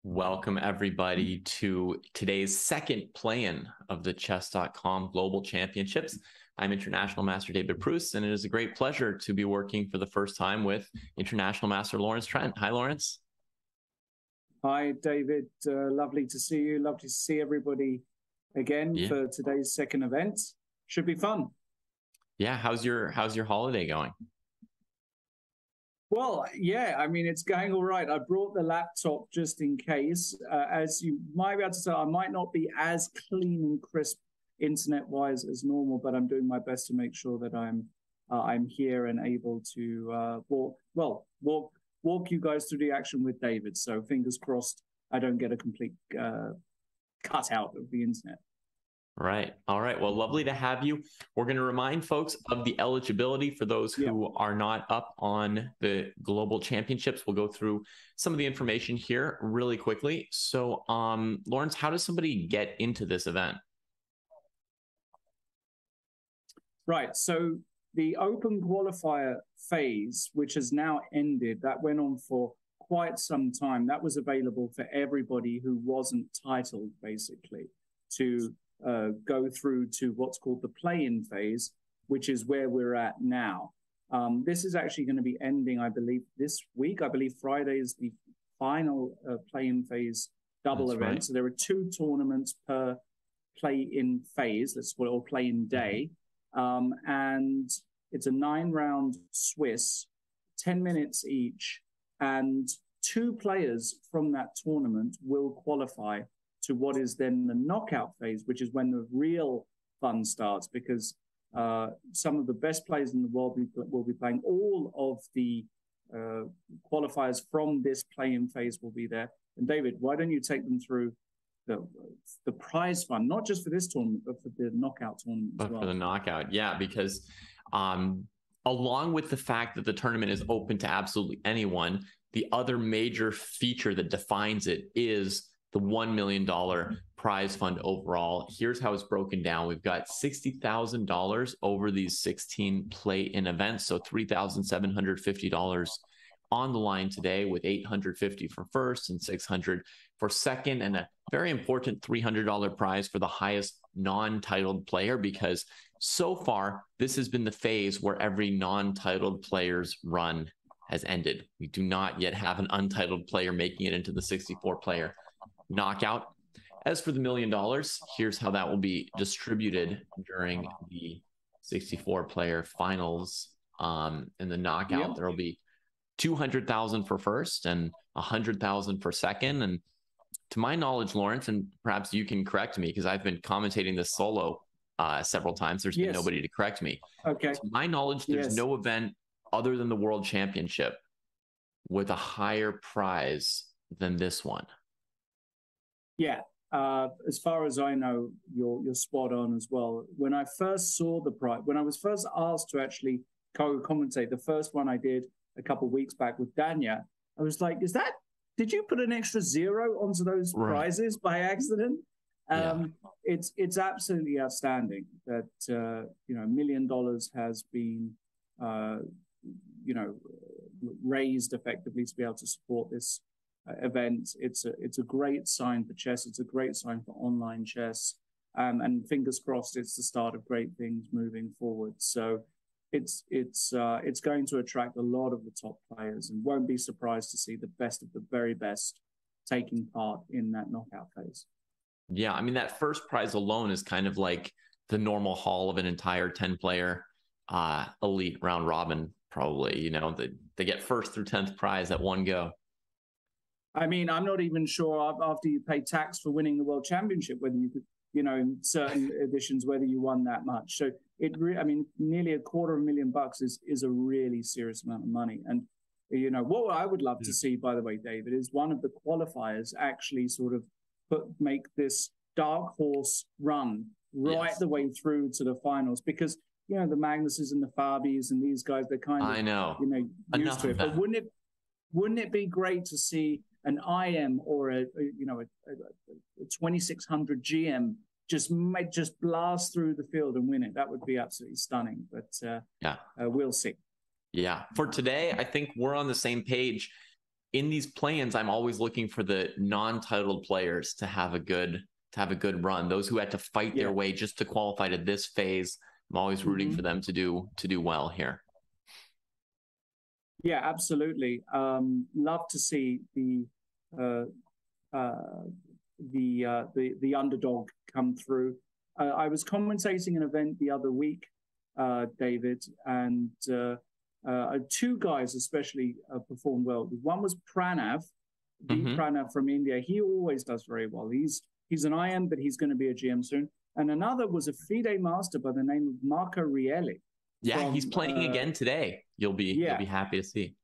Welcome everybody to today's second play-in of the Chess.com Global Championships. I'm International Master David Pruess, and it is a great pleasure to be working for the first time with International Master Lawrence Trent. Hi, Lawrence. Hi, David. Lovely to see you. Lovely to see everybody again for today's second event. Should be fun. Yeah. How's your holiday going? Well, yeah, I mean, it's going all right. I brought the laptop just in case. As you might be able to tell, I might not be as clean and crisp internet-wise as normal, but I'm doing my best to make sure that I'm here and able to walk you guys through the action with David. So fingers crossed I don't get a complete cutout of the internet. Right. All right. Well, lovely to have you. We're going to remind folks of the eligibility for those who are not up on the global championships. We'll go through some of the information here really quickly. So, Lawrence, how does somebody get into this event? Right. So the Open Qualifier phase, which has now ended, that went on for quite some time. That was available for everybody who wasn't titled, basically, to go through to what's called the play-in phase, which is where we're at now. This is actually going to be ending, I believe, this week. I believe Friday is the final play-in phase double event. Right. So there are 2 tournaments per play-in phase, let's call it, or play-in day. And it's a 9-round Swiss, 10 minutes each, and 2 players from that tournament will qualify to what is then the knockout phase, which is when the real fun starts, because some of the best players in the world will be playing. All of the qualifiers from this play-in phase will be there. And David, why don't you take them through the prize fund, not just for this tournament, but for the knockout tournament as well. For the knockout, yeah, because along with the fact that the tournament is open to absolutely anyone, the other major feature that defines it is the $1 million prize fund overall. Here's how it's broken down. We've got $60,000 over these 16 play-in events, so $3,750 on the line today, with $850 for first and $600 for second, and a very important $300 prize for the highest non-titled player, because so far this has been the phase where every non-titled player's run has ended. We do not yet have an untitled player making it into the 64-player knockout. As for the $1 million, here's how that will be distributed during the 64-player finals. In the knockout, there will be $200,000 for first and $100,000 for second. And to my knowledge, Lawrence, and perhaps you can correct me because I've been commentating this solo several times. There's been nobody to correct me. Okay. To my knowledge, there's no event other than the World Championship with a higher prize than this one. Yeah. As far as I know, you're spot on as well. When I first saw the prize, when I was first asked to actually co-commentate, the first one I did a couple of weeks back with Danya, I was like, did you put an extra 0 onto those prizes by accident? It's absolutely outstanding that $1 million has been raised effectively to be able to support this event. It's a great sign for chess. It's a great sign for online chess, and fingers crossed it's the start of great things moving forward. So it's going to attract a lot of the top players, and won't be surprised to see the best of the very best taking part in that knockout phase. Yeah, I mean, that first prize alone is kind of like the normal haul of an entire 10-player elite round robin, probably. They get first through 10th prize at one go. I mean, I'm not even sure after you pay tax for winning the world championship, whether you could, in certain editions, whether you won that much. So I mean, nearly $250,000 is a really serious amount of money. And, what I would love to see, by the way, David, is one of the qualifiers actually sort of make this dark horse run right the way through to the finals, because, the Magnuses and the Fabis and these guys, they're kind of, I know, used to it. But wouldn't it be great to see an IM or a 2600 GM just blast through the field and win it? That would be absolutely stunning. But we'll see. Yeah. For today, I think we're on the same page. In these play-ins, I'm always looking for the non-titled players to have a good run. Those who had to fight their way just to qualify to this phase. I'm always rooting for them to do well here. Yeah, absolutely. Love to see the underdog come through. I was commentating an event the other week, David, and two guys especially performed well. One was Pranav, Pranav from India. He always does very well. He's an IM, but he's going to be a GM soon. And another was a FIDE master by the name of Marco Rielli. Yeah, he's playing again today. You'll be happy to see.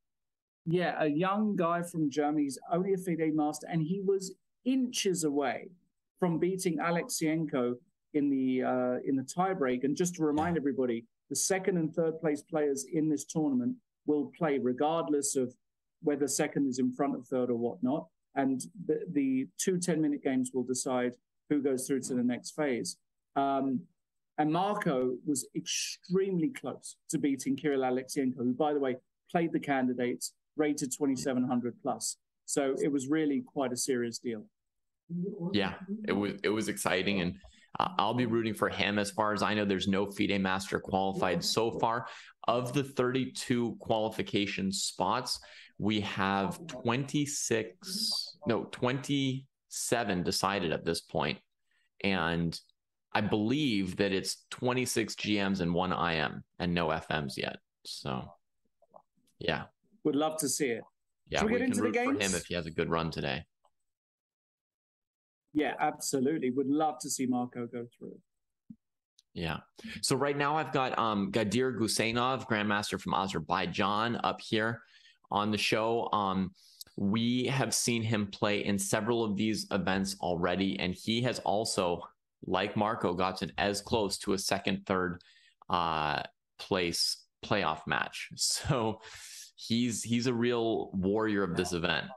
Yeah, a young guy from Germany. He's only a FIDE master, and he was inches away from beating Alexienko in the tiebreak. And just to remind everybody, the second and third place players in this tournament will play regardless of whether second is in front of third or whatnot. And the 2 10-minute games will decide who goes through to the next phase. And Marco was extremely close to beating Kirill Alexienko, who, by the way, played the candidates, rated 2700 plus. So it was really quite a serious deal. Yeah, it was exciting, and I'll be rooting for him. As far as I know, there's no FIDE master qualified so far. Of the 32 qualification spots, we have 27 decided at this point. And I believe that it's 26 GMs and 1 IM and no FMs yet. So, yeah. Would love to see it. Yeah, we can root for him if he has a good run today. Yeah, absolutely. Would love to see Marco go through. Yeah. So right now I've got Gadir Gusainov, Grandmaster from Azerbaijan, up here on the show. We have seen him play in several of these events already, and he has also, like Marco, gotten as close to a second, third place playoff match. So he's a real warrior of this event.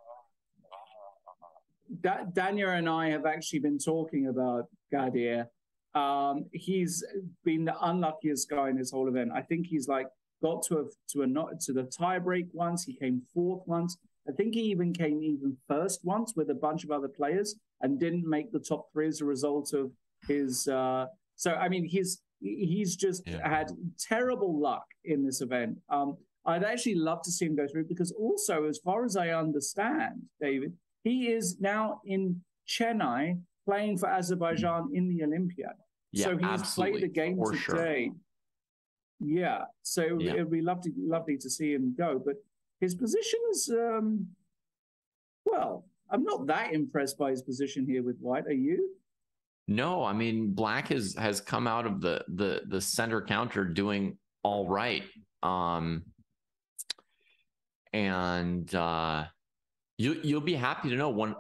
Dania and I have actually been talking about Gadir. He's been the unluckiest guy in this whole event. I think he's got to the tiebreak once. He came fourth once. I think he even came first once with a bunch of other players and didn't make the top 3 as a result of his. So I mean, he's just had terrible luck in this event. I'd actually love to see him go through, because also, as far as I understand, David, he is now in Chennai playing for Azerbaijan in the Olympiad. Yeah, so he's played a game today. Sure. Yeah, so it'd be lovely to see him go. But his position is, well, I'm not that impressed by his position here with White. Are you? No, I mean, Black has come out of the center counter doing all right. You'll be happy to know one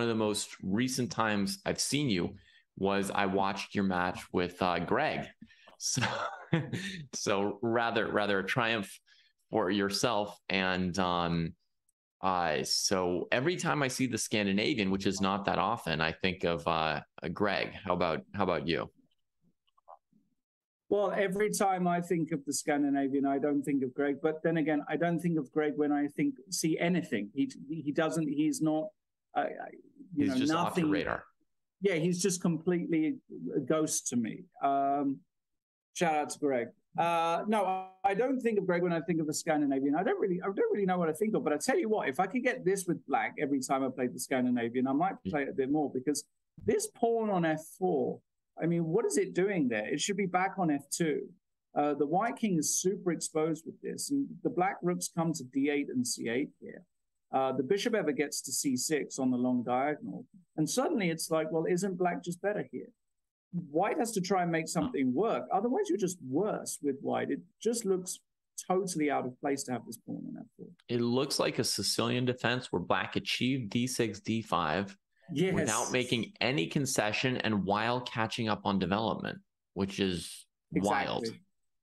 of the most recent times I've seen you was I watched your match with Greg. So rather a triumph for yourself. And so every time I see the Scandinavian, which is not that often, I think of Greg. How about you? Well, every time I think of the Scandinavian, I don't think of Greg. But then again, I don't think of Greg when I see anything. He doesn't. He's not. He's just nothing. Off the radar. Yeah, he's just completely a ghost to me. Shout out to Greg. No, I don't think of Greg when I think of the Scandinavian. I don't really know what I think of. But I tell you what, if I could get this with Black every time I played the Scandinavian, I might play it a bit more, because this pawn on f4. I mean, what is it doing there? It should be back on f2. The White King is super exposed with this, and the Black rooks come to d8 and c8 here. the bishop ever gets to c6 on the long diagonal, and suddenly it's like, well, isn't black just better here? White has to try and make something work. Otherwise, you're just worse with white. It just looks totally out of place to have this pawn on f4. It looks like a Sicilian defense where black achieved d6, d5 without making any concession and while catching up on development, which is wild.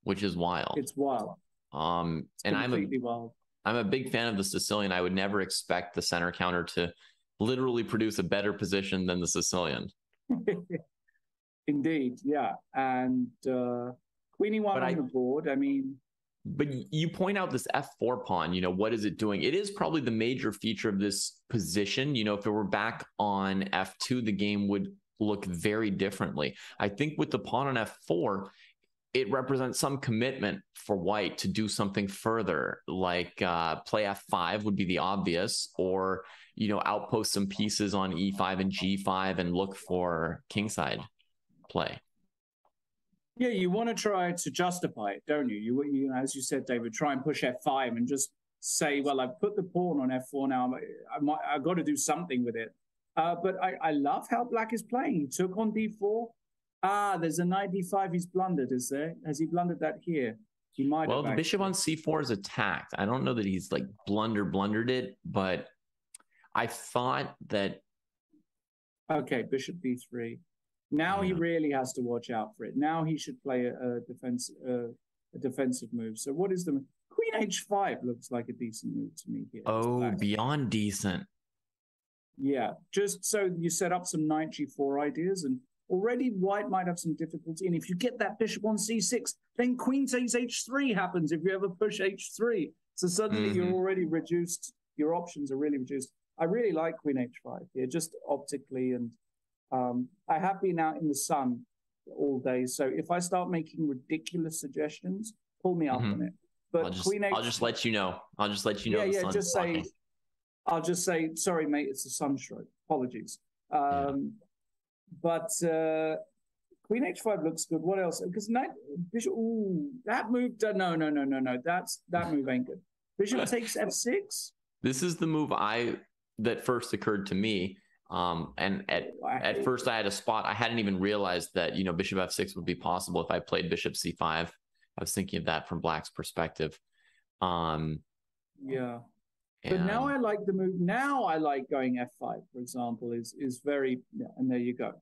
Which is wild. It's wild. And wild. I'm a big fan of the Sicilian. I would never expect the center counter to literally produce a better position than the Sicilian. Indeed, yeah. And queen e1 on the board, I mean... But you point out this f4 pawn, what is it doing? It is probably the major feature of this position. If it were back on f2, the game would look very differently. I think with the pawn on f4, it represents some commitment for white to do something further, like play f5 would be the obvious, or, outpost some pieces on e5 and g5 and look for kingside play. Yeah, you want to try to justify it, don't you? You, as you said, David, try and push f5 and just say, well, I've put the pawn on f4 now. I've got to do something with it. But I love how black is playing. He took on d4. There's a knight d5 he's blundered, is there? Has he blundered that here? He might have. Well, the bishop on c4 is attacked. I don't know that he's like blundered it, but I thought that... Okay, bishop b3. Now he really has to watch out for it. Now he should play a defensive move. So what is the queen h5 looks like a decent move to me here. Oh, beyond decent. Yeah, just so you set up some knight g4 ideas, and already white might have some difficulty. And if you get that bishop on c6, then queen takes h3 happens if you ever push h3. So suddenly you're already reduced. Your options are really reduced. I really like queen h5 here, just optically, and I have been out in the sun all day, so if I start making ridiculous suggestions, pull me up on it. But I'll just let you know. I'll just let you know. Yeah, just say, I'll just say, sorry, mate, it's a sunstroke. Apologies. But queen h5 looks good. What else? Because knight, bishop. Ooh, that move. No. That move ain't good. Bishop takes f6. This is the move that first occurred to me. And at first I had a spot. I hadn't even realized that, bishop f6 would be possible if I played bishop c5. I was thinking of that from black's perspective. Yeah. But now I like the move. Now I like going f5, for example, is very, and there you go.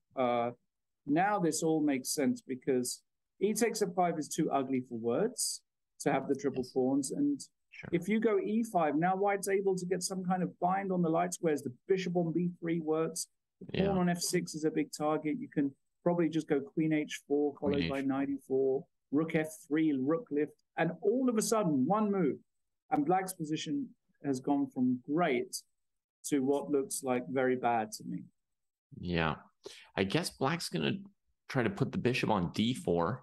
Now this all makes sense because e takes f5 is too ugly for words to have the triple pawns. And if you go e5, now white's able to get some kind of bind on the light squares. The bishop on b3 works. The pawn on f6 is a big target. You can probably just go queen h4 followed by knight e4, rook f3, rook lift, and all of a sudden, one move. And black's position has gone from great to what looks like very bad to me. Yeah. I guess black's going to try to put the bishop on d4,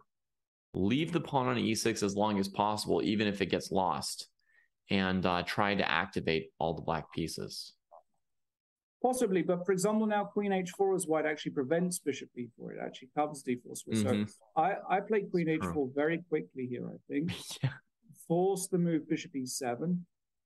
leave the pawn on e6 as long as possible, even if it gets lost, and try to activate all the black pieces. Possibly, but for example, now queen h4 is white actually prevents bishop b4. It actually covers d4. So I play queen h4 very quickly here, I think. Force the move bishop e7.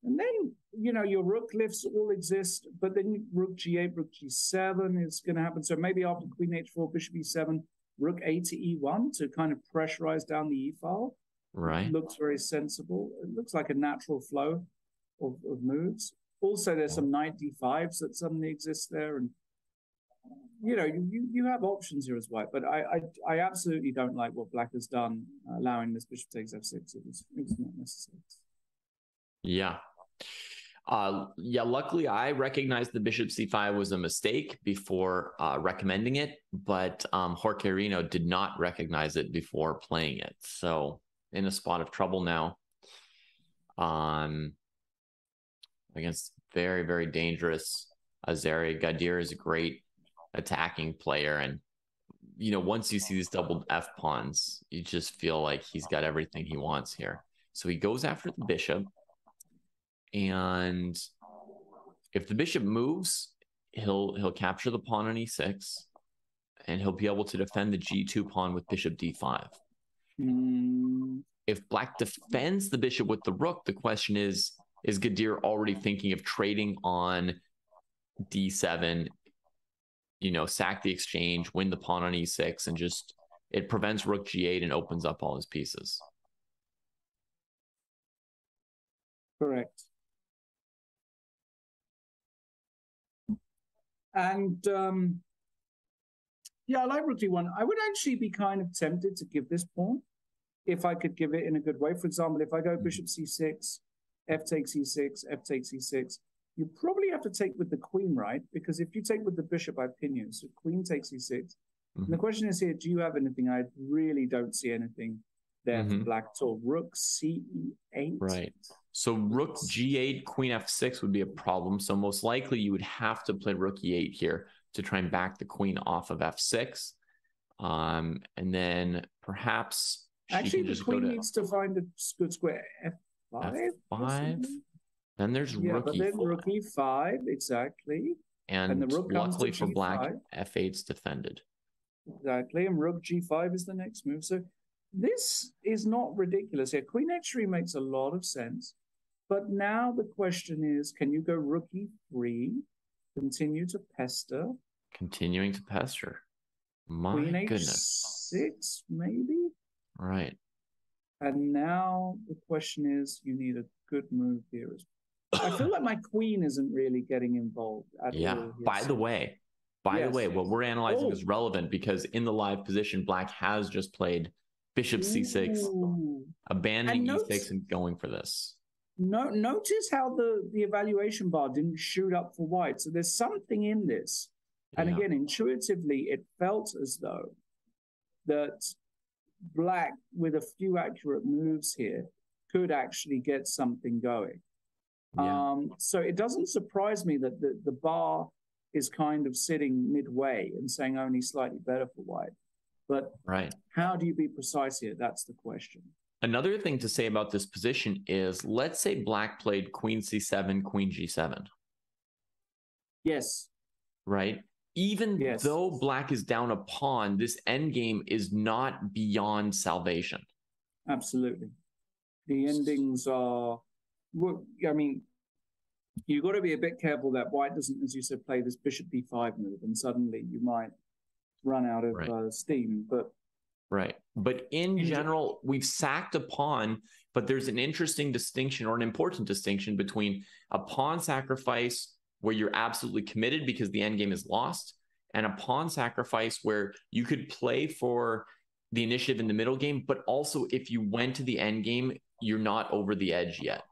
And then, your rook lifts all exist, but then rook g8, rook g7 is going to happen. So maybe after queen h4, bishop e7, rook a to e1 to kind of pressurize down the e file. Right. It looks very sensible. It looks like a natural flow of moves. Also, there's some knight d5s that suddenly exist there. And, you have options here as white, but I absolutely don't like what black has done, allowing this bishop takes f6. It was not necessary. Yeah. Luckily I recognized the bishop c5 was a mistake before recommending it, but Jorge Reno did not recognize it before playing it. So in a spot of trouble now against very, very dangerous Azeri. Gadir is a great attacking player. And, once you see these doubled F pawns, you just feel like he's got everything he wants here. So he goes after the bishop. And if the bishop moves, he'll capture the pawn on e6, and he'll be able to defend the g2 pawn with bishop d5. If black defends the bishop with the rook, the question is, is Gadir already thinking of trading on d7, you know, sack the exchange, win the pawn on e6, and just it prevents rook g8 and opens up all his pieces. Correct. And yeah, I like rook d1. I would actually be kind of tempted to give this pawn if I could give it in a good way. For example, if I go bishop c6, f takes e6, f takes e6, you probably have to take with the queen, right? Because if you take with the bishop, I pin you. So queen takes e6. And the question is here, do you have anything? I really don't see anything there for black at all. Rook c8. Right. So rook g8, queen f6 would be a problem. So most likely you would have to play rook e8 here to try and back the queen off of f6. And then perhaps actually the queen needs to find a good square. f5. f5. Then there's rook but e4. then rook e5, exactly. And the rook luckily comes for to black, g5. f8's defended. Exactly, and rook g5 is the next move. So this is not ridiculous here. Queen h3 makes a lot of sense. But now the question is, can you go rook e3, continue to pester? Continuing to pester. My Queen goodness. h6, maybe? Right. And now the question is, you need a good move here. I feel like my queen isn't really getting involved at all. Yeah. By the way, what we're analyzing is relevant because in the live position, black has just played bishop c6, abandoning e6 and going for this. Notice how the evaluation bar didn't shoot up for white. So there's something in this. And again, intuitively, it felt as though that black, with a few accurate moves here, could actually get something going. So it doesn't surprise me that the bar is kind of sitting midway and saying only slightly better for white. But how do you be precise here? That's the question. Another thing to say about this position is, let's say black played queen c7, queen g7. Yes. Right? Even though black is down a pawn, this endgame is not beyond salvation. Absolutely. The endings are, well, I mean, you've got to be a bit careful that white doesn't, as you said, play this bishop b5 move, and suddenly you might run out of steam. But But in general, we've sacked a pawn, but there's an interesting distinction, or an important distinction, between a pawn sacrifice where you're absolutely committed because the endgame is lost, and a pawn sacrifice where you could play for the initiative in the middle game, but also if you went to the endgame, you're not over the edge yet.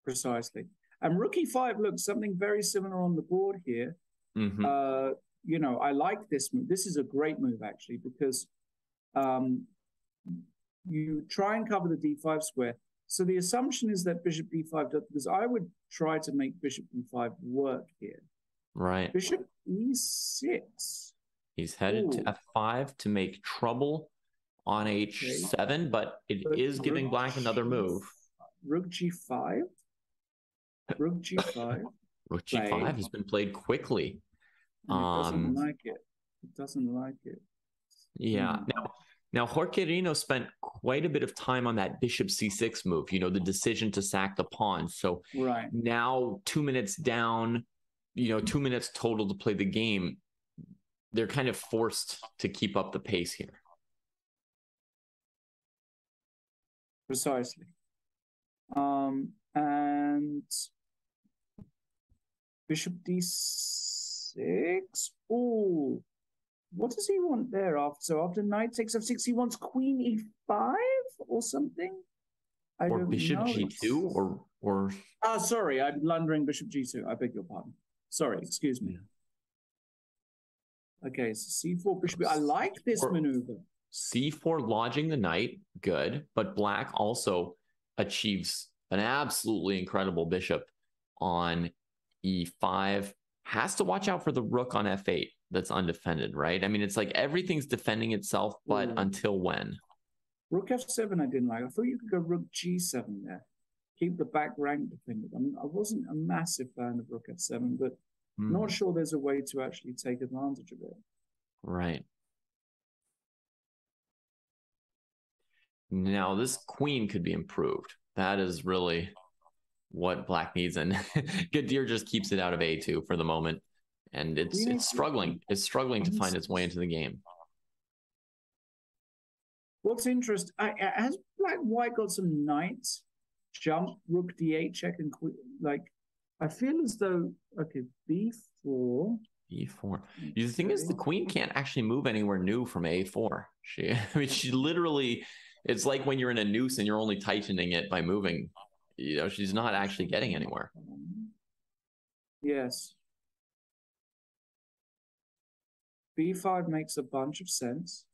Precisely. And rook e5, look, something very similar on the board here. You know, I like this move. This is a great move, actually, because you try and cover the d5 square. So the assumption is that bishop b5 does, because I would try to make bishop b5 work here. Right. Bishop e6. He's headed to f5 to make trouble on h7, but it is giving black another move. Rook g5. Rook g5. Rook g5 has been played quickly. And it doesn't like it. It doesn't like it. Yeah. Now Jorge spent quite a bit of time on that bishop c6 move, you know, the decision to sack the pawn. So now 2 minutes down, you know, 2 minutes total to play the game. They're kind of forced to keep up the pace here. Precisely. And bishop d6. Oh, what does he want there after? So after knight takes f6, he wants queen e5 or something? Or bishop g2 or Ah, sorry, I'm blundering bishop g2. I beg your pardon. Sorry, excuse me. Okay, so c4, bishop. I like this maneuver. c4 lodging the knight, good, but black also achieves an absolutely incredible bishop on e5. Has to watch out for the rook on f8 that's undefended, right? I mean, it's like everything's defending itself, but until when? Rook f7 I didn't like. I thought you could go rook g7 there. Keep the back rank defended. I wasn't a massive fan of rook f7, but not sure there's a way to actually take advantage of it. Right. Now, this queen could be improved. That is really what black needs, and Gadir just keeps it out of A2 for the moment, and it's struggling. It's struggling to find its way into the game. What's interesting? Has white got some knights? Jump, rook d8 check, and queen. Like, I feel as though b4. E4. The thing is, the queen can't actually move anywhere new from A4. I mean, she literally. It's like when you're in a noose and you're only tightening it by moving. You know, she's not actually getting anywhere. Yes. b5 makes a bunch of sense.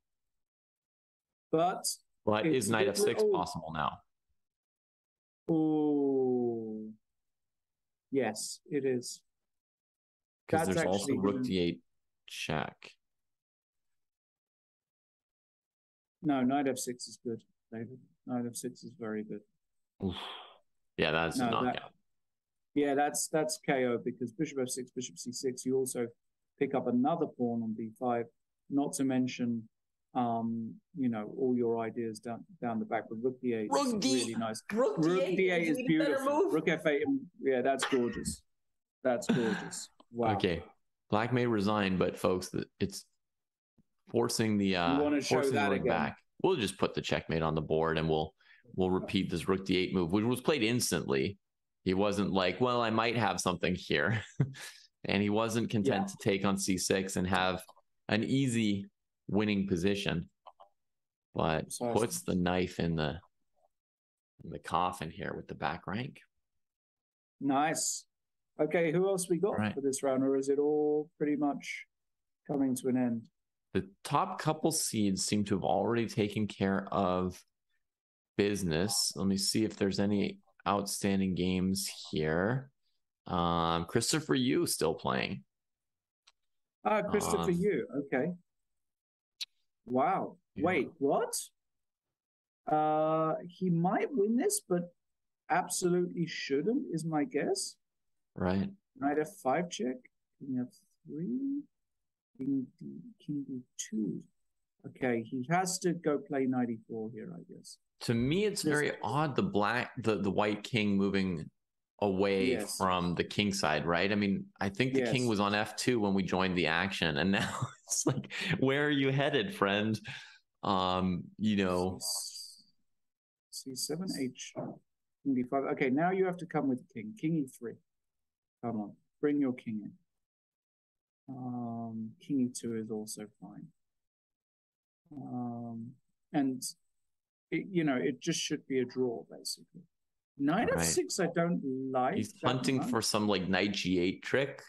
But is knight f6 possible now? Oh, yes, it is. Because there's also rook d8 check. No, knight f6 is good, David. Knight f6 is very good. Oof. Yeah, that's a knockout. Yeah, that's KO, because bishop f6, bishop c6. You also pick up another pawn on b5. Not to mention, you know, all your ideas down the back. But rook d8 is really nice. Rook d8 is beautiful. Rook f8, yeah, that's gorgeous. That's gorgeous. Wow. Okay, black may resign, but folks, it's forcing the rook back. We'll just put the checkmate on the board, and we'll repeat this rook d8 move, which was played instantly. He wasn't like, well, I might have something here, and he wasn't content to take on c6 and have an easy winning position, but puts the knife in the coffin here with the back rank. Nice. Okay, who else we got for this round, or is it all pretty much coming to an end? The top couple seeds seem to have already taken care of business. Let me see if there's any outstanding games here. Christopher Yu still playing. Christopher Yu. Okay. Wow. Yeah. Wait, what? He might win this, but absolutely shouldn't, is my guess. Right. Knight f5 check. King f3. King d2. Okay, he has to go play knight e4 here, I guess. To me, it's very odd, the white king moving away from the king side, right? I mean, I think the king was on f2 when we joined the action, and now it's like, where are you headed, friend? You know, c7 h king d5. Okay, now you have to come with king e3. Come on, bring your king in. King e2 is also fine. And it, you know, it just should be a draw, basically. Knight f6 I don't like. He's hunting for some like knight g8 trick,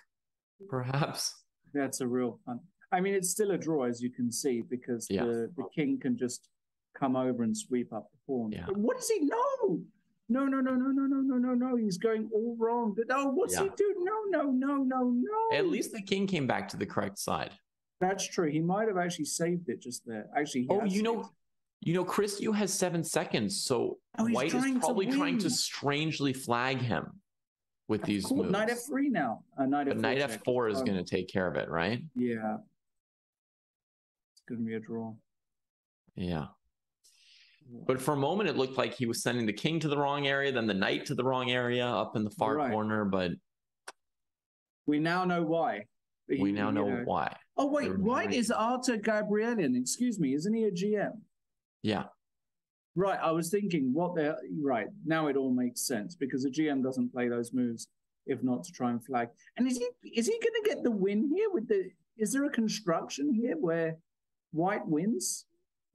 perhaps. That's a real fun. I mean, it's still a draw, as you can see, because the king can just come over and sweep up the pawn. But what does he know? No. He's going all wrong. Oh, what's he do? No. At least the king came back to the correct side. That's true. He might have actually saved it just there. Actually, you know, Chris, you has 7 seconds, so white is probably trying to strangely flag him with these moves. Knight f3 now. Knight f4 is going to take care of it, right? Yeah. It's going to be a draw. Yeah. But for a moment, it looked like he was sending the king to the wrong area, then the knight to the wrong area up in the far corner, but... We now know why. We now know why. Oh, wait, white is Arthur Gabrielian. Excuse me, isn't he a GM? Yeah. Right, I was thinking, right, now it all makes sense, because a GM doesn't play those moves if not to try and flag. And is he going to get the win here? Is there a construction here where white wins?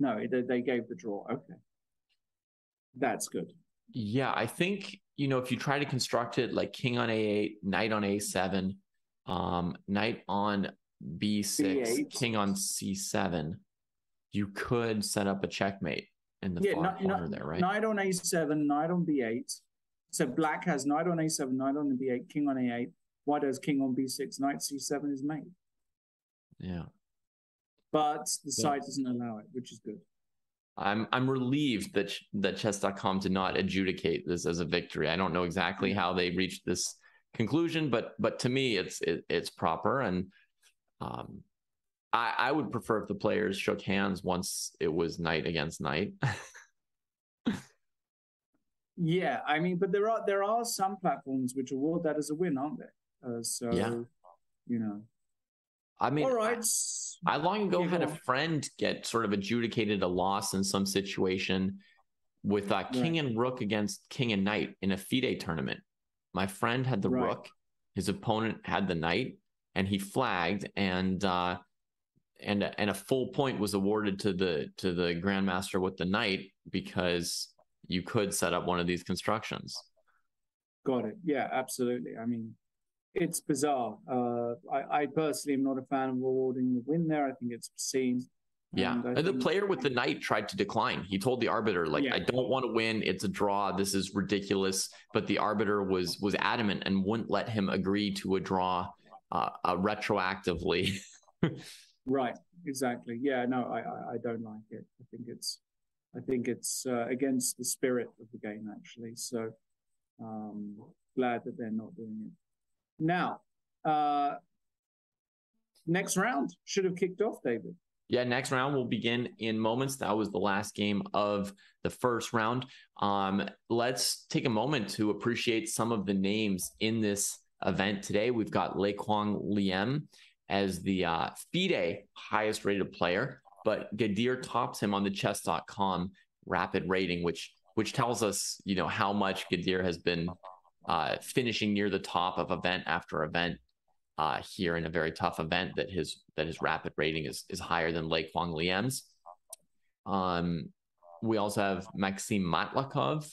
No, they gave the draw. Okay. That's good. Yeah, I think, you know, if you try to construct it like king on a8, knight on a7, knight on b6, king on c7, you could set up a checkmate in the far corner there, right? Knight on a7, knight on b8. So black has knight on a7, knight on b8, king on a8. White has king on b6, knight c7 is made. Yeah. But the side doesn't allow it, which is good. I'm relieved that chess.com did not adjudicate this as a victory. I don't know exactly how they reached this conclusion, but to me it's proper, and I would prefer if the players shook hands once it was knight against knight. Yeah, I mean, but there are some platforms which award that as a win, aren't there? Yeah. So, you know. I mean, All right. I long ago Yeah, had go a on. friend get sort of adjudicated a loss in some situation with Right, king and rook against king and knight in a FIDE tournament. My friend had the right. rook, his opponent had the knight, and he flagged, and a full point was awarded to the grandmaster with the knight because you could set up one of these constructions. Got it. Yeah, absolutely. I mean, it's bizarre. I personally am not a fan of awarding the win there. I think it's obscene. Yeah. And I And the think, player with the knight tried to decline. He told the arbiter, like, yeah, I don't want to win. It's a draw. This is ridiculous. But the arbiter was adamant and wouldn't let him agree to a draw retroactively. right, exactly. Yeah, no, I don't like it. I think it's against the spirit of the game, actually. So um, glad that they're not doing it. Now, uh, next round should have kicked off, David. Yeah, next round will begin in moments. That was the last game of the first round. Let's take a moment to appreciate some of the names in this event today. We've got Lei Kwang Liem as the FIDE highest rated player, but Gadir tops him on the chess.com rapid rating, which tells us, you know, how much Gadir has been finishing near the top of event after event. Here in a very tough event that his rapid rating is higher than Lei Kwang Liem's. We also have Maxim Matlakov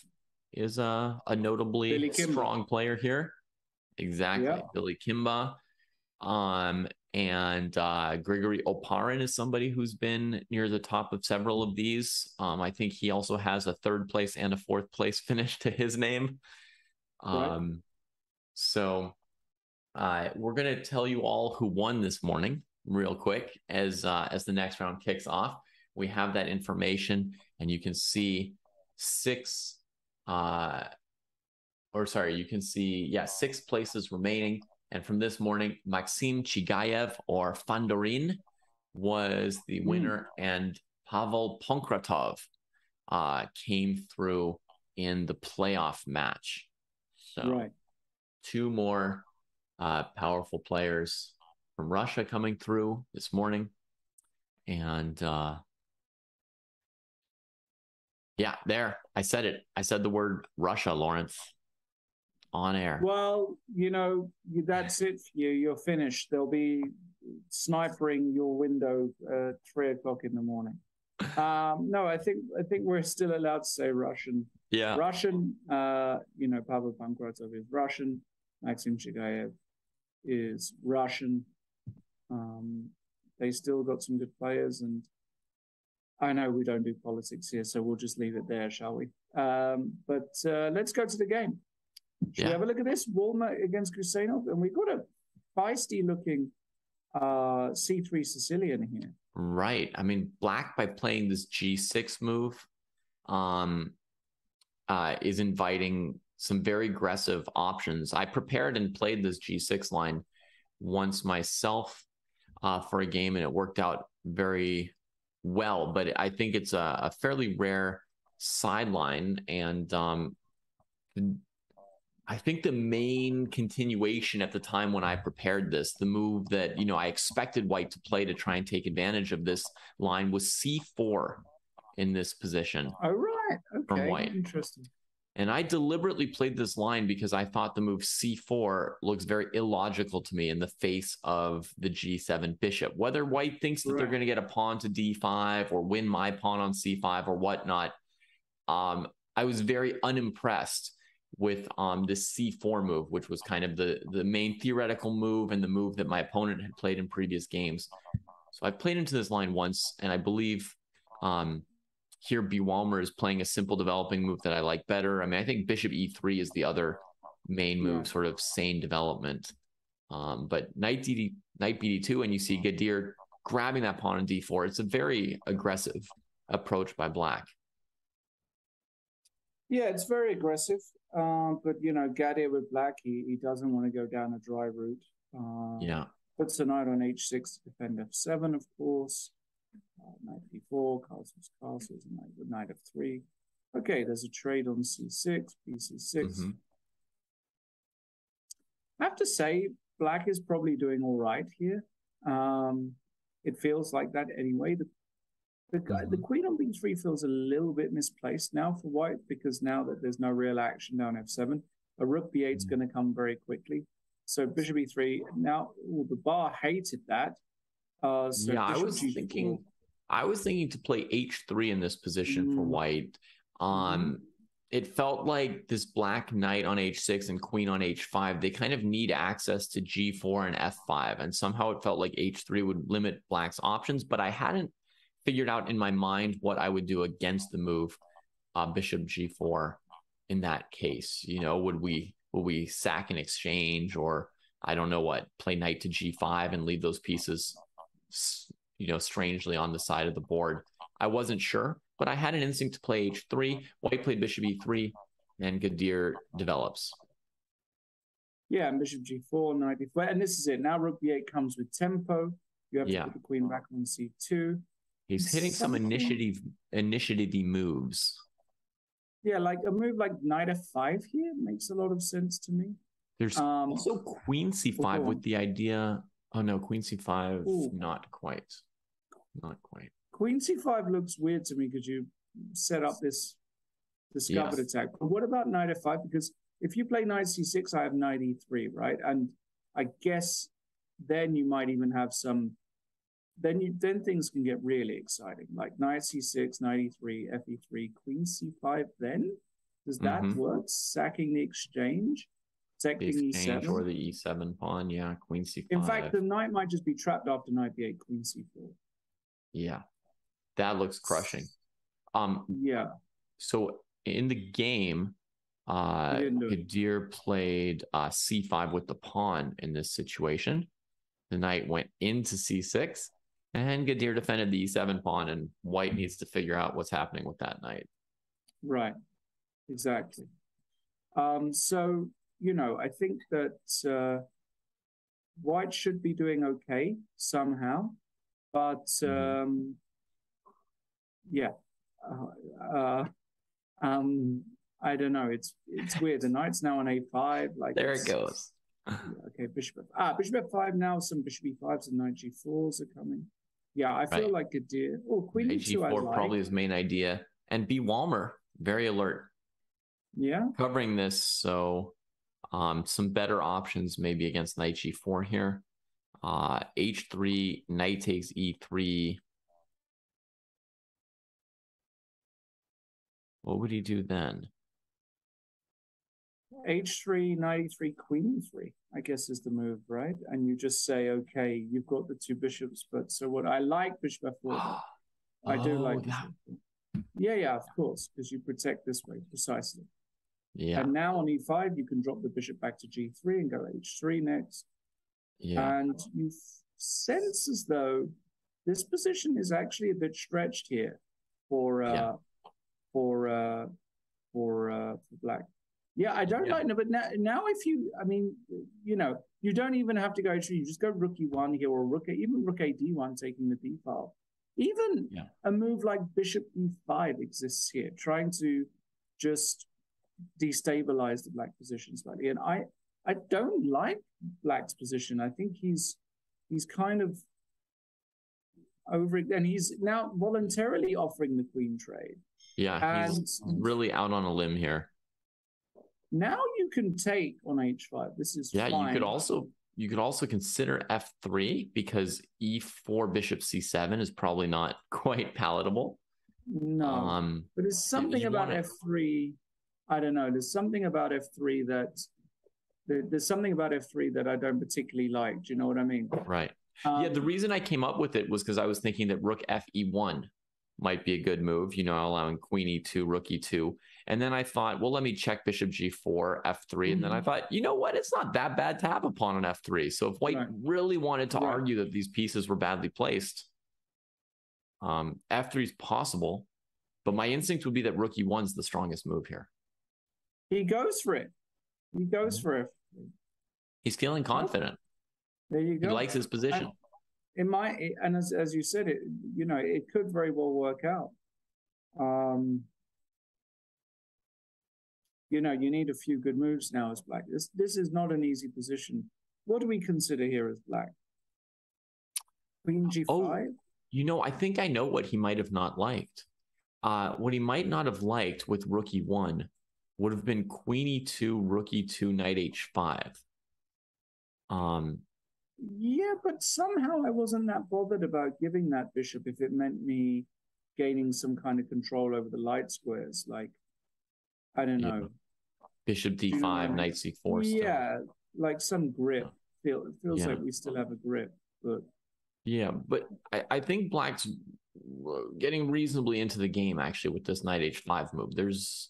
is a notably strong player here. Exactly. Yeah. Billy Kimba. And Grigory Oparin is somebody who's been near the top of several of these. I think he also has a 3rd place and a 4th place finish to his name. Right. So we're going to tell you all who won this morning real quick as the next round kicks off. We have that information, and you can see 6 places remaining. And from this morning, Maxim Chigayev or Fandorin was the winner, and Pavel Ponkratov came through in the playoff match. So 2 more powerful players from Russia coming through this morning. And yeah, there, I said it. I said the word Russia, Lawrence, on air. Well, you know, that's it for you. You're finished. They'll be snipering your window at 3 o'clock in the morning. No, I think we're still allowed to say Russian. Yeah. Russian, you know, Pavel Pankratov is Russian. Maxim Chigayev is Russian. They still got some good players, and I know we don't do politics here, so we'll just leave it there, shall we? But let's go to the game. Should we have a look at this? Walmer against Kusenov, and we've got a feisty-looking C3 Sicilian here. Right. I mean, Black, by playing this G6 move, is inviting some very aggressive options. I prepared and played this G6 line once myself for a game, and it worked out very well. But I think it's a fairly rare sideline, and I think the main continuation at the time when I prepared this, the move that, you know, I expected White to play to try and take advantage of this line was C4 in this position. Oh, right. Okay. From White. Interesting. And I deliberately played this line because I thought the move C4 looks very illogical to me in the face of the G7 bishop. Whether White thinks that they're going to get a pawn to D5 or win my pawn on C5 or whatnot, I was very unimpressed with this C4 move, which was kind of the main theoretical move and the move that my opponent had played in previous games. So I played into this line once, and I believe here B. Walmer is playing a simple developing move that I like better. I mean, I think Bishop E3 is the other main move, sort of sane development. But Knight BD2, and you see Gadir grabbing that pawn in D4. It's a very aggressive approach by Black. Yeah, it's very aggressive. But, you know, Gadir with Black, he doesn't want to go down a dry route. Yeah. Puts the knight on H6 to defend F7, of course. Knight B4, castles, knight of 3. Okay, there's a trade on c6, bc6. Mm-hmm. I have to say, black is probably doing all right here. It feels like that anyway. The queen on b3 feels a little bit misplaced now for white, because now that there's no real action down f7, a rook b8 is going to come very quickly. So bishop e3. Now, the bar hated that. So yeah, G4. I was thinking to play h3 in this position for white. It felt like this black knight on h6 and queen on h5, they kind of need access to g4 and f5, and somehow it felt like h3 would limit black's options, but I hadn't figured out in my mind what I would do against the move bishop g4 in that case. You know, would we sack an exchange, or I don't know what, play knight to g5 and leave those pieces, you know, strangely on the side of the board. I wasn't sure, but I had an instinct to play h3. White played bishop e3, and Gadir develops. Yeah, and bishop g4, knight e4, and this is it. Now rook b8 comes with tempo. You have to put the queen back on c2. He's hitting some initiative moves. Yeah, like a move like knight f5 here makes a lot of sense to me. There's also queen c5 with the idea. Oh no, queen c5, not quite. Not quite. Queen c5 looks weird to me because you set up this discovered attack. But what about knight f5? Because if you play knight c6, I have knight e3, right? And I guess then you might even have some. Then things can get really exciting, like knight c6, knight e3, f e3, queen c5. Then does that work? Sacking the exchange, protecting e7, or the e7 pawn. Yeah, queen c5. In fact, the knight might just be trapped after knight b8, queen c4. Yeah, that looks crushing. Yeah. So in the game, Gadir played c5 with the pawn in this situation. The knight went into c6, and Gadir defended the e7 pawn, and white needs to figure out what's happening with that knight. Right, exactly. So, you know, I think that white should be doing okay somehow, but yeah, I don't know. It's weird. The knight's now on a5. Like there it goes. Yeah, okay, bishop f5 now. Some bishop e5s and knight g4s are coming. Yeah, I feel like Gadir. Oh, queen e2 g4 probably his main idea. And B. Walmer, very alert. Yeah. Covering this, so some better options maybe against knight g4 here. H3, knight takes e3. What would he do then? H3, knight e3, queen e3, I guess is the move, right? And you just say, okay, you've got the two bishops, but so what I like bishop f4. I do like bishop f4. Yeah, of course, because you protect this way, precisely. Yeah. And now on e5, you can drop the bishop back to g3 and go h3 next. Yeah. And you sense as though this position is actually a bit stretched here for black. Yeah, I don't like it, but now if you, I mean, you know, you don't even have to go h3. You just go rook e1 here, or even rook a d1, taking the d file. Even a move like bishop e5 exists here, trying to just destabilize the black position slightly. And I don't like black's position. I think he's kind of over it, and he's now voluntarily offering the queen trade. Yeah, he's really out on a limb here. Now you can take on h5. This is fine. You could also consider f3, because e4 bishop c7 is probably not quite palatable. No, but there's something about f3. I don't know. There's something about f3 that I don't particularly like. Do you know what I mean? Right. Yeah. The reason I came up with it was because I was thinking that rook fe1 might be a good move, you know, allowing queen e2, rook e2. And then I thought, well, let me check bishop g4, f3. And then I thought, you know what? It's not that bad to have a pawn on f3. So if white really wanted to argue that these pieces were badly placed, f3 is possible. But my instinct would be that rook e1 is the strongest move here. He goes for it. He goes for it. He's feeling confident. There you go. He likes his position. And as you said, it, you know, it could very well work out. You know, you need a few good moves now as black. This is not an easy position. What do we consider here as black? Queen G5? Oh, you know, I think I know what he might have not liked. What he might not have liked with rook e1 would have been queen e2, rook e2, knight h5. Yeah, but somehow I wasn't that bothered about giving that bishop if it meant me gaining some kind of control over the light squares. Like, I don't know. Bishop d5, you know, knight c4. Yeah, still. Like some grip. It feels like we still have a grip, but yeah, but I think black's getting reasonably into the game actually with this knight h5 move. There's,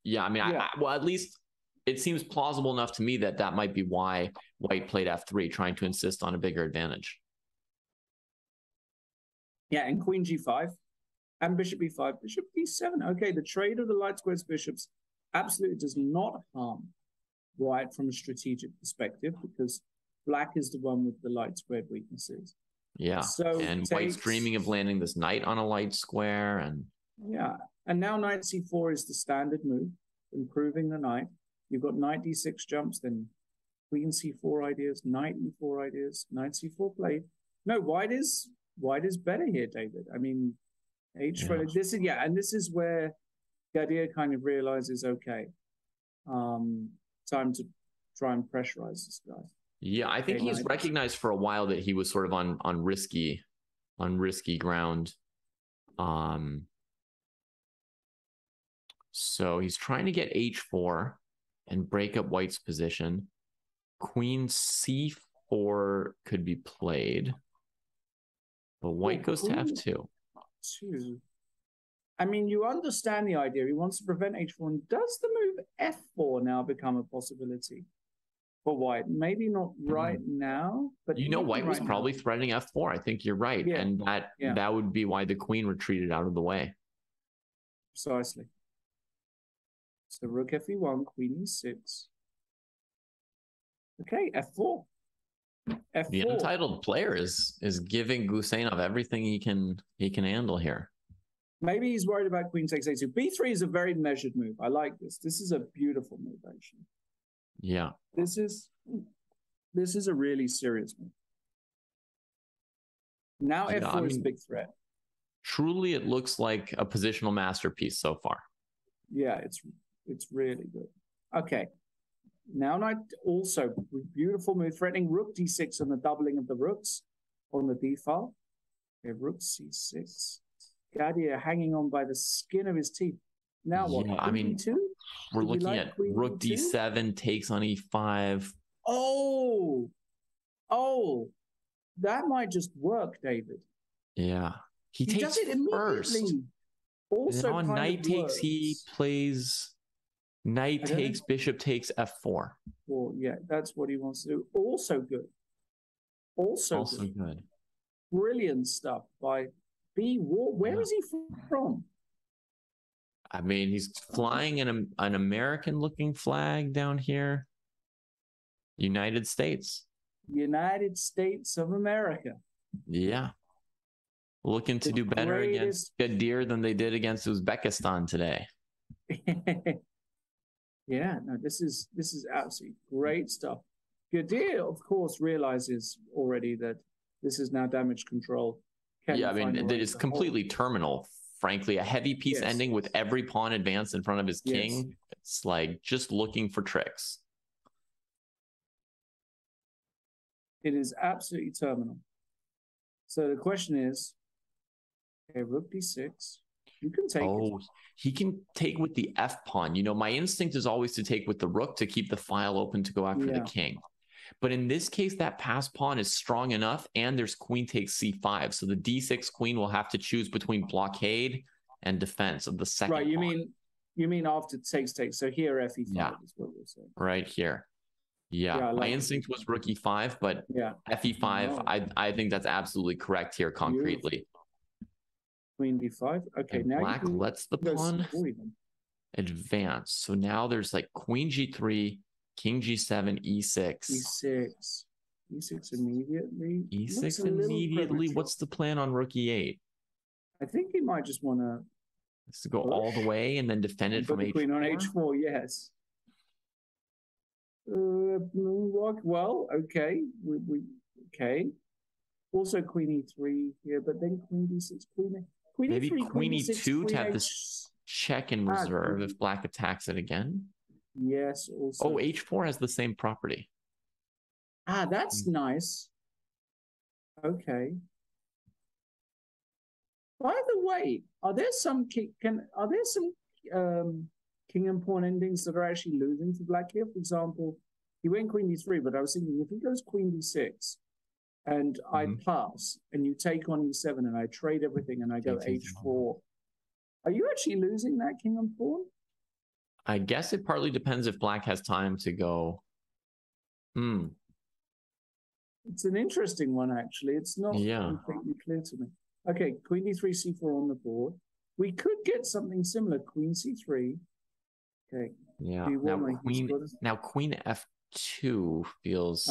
yeah, I mean, well, at least it seems plausible enough to me that that might be why white played f3, trying to insist on a bigger advantage. Yeah, and queen g5 and bishop e5, bishop e7. Okay, the trade of the light squares bishops absolutely does not harm white from a strategic perspective because black is the one with the light squared weaknesses. Yeah, so and white's dreaming of landing this knight on a light square. And yeah, and now knight c4 is the standard move, improving the knight. You've got knight d6 jumps, then queen c4 ideas, knight e4 ideas, knight c4 played. No, white is better here, David. I mean, h4. This is where Gadir kind of realizes, okay, time to try and pressurize this guy. Yeah, I think he's recognized for a while that he was sort of on risky ground. So he's trying to get h4 and break up white's position. Queen c4 could be played, but white goes to f2. I mean, you understand the idea. He wants to prevent h4. And does the move f4 now become a possibility for white? Maybe not right now, but you know, white was probably threatening f4. I think you're right, and that would be why the queen retreated out of the way. Precisely. So rook fe1, queen e6. Okay, f4. F4. The untitled player is giving Gusenov everything he can handle here. Maybe he's worried about queen takes a2. b3 is a very measured move. I like this. This is a beautiful move, actually. Yeah. This is a really serious move. Now f4 is a big threat. Truly, it looks like a positional masterpiece so far. Yeah, it's really good. Okay. Now knight also beautiful move, threatening rook d6 and the doubling of the rooks on the d file. Okay, rook c6. Gadir hanging on by the skin of his teeth. Now what? Yeah, I mean, we're looking at rook d7 takes on e5. Oh, that might just work, David. Yeah, he takes does it immediately. First. Also, now knight takes, he plays knight takes, bishop takes f4. Well, yeah, that's what he wants to do. Also good. Also good. Brilliant stuff by B. Where is he from? I mean, he's flying an American-looking flag down here. United States. United States of America. Yeah. Looking to do better against Gadir than they did against Uzbekistan today. Yeah, no, this is absolutely great stuff. Gadir, of course, realizes already that this is now damage control. Yeah, I mean, that is completely terminal. Frankly, a heavy piece ending with every pawn advanced in front of his king. It's like just looking for tricks. It is absolutely terminal. So the question is, okay, rook d6. You can take it. He can take with the f pawn. You know, my instinct is always to take with the rook to keep the file open to go after the king. But in this case, that pass pawn is strong enough, and there's queen takes c5. So the d6 queen will have to choose between blockade and defense of the second pawn. You mean after takes. So here fe5 is what you're saying. Right here. Yeah, my instinct was rook e5, but fe5, I think that's absolutely correct here concretely. Queen d5. Okay, and now black lets the pawn advance. So now there's like queen g3, king g7, e6. E6 immediately. E6 immediately. What's the plan on rook e8? I think he might just want to This to go all the way and then defend it from the queen on h4. h4, yes. Well, okay. Okay. Also queen e3 here, but then queen d6, queen Maybe e3, queen e6, e2 to have this check in reserve if black attacks it again. Yes, also. Oh, h4 has the same property. That's nice. Okay. By the way, are there some king and pawn endings that are actually losing for black here? For example, he went queen d3, but I was thinking if he goes queen d6 and I pass and you take on e7 and I trade everything and I go h4, are you actually losing that king and pawn? I guess it partly depends if black has time to go. It's an interesting one, actually. It's not completely clear to me. Okay, queen d3, c4 on the board. We could get something similar. Queen c3. Okay. Yeah. Now queen f2 feels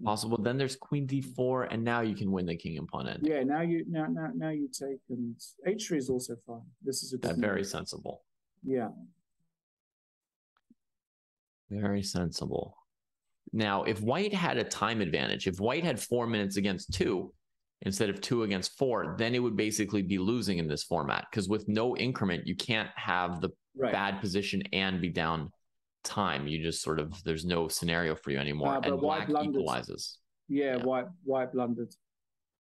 possible. Then there's queen d4, and now you can win the king and pawn ending. Yeah. Now you take, and h3 is also fine. This is very sensible. Yeah. Very sensible. Now, if white had a time advantage, if white had 4 minutes against 2 instead of 2 against 4, then it would basically be losing in this format, because with no increment, you can't have the bad position and be down time. You just sort of, there's no scenario for you anymore, and black equalizes. Yeah, white blundered.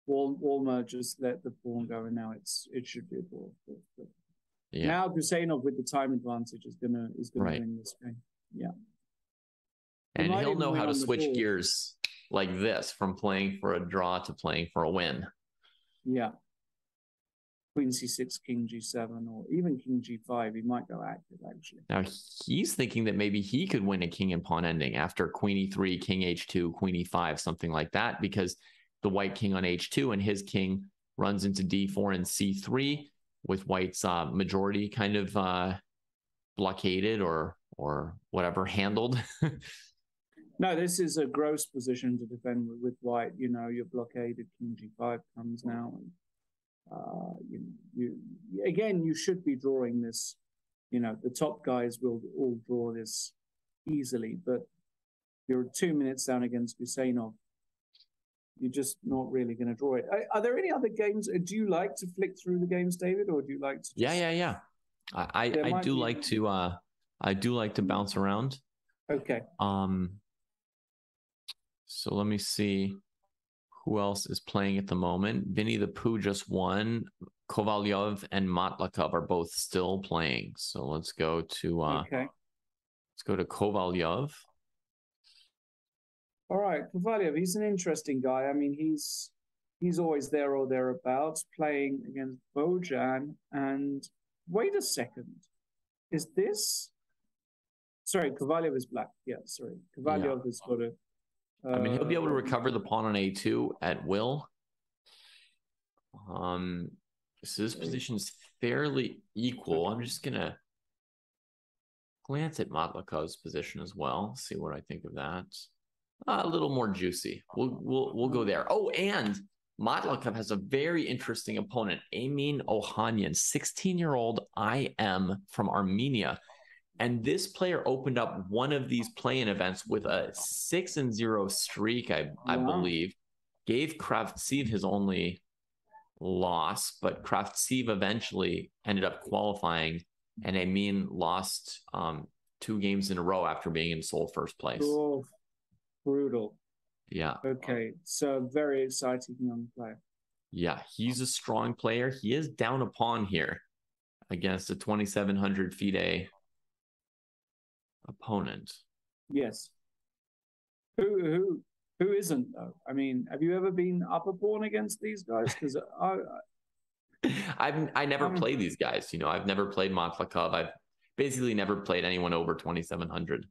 Walmer just let the pawn go, and now it should be a ball. Yeah. Now Guseynov with the time advantage is gonna win this game. Yeah. And he'll know how to switch gears like this from playing for a draw to playing for a win. Yeah. Queen c6, king g7, or even king g5. He might go active, actually. Now, he's thinking that maybe he could win a king and pawn ending after queen e3, king h2, queen e5, something like that, because the white king on h2 and his king runs into d4 and c3 with white's majority kind of blockaded or whatever, handled. No, this is a gross position to defend with white. You know, you're blockaded. King g5 comes now, and you should be drawing this. You know, the top guys will all draw this easily, but you're 2 minutes down against Guseynov. You're just not really going to draw it. Are there any other games? Do you like to flick through the games, David, or do you like to? Yeah. I do like to. I do like to bounce around. Okay. So let me see who else is playing at the moment. Vinny the Pooh just won. Kovalyov and Matlakov are both still playing. So let's go to let's go to Kovalyov. All right, Kovalyov, he's an interesting guy. I mean, he's always there or thereabouts, playing against Bojan. And wait a second, is this? Sorry, Kovalyov is black. Yeah, sorry, Kovalyov has got a. I mean, he'll be able to recover the pawn on a2 at will. So this position is fairly equal. I'm just gonna glance at Matlakov's position as well. See what I think of that. A little more juicy. We'll go there. Oh, and Matlakov has a very interesting opponent, Amin Ohanyan, 16-year-old IM from Armenia. And this player opened up one of these play-in events with a 6-0 streak, I believe. Gave Kravtsev his only loss, but Kravtsev eventually ended up qualifying, and Amin lost 2 games in a row after being in sole first place. Oh, brutal. Yeah. Okay, so very exciting young player. Yeah, he's a strong player. He is down a pawn here against a 2,700 FIDE opponent. Yes. Who isn't though? I mean, have you ever been up a pawn against these guys? Because I never played these guys. You know, I've never played Matlakov. I've basically never played anyone over 2,700.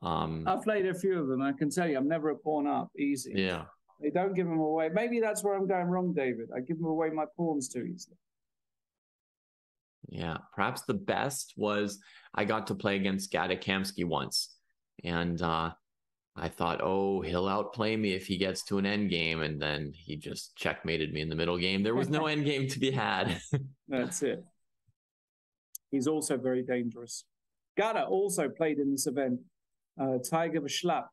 I've played a few of them. I can tell you, I'm never a pawn up easy. Yeah. They don't give them away. Maybe that's where I'm going wrong, David. I give them away my pawns too easily. Yeah, perhaps the best was I got to play against Gadakamsky once, and I thought, oh, he'll outplay me if he gets to an end game, and then he just checkmated me in the middle game. There was no end game to be had. That's it. He's also very dangerous. Gada also played in this event. Tiger Verschlap.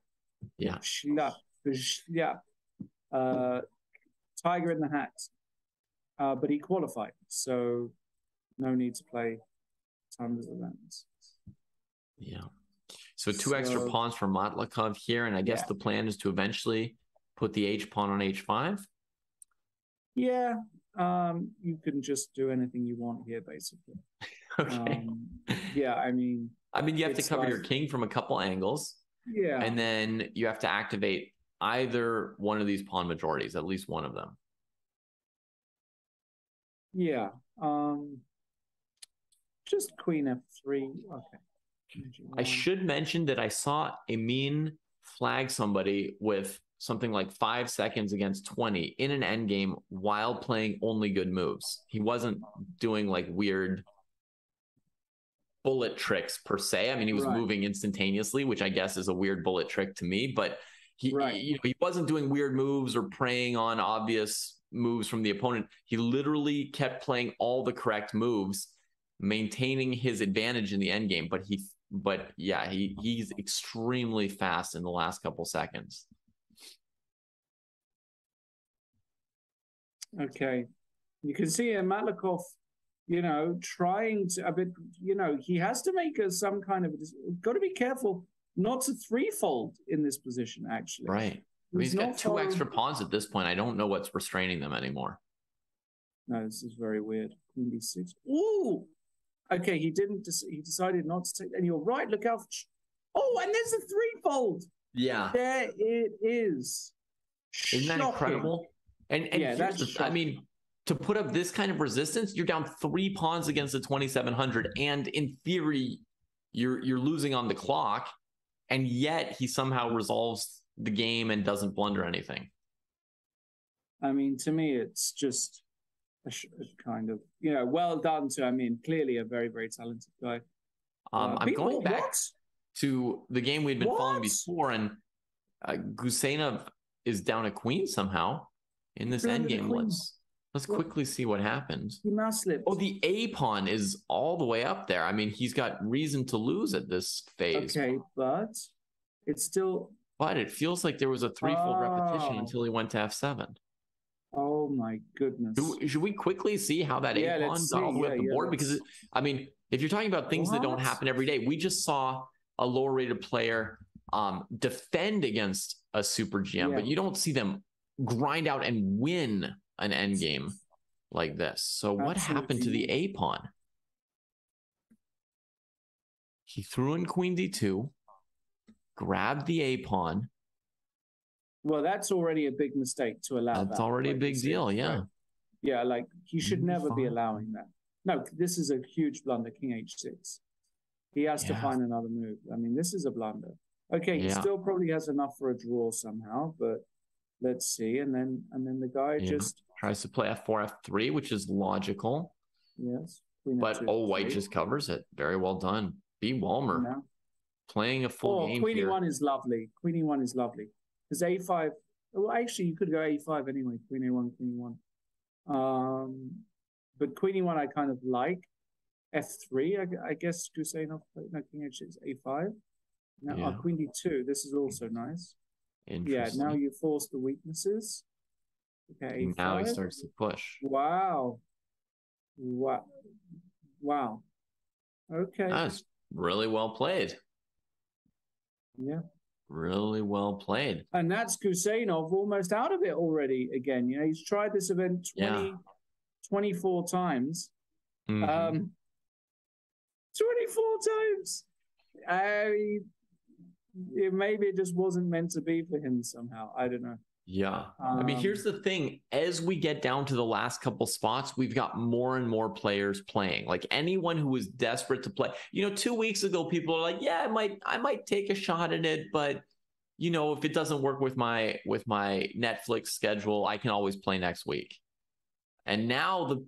Yeah. Verschlap. Tiger in the hat. But he qualified, so no need to play tons of events. Yeah. So two extra pawns for Matlakov here, and I guess the plan is to eventually put the H pawn on H5. Yeah, you can just do anything you want here, basically. Okay. Yeah, I mean, you have to cover your king from a couple angles. Yeah. And then you have to activate either one of these pawn majorities, at least one of them. Yeah. Just queen f3. Okay. I should mention that I saw Amin flag somebody with something like 5 seconds against 20 in an endgame while playing only good moves. He wasn't doing like weird bullet tricks per se. I mean, he was moving instantaneously, which I guess is a weird bullet trick to me, but he wasn't doing weird moves or preying on obvious moves from the opponent. He literally kept playing all the correct moves, maintaining his advantage in the endgame. But he's extremely fast in the last couple seconds. Okay. You can see Matlakov, trying to, he has to make some kind of, got to be careful not to threefold in this position, actually. Right. He's got two extra pawns at this point. I don't know what's restraining them anymore. No, this is very weird. Queen b6. Ooh! Okay, he decided not to take, and you're right, look how, oh, and there's a threefold. Yeah. There it is. Isn't that incredible? And yeah, that's I mean, to put up this kind of resistance, you're down 3 pawns against the 2700, and in theory, you're losing on the clock, and yet he somehow resolves the game and doesn't blunder anything. I mean, to me, it's just a kind of, well done to, clearly a very, very talented guy. I'm going back to the game we'd been following before, and Gusenov is down a queen somehow in this endgame. Let's quickly see what happens. He mouse slipped. Oh, the A pawn is all the way up there. I mean, he's got reason to lose at this phase. Okay, but it's still... But it feels like there was a threefold repetition until he went to F7. Oh my goodness. Should we quickly see how that A pawn got all the way up the board? Because, I mean, if you're talking about things that don't happen every day, we just saw a lower rated player defend against a super GM, but you don't see them grind out and win an endgame like this. So what happened to the A pawn? He threw in queen d2, grabbed the A pawn. Well, that's already a big mistake to allow that. That's already a big deal, yeah. Right. Yeah, like he should never be allowing that. No, this is a huge blunder, king h6. He has to find another move. I mean, this is a blunder. Okay, he still probably has enough for a draw somehow, but let's see. And then the guy just tries to play f4, f3, which is logical. Yes. But white just covers it. Very well done. B. Walmer playing a full game queen here. e1 is lovely. Queen e1 is lovely. Because a5, well, actually, you could go a5 anyway. Queen a1, queen e1. But queen e1 I kind of like. f3, I guess Gusenov, no, king h6, a5. Now, queen d2, this is also nice. Yeah, now you force the weaknesses. Okay, a5. Now he starts to push. Wow. Wow. Okay. That's really well played. Yeah. Really well played. And that's Gusenov almost out of it already again. He's tried this event 24 times. 24 times. Maybe it just wasn't meant to be for him somehow. I don't know. Yeah. I mean, here's the thing. As we get down to the last couple spots, we've got more and more players playing. Like anyone who is desperate to play. 2 weeks ago, people are like, yeah, I might take a shot at it, but if it doesn't work with my Netflix schedule, I can always play next week. And now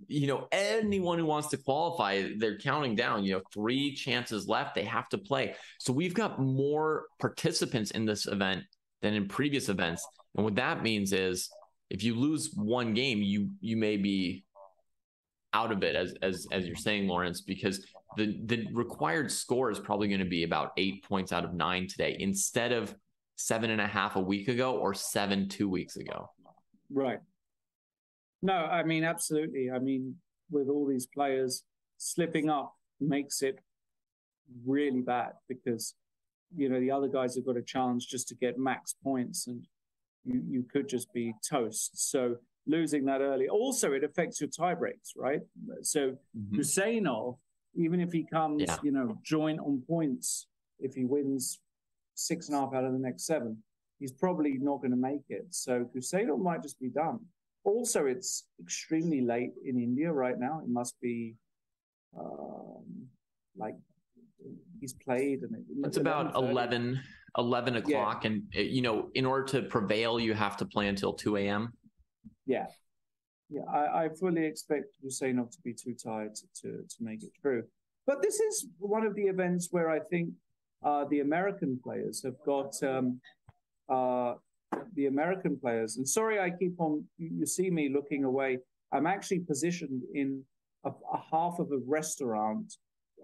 anyone who wants to qualify, they're counting down, 3 chances left. They have to play. So we've got more participants in this event than in previous events. And what that means is if you lose one game, you may be out of it, as you're saying, Lawrence, because the required score is probably going to be about 8 points out of 9 today instead of 7.5 a week ago or 7 2 weeks ago. Right. No, I mean, absolutely. I mean, with all these players, slipping up makes it really bad because, you know, the other guys have got a challenge just to get max points and you could just be toast. So losing that early. Also, it affects your tie breaks, right? So Husseinov, even if he comes, you know, joint on points, if he wins 6.5 out of the next 7, he's probably not going to make it. So Husseinov might just be done. Also, it's extremely late in India right now. It must be like he's played. And it's about 11 o'clock. And, you know, in order to prevail, you have to play until 2 a.m. Yeah. Yeah, I fully expect Husseinov to be too tired to make it through. But this is one of the events where I think the American players have got the American players. And sorry, I keep on, you see me looking away. I'm actually positioned in a half of a restaurant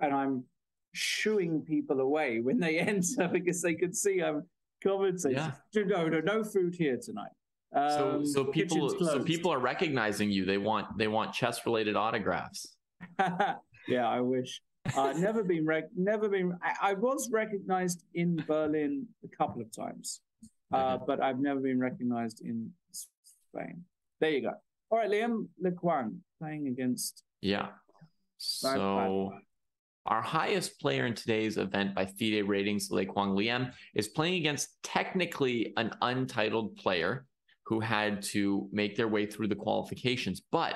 and I'm shooing people away when they enter because they can see I'm commentating. No food here tonight. So people are recognizing you. They want chess related autographs. Yeah, I wish. Never been. I was recognized in Berlin a couple of times, but I've never been recognized in Spain. There you go. All right, Liam Lequan playing against. Yeah. So our highest player in today's event by FIDE ratings, Lequan Liam, is playing against technically an untitled player who had to make their way through the qualifications. But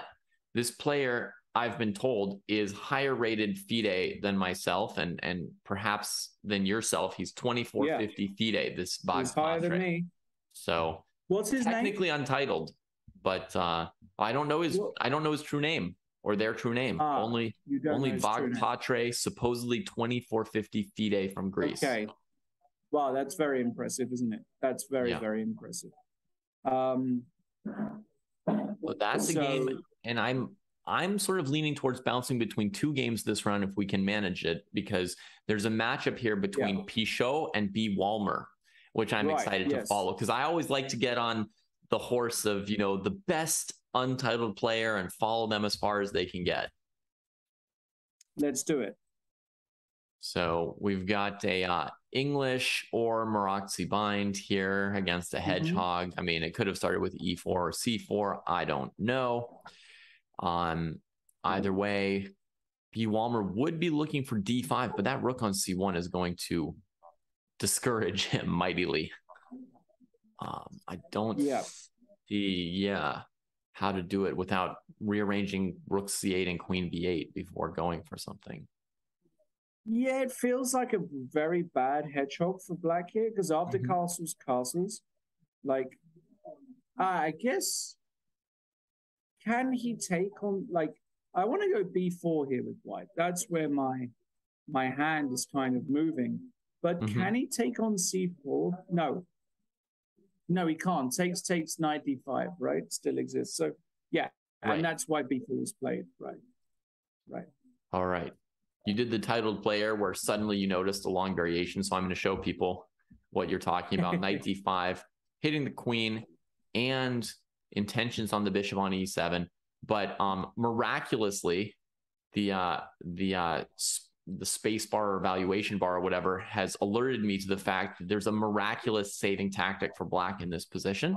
this player, I've been told, is higher rated FIDE than myself and perhaps than yourself. He's 2450 FIDE, this Bog He's higher than me. So what's his technically name? Untitled, but I don't know his true name or their true name. Only Bog Patre, supposedly 2450 FIDE from Greece. Okay. Wow, that's very impressive, isn't it? That's very impressive. But that's a game, and I'm sort of leaning towards bouncing between 2 games this round if we can manage it, because there's a matchup here between Pichot and B. Walmer, which I'm excited to follow, because I always like to get on the horse of, you know, the best untitled player and follow them as far as they can get. Let's do it. So we've got a English or Maroczy bind here against a hedgehog. I mean, it could have started with E4 or C4. I don't know. Either way, B. Walmer would be looking for D5, but that rook on C1 is going to discourage him mightily. I don't see, how to do it without rearranging rook C8 and queen B8 before going for something. Yeah, it feels like a very bad hedgehog for black here, because after castles, like, I guess, can he take on, like, I want to go B4 here with white. That's where my hand is kind of moving. But can he take on C4? No. No, he can't. Takes knight D5, right? Still exists. So, yeah, and that's why B4 was played, right. All right. You did the titled player where suddenly you noticed a long variation. So I'm going to show people what you're talking about. Knight D5, hitting the queen and intentions on the bishop on E7. But miraculously, the space bar or valuation bar or whatever has alerted me to the fact that there's a miraculous saving tactic for black in this position.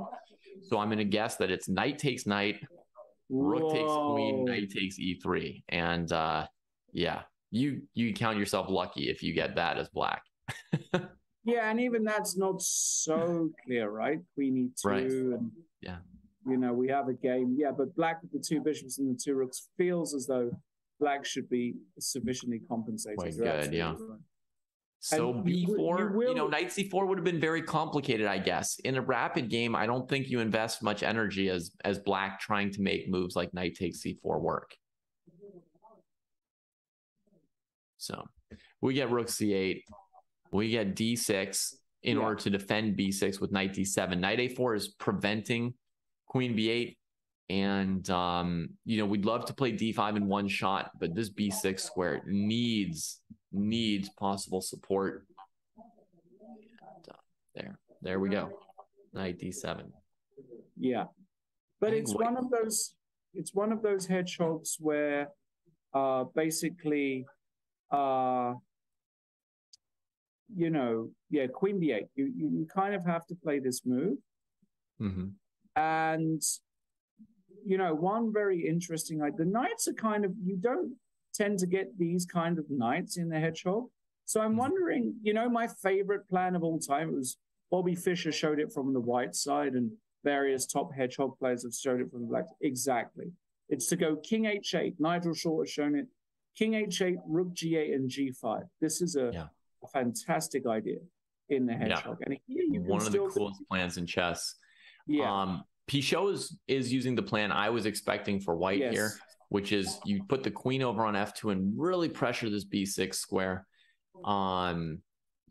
So I'm going to guess that it's knight takes knight, rook takes queen, knight takes E3. And you count yourself lucky if you get that as black. Yeah, and even that's not so clear, right? Queen E2. Right. And, you know, we have a game. Yeah, but black with the 2 bishops and the 2 rooks feels as though black should be sufficiently compensated. Quite good, right. So and B4, you know, knight C4 would have been very complicated, I guess. In a rapid game, I don't think you invest much energy as black trying to make moves like knight takes C4 work. So we get rook C8, we get D6 in order to defend B6 with knight D7. Knight A4 is preventing queen B8. And, you know, we'd love to play d5 in one shot, but this b6 square needs possible support. And, there we go. Knight d7. Yeah. But it's one of those hedgehogs where basically you know, yeah, queen b8. You kind of have to play this move. And you know, one very interesting, like the knights are kind of, you don't tend to get these kind of knights in the hedgehog. So I'm wondering, you know, my favorite plan of all time was Bobby Fischer showed it from the white side, and various top hedgehog players have showed it from the black. Exactly. It's to go king h8. Nigel Short has shown it. King h8, rook g8, and g5. This is a fantastic idea in the hedgehog. And here you one of the coolest plans in chess. Yeah. Pichot is using the plan I was expecting for white here, which is you put the queen over on f2 and really pressure this b6 square.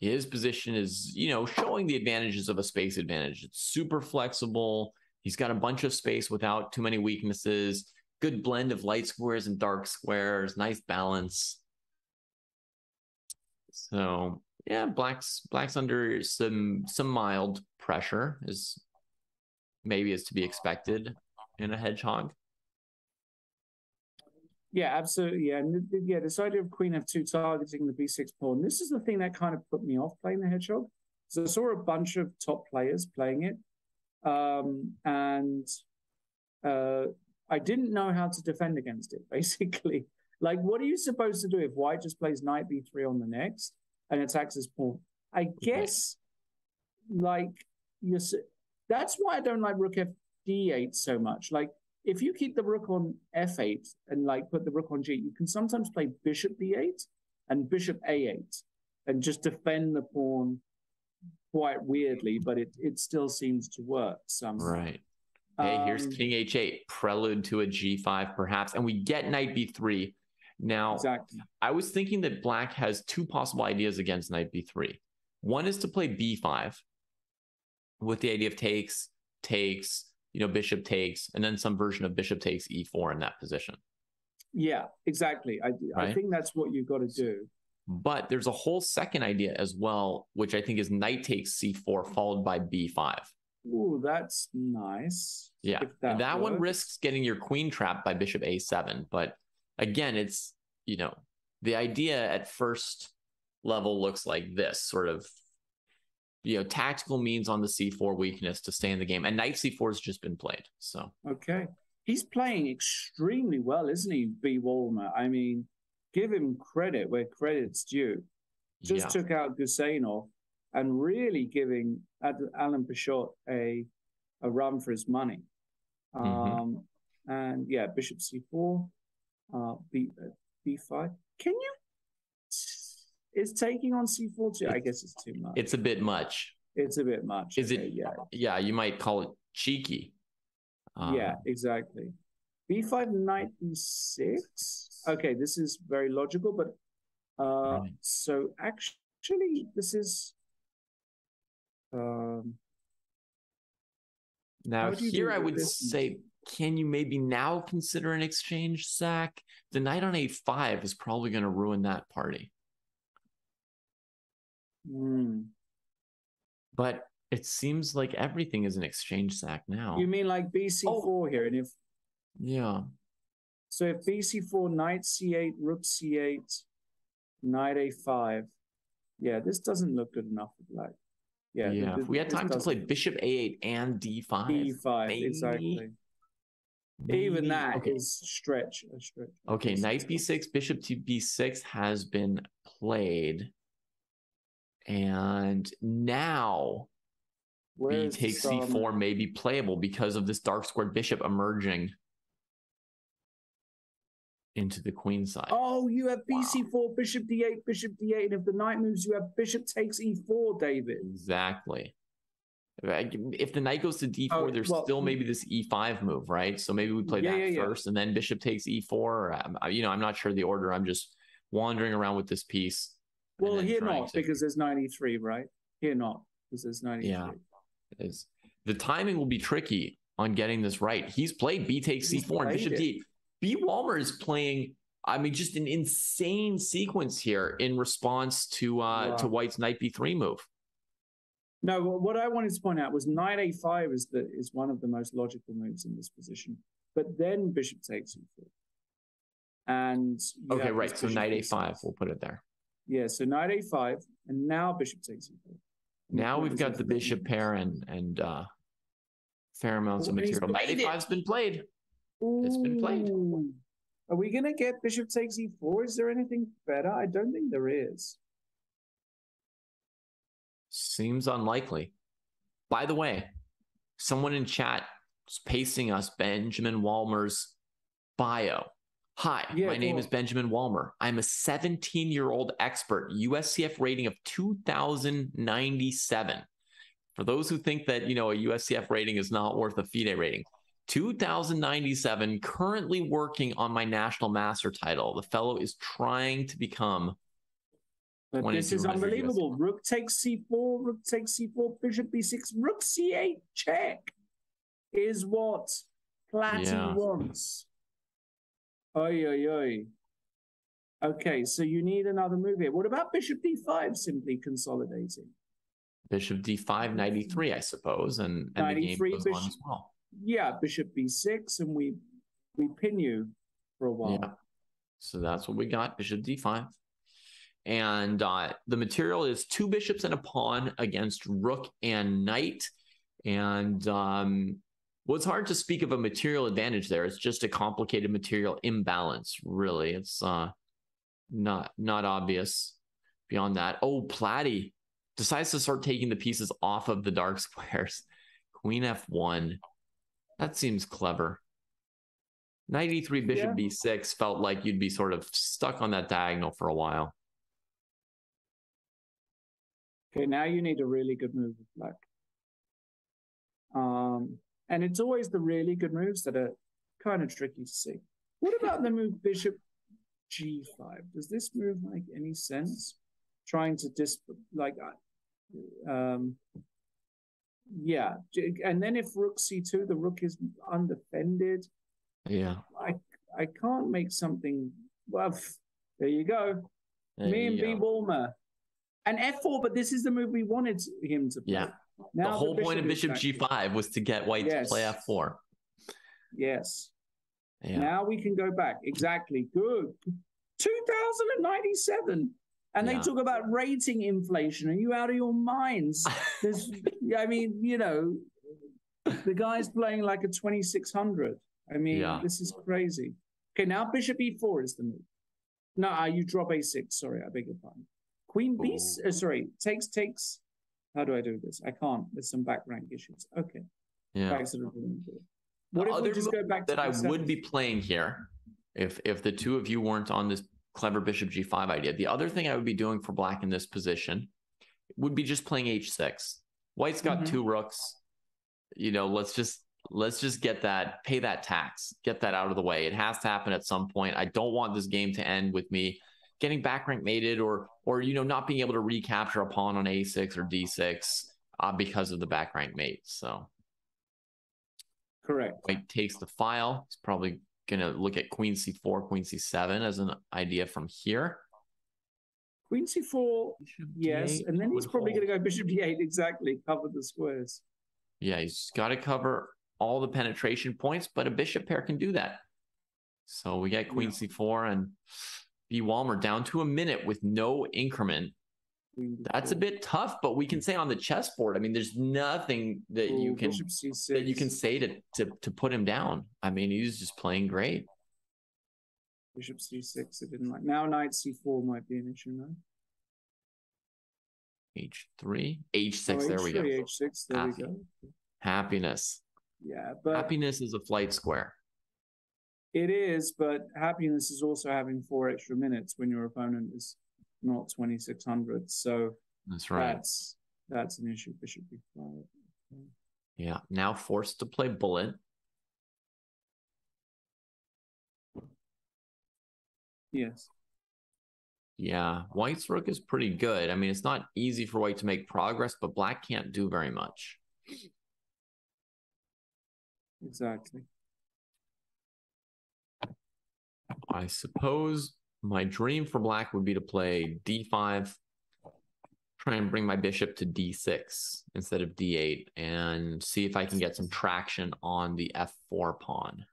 His position is, you know, showing the advantages of a space advantage. It's super flexible. He's got a bunch of space without too many weaknesses. Good blend of light squares and dark squares. Nice balance. So yeah, black's under some mild pressure, is to be expected in a hedgehog. Yeah, absolutely. Yeah, and yeah, this idea of queen f2 targeting the b6 pawn. This is the thing that kind of put me off playing the hedgehog. So I saw a bunch of top players playing it, and I didn't know how to defend against it. Basically, like, what are you supposed to do if white just plays knight b3 on the next and attacks his pawn? I guess, like, that's why I don't like rook fd8 so much. Like, if you keep the rook on f8 and like put the rook on g8, you can sometimes play bishop b8 and bishop a8 and just defend the pawn quite weirdly, but it still seems to work somehow. Right. Hey, here's king h8, prelude to a g5 perhaps, and we get knight b3. Now, I was thinking that black has two possible ideas against knight b3. One is to play b5 with the idea of takes, you know, bishop takes, and then some version of bishop takes e4 in that position. Yeah, exactly. I think that's what you've got to do. But there's a whole second idea as well, which I think is knight takes c4 followed by b5. Ooh, that's nice. Yeah, that one risks getting your queen trapped by bishop a7. But again, it's, you know, the idea at first level looks like this, sort of, you know, tactical means on the c4 weakness to stay in the game. And knight c4 has just been played. So okay, he's playing extremely well, isn't he, B. Walmer? I mean, give him credit where credit's due. Just took out Gusainov and really giving Alan Pichot a run for his money. And yeah, bishop c4, b5. Can you? Is taking on c4 too? I guess it's too much. It's a bit much. It's a bit much. Is it? Yeah. Yeah, you might call it cheeky. Yeah, exactly. b5, knight b6. Okay, this is very logical, but so actually this is now here I would say, can you maybe now consider an exchange sack? The knight on a5 is probably going to ruin that party. But it seems like everything is an exchange sack now. You mean like bc4 here? And if so if bc4, knight c8, rook c8, knight a5, yeah, this doesn't look good enough for black. Yeah, if we had time to play bishop a8 and d5. d5, exactly. Maybe. Even that is a stretch. Okay, knight b6, bishop to b6 has been played. And now b takes c4 may be playable because of this dark squared bishop emerging into the queen side. Oh, you have bc4, bishop d8, and if the knight moves, you have bishop takes e4, David. Exactly. If the knight goes to d4, there's still maybe this e5 move, right? So maybe we play that first, and then bishop takes e4. Or, you know, I'm not sure the order. I'm just wandering around with this piece. Well, here not, because there's 93, right? Here not, because there's 93. Yeah. The timing will be tricky. on getting this right. He's played B takes C4 and Bishop D. B. Walmer is playing, I mean, just an insane sequence here in response to White's Knight B3 move. No, what I wanted to point out was Knight A5 is one of the most logical moves in this position. But then Bishop takes E4. And okay, right. So Knight A5, we'll put it there. Yeah, so Knight A5, and now Bishop takes E4. Now we've got the bishop pair and fair amounts of material. Knight A5's been played. Ooh. It's been played. Are we going to get bishop takes E4? Is there anything better? I don't think there is. Seems unlikely. By the way, someone in chat is pasting us Benjamin Walmer's bio. Hi, my name is Benjamin Walmer. I'm a 17-year-old expert, USCF rating of 2097. For those who think that, a USCF rating is not worth a FIDE rating, 2097, currently working on my national master title. The fellow is trying to become. But this is unbelievable. USCF. Rook takes C4, rook takes C4, bishop B6, rook C8 check is what Platty wants. Oy, oy, oy. Okay, so you need another move here. What about bishop D5 simply consolidating? Bishop D5, knight E3, I suppose, and the game goes on as well. Yeah, bishop B6, and we pin you for a while. Yeah. So that's what we got, bishop D5. And the material is 2 bishops and a pawn against rook and knight. And well, it's hard to speak of a material advantage there. It's just a complicated material imbalance, really. It's not obvious beyond that. Oh, Platty decides to start taking the pieces off of the dark squares. Queen F1. That seems clever. Knight E3, bishop B6 felt like you'd be sort of stuck on that diagonal for a while. Okay, now you need a really good move with black. And it's always the really good moves that are kind of tricky to see. What about the move bishop G5? Does this move make any sense? Trying to yeah. And then if rook C2, the rook is undefended. Yeah. I can't make something. Well, there you go. Me and B. Walmer. And F4, but this is the move we wanted him to play. Yeah. Now the whole point of bishop G5 was to get white to play F4. Yes. Yeah. Now we can go back. Exactly. Good. 2097. And they talk about rating inflation. Are you out of your minds? I mean, the guy's playing like a 2600. I mean, this is crazy. Okay, now bishop E4 is the move. No, you drop A6. Sorry, I beg your pardon. Queen B, takes. How do I do this? I can't. There's some back rank issues. Okay. Yeah. What if we just go back to that I would be playing here if the two of you weren't on this clever bishop G5 idea? The other thing I would be doing for black in this position would be just playing H6. White's got 2 rooks. Let's just get that, pay that tax, get that out of the way. It has to happen at some point. I don't want this game to end with me getting back rank mated or not being able to recapture a pawn on A6 or D6 because of the back rank mate. So correct. White takes the file. He's probably going to look at Queen C4, Queen C7 as an idea from here. Queen C4, yes. And then he's probably going to go bishop D8, exactly, cover the squares. Yeah, he's got to cover all the penetration points, but a bishop pair can do that. So we get Queen C4 and B. Walmer down to a minute with no increment. That's a bit tough, but we can say on the chessboard, I mean, there's nothing that you can say to put him down. I mean, he's just playing great. Bishop C6, it didn't like. Now knight C4 might be an issue now. H3, H6, there we go. H6, there we go. Happiness. Yeah, but happiness is a flight square. It is, but happiness is also having 4 extra minutes when your opponent is not 2600. So that's right. That's an issue. Bishop B5. Yeah, now forced to play bullet. Yes. Yeah, White's rook is pretty good. I mean, it's not easy for White to make progress, but Black can't do very much. Exactly. I suppose my dream for black would be to play d5, try and bring my bishop to d6 instead of d8, and see if I can get some traction on the f4 pawn.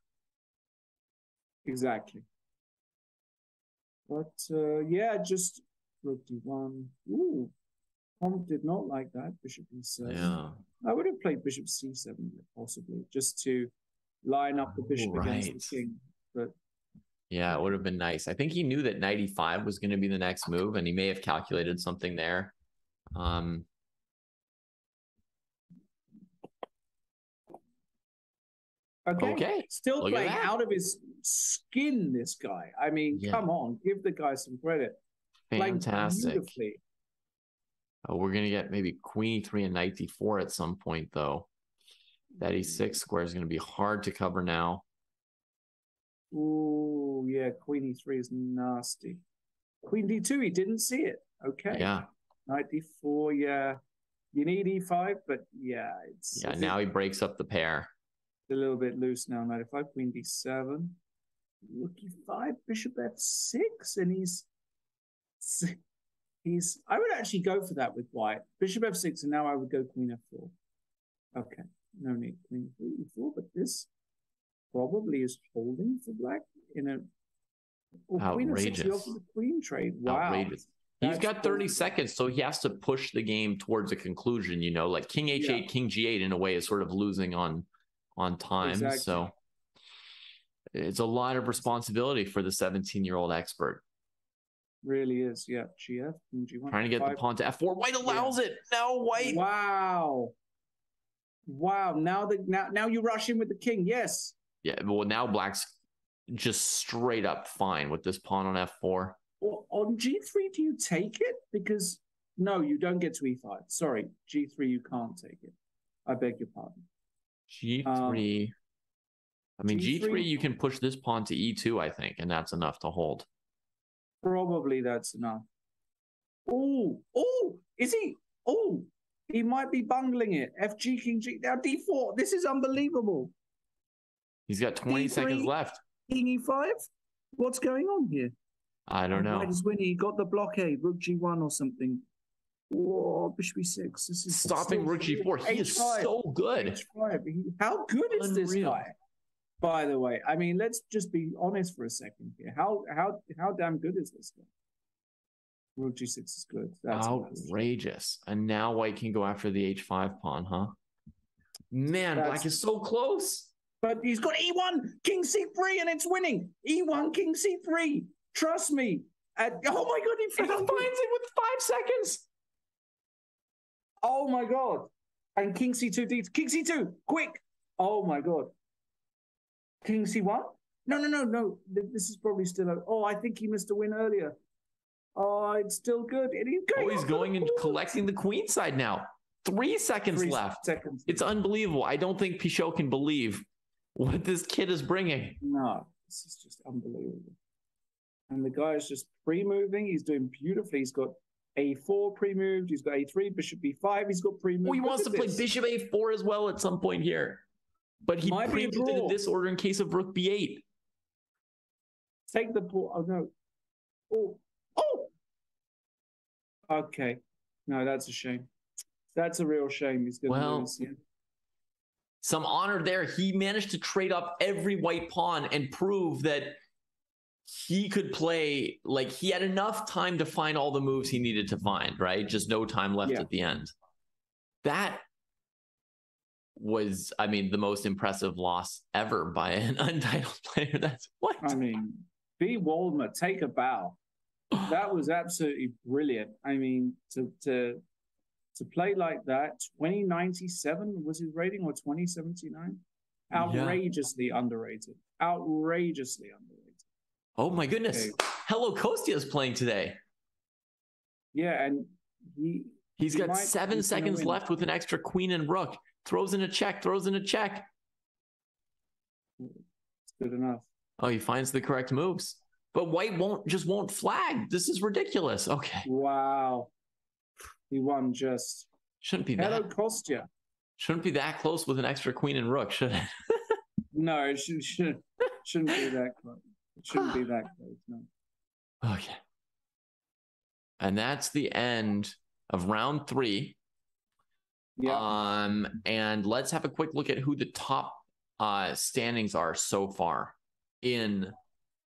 Exactly. But yeah, just rook d1. Ooh, Pomp did not like that. Bishop e7. Yeah. I would have played bishop c7 possibly, just to line up the bishop against the king. But yeah, it would have been nice. I think he knew that knight e5 was going to be the next move, and he may have calculated something there. Okay. Still look playing out of his skin, this guy. I mean, come on, give the guy some credit. Fantastic. Oh, we're going to get maybe queen e3 and knight d4 at some point, though. That e6 square is going to be hard to cover now. Ooh, yeah, queen e3 is nasty. Queen d2, he didn't see it. Okay. Yeah. Knight d4, yeah. You need e5, but yeah. It's now he breaks up the pair. A little bit loose now. Knight f5, queen d7. Rook e5, bishop f6, and he's I would actually go for that with white. Bishop f6, and now I would go queen f4. Okay, no need queen e4, but this probably is holding for black in a queen f6, he offered the queen trade. Wow. Outrageous. He's got 30 seconds, so he has to push the game towards a conclusion, you know, like king h8, king g8 in a way is sort of losing on time. Exactly. So it's a lot of responsibility for the 17-year-old expert. Really is, yeah. GF, G1. Trying to get the pawn to f4. White allows it. No, white. Wow. Wow. Now you rush in with the king. Yes. Yeah. Well, now black's just straight up fine with this pawn on f4. Well, on g3, do you take it? Because no, you don't get to e5. Sorry, g3, you can't take it. I beg your pardon. G3. I mean, G3, you can push this pawn to E2, I think, and that's enough to hold. Probably that's enough. Oh, is he? Oh, he might be bungling it. FG, King G. Now D4. This is unbelievable. He's got 20 seconds left. King E5? What's going on here? I don't know. White is winning. He got the blockade. Rook G1 or something. Whoa, bishop E6. This is stopping Rook G4. He is so good. H5. How good is this guy? By the way, I mean, let's just be honest for a second here. How damn good is this guy? Rook G6 is good. That's outrageous. And now white can go after the H5 pawn, huh? Man, black is so close. But he's got E1, King C3, and it's winning. E1, King C3. Trust me. Oh my God, he finds it with 5 seconds. Oh my God. And King C2, King C2, quick. Oh my God. King C1? No. This is probably still. Oh, I think he missed a win earlier. Oh, it's still good. He's going and collecting the queen side now. 3 seconds left. It's unbelievable. I don't think Pichot can believe what this kid is bringing. No, this is just unbelievable. And the guy is just pre-moving. He's doing beautifully. He's got A4 pre-moved. He's got A3, Bishop B5. He's got pre-moved. Oh, he wants to play Bishop A4 as well at some point here. But he pre-moved it in this order in case of Rook B8. Take the ball. Oh, no. Oh. Okay. No, that's a shame. That's a real shame. He's going to lose. Yeah. Some honor there. He managed to trade up every white pawn and prove that he could play, like he had enough time to find all the moves he needed to find, right? Just no time left at the end. That was, I mean, the most impressive loss ever by an untitled player. That's what? I mean, B. Waldmer, take a bow. That was absolutely brilliant. I mean, to play like that, 2097 was his rating, or 2079? Outrageously underrated. Outrageously underrated. Oh my goodness. Okay. Hello Kostya is playing today. Yeah, and he's got 7 seconds left with an extra queen and rook. Throws in a check. It's good enough. Oh, he finds the correct moves. But white won't flag. This is ridiculous. Okay. Wow. He won just. Shouldn't be that. Hello Kostya. Shouldn't be that close with an extra queen and rook, should it? No, it shouldn't be that close. It shouldn't be that close. No. Okay. And that's the end of round 3. Yeah. And let's have a quick look at who the top standings are so far in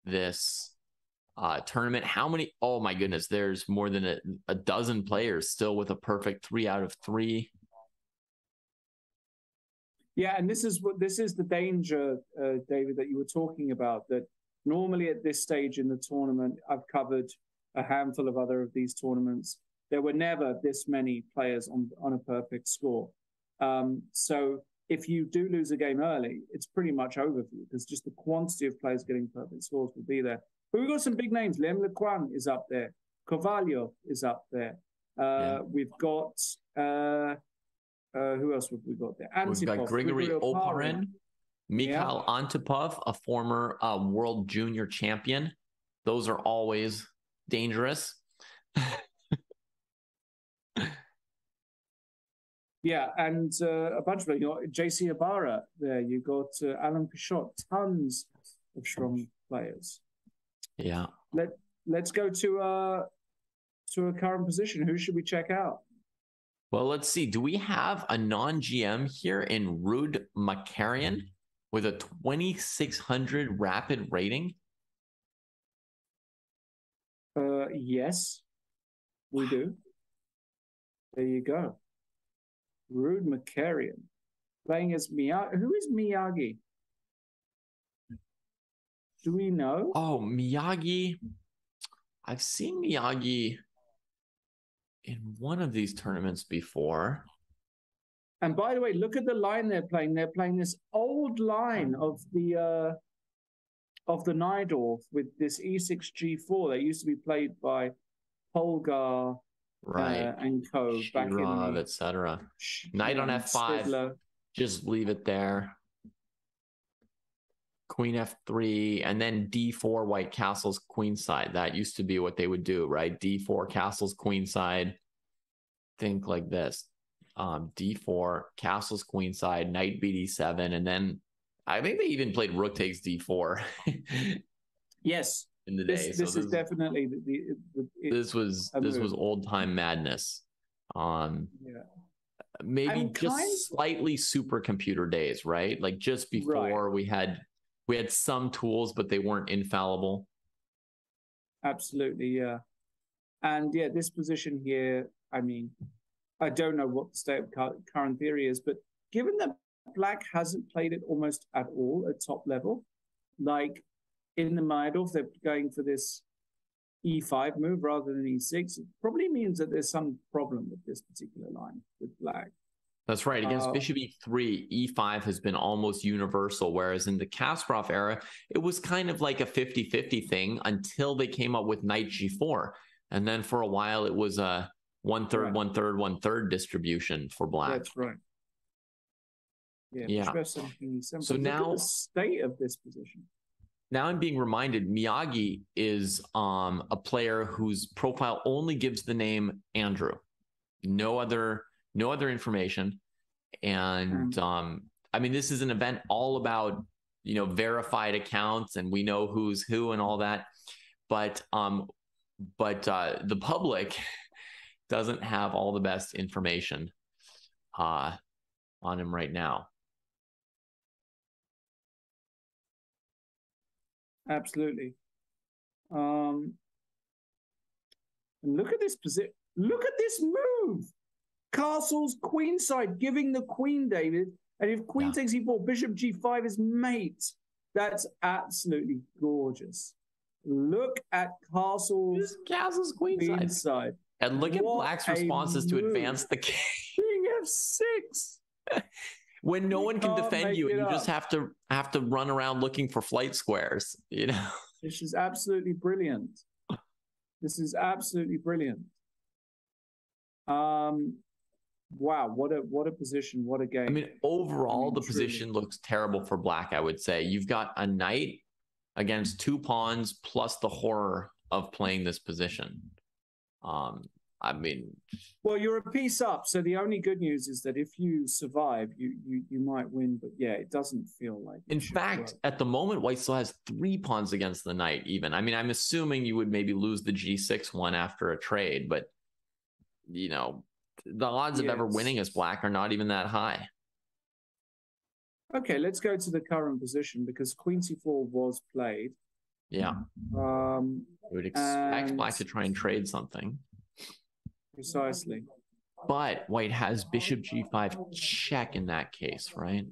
this tournament. How many? Oh my goodness, there's more than a dozen players still with a perfect 3 out of 3. Yeah, and this is the danger, David, that you were talking about. That normally at this stage in the tournament, I've covered a handful of other of these tournaments. There were never this many players on a perfect score. So if you do lose a game early, it's pretty much over for you because just the quantity of players getting perfect scores will be there. But we've got some big names. Lem Lequan is up there. Kovalyov is up there. We've got who else have we got there? Antipov, we've got Grigory Oparin, Mikhail Antipov, a former world junior champion. Those are always dangerous. Yeah, and a bunch of them. You got JC Ibarra there. You got Alan Pichot. Tons of strong players. Yeah. Let's go to a current position. Who should we check out? Well, let's see. Do we have a non-GM here in Ruud Makarian with a 2600 rapid rating? Yes, we do. There you go. Ruud Makarian playing as Miyagi. Who is Miyagi? Do we know? Oh, Miyagi. I've seen Miyagi in one of these tournaments before. And by the way, look at the line they're playing. They're playing this old line of the Najdorf with this E6 G4 that used to be played by Polgar, right, and co. Shirov, back in etc. Knight on F5. Stivler. Just leave it there. Queen F3, and then D4 white castles queenside. That used to be what they would do, right? D4 castles queenside. Think like this. D4 castles queenside, knight BD7, and then I think they even played rook takes D4. Yes. In the day. This is definitely this was old time madness. Maybe just slightly supercomputer days, right? Like just before we had some tools, but they weren't infallible. Absolutely, yeah. And yeah, this position here, I mean, I don't know what the state of current theory is, but given that Black hasn't played it almost at all at top level, like in the Najdorf, they're going for this E5 move rather than E6. It probably means that there's some problem with this particular line with Black. That's right. Against Bishop E3, E5 has been almost universal, whereas in the Kasparov era, it was kind of like a 50-50 thing until they came up with Knight G4. And then for a while, it was a 1/3, 1/3, 1/3 distribution for Black. That's right. Yeah. So now, look at the state of this position. Now I'm being reminded Miyagi is a player whose profile only gives the name Andrew. No other information. And I mean, this is an event all about, verified accounts and we know who's who and all that. But the public doesn't have all the best information on him right now. Absolutely. And look at this position. Look at this move. Castles queenside, giving the queen, David. And if queen takes e4, bishop g5 is mate. That's absolutely gorgeous. Look at castles queenside. And look at Black's responses to advance the king. King f6. When no one can defend you, and you just have to run around looking for flight squares, This is absolutely brilliant. This is absolutely brilliant. Wow, what a position, what a game. I mean, overall, the position looks terrible for Black, I would say. You've got a knight against 2 pawns plus the horror of playing this position. I mean, well, you're a piece up, so the only good news is that if you survive, you might win. But yeah, it doesn't feel like it in should fact, work. at the moment, white still has 3 pawns against the knight even. I mean, I'm assuming you would maybe lose the g6 one after a trade, but, you know, the odds of ever winning as black are not even that high. Okay, let's go to the current position because queen c4 was played. Yeah. Um, I would expect black to try and trade something. Precisely. But white has bishop g5 check in that case, right?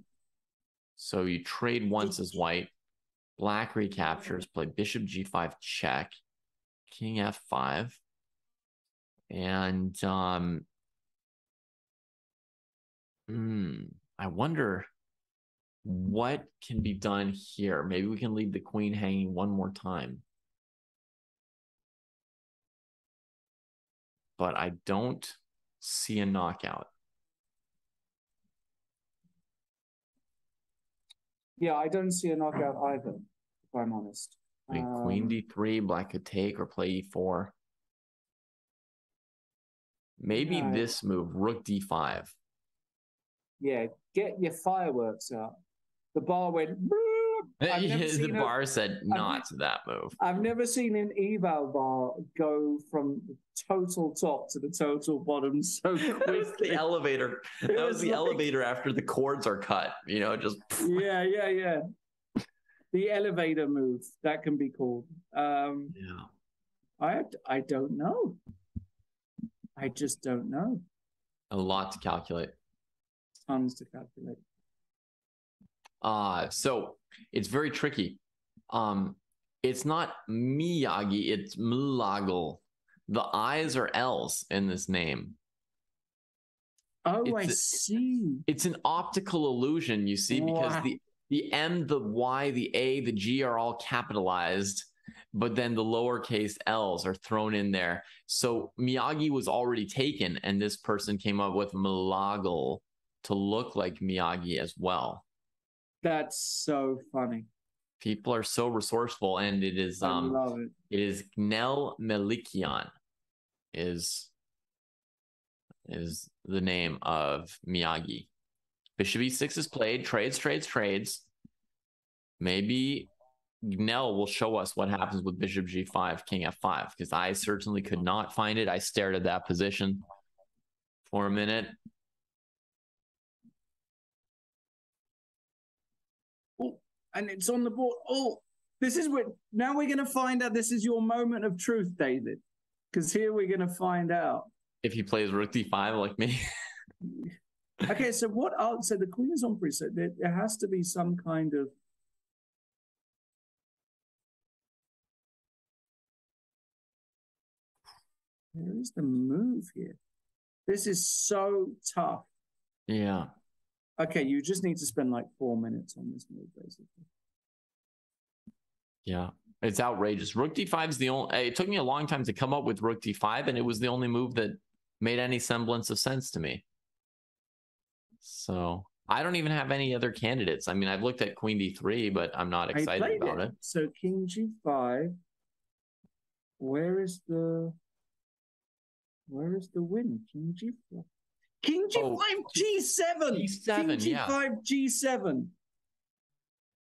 So you trade once as white. Black recaptures, play bishop g5 check, king f5. And I wonder what can be done here. Maybe we can leave the queen hanging one more time. But I don't see a knockout. Yeah, I don't see a knockout either, if I'm honest. I mean, queen d3, black could take or play e4. Maybe this move, rook d5. Yeah, get your fireworks out. The bar went. The bar said not to that move. I've never seen an eval bar go from the total top to the total bottom so quickly. That was the elevator. That was the elevator after the cords are cut. You know, just yeah. The elevator move, that can be called. Yeah. I don't know. I just don't know. A lot to calculate. Tons to calculate. So it's very tricky. It's not Miyagi, it's Mlagle. The I's are L's in this name. Oh, I see. It's an optical illusion, you see, because the M, the Y, the A, the G are all capitalized, but then the lowercase L's are thrown in there. So Miyagi was already taken, and this person came up with Mlagle to look like Miyagi as well. That's so funny. People are so resourceful, and it is I love it. It is Gnel Melikian is the name of Miyagi. Bishop e6 is played, trades. Maybe Gnel will show us what happens with bishop g5, king f5, because I certainly could not find it. I stared at that position for a minute. And it's on the board. Oh, this is what now we're going to find out. This is your moment of truth, David, because here we're going to find out if he plays rook d5 like me. Okay, so what? So the queen is on Pruess. So there has to be some kind of. Where is the move here? This is so tough. Yeah. Okay, you just need to spend like 4 minutes on this move, basically. Yeah, it's outrageous. Rook d5 is the only. It took me a long time to come up with rook d5, and it was the only move that made any semblance of sense to me. So I don't even have any other candidates. I mean, I've looked at queen d3, but I'm not excited about it. So king g5. Where is the win? King g4. King g5, g7. G7, King g5, g7.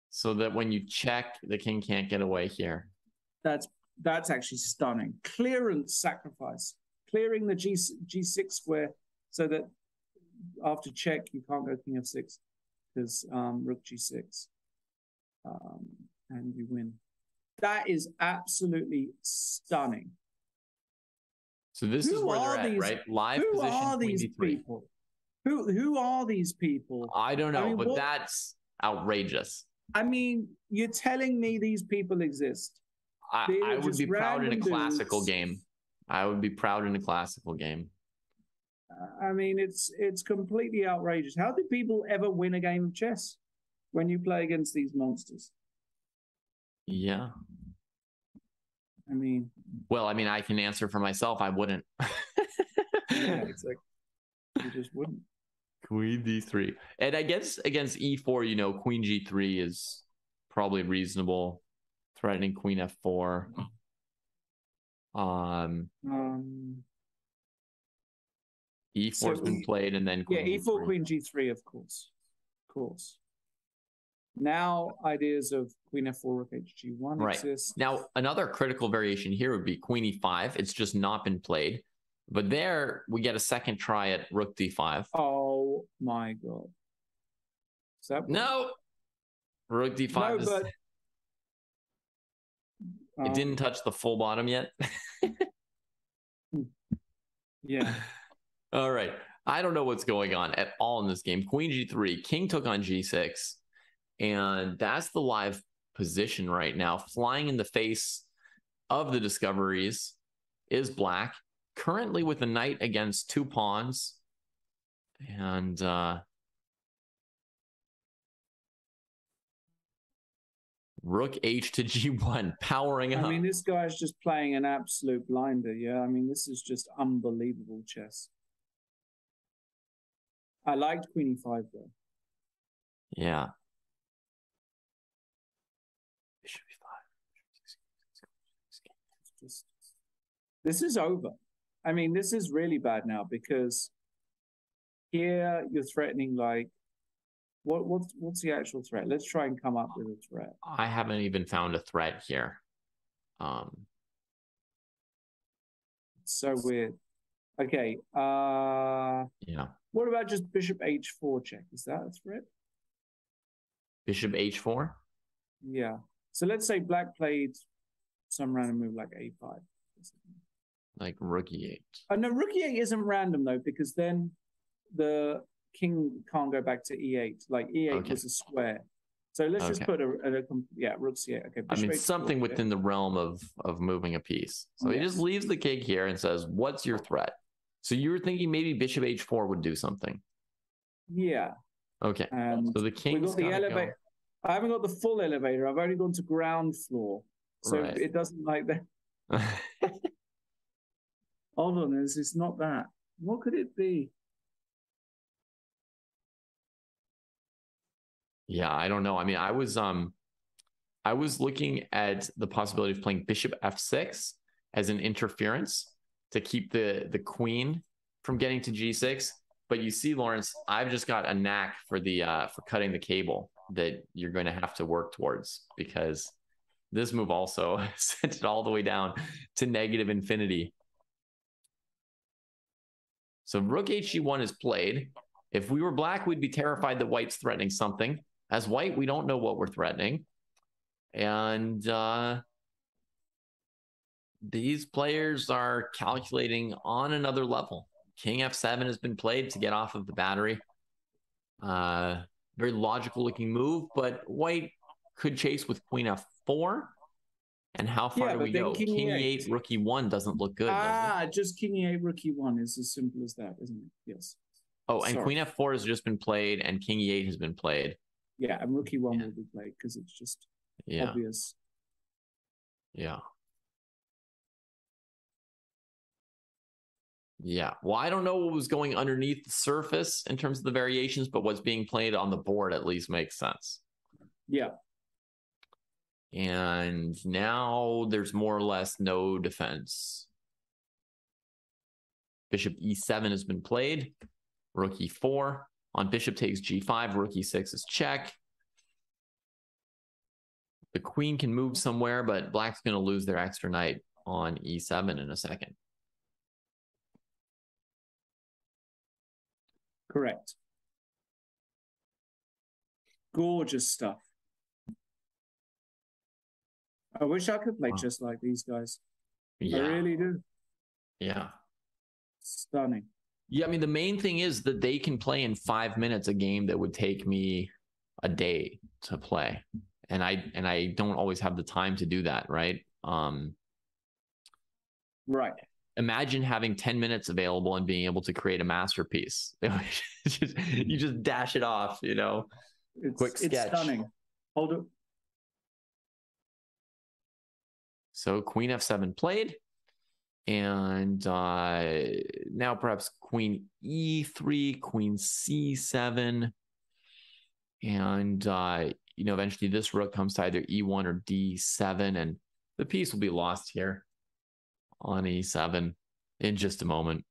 So that when you check, the king can't get away here. That's actually stunning. Clearance sacrifice. Clearing the g6 square so that after check, you can't go king f6 because rook g6. And you win. That is absolutely stunning. So this is where they're at, right? Live position. Who are these people? Who are these people? I don't know, but that's outrageous. I mean, you're telling me these people exist. I would be proud in a classical game. I would be proud in a classical game. I mean, it's completely outrageous. How do people ever win a game of chess when you play against these monsters? Yeah. I mean, well, I mean, I can answer for myself. I wouldn't. Yeah, exactly. You just wouldn't. Queen d3, and I guess against e4, you know, queen g3 is probably reasonable. Threatening queen f4. E4 has been played, and then Queen E4, G3. Queen G3, of course. Now ideas of Queen F4, Rook HG1 exist. Now, another critical variation here would be Queen E5. It's just not been played. But there, we get a second try at Rook D5. Oh, my God. Is that no! Rook D5 no, but... it didn't touch the full bottom yet. Yeah. All right. I don't know what's going on at all in this game. Queen G3, King took on G6. And that's the live position right now. Flying in the face of the discoveries is Black, currently with a knight against 2 pawns. And Rook H to G1, powering up. I mean, this guy's just playing an absolute blinder. Yeah, I mean, this is just unbelievable chess. I liked Queen E5 though. Yeah. This is over. I mean, this is really bad now because here you're threatening like what's the actual threat? Let's try and come up with a threat. I haven't even found a threat here. So weird. Okay. Yeah. What about just Bishop H4 check? Is that a threat? Bishop H4? Yeah. So let's say Black played some random move like A5. Like Rook E8. No, Rook E8 isn't random though, because then the king can't go back to E8. Like E8 was a square. So let's just put Rook C8. Okay. I mean, something within the realm of moving a piece. So he just leaves the king here and says, what's your threat? So you were thinking maybe Bishop H4 would do something. Yeah. Okay. So the king. We got the elevator. I haven't got the full elevator. I've only gone to ground floor. So it doesn't like that. Hold on, it's not that. What could it be? Yeah, I don't know. I mean, I was looking at the possibility of playing Bishop F6 as an interference to keep the queen from getting to G6. But you see, Lawrence, I've just got a knack for the for cutting the cable that you're going to have to work towards, because this move also sent it all the way down to negative infinity. So Rook HG1 is played. If we were Black, we'd be terrified that White's threatening something. As White, we don't know what we're threatening. And these players are calculating on another level. King F7 has been played to get off of the battery. Very logical looking move, but White could chase with Queen F4. And how far do we go? King E8, Rook E1 doesn't look good. Just King E8, Rook E1 is as simple as that, isn't it? Yes. Oh, and Queen F4 has just been played, and King E8 has been played. Yeah, and Rook E1 will be played because it's just obvious. Yeah. Yeah. Well, I don't know what was going underneath the surface in terms of the variations, but what's being played on the board at least makes sense. Yeah. And now there's more or less no defense. Bishop E7 has been played. Rook E4. On bishop takes G5, Rook E6 is check. The queen can move somewhere, but Black's going to lose their extra knight on E7 in a second. Correct. Gorgeous stuff. I wish I could play chess like these guys. Yeah. I really do. Yeah. Stunning. Yeah, I mean, the main thing is that they can play in 5 minutes a game that would take me a day to play. And I don't always have the time to do that, right? Right. Imagine having 10 minutes available and being able to create a masterpiece. You just dash it off, you know. Quick sketch. It's stunning. Hold it. So Queen F7 played. And now perhaps Queen E3, Queen C7. And, you know, eventually this rook comes to either E1 or D7. And the piece will be lost here on E7 in just a moment.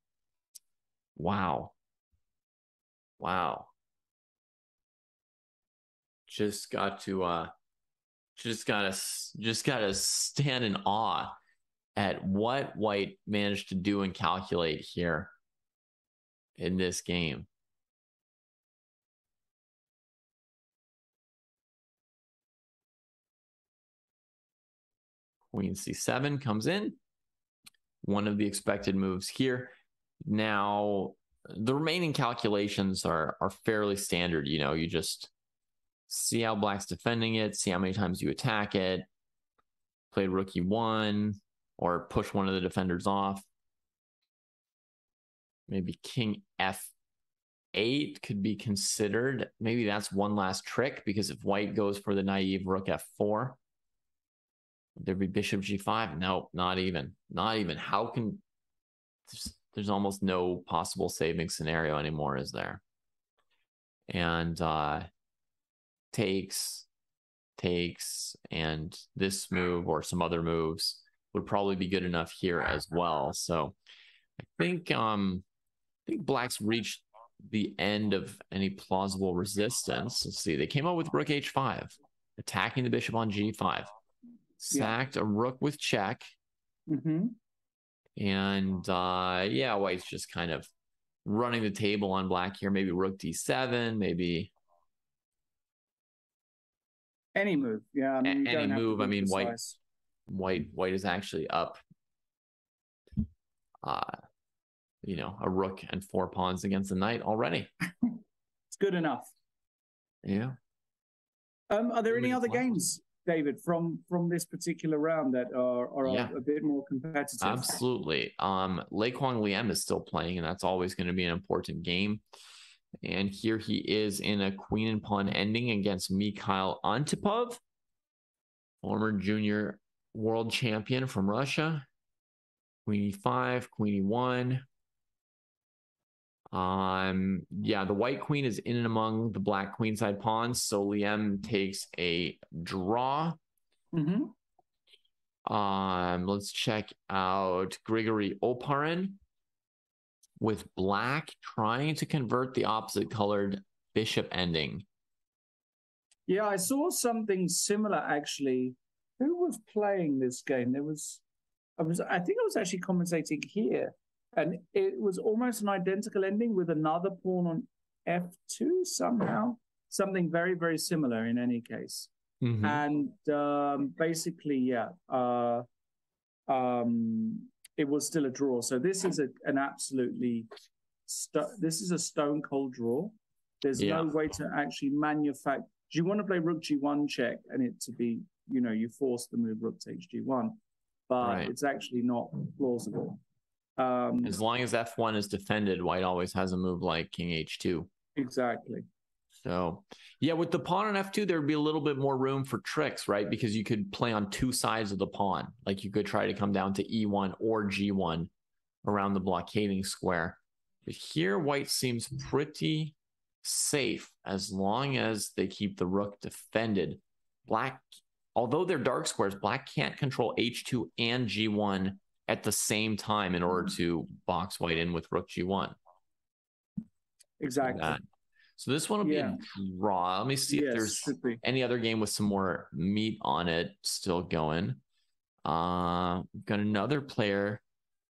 Wow. Wow. Just got to just gotta stand in awe at what White managed to do and calculate here in this game. Queen c7 comes in. One of the expected moves here. Now, the remaining calculations are fairly standard. You know, you just see how Black's defending it, see how many times you attack it, play rook e1, or push one of the defenders off. Maybe king f8 could be considered. Maybe that's one last trick, because if White goes for the naive rook f4, would there be bishop g5? Nope, not even. Not even. How can... There's almost no possible saving scenario anymore, is there? And takes, and this move or some other moves would probably be good enough here as well. So I think Black's reached the end of any plausible resistance. Let's see. They came up with rook h5, attacking the bishop on g5, sacked a rook with check. Mm-hmm. And yeah, White's just kind of running the table on Black here. Maybe rook d7, maybe any move. Yeah, I mean, any move. I mean, precise. White is actually up you know, a rook and 4 pawns against the knight already. It's good enough. Yeah. Are there any other games, David, from this particular round that are a bit more competitive? Absolutely. Lei Kwang Liam is still playing, and that's always going to be an important game. And here he is in a queen and pawn ending against Mikhail Antipov, former junior world champion from Russia. Queen e5, queen e1. Yeah, the white queen is in and among the black queenside pawns, so Liam takes a draw. Mm-hmm. Let's check out Grigory Oparin with black trying to convert the opposite colored bishop ending. Yeah, I saw something similar actually. Who was playing this game? I think I was actually commentating here, and it was almost an identical ending with another pawn on f2 somehow. Something very, very similar in any case. Mm-hmm. And basically, yeah, it was still a draw. So this is an absolutely this is a stone cold draw. There's no way to actually manufacture. Do you want to play rook g1 check and it to be, you know, you force the move rook takes g1, but it's actually not plausible. As long as f1 is defended, white always has a move like king h2. Exactly. So, yeah, with the pawn on f2, there would be a little bit more room for tricks, right? Because you could play on two sides of the pawn. Like you could try to come down to e1 or g1 around the blockading square. But here, white seems pretty safe as long as they keep the rook defended. Black, although they're dark squares, black can't control h2 and g1 at the same time in order to box white in with rook g1. Exactly. So this one will be a draw. Let me see if there's any other game with some more meat on it still going. We've got another player.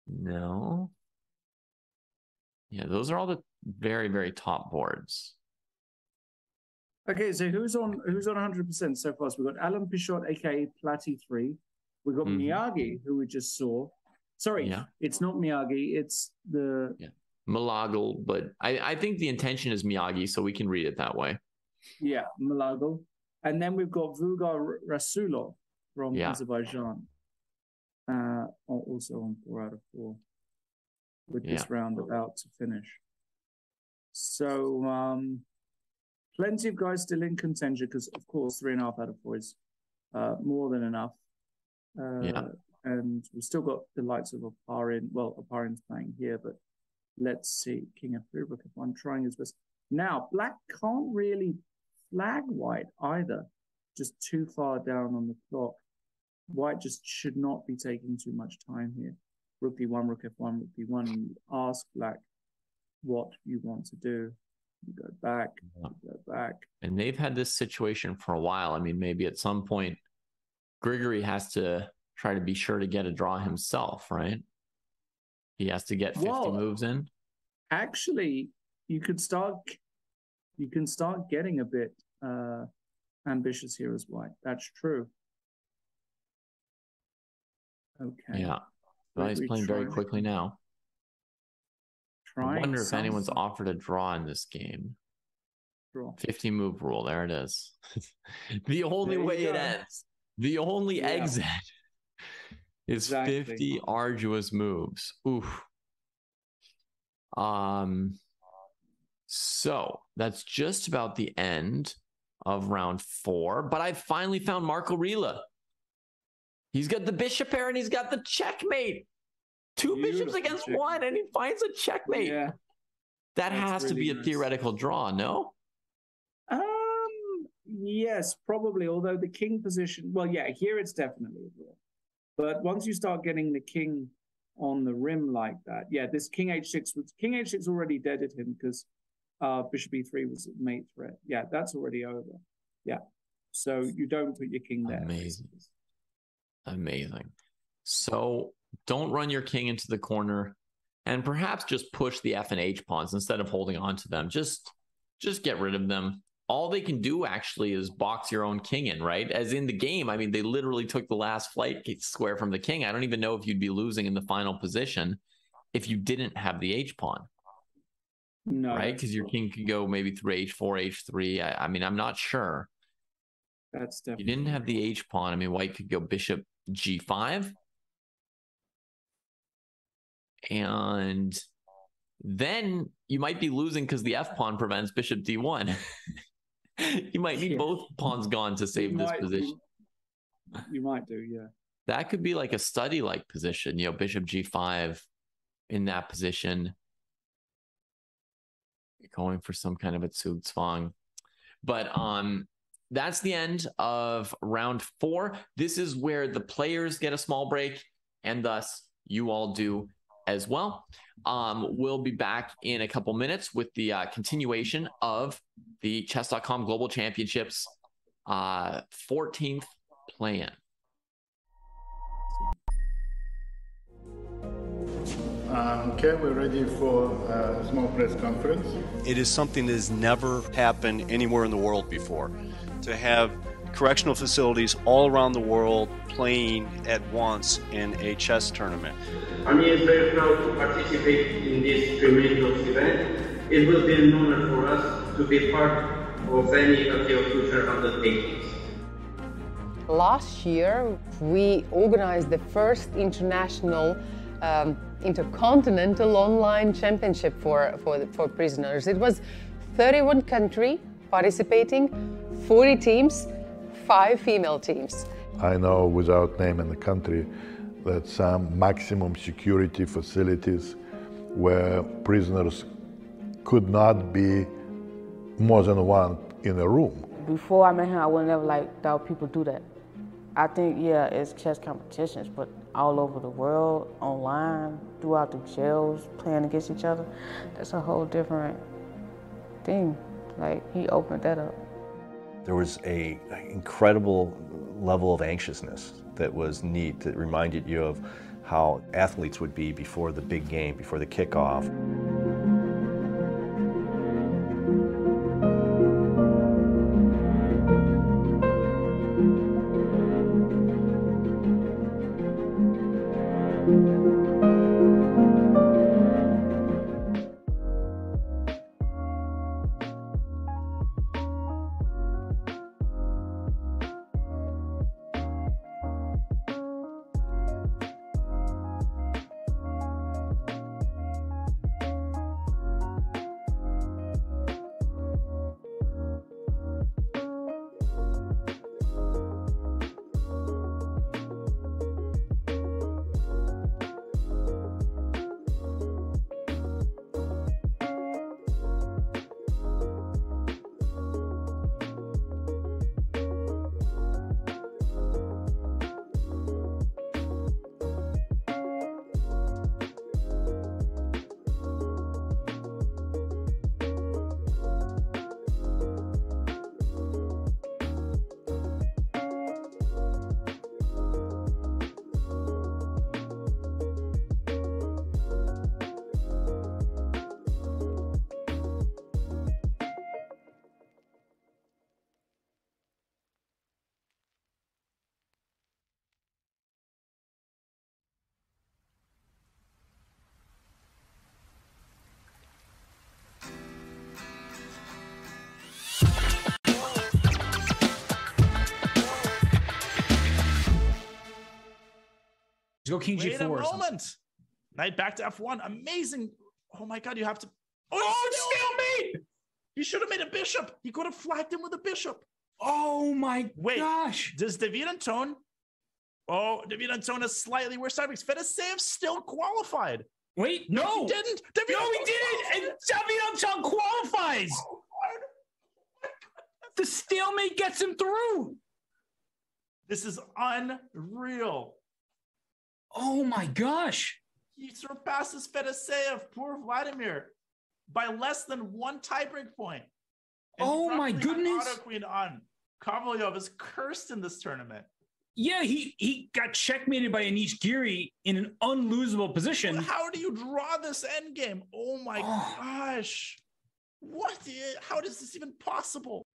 No. Yeah, those are all the very, very top boards. Okay, so who's on 100% so far? So we've got Alan Pichot, aka Platy 3. We've got Miyagi, who we just saw. Sorry, it's not Miyagi, it's the Malagal, but I think the intention is Miyagi, so we can read it that way. Yeah, Malagal. And then we've got Vugar Rasulov from Azerbaijan. Also on 4 out of 4 with this round about to finish. So plenty of guys still in contention because, of course, 3.5 out of 4 is more than enough. And we've still got the likes of Oparin. Well, Oparin's playing here, but let's see. King f3, rook f1, trying his best. Now, black can't really flag white either. Just too far down on the clock. White just should not be taking too much time here. Rook d1, rook f1, rook d1. You ask black what you want to do. You go back, you go back. And they've had this situation for a while. I mean, maybe at some point, Grigory has to try to be sure to get a draw himself, right? He has to get 50 moves in. Actually, you can start getting a bit ambitious here as white. That's true. Okay. Yeah. Well, he's playing very quickly now. I wonder if anyone's offered a draw in this game. Draw. 50 move rule. There it is. The only way it ends. The only exit is 50 arduous moves. Oof. So that's just about the end of round 4. But I finally found Marco Rila. He's got the bishop pair and he's got the checkmate. 2 bishops against 1, and he finds a checkmate. Yeah. That has to be a theoretical draw, no? Yes, probably. Although the king position, well, yeah, here it's definitely a draw. But once you start getting the king on the rim like that, yeah, this king h6 already deaded him because bishop e3 was a mate threat. Yeah, that's already over. Yeah, so you don't put your king there. Amazing. So don't run your king into the corner, and perhaps just push the f and h pawns instead of holding on to them. Just get rid of them. All they can do actually is box your own king in, right? As in the game, I mean, they literally took the last flight square from the king. I don't even know if you'd be losing in the final position if you didn't have the h pawn. No, right? Because your king could go maybe through h4, h3. I mean, I'm not sure. That's definitely. You didn't have the h pawn. I mean, white could go bishop g5. And then you might be losing because the f pawn prevents bishop d1. You might need both pawns gone to save this position. You might do, yeah. That could be like a study-like position, you know, bishop g5 in that position. You're going for some kind of a Zugzwang. But that's the end of round 4. This is where the players get a small break, and thus you all do as well. We'll be back in a couple minutes with the continuation of the Chess.com Global Championships 14th play-in. Okay, we're ready for a small press conference. It is something that has never happened anywhere in the world before. To have correctional facilities all around the world playing at once in a chess tournament. Army is very proud to participate in this tremendous event. It will be an honor for us to be part of any of your future undertakings. Last year, we organized the first international intercontinental online championship for prisoners. It was 31 countries participating, 40 teams, 5 female teams. I know, without naming the country, that some maximum security facilities where prisoners could not be more than one in a room. Before I met him, I would never thought people do that. I think, yeah, it's chess competitions, but all over the world, online, throughout the jails, playing against each other, that's a whole different thing. Like, he opened that up. There was an incredible level of anxiousness that was neat, that reminded you of how athletes would be before the big game, before the kickoff. Go king Wait G4. a moment. Knight back to F1. Amazing. Oh my God, you have to. Oh, stalemate! He should have made a bishop. He could have flagged him with a bishop. Oh my Wait, gosh. Does David Anton? Oh, David Anton is slightly worse timings. Fedoseev still qualified. Wait, no. He didn't. No, he didn't. And David Anton qualifies. The stalemate gets him through. This is unreal. Oh my gosh. He surpasses Fedoseev, poor Vladimir, by less than one tiebreak point. And oh my goodness. Auto Queen on. Kovalyov is cursed in this tournament. Yeah, he got checkmated by Anish Giri in an unlosable position. Well, how do you draw this endgame? Oh my gosh. What? How is this even possible?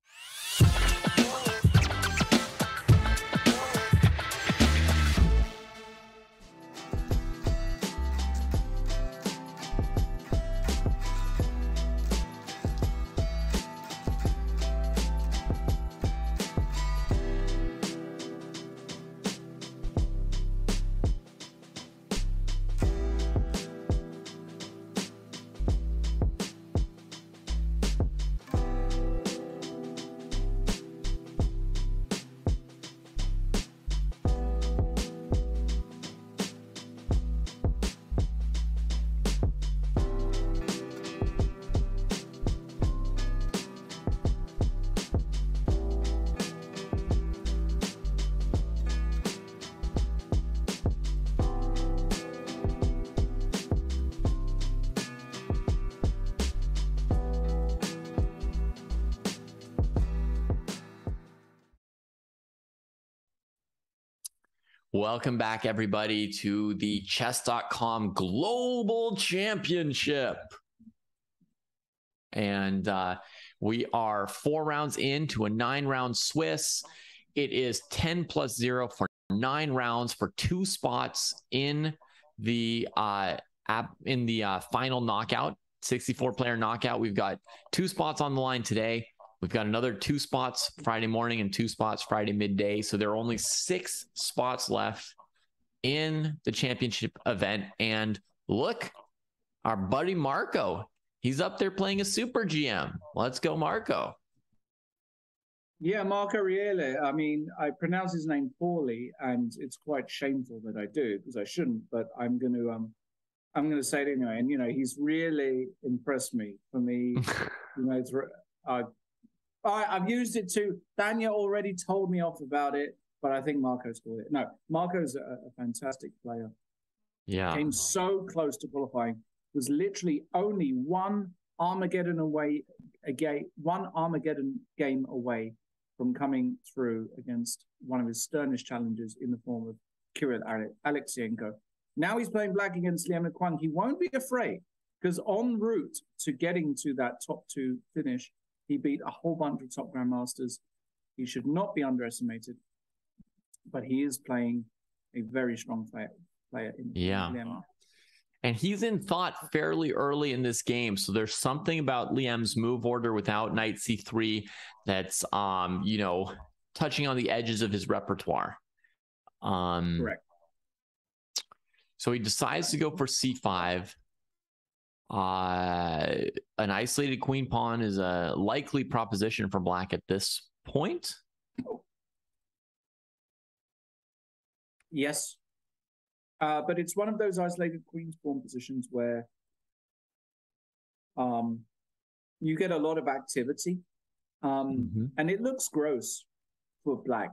Welcome back, everybody, to the Chess.com Global Championship. And we are 4 rounds into a 9-round Swiss. It is 10+0 for 9 rounds for 2 spots in the final knockout, 64-player knockout. We've got 2 spots on the line today. We've got another 2 spots Friday morning and 2 spots Friday midday. So there are only 6 spots left in the championship event. And look, our buddy Marco, he's up there playing a super GM. Let's go, Marco. Yeah, Marco Riele. I mean, I pronounce his name poorly, and it's quite shameful that I do because I shouldn't. But I'm going to say it anyway. And he's really impressed me. For me, it's. I've used it too. Dania already told me off about it, but I think Marco scored it. No, Marco's a fantastic player. Yeah. Came so close to qualifying. Was literally only one Armageddon game away from coming through against one of his sternest challengers in the form of Kirill Alexienko. Now he's playing black against Liam Kwang. He won't be afraid because en route to getting to that top 2 finish, he beat a whole bunch of top grandmasters. He should not be underestimated, but he is playing a very strong player in Liam. And he's in thought fairly early in this game. So there's something about Liam's move order without knight c3 that's, touching on the edges of his repertoire. Correct. So he decides to go for c5. An isolated queen pawn is a likely proposition for black at this point. Yes. But it's one of those isolated queen's pawn positions where you get a lot of activity. And it looks gross for black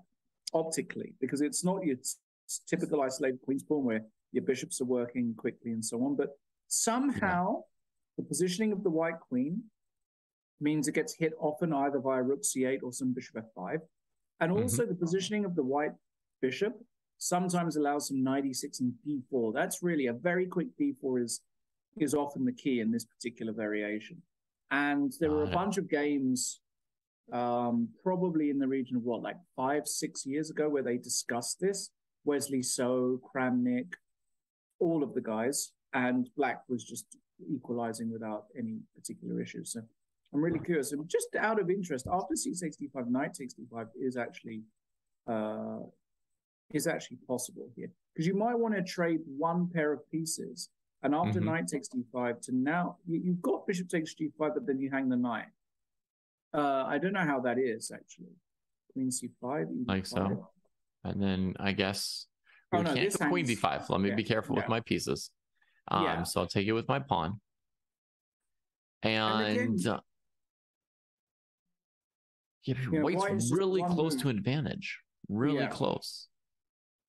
optically because it's not your typical isolated queen's pawn where your bishops are working quickly and so on. But somehow the positioning of the white queen means it gets hit often either via rook c8 or some bishop f5. And also the positioning of the white bishop sometimes allows some knight e6 and d4. That's really a very quick d4 is often the key in this particular variation. And there were a bunch of games probably in the region of 5-6 years ago where they discussed this. Wesley So, Kramnik, all of the guys, and black was just equalizing without any particular issues. So I'm really curious. And just out of interest, after c65, knight takes d5 is actually is actually possible here. Because you might want to trade one pair of pieces, and after knight takes d5 to now, you've got bishop takes g5, but then you hang the knight. I don't know how that is, actually. Queen c5, e5. Like so. And then I guess we can't go queen d5. Let me be careful with my pieces. So I'll take it with my pawn. And white's really close to an advantage. Really close.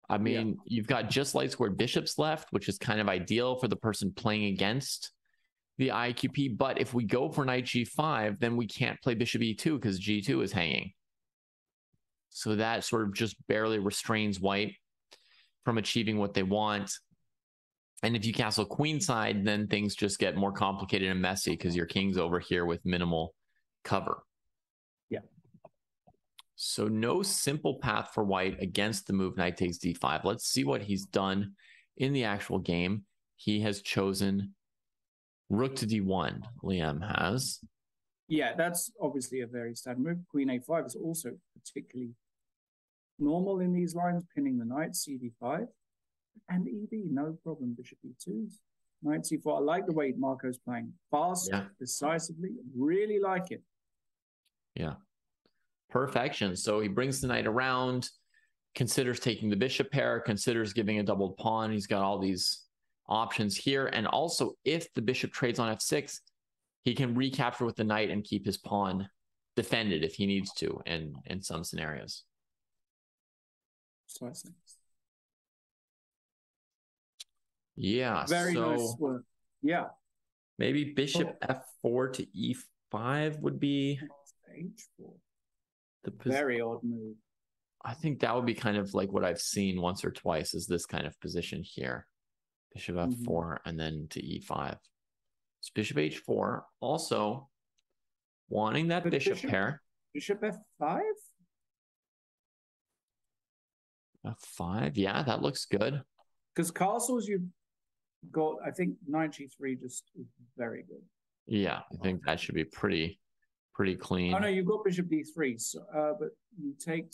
I mean, you've got just light squared bishops left, which is kind of ideal for the person playing against the IQP. But if we go for knight g5, then we can't play bishop e2 because g2 is hanging. So that sort of just barely restrains white from achieving what they want. And if you castle queenside, then things just get more complicated and messy because your king's over here with minimal cover. Yeah. So no simple path for white against the move knight takes d5. Let's see what he's done in the actual game. He has chosen rook to d1, Liam has. Yeah, that's obviously a very standard move. Queen a5 is also particularly normal in these lines, pinning the knight, cd5. And EV, no problem. Bishop e2, knight c4. I like the way Marco's playing. Fast, decisively. Really like it. Yeah. Perfection. So he brings the knight around, considers taking the bishop pair, considers giving a doubled pawn. He's got all these options here. And also, if the bishop trades on f6, he can recapture with the knight and keep his pawn defended if he needs to in some scenarios. Yeah. Very nice work. Yeah. Maybe bishop f4 to e5 would be h4. Very odd move. I think that would be kind of like what I've seen once or twice is this kind of position here. Bishop f4 and then to e5. So bishop h4 also wanting that bishop pair. Bishop f5? f5, yeah, that looks good. Because castles you've got, I think knight g3 just is very good. Yeah, I think that should be pretty clean. Oh no, you've got bishop d3, so, but you take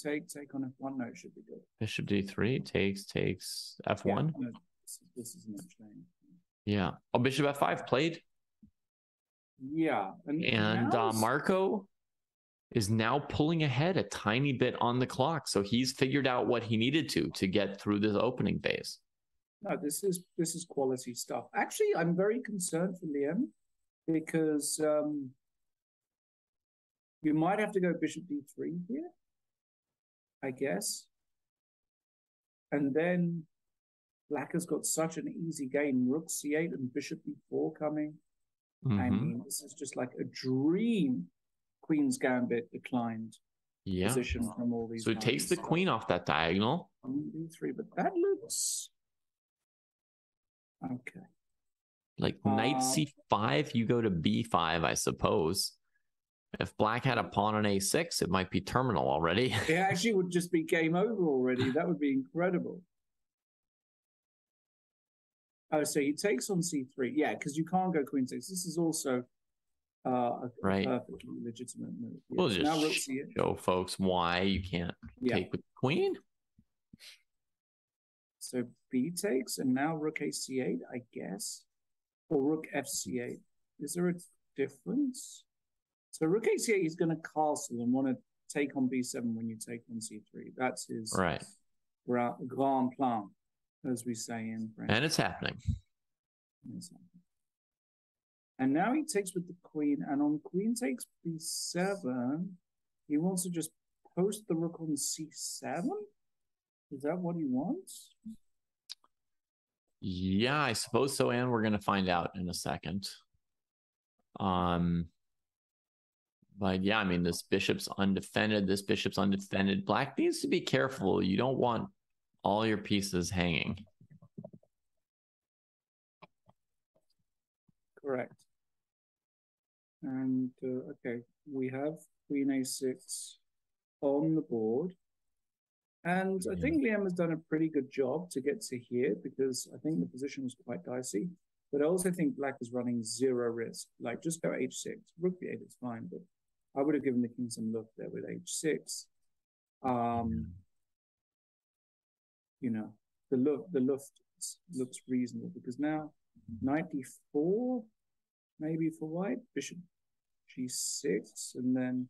on f1. No, it should be good. Bishop d3 takes f1. Yeah, no, this is an exchange. Yeah. Oh, bishop f5 played. Yeah, and Marco is now pulling ahead a tiny bit on the clock, so he's figured out what he needed to get through this opening phase. No, this is quality stuff. Actually, I'm very concerned for Liam because you might have to go bishop d3 here, I guess. And then black has got such an easy game. Rook c8 and bishop b4 coming. I mean, this is just like a dream Queen's Gambit declined position from all these. So it takes the queen off that diagonal. d3, but that looks... Okay. Like knight c5, you go to b5, I suppose. If black had a pawn on a6, it might be terminal already. It actually would just be game over already. That would be incredible. Oh, so he takes on c3. Yeah, because you can't go queen 6. This is also a perfectly legitimate move. Yeah. We'll just show folks why you can't take with the queen. So b takes, and now rook a c8, I guess. Or rook f c8. Is there a difference? So rook a c8 is going to castle and want to take on b7 when you take on c3. That's his grand plan, as we say in French. And it's happening. And now he takes with the queen, and on queen takes b7, he wants to just post the rook on c7? Is that what he wants? Yeah, I suppose so, and we're going to find out in a second. But yeah, I mean, this bishop's undefended. This bishop's undefended. Black needs to be careful. You don't want all your pieces hanging. Correct. And, okay, we have queen a6 on the board. And I think Liam has done a pretty good job to get to here because I think the position was quite dicey. But I also think black is running zero risk. Like, just go h6. Rook b8 is fine, but I would have given the king some look there with h6. the Luft looks reasonable, because now 94 maybe for white, bishop g6, and then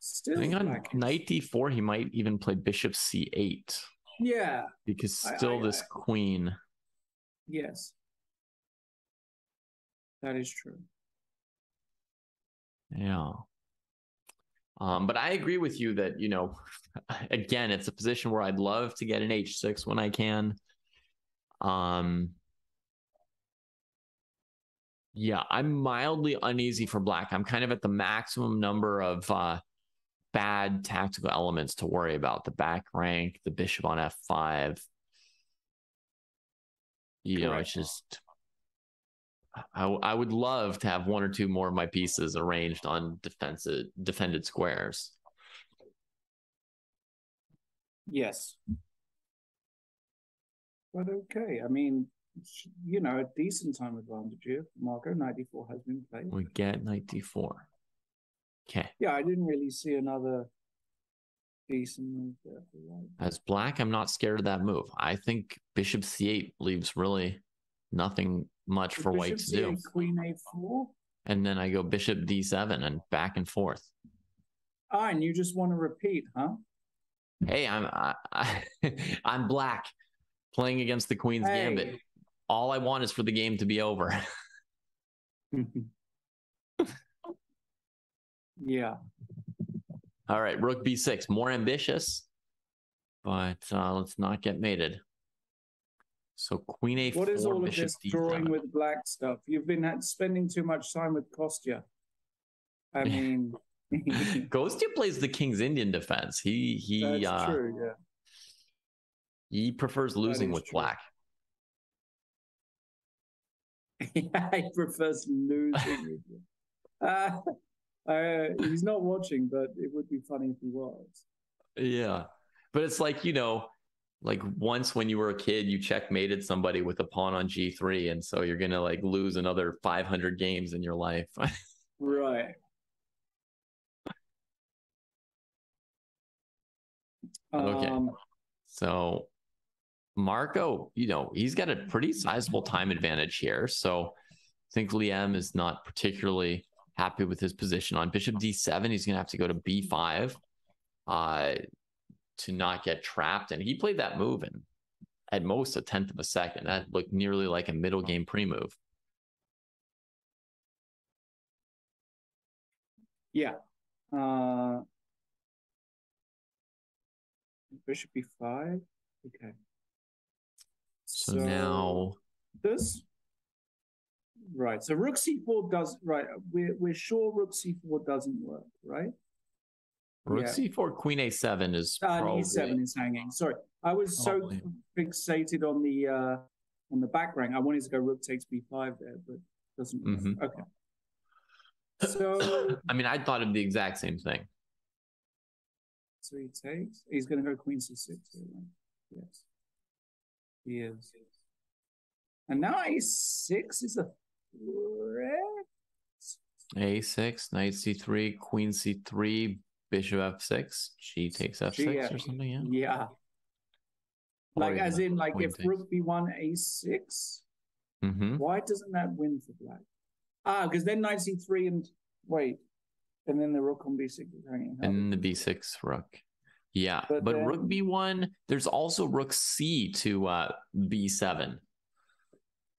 still I think on black. knight d4 he might even play bishop c8. Yeah, because still this queen. Yes, that is true. Yeah. But I agree with you that, again, it's a position where I'd love to get an h6 when I can. Yeah, I'm mildly uneasy for black. I'm kind of at the maximum number of bad tactical elements to worry about. The back rank, the bishop on f5. It's just, I would love to have one or two more of my pieces arranged on defended squares. Yes. But okay, I mean, a decent time advantage here. Marco, knight d4 has been played. We get knight d4. Okay. Yeah, I didn't really see another decent move there for white. As black, I'm not scared of that move. I think bishop c8 leaves really nothing much for white to do. Queen a4. And then I go bishop d7 and back and forth. Ah, and you just want to repeat, huh? Hey, I'm black playing against the Queen's Gambit. All I want is for the game to be over. Yeah. All right, rook b6, more ambitious, but let's not get mated. So queen a4. What is all of bishop this d7. drawing with black stuff? You've been spending too much time with Kostya. I mean, Kostya plays the King's Indian defense. That's true, yeah. He prefers losing with black. Yeah, he prefers losing. He's not watching, but it would be funny if he was. Yeah, but it's like, like once when you were a kid, you checkmated somebody with a pawn on g3, and so you're gonna like lose another 500 games in your life. Right. Okay. So Marco, he's got a pretty sizable time advantage here. So I think Liam is not particularly happy with his position. On bishop d7, he's going to have to go to b5 to not get trapped. And he played that move in at most a tenth of a second. That looked nearly like a middle game pre-move. Yeah. Bishop b5. Okay. So now this. Right. So rook c4 does right. We're sure rook c4 doesn't work, right? Rook c4, queen a7 is probably... e7 is hanging. Sorry, I was so fixated on the back rank. I wanted to go rook takes b5 there, but it doesn't work. Okay. So I mean, I thought of the exact same thing. So he takes. He's going to go queen c6 here, right? Yes, he is. And now a6 is a threat. a6, knight c3, queen c3, bishop f6. She takes f6 or something. Yeah. Yeah. Like as in, like if rook b1, a6. Why doesn't that win for black? Ah, because then knight c3 and wait, and then the rook on b6 is hanging. And the b6 rook. Yeah, but then, rook b1. There's also rook c to b7.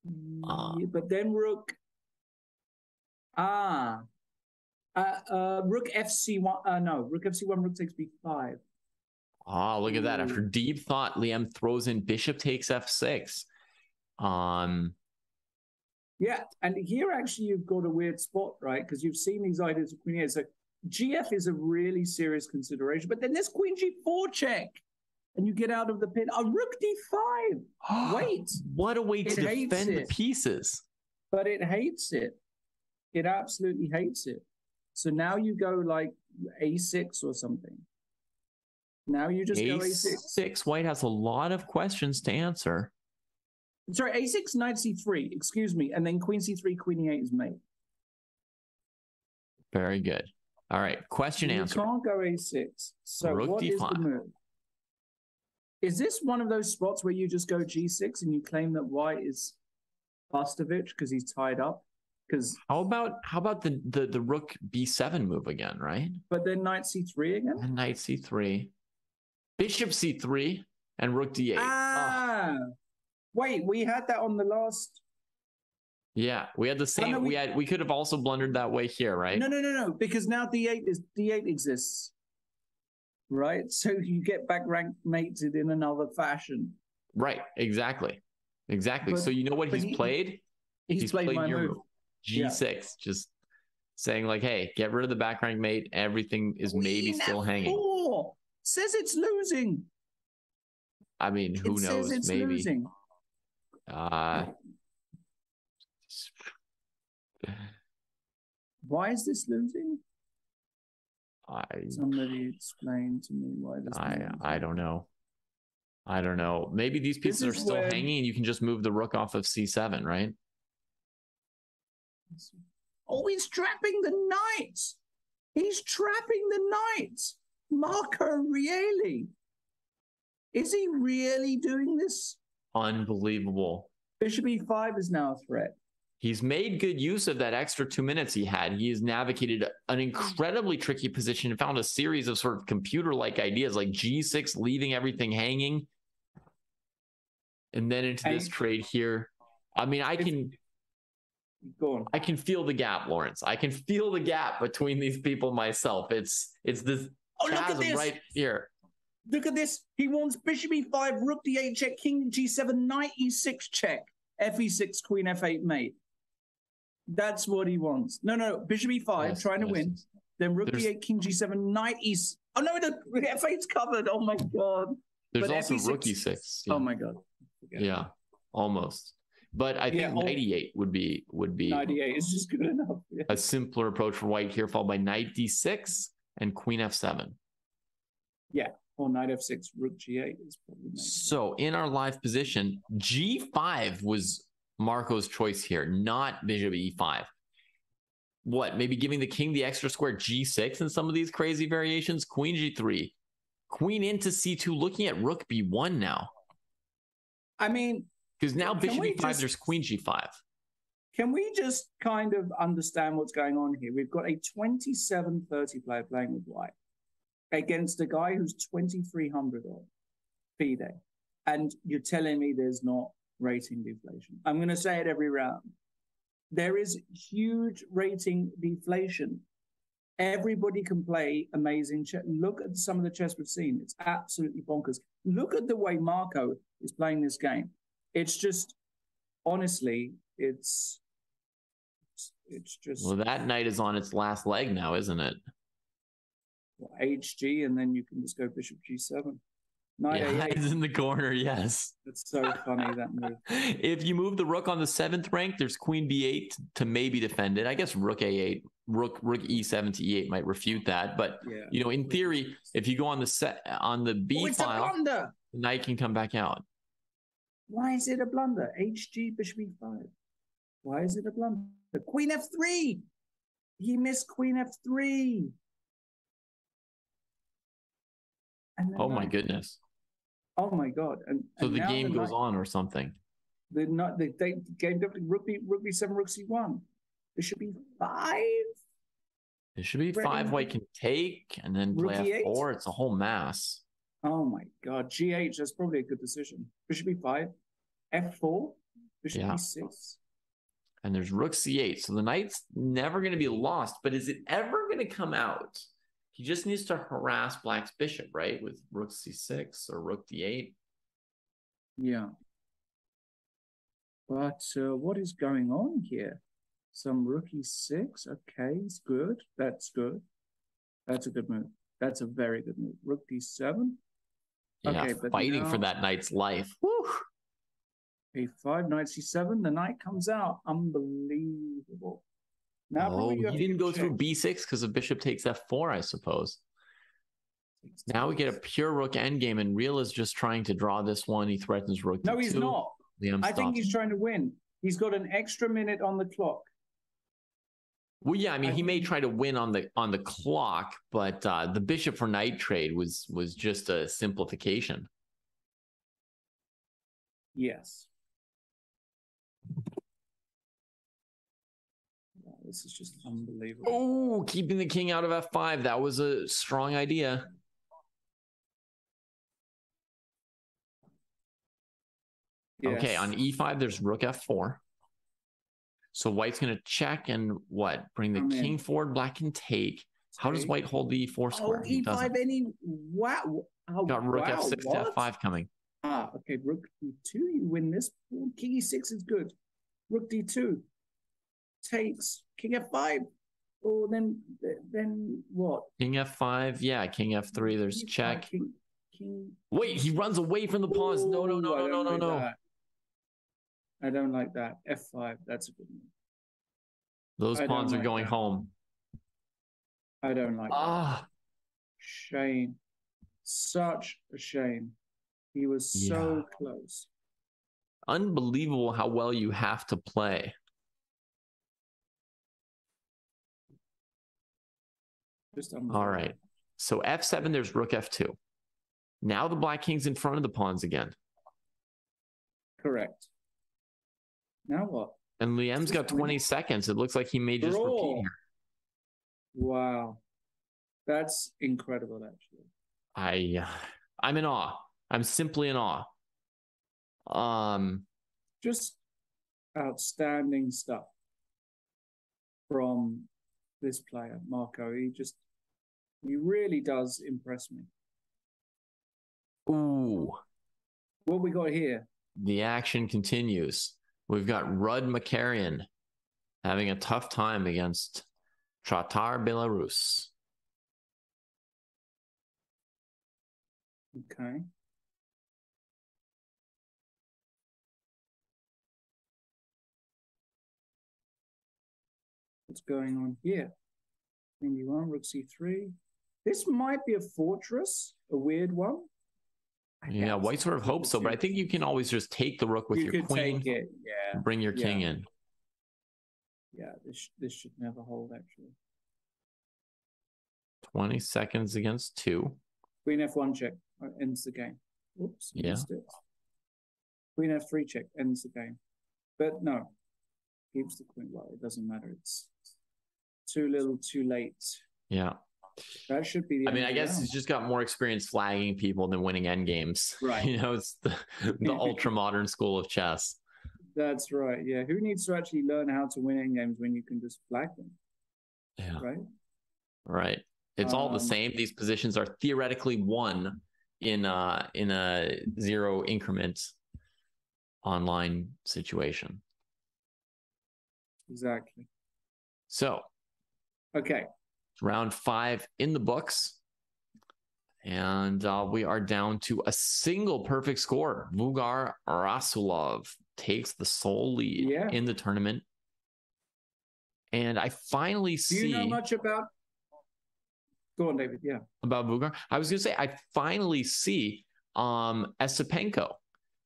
But then rook. Rook fc1. No, rook fc1. Rook takes b5. Ah, look at that. After deep thought, Liam throws in bishop takes f6. Yeah, and here actually you've got a weird spot, right? Because you've seen these ideas of queen a. So GF is a really serious consideration, but then there's queen g4 check, and you get out of the pin. Rook d5. Wait, what a way to defend the pieces! But it hates it. It absolutely hates it. So now you go like a6 or something. Now you just go a6. White has a lot of questions to answer. Sorry, a6, knight c3, excuse me, and then queen c3, queen e8 is mate. Very good. All right, question answer. You can't go a6. So rook what d5. is the move? Is this one of those spots where you just go G6 and you claim that white is Bustovich because he's tied up? Because how about the rook B7 move again, right? But then knight C3 again? And knight C3. Bishop C3 and rook D8. Ah. Oh. Wait, we had that on the last. Yeah, we had the same. Oh, no, we could have also blundered that way here, right? No, because now D8 exists, right? So you get back rank mated in another fashion. Right. Exactly. But, so you know what he's played? He's played my move. G6, just saying like, hey, get rid of the back rank mate. Everything is maybe still hanging. Says it's losing. I mean, who knows? Says it's maybe. Losing. Why is this losing? Somebody explain to me why this. I don't know. I don't know. Maybe these pieces are still hanging, and you can just move the rook off of C7, right? Oh, he's trapping the knight. He's trapping the knight. Marco Reali. Is he really doing this? Unbelievable. Bishop E5 is now a threat. He's made good use of that extra 2 minutes he had. He has navigated an incredibly tricky position and found a series of sort of computer-like ideas like G6, leaving everything hanging. And then into this trade here. I mean, I can feel the gap, Lawrence. I can feel the gap between these people myself. It's this chasm right here. Look at this. He wants bishop E5, rook D8 check, king G7, knight E6 check, Fe6, queen F8 mate. That's what he wants. No, bishop E5, trying to win. Then rook D8, king G7, knight E6. Oh no, the F8's covered. Oh my god. There's also F6, rook E6. Yeah. Oh my god. Yeah, almost. But I think knight E8 would be knight E8 is just good enough. Yeah. A simpler approach for white here, followed by knight D6 and queen F7. Yeah. Or knight F6, rook G8 is probably nice. So in our live position, G5 was Marco's choice here, not bishop E5. What, maybe giving the king the extra square G6 in some of these crazy variations? Queen G3, queen into C2, looking at rook B1 now. I mean, because now bishop E5, there's queen G5. Can we just kind of understand what's going on here? We've got a 27-30 player playing with white against a guy who's 2,300 on FIDE. And you're telling me there's not rating deflation. I'm going to say it every round. There is huge rating deflation. Everybody can play amazing chess. Look at some of the chess we've seen. It's absolutely bonkers. Look at the way Marco is playing this game. It's just, honestly, it's just... Well, that knight is on its last leg now, isn't it? HG, and then you can just go bishop G7. Knight A8 in the corner, yes. It's so funny, that move. If you move the rook on the 7th rank, there's queen B8 to maybe defend it. I guess rook A8, rook E7 to E8 might refute that. But, you know, in theory, if you go on the B file, the knight can come back out. Why is it a blunder? HG, bishop E5. Why is it a blunder? Queen F3. He missed queen F3. Oh my goodness. Oh my god. So the game goes on or something. The game rook B7, rook C1. Bishop E5. Bishop E5 white can take and then play F4. It's a whole mass. Oh my god. G8, that's probably a good decision. Bishop E5, F4, bishop E6. And there's rook C8. So the knight's never going to be lost, but is it ever going to come out? He just needs to harass black's bishop, right? With rook C6 or rook D8. Yeah. But what is going on here? Some rook E6. Okay, it's good. That's good. That's a good move. That's a very good move. Rook D7. Yeah, okay, but fighting for that knight's life. Woo! A5, knight C7. The knight comes out. Unbelievable. Now he didn't go through B6 because the bishop takes F4, I suppose. Now we get a pure rook endgame, and Real is just trying to draw this one. He threatens rook D2. No, he's not. I think he's trying to win. He's got an extra minute on the clock. Well, yeah, I mean, he may try to win on the clock, but the bishop for knight trade was just a simplification. Yes. Wow, this is just unbelievable. Oh, keeping the king out of f5. That was a strong idea. Yes. Okay, on e5, there's rook f4. So white's going to check and what? Bring the king forward. Black can take. How does white hold the e4 square? Oh, e5 any... Wow. Oh, got rook wow, f6 to f5 coming. Ah, okay. Rook d2. You win this. King e6 is good. Rook d2. Takes. King f5. Oh, then what? King f5. Yeah, king f3. There's King check. King. Wait, he runs away from the pawns. No. I don't like that. f5. That's a good one. Those pawns are going home. I don't like that. Shame. Such a shame. He was so close. Unbelievable how well you have to play. All right. So f7, there's rook f2. Now the black king's in front of the pawns again. Correct. Now what? And Liam's got 20 seconds. It looks like he may just repeat here. Wow. That's incredible, actually. I'm in awe. I'm simply in awe. Just outstanding stuff from this player, Marco. He really does impress me. Ooh. What we got here? The action continues. We've got Rud Makarian having a tough time against Tatar Belarus. Okay. What's going on here? King d1, rook c3. This might be a fortress, a weird one. Yeah, white sort of hopes so, but I think you can always just take the rook with your queen. Take it. Yeah. Bring your king in. Yeah, this should never hold, actually. 20 seconds against 2. Queen f1 check ends the game. Oops. Yeah. Missed it. Queen f3 check ends the game. But no, keeps the queen. Well, it doesn't matter. It's too little, too late. Yeah. That should be the I guess he's just got more experience flagging people than winning endgames. Right. It's the ultra modern school of chess. That's right. Yeah. Who needs to actually learn how to win endgames when you can just flag them? Yeah. Right. Right. It's all the same. These positions are theoretically won in a zero increment online situation. Exactly. So. Okay. Round 5 in the books. And we are down to a single perfect score. Vugar Rasulov takes the sole lead in the tournament. And I finally see... Do you know much about... Go on, David. Yeah. About Vugar? I was going to say, I finally see Esipenko.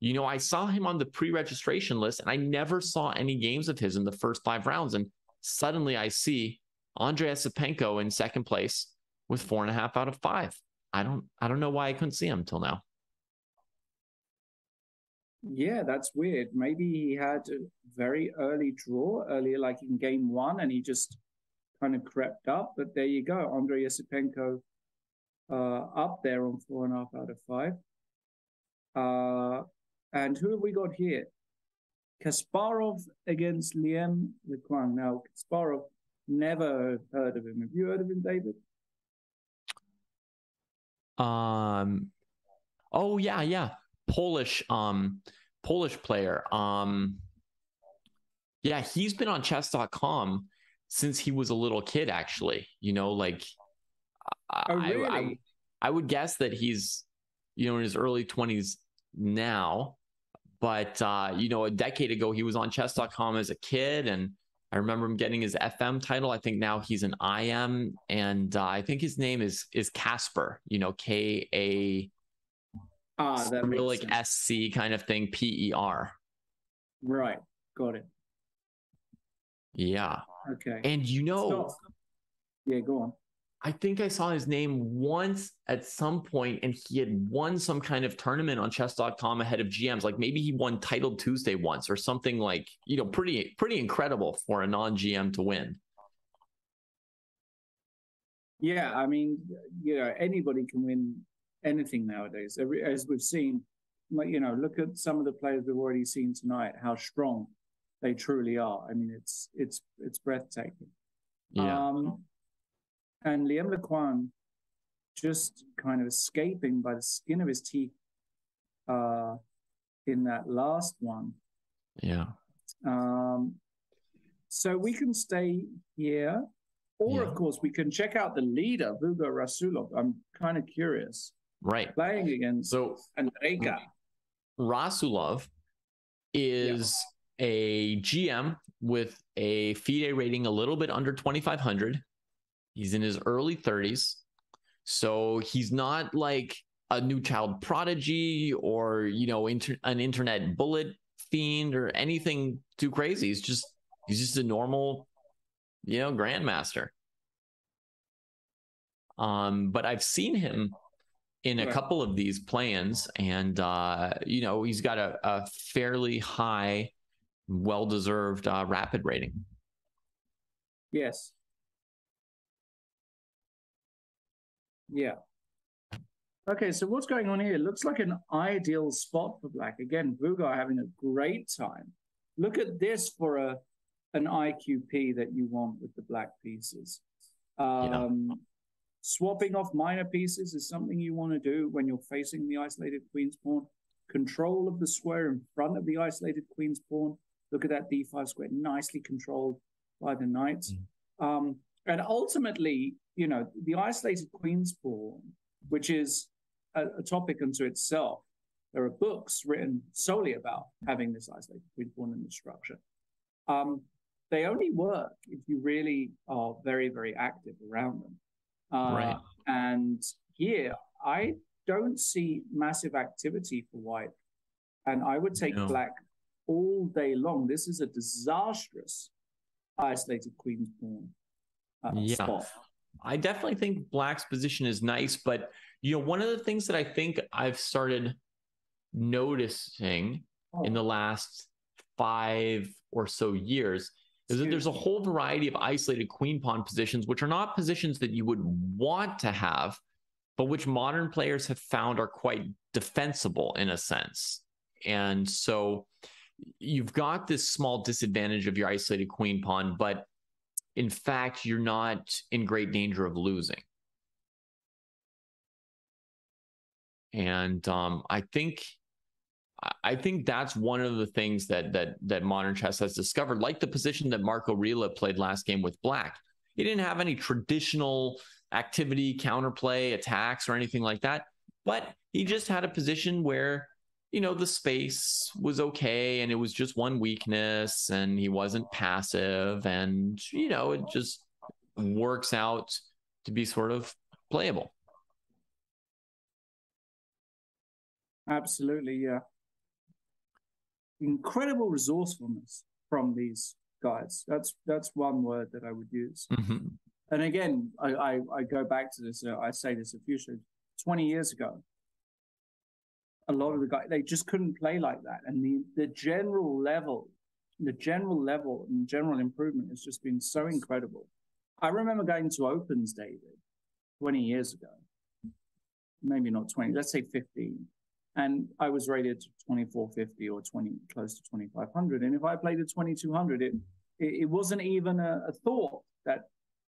I saw him on the pre-registration list, and I never saw any games of his in the first 5 rounds. And suddenly I see Andrei Esipenko in second place with 4.5 out of 5. I don't know why I couldn't see him till now. Yeah, that's weird. Maybe he had a very early draw earlier, like in game 1, and he just kind of crept up. But there you go, Andrei Esipenko up there on 4.5 out of 5. And who have we got here? Kasparov against Liam Lequang. Now, Kasparov, never heard of him. Have you heard of him, David? Oh yeah. Polish player. Yeah, he's been on chess.com since he was a little kid, actually. Really? I would guess that he's, in his early 20s now. But, a decade ago, he was on chess.com as a kid, and I remember him getting his FM title. I think now he's an IM, and I think his name is Casper, K-A... that real like SC kind of thing, PER. Right. Got it. Yeah. Okay. And Yeah, go on. I think I saw his name once at some point, and he had won some kind of tournament on chess.com ahead of GMs. Like maybe he won Titled Tuesday once or something, like, you know, pretty incredible for a non-GM to win. Yeah, I mean, you know, anybody can win anything nowadays. As we've seen, you know, look at some of the players we've already seen tonight, how strong they truly are. I mean, it's breathtaking. Yeah. And Liam Lequan just kind of escaping by the skin of his teeth in that last one. Yeah. So we can stay here, or of course we can check out the leader, Vugo Rasulov. I'm kind of curious. Right. Playing against Andrejka. Rasulov is a GM with a FIDE rating a little bit under 2,500. He's in his early 30s. So he's not like a new child prodigy or, you know, an internet bullet fiend or anything too crazy. He's just a normal, you know, grandmaster. But I've seen him in a couple of these play-ins, and you know, he's got a fairly high, well-deserved rapid rating. Yes. Yeah. Okay, so what's going on here? It looks like an ideal spot for black. Again, Vugo having a great time. Look at this for an IQP that you want with the black pieces. Swapping off minor pieces is something you want to do when you're facing the isolated queen's pawn. Control of the square in front of the isolated queen's pawn. Look at that d5 square, nicely controlled by the knights. And ultimately, you know, the isolated queen's pawn, which is a topic unto itself. There are books written solely about having this isolated queen's pawn in the structure. They only work if you really are very, very active around them. Right. And here, I don't see massive activity for white. And I would take black all day long. This is a disastrous isolated queen's pawn spot. I definitely think black's position is nice, but you know, one of the things that I think I've started noticing in the last 5 or so years is that there's a whole variety of isolated queen pawn positions, which are not positions that you would want to have, but which modern players have found are quite defensible in a sense. And so you've got this small disadvantage of your isolated queen pawn, but in fact, you're not in great danger of losing. And I think that's one of the things that modern chess has discovered, like the position that Marco Rila played last game with black. He didn't have any traditional activity, counterplay, attacks, or anything like that, but he just had a position where, you know, the space was okay and it was just one weakness and he wasn't passive, and, you know, it just works out to be sort of playable. Absolutely, yeah. Incredible resourcefulness from these guys. That's one word that I would use. And again, I go back to this. I say this a few times. 20 years ago, a lot of the guys, they just couldn't play like that. And the general level and general improvement has just been so incredible. I remember going to Opens, David, 20 years ago. Maybe not 20, let's say 15. And I was rated 2450 or close to 2500. And if I played at 2200, it wasn't even a thought that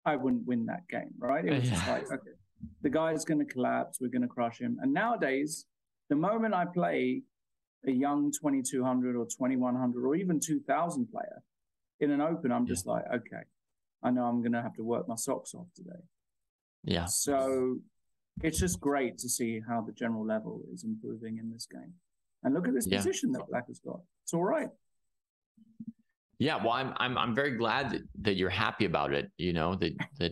I wouldn't win that game, right? It was just like, okay, the guy's going to collapse, we're going to crush him. And nowadays, the moment I play a young 2200 or 2100 or even 2000 player in an open, I'm just like, okay, I know I'm going to have to work my socks off today. Yeah. So it's just great to see how the general level is improving in this game. And look at this position that black has got. It's all right. Yeah, well, I'm very glad that you're happy about it. You know, that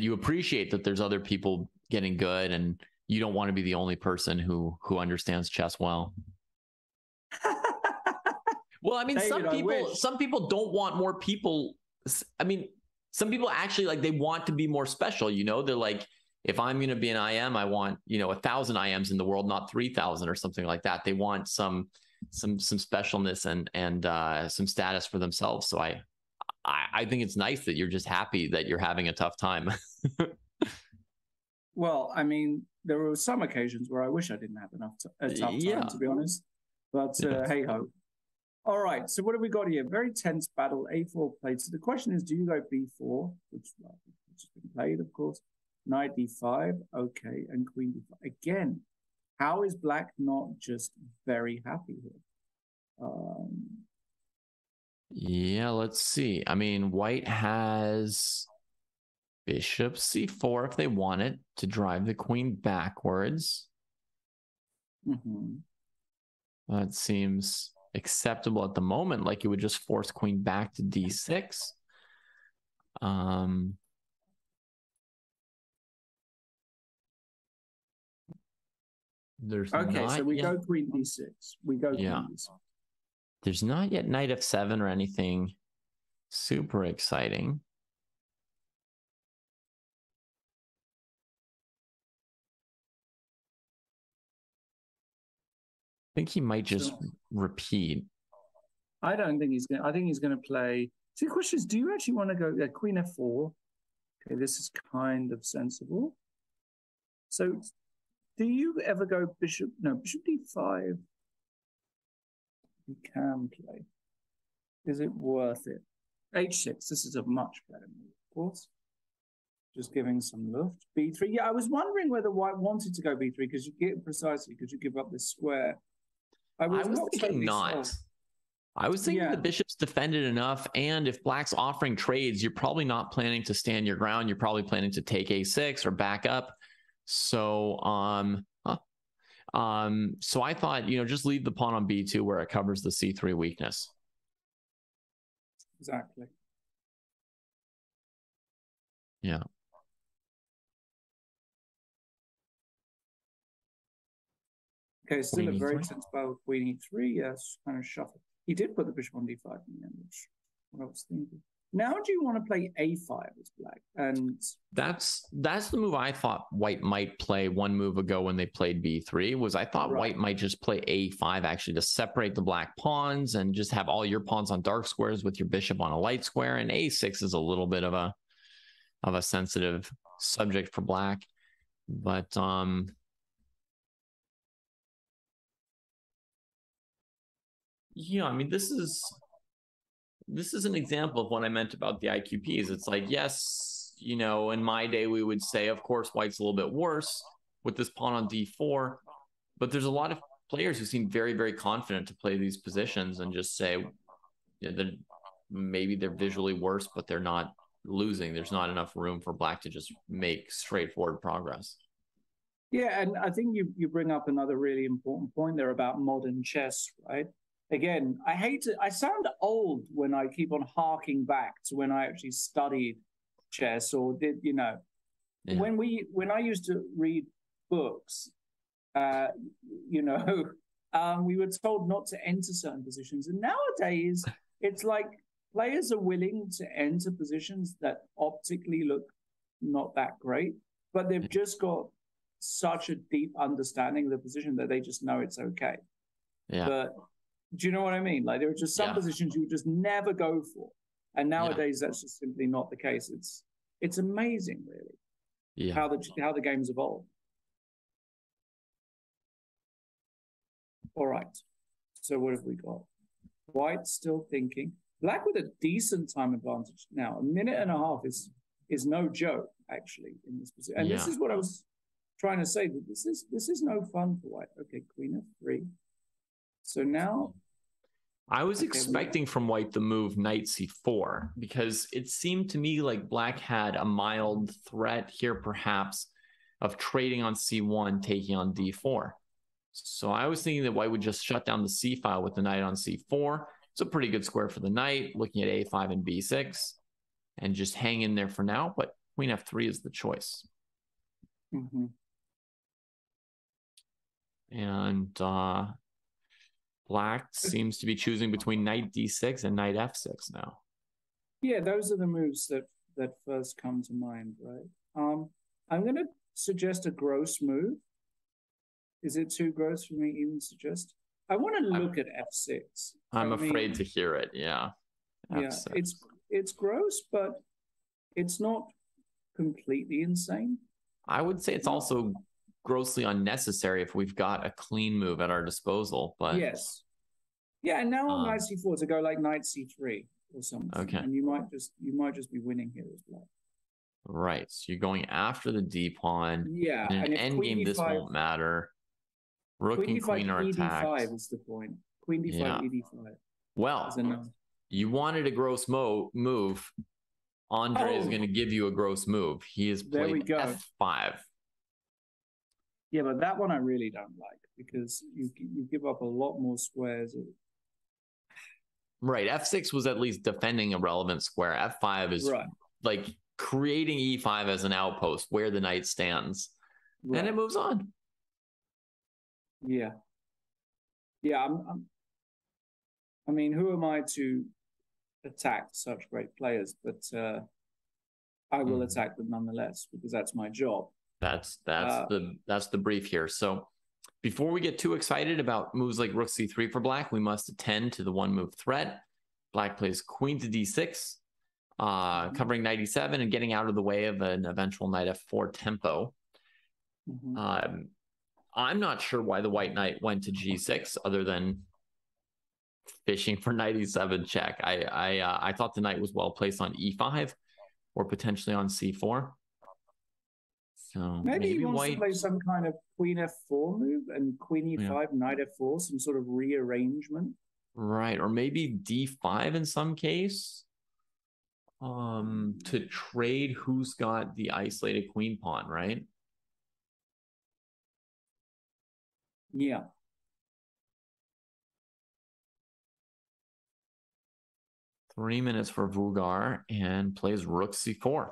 you appreciate that there's other people getting good, and you don't want to be the only person who understands chess well. Well, I mean, David, some people don't want more people. I mean, some people actually like, they want to be more special, you know, they're like, if I'm going to be an IM, I want, you know, 1,000 IMs in the world, not 3,000 or something like that. They want some specialness and some status for themselves. So I think it's nice that you're just happy that you're having a tough time. Well, I mean, there were some occasions where I wish I didn't have a tough time, to be honest. But hey ho. All right, so what have we got here? Very tense battle, A4 played. So the question is, do you go B4, which has been played, of course, Knight D5, okay, and Queen D5. Again, how is Black not just very happy here? Yeah, let's see. I mean, White has Bishop C4 if they want it to drive the queen backwards. That seems acceptable at the moment, like it would just force queen back to D6. There's okay, so we go queen D6. We go queen D6. There's not yet knight F7 or anything super exciting. I think he might just repeat. I don't think he's going to. I think he's going to play. See, the question is, do you actually want to go Queen F4? Okay, this is kind of sensible. So, do you ever go Bishop? No, Bishop D5. You can play. Is it worth it? H6. This is a much better move, of course. Just giving some luft. B3. Yeah, I was wondering whether White wanted to go B3 because you get precisely because you give up this square. I was thinking not. I was thinking the bishop's defended enough, and if Black's offering trades, you're probably not planning to stand your ground. You're probably planning to take A6 or back up. So, so I thought, you know, just leave the pawn on B2 where it covers the C3 weakness. Exactly. Yeah. Okay, still Queen a very tense battle with Queen E3. Yes, kind of shuffle. He did put the bishop on D5 in the end, which what I was thinking. Now, do you want to play A5 as Black? And that's the move I thought White might play one move ago when they played B3. Was I thought White might just play A5 actually to separate the Black pawns and just have all your pawns on dark squares with your bishop on a light square. And A6 is a little bit of a sensitive subject for Black, but yeah, I mean, this is an example of what I meant about the IQPs. It's like, yes, you know, in my day, we would say, of course, White's a little bit worse with this pawn on D4, but there's a lot of players who seem very, very confident to play these positions and just say, you know, that maybe they're visually worse, but they're not losing. There's not enough room for Black to just make straightforward progress. Yeah, and I think you bring up another really important point there about modern chess, right? Again, I sound old when I keep on harking back to when I actually studied chess or did, you know, when I used to read books, you know, we were told not to enter certain positions. And nowadays, it's like players are willing to enter positions that optically look not that great, but they've just got such a deep understanding of the position that they just know it's okay. Yeah. But do you know what I mean? Like there are just some positions you would just never go for. And nowadays that's just simply not the case. It's amazing really how the game's evolved. All right. So what have we got? White still thinking. Black with a decent time advantage now. A minute and a half is no joke actually in this position. And this is what I was trying to say, that this is no fun for White. Okay, Queen F3. So now I was expecting from White the move Knight C4 because it seemed to me like Black had a mild threat here perhaps of trading on C1, taking on D4. So I was thinking that White would just shut down the C file with the knight on C4. It's a pretty good square for the knight, looking at A5 and B6 and just hang in there for now, but Queen F3 is the choice. And Black seems to be choosing between knight D6 and knight F6 now. Yeah, those are the moves that that first come to mind, right? I'm going to suggest a gross move. Is it too gross for me to even suggest? I want to look at f6. I'm afraid to hear it. Yeah. F6. Yeah, it's gross, but it's not completely insane. I would say it's also grossly unnecessary if we've got a clean move at our disposal. But yes, yeah. And now on knight c4 to go like knight c3 or something. Okay. And you might just be winning here as well. Right. So you're going after the d pawn. Yeah. In an endgame, this won't matter. Rook and queen are attacked. ED5 is the point. Queen d5, ED5. Well, you wanted a gross move. Andre is going to give you a gross move. He is played f5. Yeah, but that one I really don't like because you give up a lot more squares. Right. f6 was at least defending a relevant square. f5 is like creating e5 as an outpost where the knight stands. And it moves on. Yeah. Yeah, I mean, who am I to attack such great players? But I will attack them nonetheless because that's my job. That's the brief here. So before we get too excited about moves like rook c3 for black, we must attend to the one move threat. Black plays queen to d6, covering knight e7 and getting out of the way of an eventual knight f4 tempo. I'm not sure why the white knight went to g6 other than fishing for knight e7 check. I thought the knight was well placed on e5 or potentially on c4. So maybe he wants to play some kind of queen f4 move and queen e5, knight f4, some sort of rearrangement. Right, or maybe d5 in some case to trade who's got the isolated queen pawn, right? Yeah. Three minutes for Vugar and plays rook c4.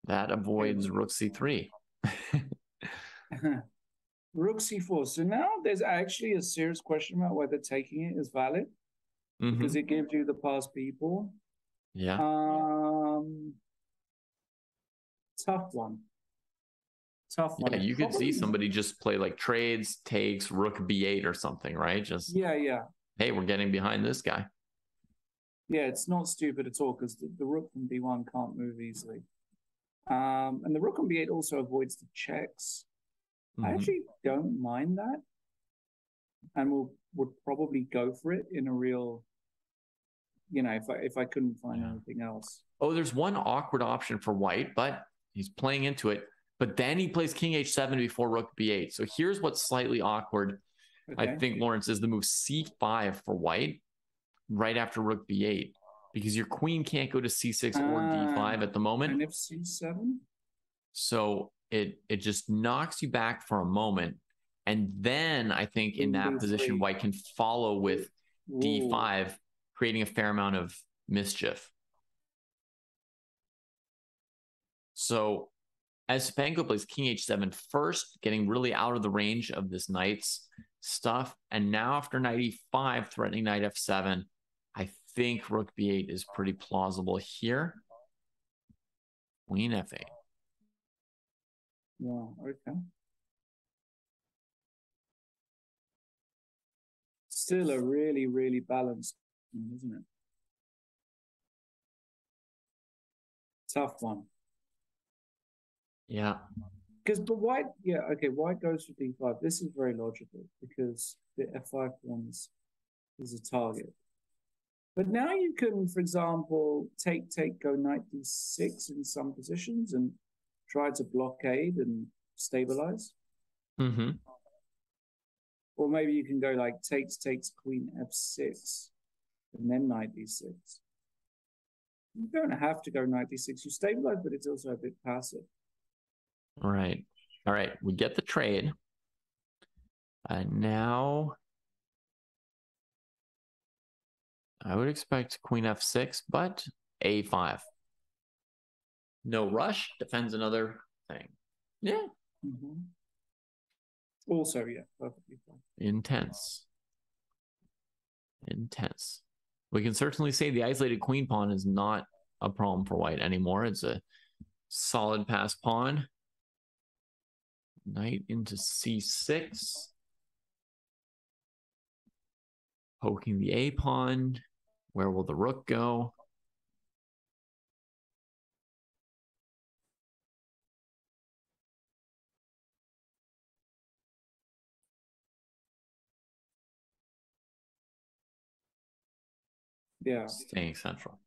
That avoids rook c3. Rook c4. So now there's actually a serious question about whether taking it is valid because it gives you the pass people. Yeah. Tough one. Yeah, you could see somebody just play like trades, takes, rook b8 or something, right? Just hey, we're getting behind this guy. Yeah, it's not stupid at all because the rook from b1 can't move easily. And the rook on b8 also avoids the checks. I actually don't mind that. And would probably go for it in a real, if I couldn't find anything else. Oh, there's one awkward option for white, but he's playing into it. But then he plays king h7 before rook b8. So here's what's slightly awkward, I think, Lawrence, is the move c5 for white right after rook b8. Because your queen can't go to c6 or d5 at the moment. And if c7? So it just knocks you back for a moment. And then I think in that position, white can follow with d5, creating a fair amount of mischief. So as Spanko plays king h7 first, getting really out of the range of this knight's stuff. And now after knight e5, threatening knight f7, I think rook b8 is pretty plausible here. Queen f8. Wow, okay. Still a really, really balanced one, isn't it? Tough one. Yeah. But white, white goes for d5. This is very logical because the f5 pawn is a target. But now you can, for example, take, go knight d6 in some positions and try to blockade and stabilize. Or maybe you can go like takes, queen f6, and then knight d6. You don't have to go knight d6. You stabilize, but it's also a bit passive. Right. All right. We get the trade. Now I would expect queen f6, but a5. No rush. Defends another thing. Yeah. Also, yeah, perfectly fine. Intense. We can certainly say the isolated queen pawn is not a problem for white anymore. It's a solid pass pawn. Knight into c6. Poking the a pawn. Where will the rook go? Yeah. Staying central.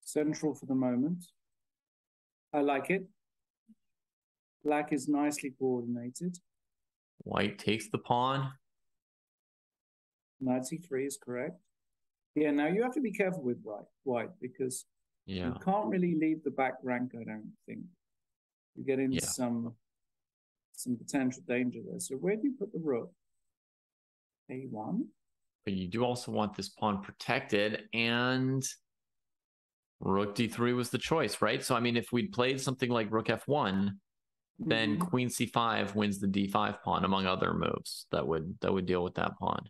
Central for the moment. I like it. Black is nicely coordinated. White takes the pawn. Knight c3 is correct. Yeah, now you have to be careful with white because you can't really leave the back rank, I don't think. You get into some potential danger there. So where do you put the rook? A1? But you do also want this pawn protected, and rook d3 was the choice, right? So, I mean, if we'd played something like rook f1, then queen c5 wins the d5 pawn, among other moves that would deal with that pawn.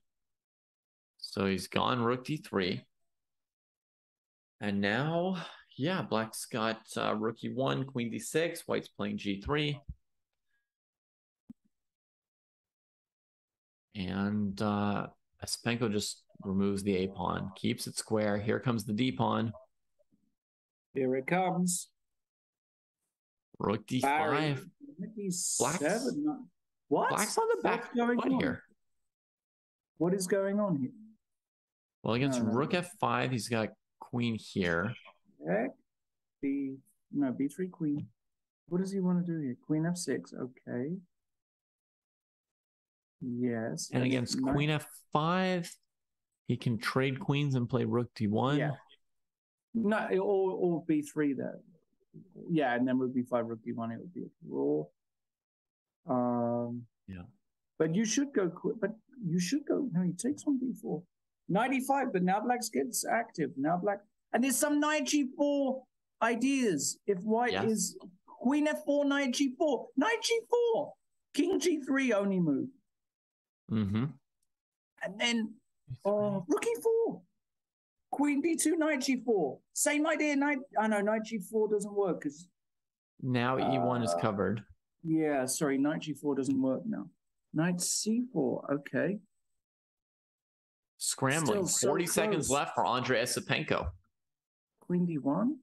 So he's gone rook d3. And now, yeah, black's got rook e1, queen d6, white's playing g3. And Espenko just removes the a pawn, keeps it square. Here comes the d pawn. Here it comes. Rook d5. Black's, what? Black's on the back foot here. What is going on here? Well, against rook f5, he's got queen here. B3 queen. What does he want to do here? Queen f6. Okay. Yes. And against queen f5, he can trade queens and play rook d1. Yeah. No, or b3 there. Yeah, and then with b5, rook d1, it would be a draw. Yeah. But you should go quick. But you should go. No, he takes on b4. Knight e5, but now black gets active. Now black. And there's some knight g4 ideas. If white is queen f4, knight g4. Knight g4. King g3 only move. Mm-hmm. And then rook e4. Queen d2, knight g4. Same idea. Knight g4 doesn't work because now e1 is covered. Yeah, sorry, knight g4 doesn't work now. Knight c4. Okay. Scrambling. 40 seconds left for Andrei Esipenko. Queen d1.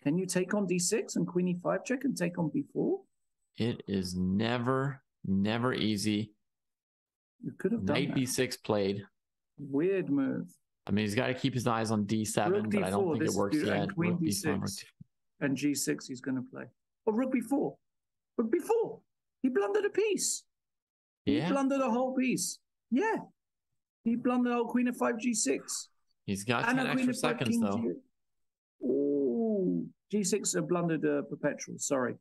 Can you take on d6 and queen e5 check and take on b4? It is never easy. You could have done Knight b6 played. Weird move. I mean, he's got to keep his eyes on d7, rook but I don't think it works yet. And queen d6 and g6 he's going to play. Or rook b4. Rook b4. He blundered a piece. He blundered a whole piece. Yeah. He blundered the whole queen f5, g6. He's got 10 extra seconds, though. Oh, g6 blundered a perpetual. Sorry.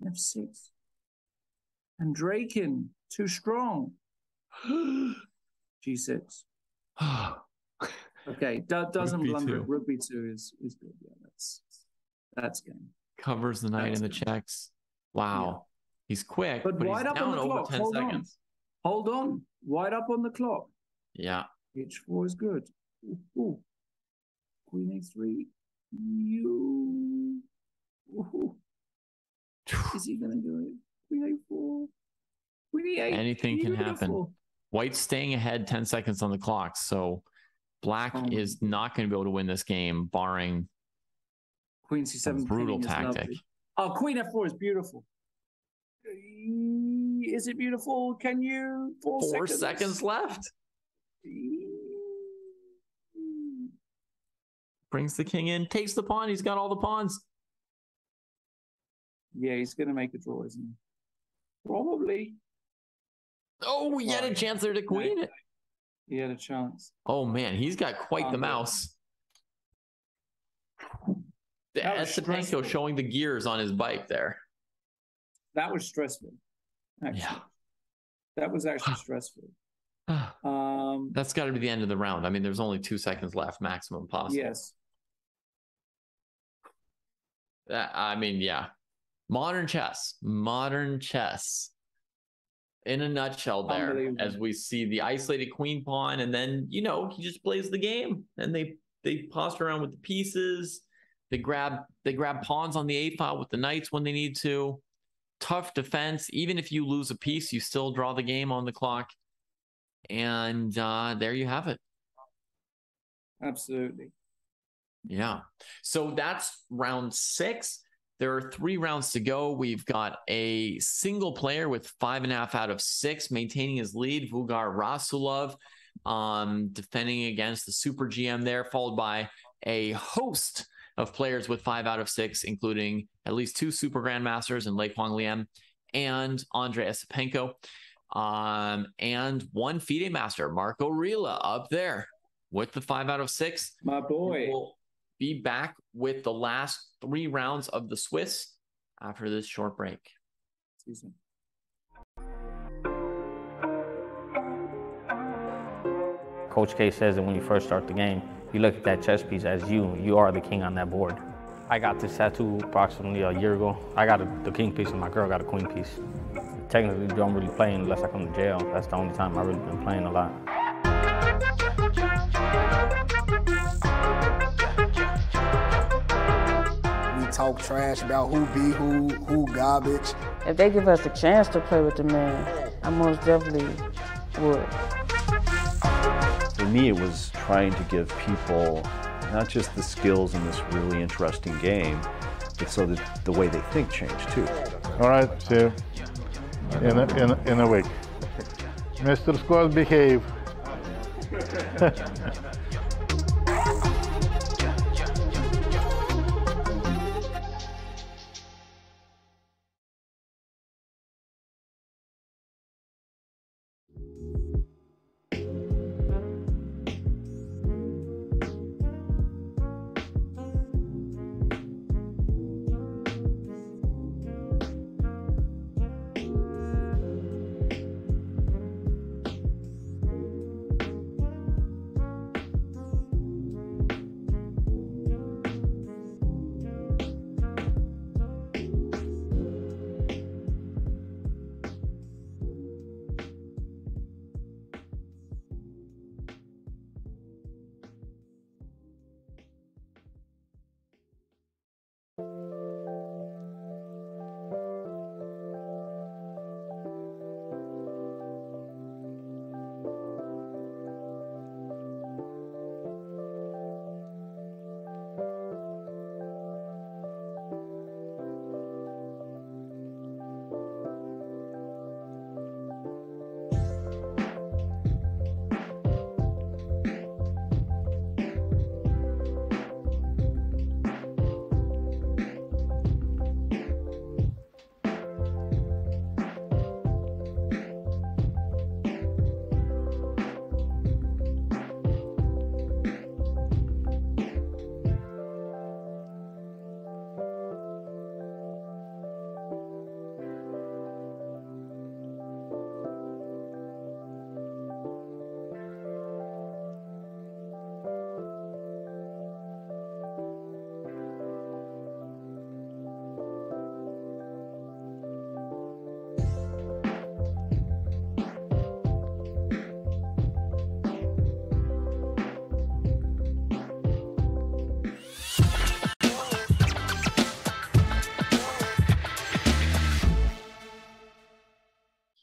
f6. And Draken, too strong. g6. Okay, doesn't blunder. Rook b2 is good. Yeah, that's game. Covers the knight in the checks. Wow. Yeah. He's quick, but white he's up on down the over clock. 10 seconds. Hold on. White up on the clock. Yeah. h4 is good. Ooh. Queen a3. Is he going to do it? Queen a4. Queen e8. Anything can happen. White's staying ahead 10 seconds on the clock, so black is not going to be able to win this game, barring Queen c7 brutal tactic. Oh, Queen f4 is beautiful. Is it beautiful? Can you? 4 seconds left. Brings the king in, takes the pawn. He's got all the pawns. Yeah, he's going to make a draw, isn't he? Probably. Oh, he had a chance there to queen it. He had a chance. Oh, man, he's got quite the mouse. The Esipenko showing the gears on his bike there. That was stressful. Actually. Yeah. That was actually stressful. That's got to be the end of the round. I mean, there's only 2 seconds left, maximum possible. Yes. I mean, yeah. Modern chess. in a nutshell there, as we see the isolated queen pawn, and then, you know, he just plays the game, and they posture around with the pieces. They grab pawns on the a file with the knights when they need to. Tough defense. Even if you lose a piece, you still draw the game on the clock. And there you have it. Absolutely. Yeah. So that's round 6. There are 3 rounds to go. We've got a single player with 5.5 out of 6, maintaining his lead, Vugar Rasulov, defending against the Super GM there, followed by a host of players with 5 out of 6, including at least 2 Super Grandmasters in Lei Huang Liam and Andrei Esipenko, and 1 FIDE Master, Marco Rila, up there with the 5 out of 6. My boy. We'll be back with the last 3 rounds of the Swiss after this short break. Coach K says that when you first start the game, you look at that chess piece as you are the king on that board. I got this tattoo approximately a year ago. I got the king piece and my girl got a queen piece. Technically, don't really play unless I come to jail. That's the only time I've really been playing a lot. We talk trash about who be who garbage. If they give us the chance to play with the man, I most definitely would. For me, it was trying to give people not just the skills in this really interesting game, but so that the way they think changed too. All right, so in a week. Mr. Scott, behave.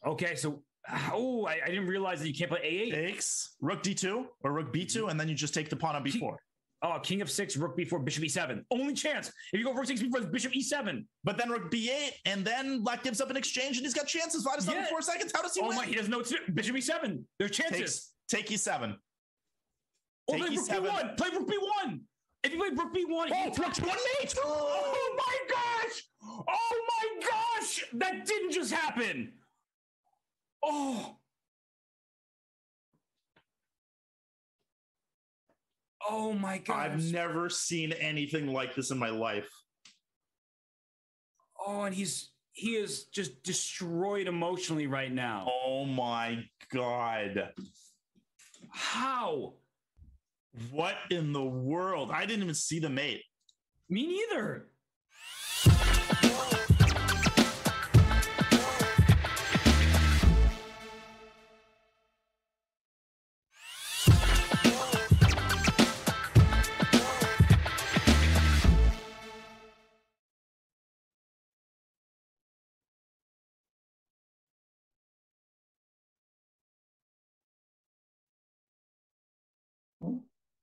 Okay, so I didn't realize that you can't play A8. Takes rook D2 or rook B2, and then you just take the pawn on B4. Oh, king of 6, rook B4, bishop E7. Only chance. If you go rook 6 B4, bishop E7. But then rook B8, and then black gives up an exchange, and he's got chances. Vladislav in 4 seconds. How does he win? Oh my, he doesn't know it's bishop E7. There's chances. Take E7. Oh, play rook B1. Play rook B1. If you play rook B1, rook B1 mate. Oh my gosh. Oh my gosh. That didn't just happen. Oh. Oh my God. I've never seen anything like this in my life. Oh, and he is just destroyed emotionally right now. Oh my God. How? What in the world? I didn't even see the mate. Me neither.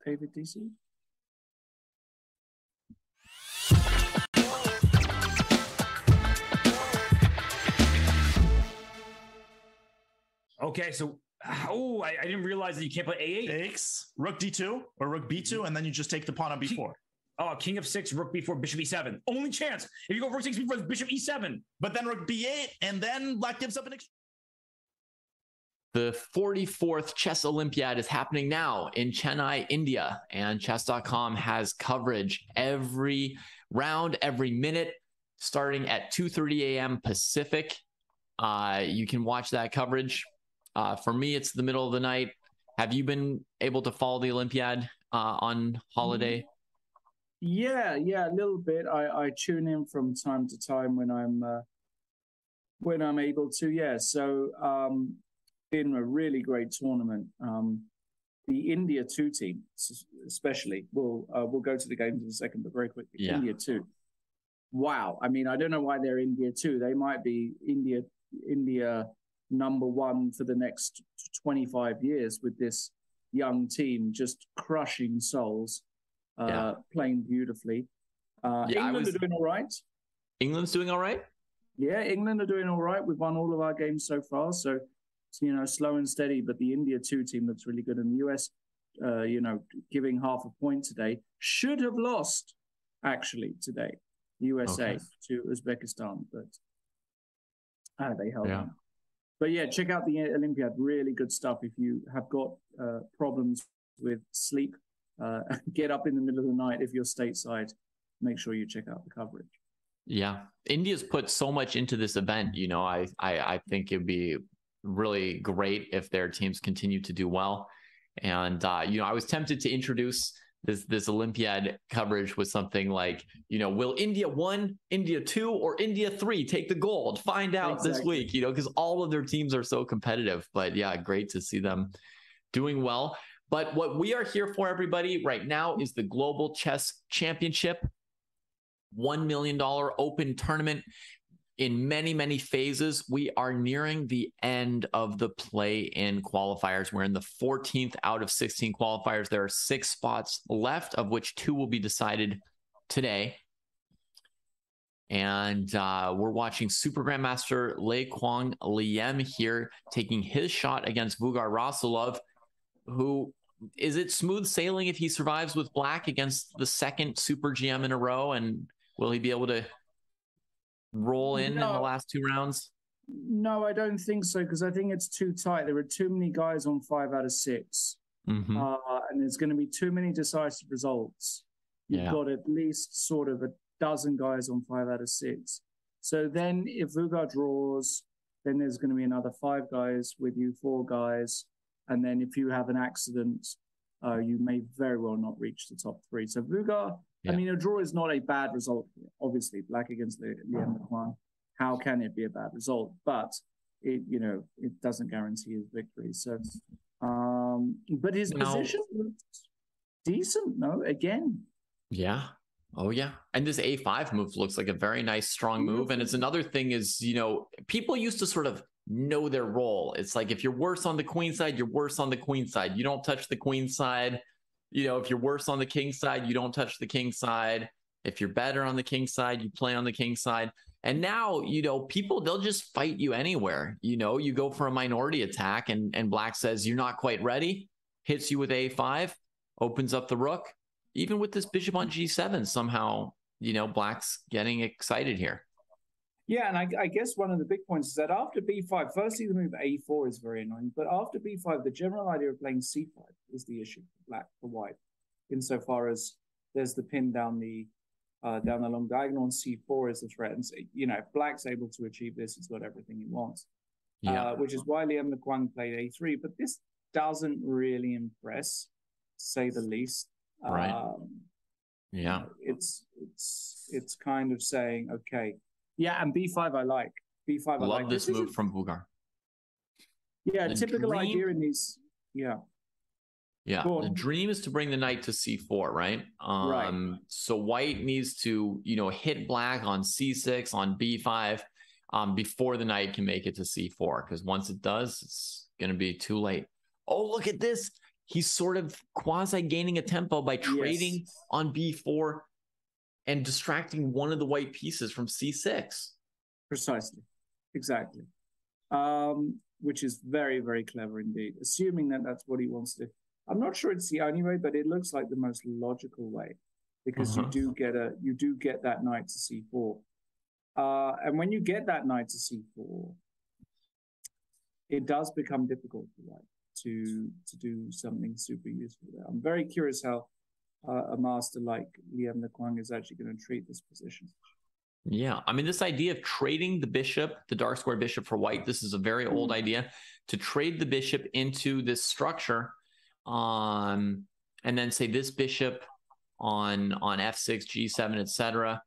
David DC. Okay, so I didn't realize that you can't play A8. Takes rook D2 or rook B2, and then you just take the pawn on B4. King of 6, rook B4, bishop E7. Only chance if you go rook 6 B4, bishop E7. But then rook B8, and then black gives up an. The 44th Chess Olympiad is happening now in Chennai, India, and Chess.com has coverage every round, every minute, starting at 2:30 a.m. Pacific. You can watch that coverage. For me, it's the middle of the night. Have you been able to follow the Olympiad on holiday? Yeah, a little bit. I tune in from time to time when I'm able to. Yeah, so been a really great tournament. The India 2 team, especially, we'll go to the games in a second, but very quickly, yeah. India 2. Wow, I mean, I don't know why they're India 2. They might be India #1 for the next 25 years with this young team just crushing souls, playing beautifully. England are doing all right. England's doing all right? Yeah, England are doing all right. We've won all of our games so far, so slow and steady, but the India 2 team looks really good. And the US, giving half a point today, should have lost, actually, today, USA to Uzbekistan, but they held on. But yeah, check out the Olympiad. Really good stuff. If you have got problems with sleep, get up in the middle of the night. If you're stateside, make sure you check out the coverage. Yeah, India's put so much into this event. I think it'd be really great if their teams continue to do well. And I was tempted to introduce this Olympiad coverage with something like, will India 1, India 2, or India 3 take the gold? Find out this week, because all of their teams are so competitive. But yeah, great to see them doing well. But what we are here for, everybody, right now is the Global Chess Championship, $1 million open tournament in many, many phases. We are nearing the end of the play-in qualifiers. We're in the 14th out of 16 qualifiers. There are 6 spots left, of which 2 will be decided today. And we're watching Super Grandmaster Lei Kwang Liem here, taking his shot against Vugar Rasulov, who, is it smooth sailing if he survives with black against the second Super GM in a row? And will he be able to roll in the last 2 rounds? No, I don't think so, because I think it's too tight. There are too many guys on 5 out of 6. And there's going to be too many decisive results. You've got at least sort of a dozen guys on 5 out of 6. So then if Vugar draws, then there's going to be another 5 guys with you, 4 guys. And then if you have an accident, you may very well not reach the top 3. So Vugar, I mean, a draw is not a bad result. Obviously, black against Liem Kwang. How can it be a bad result? But it doesn't guarantee his victory. So, but his position looks decent. No, again. Yeah. Oh yeah. And this A5 move looks like a very nice, strong move. And it's another thing is, people used to sort of know their role. It's like, if you're worse on the queen side, you're worse on the queen side. You don't touch the queen side. If you're worse on the king side, you don't touch the king side. If you're better on the king side, you play on the king side. And now, people, they'll just fight you anywhere. You go for a minority attack and black says, you're not quite ready, hits you with A5, opens up the rook. Even with this bishop on G7, somehow, black's getting excited here. Yeah, and I guess one of the big points is that after B5, firstly, the move A4 is very annoying, but after B5, the general idea of playing C5 is the issue for black, for white, insofar as there's the pin down the long diagonal, and C4 is the threat. And, if black's able to achieve this, he's got everything he wants, which is why Liem Kwang played A3, but this doesn't really impress, to say the least. Right. It's kind of saying, okay. Yeah, and B5 I like. B5 I like. Love this move from Vugar. Yeah, typical idea in these. Yeah. Yeah, the dream is to bring the knight to C4, right? Right. So white needs to, hit black on C6, on B5, before the knight can make it to C4, because once it does, it's going to be too late. Oh, look at this. he's sort of quasi gaining a tempo by trading Yes. on b4 and distracting one of the white pieces from c6. Precisely. Exactly. Which is very, very clever indeed, assuming that that's what he wants to do. I'm not sure it's the only way, but it looks like the most logical way, because you do get that knight to c4. And when you get that knight to c4, it does become difficult for white to do something super useful there. I'm very curious how a master like Liam Lequang is actually going to treat this position. Yeah, I mean, this idea of trading the bishop, the dark square bishop for white, this is a very old idea, to trade the bishop into this structure, and then say this bishop on f6, g7, etc.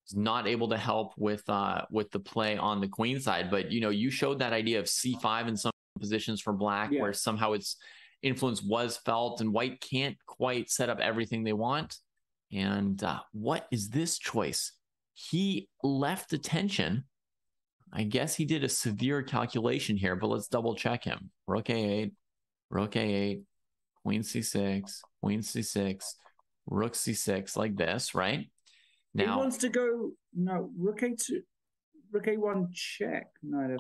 is not able to help with the play on the queen side. But you showed that idea of c5 in some positions for black, where somehow its influence was felt, and white can't quite set up everything they want. And what is this choice? He left attention. I guess he did a severe calculation here, but let's double check him. Rook a8, rook a8, queen c6, queen c6, rook c6, like this, right? Now he wants to go rook a2, rook a1 check. No,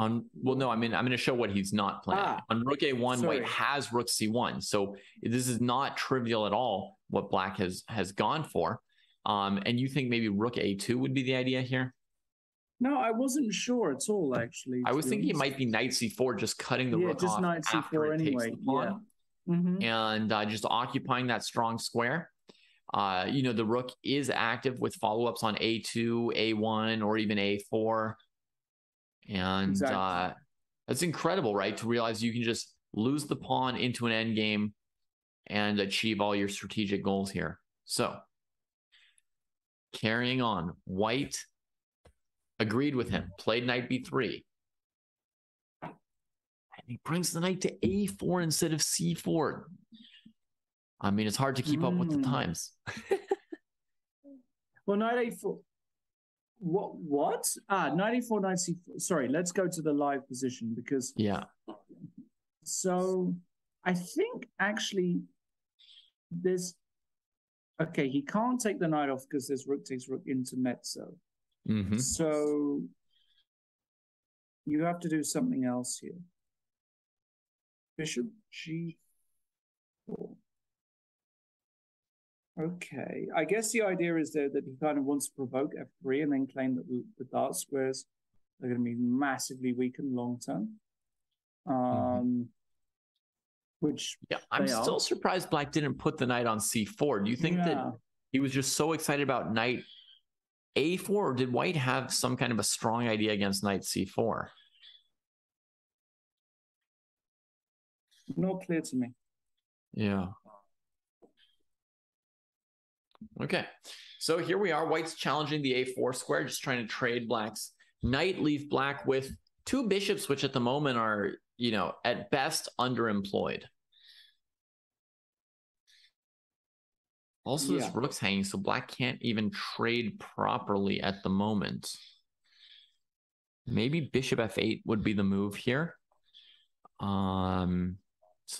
I mean, I'm going to show what he's not playing. On rook a1, sorry. white has rook c1, so this is not trivial at all what black has gone for. And you think maybe rook a2 would be the idea here? No, I wasn't sure at all, actually. I was thinking it might be knight c4, just cutting the rook off knight after c4 it anyway. takes the pawn, and just occupying that strong square. The rook is active with follow-ups on a2, a1, or even a4. And that's incredible, right? To realize you can just lose the pawn into an endgame and achieve all your strategic goals here. So, carrying on, white agreed with him, played knight b3. And he brings the knight to a4 instead of c4. I mean, it's hard to keep up with the times. Well, knight a4. What? Knight a4, knight c4. Sorry, let's go to the live position, because... Yeah. So, I think, actually, there's... Okay, he can't take the knight off because there's rook takes rook intermezzo. So you have to do something else here. Bishop g4. Okay, I guess the idea is there that he kind of wants to provoke f3 and then claim that the dark squares are going to be massively weakened long term. Which I'm still surprised black didn't put the knight on c4. Do you think that he was just so excited about knight a4, or did white have some kind of a strong idea against knight c4? Not clear to me. Yeah. Okay, so here we are. White's challenging the a4 square, just trying to trade black's knight, leave black with two bishops, which at the moment are, at best underemployed. Also, this rook's hanging, so black can't even trade properly at the moment. Maybe bishop f8 would be the move here. So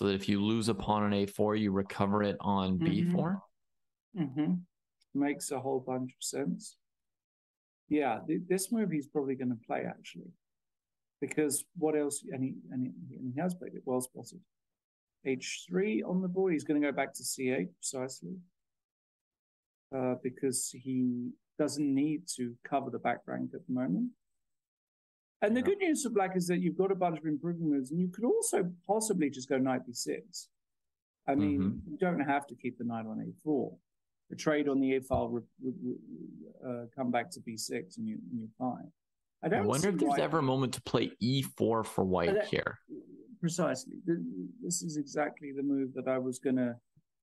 that if you lose a pawn on a4, you recover it on b4. Makes a whole bunch of sense. Yeah, this move he's probably going to play, actually. Because what else? And he has played it, well spotted. h3 on the board. He's going to go back to c8, precisely. Because he doesn't need to cover the back rank at the moment. And the good news for black is that you've got a bunch of improvement moves, and you could also possibly just go knight b6. I mean, you don't have to keep the knight on a4. The trade on the a file would come back to b6, and you're fine. I wonder if there's ever a moment to play e4 for white here. Precisely. This is exactly the move that I was going to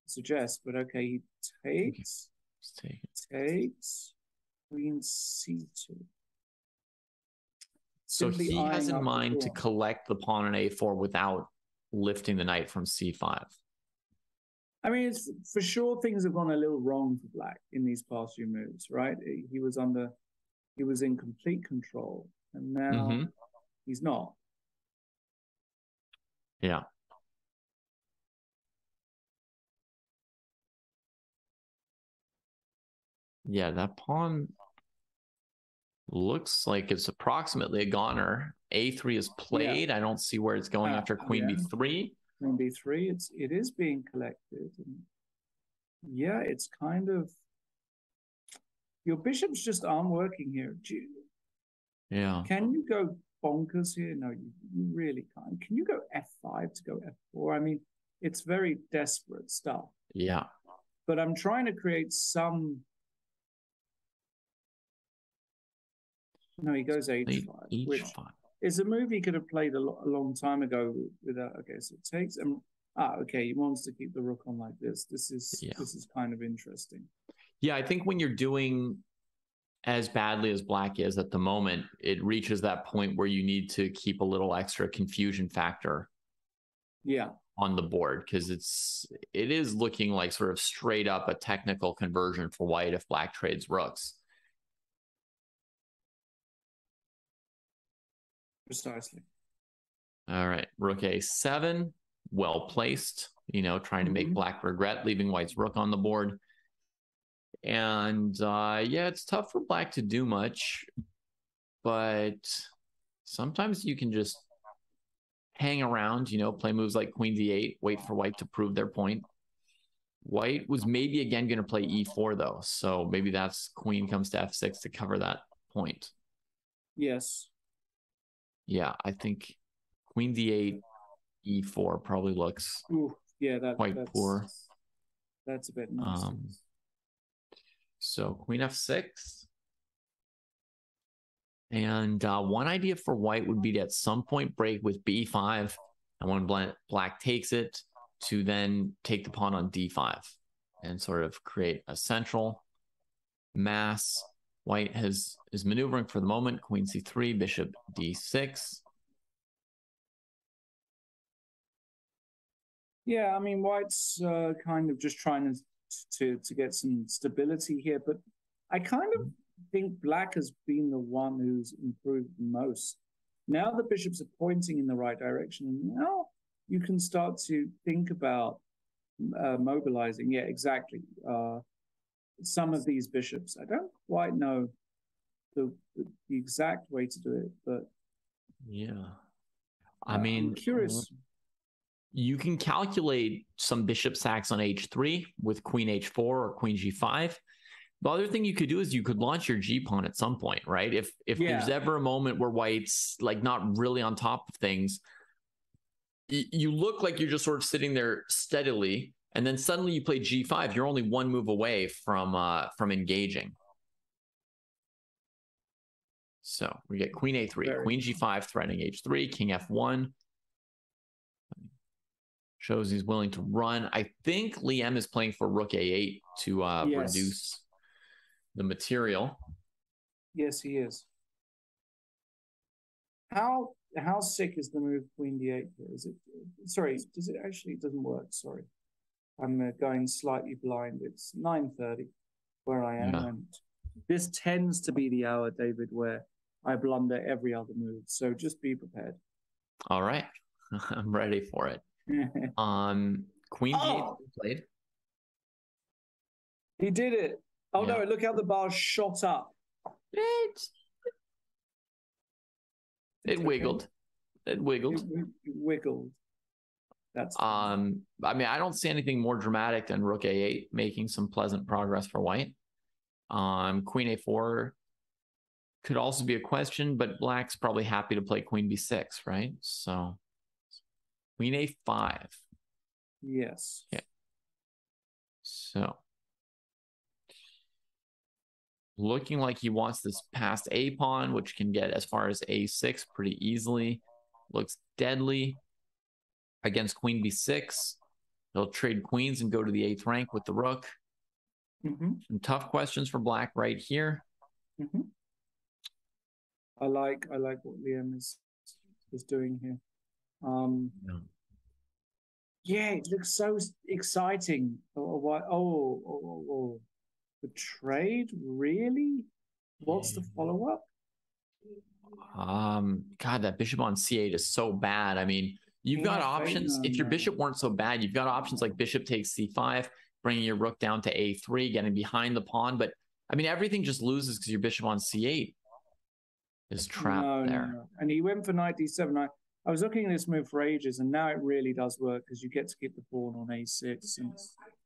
suggest. But okay, he takes queen c2. So he has in mind to collect the pawn on a4 without lifting the knight from c5. I mean, it's for sure things have gone a little wrong for black in these past few moves, right? He was in complete control, and now he's not. Yeah. Yeah, that pawn looks like it's approximately a goner. A3 is played. I don't see where it's going after queen b3. Queen b3, it is being collected. And yeah, it's kind of, your bishops just aren't working here. Yeah. Can you go bonkers here? No, you really can't. Can you go f5 to go f4? I mean, it's very desperate stuff. Yeah. But I'm trying to create some. No, he goes h5, which is a move he could have played a long time ago without. Okay, so it takes him. Okay, he wants to keep the rook on like this. This is kind of interesting. Yeah, I think when you're doing as badly as black is at the moment, it reaches that point where you need to keep a little extra confusion factor. Yeah. On the board, because it is looking like sort of straight up a technical conversion for white if black trades rooks. Precisely. All right, rook a7, well placed, you know, trying to make black regret leaving white's rook on the board. And yeah, it's tough for black to do much, but sometimes you can just hang around, you know, play moves like queen d8, wait for white to prove their point. White was maybe again going to play e4 though, so maybe that's queen comes to f6 to cover that point. Yes. Yeah, I think queen d8, e4 probably looks quite poor. That's a bit nasty. So queen f6. And one idea for white would be to at some point break with b5, and when black takes it, to then take the pawn on d5 and sort of create a central mass. White is maneuvering for the moment. Queen c3, bishop d6. Yeah, I mean, white's kind of just trying to get some stability here, but I kind of think black has been the one who's improved the most. Now the bishops are pointing in the right direction, and now you can start to think about mobilizing. Yeah, exactly. Some of these bishops, I don't quite know the exact way to do it, but yeah, I mean, I'm curious. You can calculate some bishop sacks on h3 with queen h4 or queen g5. The other thing you could do is you could launch your g-pawn at some point, right? If there's ever a moment where white's like not really on top of things, you look like you're just sort of sitting there steadily, and then suddenly you play g5. You're only one move away from engaging. So we get queen a3, queen g5 threatening h3, king f1. Shows he's willing to run. I think Liam is playing for rook a8 to reduce the material. Yes, he is. How sick is the move queen d8 here? Is it, sorry, does it actually, it doesn't work, sorry. I'm going slightly blind. It's 9:30 where I am. And this tends to be the hour, David, where I blunder every other move. So just be prepared. All right. I'm ready for it. Queen d8 played. He did it. Oh no, look how the bar shot up. It wiggled. It wiggled. It wiggled. That's I mean, I don't see anything more dramatic than rook a8 making some pleasant progress for white. Queen a4 could also be a question, but black's probably happy to play queen b6, right? So queen a5. Yes. Yeah. So looking like he wants this past a pawn, which can get as far as a6 pretty easily. Looks deadly against queen b6. He'll trade queens and go to the 8th rank with the rook. Some tough questions for black right here. I like what Liam is doing here. Yeah, it looks so exciting. The trade, really? What's the follow-up? God, that bishop on c8 is so bad. I mean, you've got options. If your bishop weren't so bad, you've got options like bishop takes c5, bringing your rook down to a3, getting behind the pawn. But I mean, everything just loses because your bishop on c8 is trapped there. No. And he went for knight d7. I was looking at this move for ages, and now it really does work because you get to keep the pawn on a6. And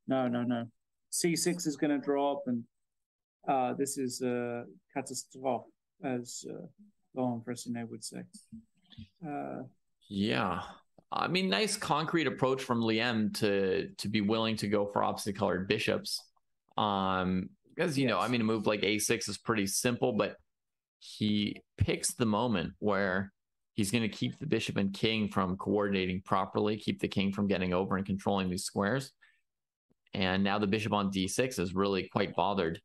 no. c6 is going to drop, and this is a catastrophe, as Laurent Fressinet would say. Yeah. I mean, nice concrete approach from Liam to be willing to go for opposite colored bishops. Because, you know, I mean, a move like a6 is pretty simple, but he picks the moment where he's going to keep the bishop and king from coordinating properly, keep the king from getting over and controlling these squares. And now the bishop on d6 is really quite bothered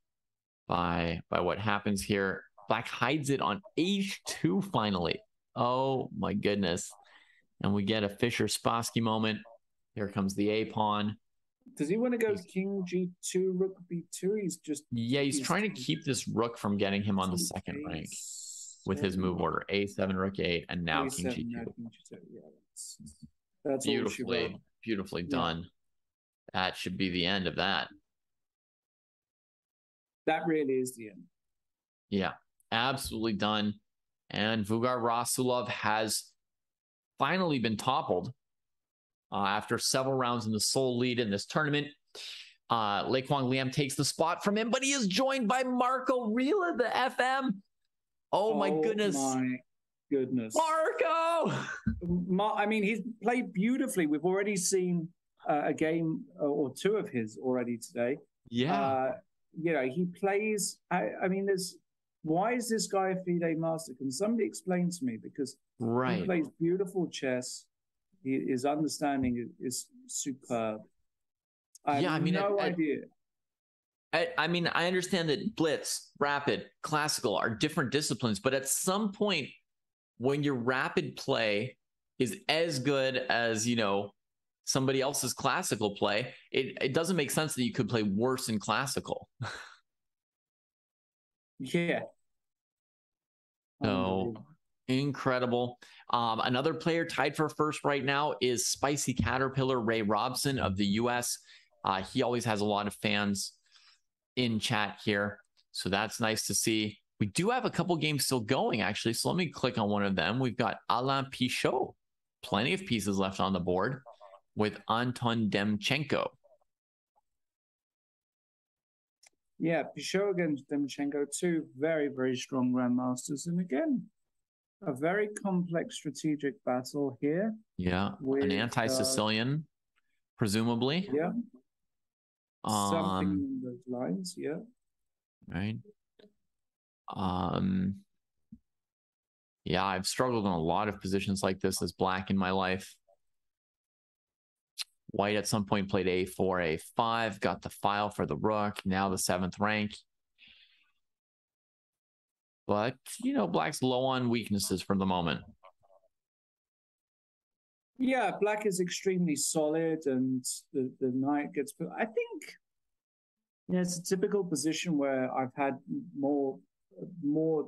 by what happens here. Black hides it on h2 finally. Oh my goodness. And we get a Fischer-Spassky moment. Here comes the a pawn. Does he want to go king g2, rook b2? He's trying to keep this rook from getting him on the second rank with his move order. a7, rook 8, and now king g2. Yeah, that's beautifully done. That should be the end of that. That really is the end. Yeah, absolutely done. And Vugar Rasulov has finally been toppled after several rounds in the sole lead in this tournament. Lei Kwang Liam takes the spot from him, but he is joined by Marco Rila, the FM. Oh my goodness. Marco! I mean, he's played beautifully. We've already seen a game or two of his already today. Yeah. You know, he plays, I mean, why is this guy a FIDE master? Can somebody explain to me? Because he plays beautiful chess. His understanding is superb. I have no idea. I mean, I understand that blitz, rapid, classical are different disciplines, but at some point when your rapid play is as good as, you know, somebody else's classical play, it doesn't make sense that you could play worse in classical. Yeah. So incredible. Another player tied for first right now is Spicy Caterpillar Ray Robson of the US. He always has a lot of fans in chat here, so that's nice to see. We do have a couple games still going, actually, so let me click on one of them. We've got Alain Pichot, plenty of pieces left on the board, with Anton Demchenko. Yeah, Pichot against Demchenko, two very, very strong grandmasters. And again, a very complex strategic battle here. Yeah, with, an anti-Sicilian, presumably. Yeah. Something in those lines, yeah. Right. Yeah, I've struggled in a lot of positions like this as black in my life. White at some point played a4, a5, got the file for the rook, now the 7th rank. But, you know, black's low on weaknesses for the moment. Yeah, black is extremely solid, and the knight gets put. I think, you know, it's a typical position where I've had more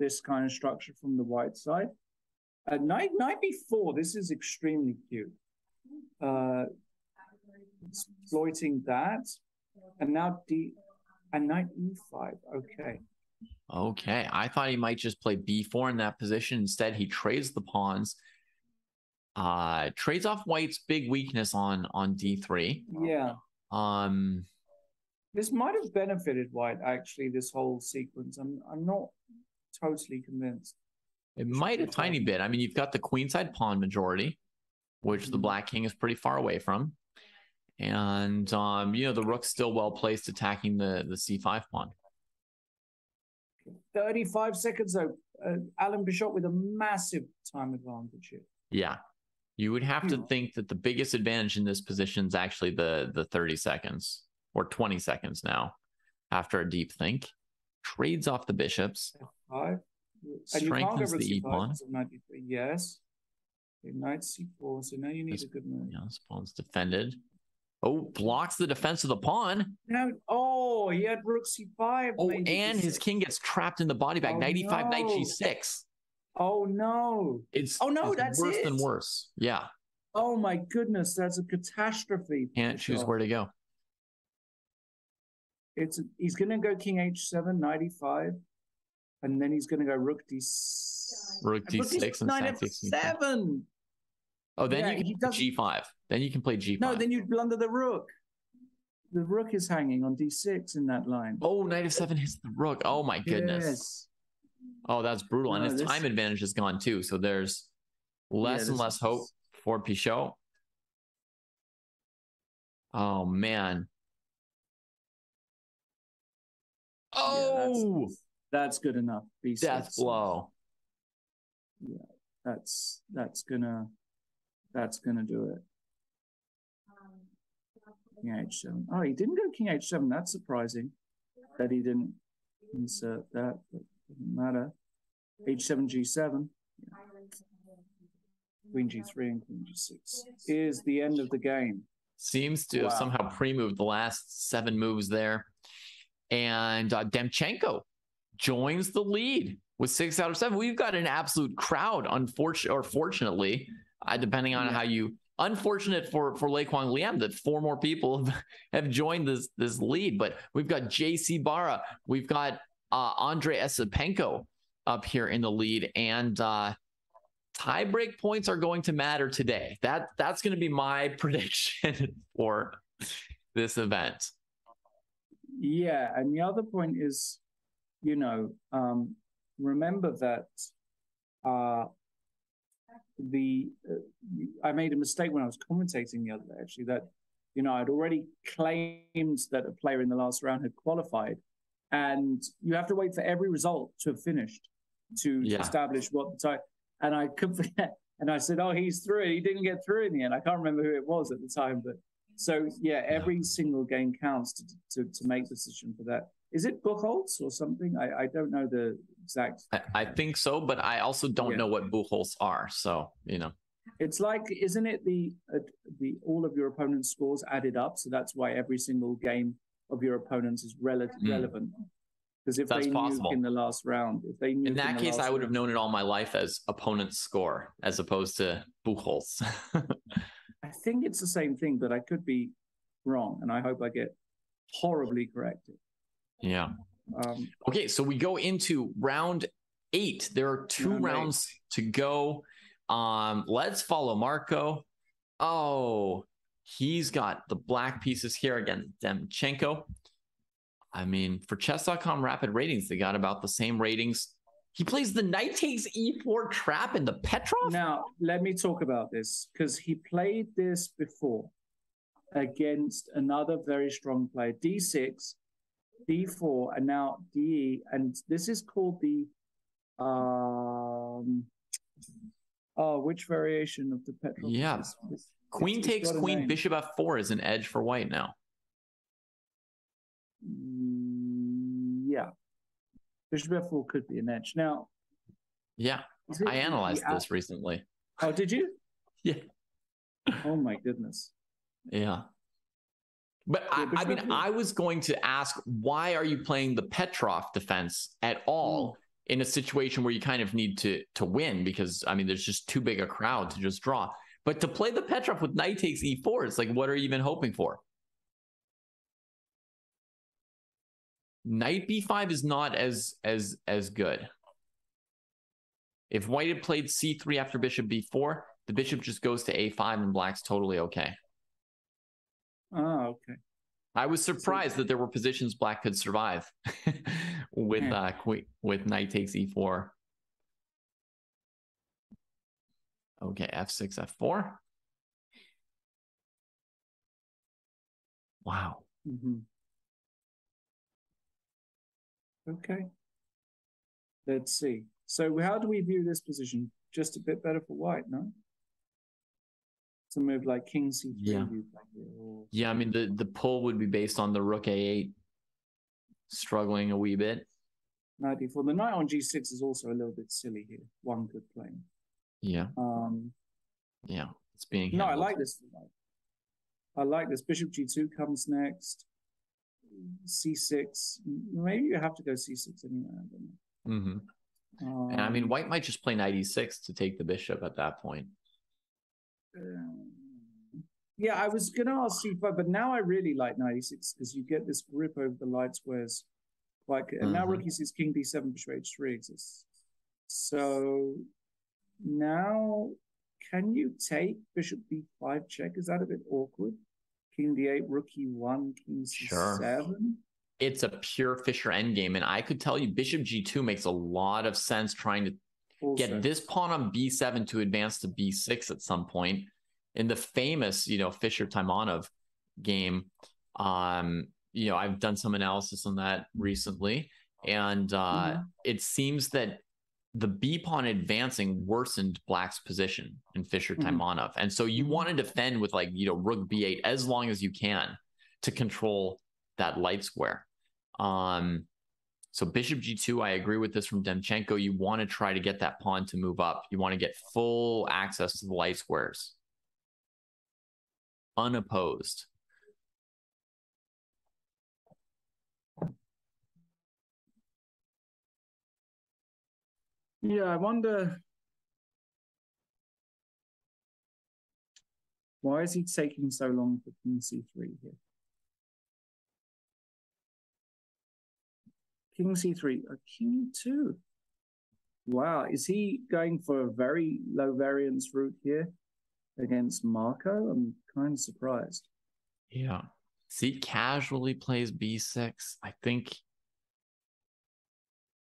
this kind of structure from the white side. Knight b4, this is extremely cute. Exploiting that, and now knight e5. Okay, I thought he might just play b4 in that position. Instead, he trades the pawns, trades off white's big weakness on d3. Yeah. This might have benefited white, actually, this whole sequence. I'm not totally convinced. It might a tiny bit. I mean, you've got the queenside pawn majority, which the black king is pretty far away from. And, you know, the rook's still well placed attacking the c5 pawn. 35 seconds, though. Alain Pichot with a massive time advantage here. Yeah. You would have to think that the biggest advantage in this position is actually the 30 seconds or 20 seconds now after a deep think. Trades off the bishops. F5. Strengthens the e-pawn. Yes. Okay, knight c4. So now you need a good move. Yeah, this pawn's defended. Oh, blocks the defense of the pawn. No, he had rook c5. Oh, and his king gets trapped in the body bag. Knight e5, knight g6. Oh, no. It's that's worse than worse. Yeah. Oh, my goodness. That's a catastrophe. Can't choose where to go. He's going to go king h7, knight e5, and then he's going to go rook rook d6 and knight sack takes f7. Oh, then you can play g5. Then you can play g5. No, then you blunder the rook. The rook is hanging on d6 in that line. Oh, knight f7 hits the rook. Oh my goodness. Yes. Oh, that's brutal. No, and his time advantage is gone too. So there's less and less hope for Pichot. Oh man. Oh, yeah, that's good enough. B6. Death blow. Yeah, that's gonna do it. King h7. Oh, he didn't go king h7. That's surprising that he didn't insert that, but doesn't matter. h7 g7. Yeah. Queen g3 and queen g6 is the end of the game. Seems to have somehow pre-moved the last 7 moves there. And Demchenko joins the lead with 6 out of 7. We've got an absolute crowd, fortunately, depending on how you... Unfortunate for Lei Kwang Liam that 4 more people have joined this lead. But we've got JC Barra. We've got Andrei Esipenko up here in the lead. And tie-break points are going to matter today. That's going to be my prediction for this event. Yeah, and the other point is, remember that I made a mistake when I was commentating the other day, actually, that, I'd already claimed that a player in the last round had qualified, and you have to wait for every result to have finished to establish what the time. And I could forget, and I said, "Oh, he's through." He didn't get through in the end. I can't remember who it was at the time, but so every single game counts to make the decision for that. Is it Buchholz or something? I don't know the exact. I think so, but I also don't know what Buchholz are. So it's like, isn't it the all of your opponent's scores added up? So that's why every single game of your opponents is relevant. Because if they nuke in the last round, in that case, I would have known it all my life as opponent's score as opposed to Buchholz. I think it's the same thing, but I could be wrong, and I hope I get horribly corrected. Yeah. Okay, so we go into round 8. There are 2 rounds to go. Let's follow Marco. Oh, he's got the black pieces here against Demchenko. I mean, for chess.com rapid ratings, they got about the same ratings. He plays the knight takes e4 trap in the Petrov? Now, let me talk about this, because he played this before against another very strong player, d6, d4, and now de, and this is called the which variation of the Petrov? Yeah, queen takes queen, bishop f4 is an edge for white now. Yeah, bishop f4 could be an edge now. Yeah, I analyzed this recently. Oh, did you? Yeah. Oh my goodness. Yeah. But I mean, I was going to ask, why are you playing the Petrov defense at all in a situation where you kind of need to win? Because, I mean, there's just too big a crowd to just draw. But to play the Petrov with knight takes e4, it's like, what are you even hoping for? Knight b5 is not as good. If white had played c3 after bishop b4, the bishop just goes to a5 and black's totally okay. Oh, okay. I was surprised that there were positions black could survive with with knight takes e4. Okay, f6, f4. Wow. Mm-hmm. Okay. Let's see. So how do we view this position? Just a bit better for white, no? To move like king c3. Yeah. Yeah, I mean, the pull would be based on the rook a8 struggling a wee bit. Knight d4. The knight on g6 is also a little bit silly here. One good plane. Yeah. Yeah, it's being handled. No, I like this. I like this. Bishop g2 comes next. c6. Maybe you have to go c6 anyway. I don't know. Mm-hmm. And I mean, white might just play knight e6 to take the bishop at that point. Yeah, I was going to ask C5, but now I really like knight e6 because you get this grip over the light squares. And now rook e6, king d7, bishop h3 exists. So now, can you take bishop b5 check? Is that a bit awkward? King d8, rook e1, king c7? Sure. It's a pure Fischer endgame, and I could tell you bishop g2 makes a lot of sense trying to get this pawn on b7 to advance to b6 at some point. In the famous, Fischer Taimanov game, I've done some analysis on that recently, and it seems that the b pawn advancing worsened black's position in Fischer Taimanov, and so you want to defend with rook b8 as long as you can to control that light square. So bishop g2, I agree with this from Demchenko. You want to try to get that pawn to move up. You want to get full access to the light squares, unopposed. Yeah, I wonder, why is he taking so long for king c3 here? King c3, king e2. Wow, is he going for a very low variance route here against Marco? I'm kind of surprised. Yeah. See, casually plays b6. I think.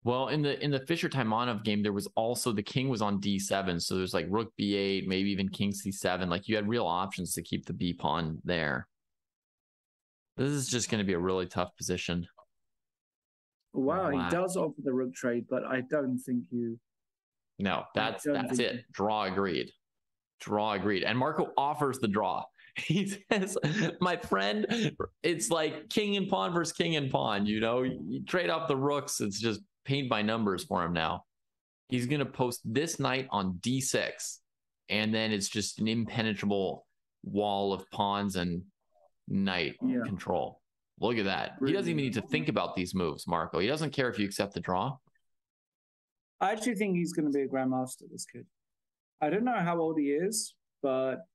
Well, in the Fischer Taimanov game, there was also the king was on d7, so there's like rook b8, maybe even king c7. Like you had real options to keep the b pawn there. This is just going to be a really tough position. Wow, he does offer the rook trade, but I don't think you. No, that's it. Draw agreed. Draw agreed. And Marco offers the draw. He says, my friend, it's like king and pawn versus king and pawn. You trade off the rooks. It's just paint by numbers for him now. He's going to post this knight on d6, and then it's just an impenetrable wall of pawns and knight control. Look at that. He doesn't even need to think about these moves, Marco. He doesn't care if you accept the draw. I actually think he's going to be a grandmaster, this kid. I don't know how old he is, but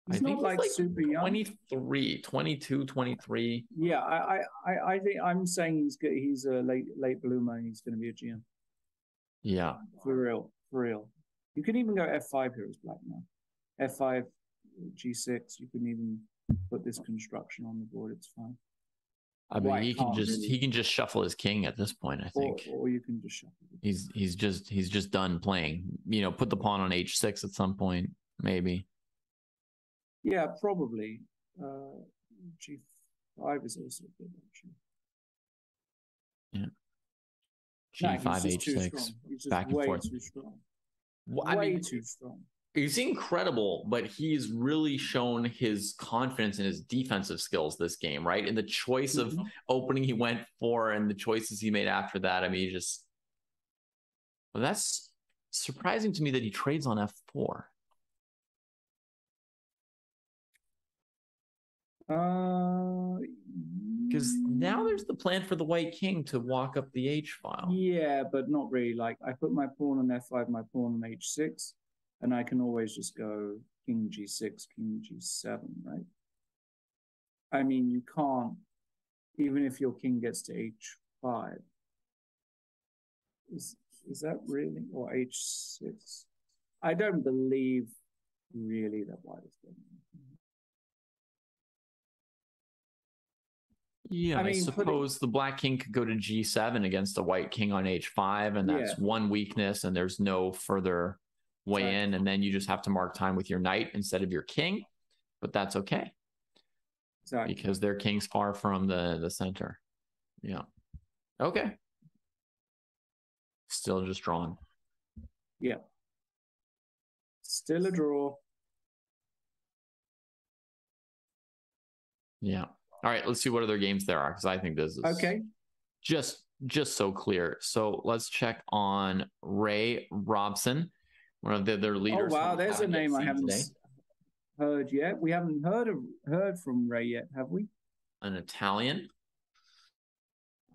he's not like super young. 23, 22, 23. Yeah, I think I'm saying he's good. He's a late bloomer. He's going to be a GM. Yeah. For real. You can even go f5 here as black now. f5, g6. You can even put this construction on the board. It's fine. I mean, he can just shuffle his king at this point, I think. Or you can just shuffle. He's just done playing. Put the pawn on h6 at some point, maybe. Yeah, probably. G5 is also good, actually. Yeah. G5, h6, back and forth. Too strong. Way too strong. He's incredible, but he's really shown his confidence in his defensive skills this game, right? In the choice of opening he went for and the choices he made after that. I mean, well, that's surprising to me that he trades on f4. Because now there's the plan for the white king to walk up the h file. Yeah, but not really. Like, I put my pawn on f5, my pawn on h6. And I can always just go king g6, king g7, right? I mean, you can't, even if your king gets to h5. Is that really? Or h6? I don't believe really that white is going to. Yeah, I suppose the black king could go to g7 against the white king on h5, and that's one weakness, and there's no further way in, and then you just have to mark time with your knight instead of your king, but that's okay. Exactly. Because their king's far from the center. Yeah. Okay. Still just drawn. Yeah. Still a draw. Yeah. All right, let's see what other games there are, because I think this is okay. Just so clear. So let's check on Ray Robson, one of their leaders. Oh wow, there's a name I haven't heard yet. We haven't heard from Ray yet, have we? An Italian,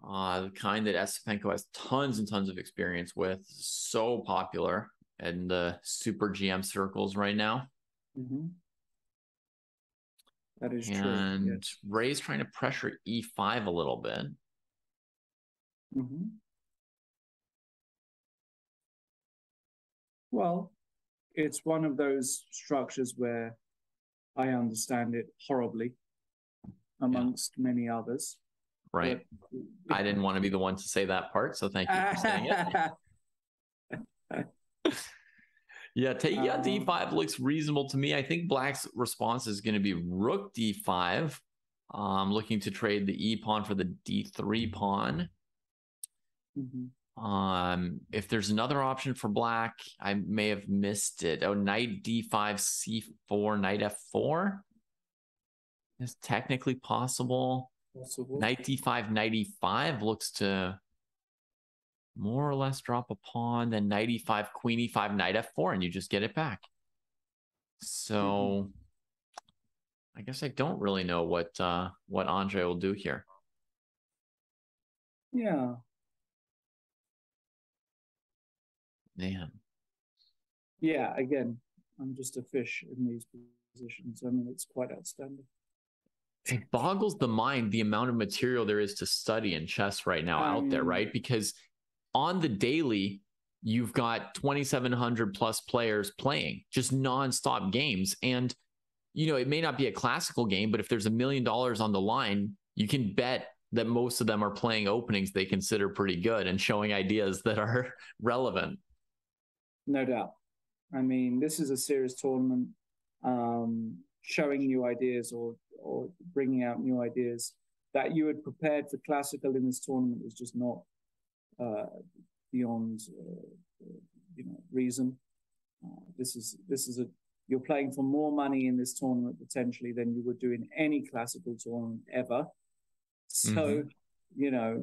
the kind that Esipenko has tons and tons of experience with. So popular in the super GM circles right now. That is true. And Yes. Ray's trying to pressure e5 a little bit. Well, it's one of those structures where I understand it horribly amongst many others. Right. I didn't want to be the one to say that part, so thank you for saying it. Yeah, taking out d5 looks reasonable to me. I think Black's response is going to be rook d5, looking to trade the e pawn for the d3 pawn. If there's another option for Black, I may have missed it. Oh, knight d5, c4, knight f4 is technically possible. Knight d5, knight e5 looks to more or less drop a pawn, then knight e5, queen e5, knight f4, and you just get it back. So I guess I don't really know what Andre will do here. Yeah. Man. Yeah, again, I'm just a fish in these positions. I mean, it's quite outstanding. It boggles the mind the amount of material there is to study in chess right now out there, right? Because on the daily, you've got 2,700 plus players playing just nonstop games. And, you know, it may not be a classical game, but if there's $1 million on the line, you can bet that most of them are playing openings they consider pretty good and showing ideas that are relevant. No doubt. I mean, this is a serious tournament, showing new ideas or bringing out new ideas that you had prepared for classical in this tournament is just not beyond reason. This is you're playing for more money in this tournament potentially than you would do in any classical tournament ever. So, you know,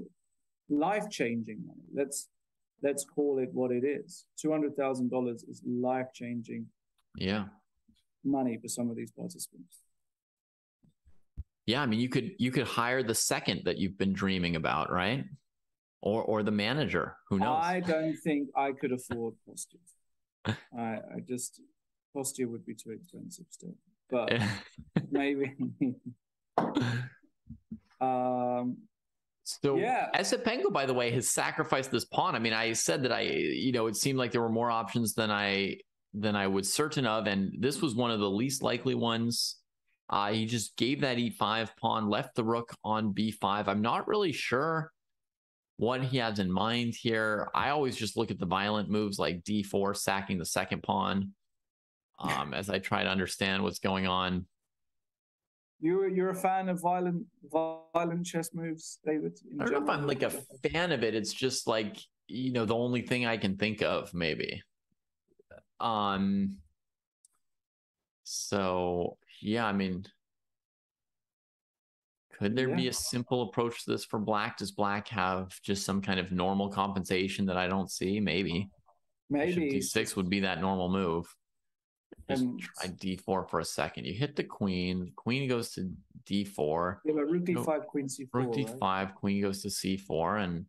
life-changing money. Let's call it what it is. $200,000 is life-changing. Yeah. Money for some of these participants. Yeah, I mean, you could hire the second that you've been dreaming about, right? Or the manager. Who knows? I don't think I could afford Postia. I just Postia would be too expensive still. But maybe. So Esipenko, by the way, has sacrificed this pawn. I mean, I said that it seemed like there were more options than I was certain of, and this was one of the least likely ones. He just gave that e5 pawn, left the rook on b5. I'm not really sure what he has in mind here. I always just look at the violent moves like d4, sacking the second pawn, as I try to understand what's going on. You're a fan of violent chess moves, David? I don't know if I'm like a fan of it. It's just like, the only thing I can think of, maybe. So yeah, I mean, could there be a simple approach to this for Black? Does Black have just some kind of normal compensation that I don't see? Maybe d6 would be that normal move. Just try d4 for a second. You hit the queen. Queen goes to d4. Yeah, but rook d5, queen c4. Rook d5, right? Queen goes to c4, and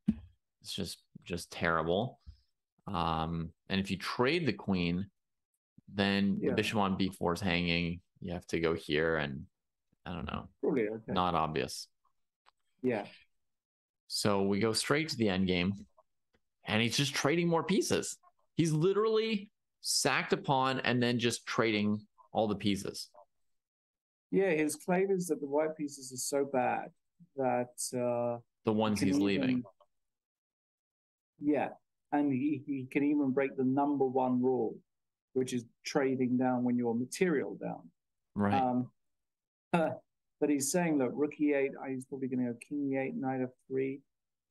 it's just terrible. And if you trade the queen, then the bishop on b4 is hanging. You have to go here, and I don't know. Probably okay. Not obvious. Yeah. So we go straight to the end game, and he's just trading more pieces. He's literally sacked a pawn and then just trading all the pieces. Yeah, his claim is that the white pieces are so bad that the ones he's leaving. Yeah, and he can even break the #1 rule, which is trading down when you're material down. Right. But he's saying, look, rook e8, he's probably going to go king e8, knight f3,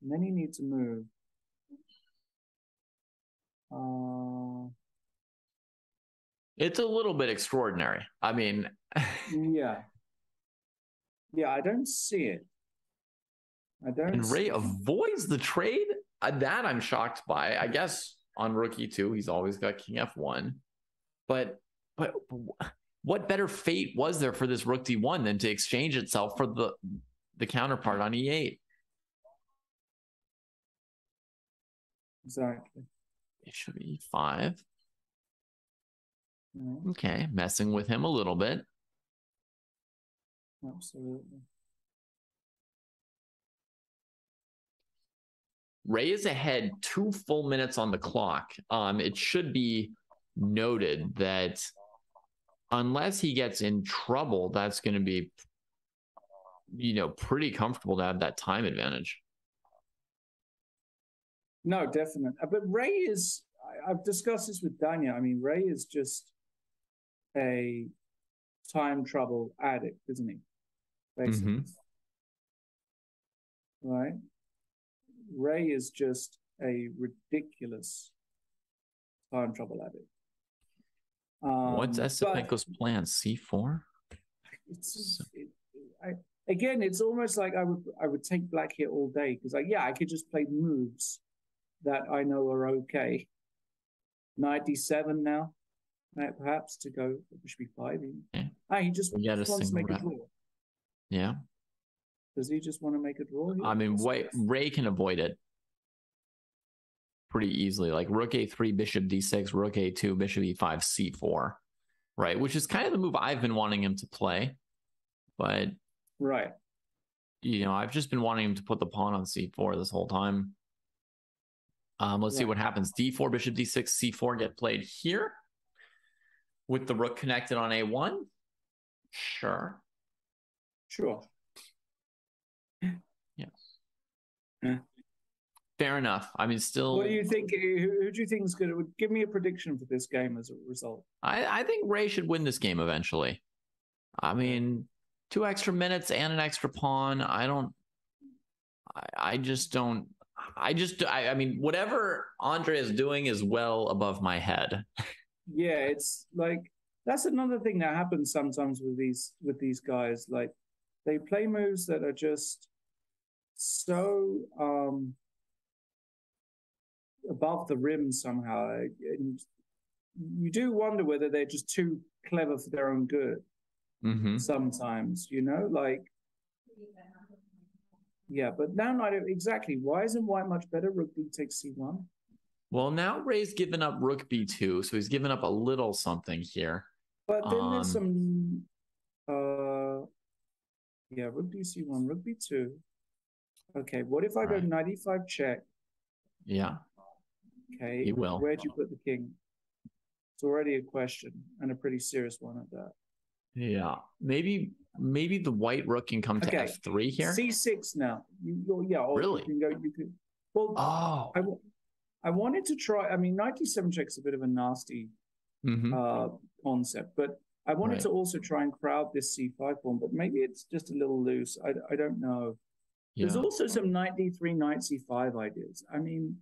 and then he needs to move. It's a little bit extraordinary. I mean, yeah, I don't see it. And Ray avoids the trade. That I'm shocked by. I guess on rook e2, he's always got king f1. But what better fate was there for this rook d1 than to exchange itself for the counterpart on e8? Exactly. Bishop e5. Okay, messing with him a little bit. Absolutely. Ray is ahead 2 full minutes on the clock. It should be noted that unless he gets in trouble, that's going to be, pretty comfortable to have that time advantage. No, definitely. But Ray is, I've discussed this with Danya. I mean, Ray is just a time trouble addict, isn't he? Basically. Right? Ray is just a ridiculous time trouble addict. What's Esipenko's plan? C4? Again, it's almost like I would take black here all day because I could just play moves that I know are okay. Knight d7 now, perhaps to go bishop b5. He just wants to make a draw. Yeah. Does he just want to make a draw here? I mean, Ray can avoid it pretty easily. Like rook a3, bishop d6, rook a2, bishop e5, c4, right? Which is kind of the move I've been wanting him to play. But, right. I've just been wanting him to put the pawn on c4 this whole time. Let's see what happens. d4, bishop d6, c4 get played here with the rook connected on a1. Sure. Yes. Fair enough. I mean, still. What do you think? Who do you think is going to give me a prediction for this game as a result? I think Ray should win this game eventually. I mean, 2 extra minutes and an extra pawn. I mean, whatever Andre is doing is well above my head. Yeah, it's like that's another thing that happens sometimes with these guys. Like they play moves that are just so above the rim somehow, and you do wonder whether they're just too clever for their own good. Sometimes, like. Yeah, but now not exactly. Why isn't white much better? Rook b takes c1. Well, now Ray's given up rook b2, so he's given up a little something here. But then there's some, rook d c1, rook b2. Okay, what if I go knight e5 check? Yeah. Okay. He will. Where'd you put the king? It's already a question, and a pretty serious one at that. Yeah. Maybe the white rook can come to f3 here. c6 now. Really? You can, well, I wanted to try. I mean, knight d7 check's a bit of a nasty concept, but I wanted to also try and crowd this c5 pawn, but maybe it's just a little loose. I don't know. Yeah. There's also some knight d3, knight c5 ideas. I mean,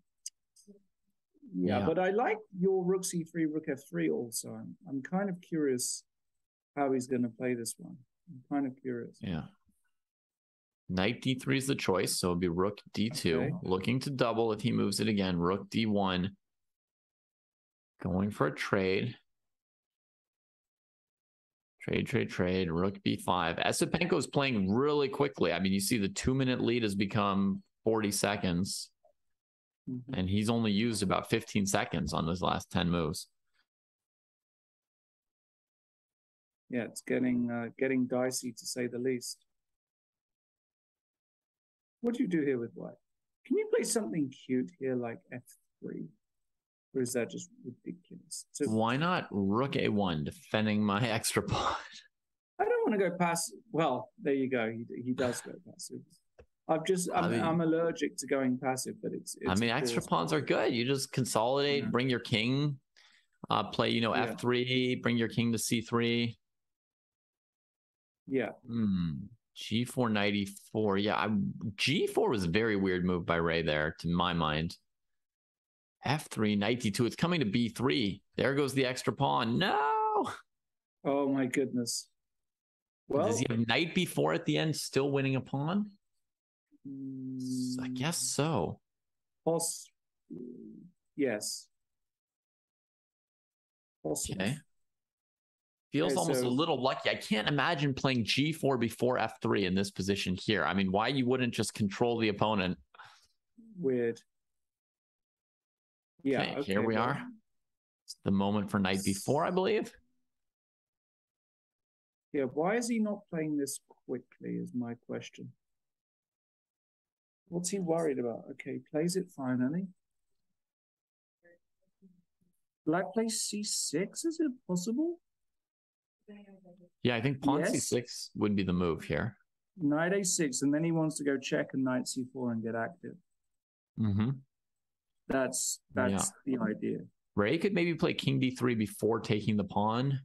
but I like your rook c3, rook f3 also. I'm kind of curious how he's going to play this one. I'm kind of curious. Yeah. Knight d3 is the choice, so it'll be rook d2. Looking to double if he moves it again. Rook d1. Going for a trade. Trade. Rook b5. Esipenko's playing really quickly. I mean, you see the 2-minute lead has become 40 seconds. And he's only used about 15 seconds on those last 10 moves. Yeah, it's getting dicey to say the least. What do you do here with white? Can you play something cute here like f3? Or is that just ridiculous? So, why not rook a1, defending my extra pawn? I don't want to go passive. Well, there you go. He does go passive. I'm allergic to going passive, but it's I mean, extra pawns are good. You just consolidate, bring your king, play, f3, bring your king to c3. Yeah. G4, knight e4. Yeah, G4 was a very weird move by Ray there, to my mind. F3, knight d2. It's coming to b3. There goes the extra pawn. No! Oh, my goodness. Well, does he have knight b4 at the end, still winning a pawn? I guess so. Yes. Possible. Okay. Feels almost a little lucky. I can't imagine playing g4 before f3 in this position here. I mean, why you wouldn't just control the opponent? Weird. Yeah. Okay, here we are. It's the moment for knight b4, I believe. Yeah, why is he not playing this quickly is my question. What's he worried about? Okay, plays it finally. Black plays c6, is it possible? Yeah, I think pawn Yes. c6 would be the move here. Knight a6, and then he wants to go check and knight c4 and get active. Mm-hmm. That's Yeah. the idea. Ray could maybe play king d3 before taking the pawn,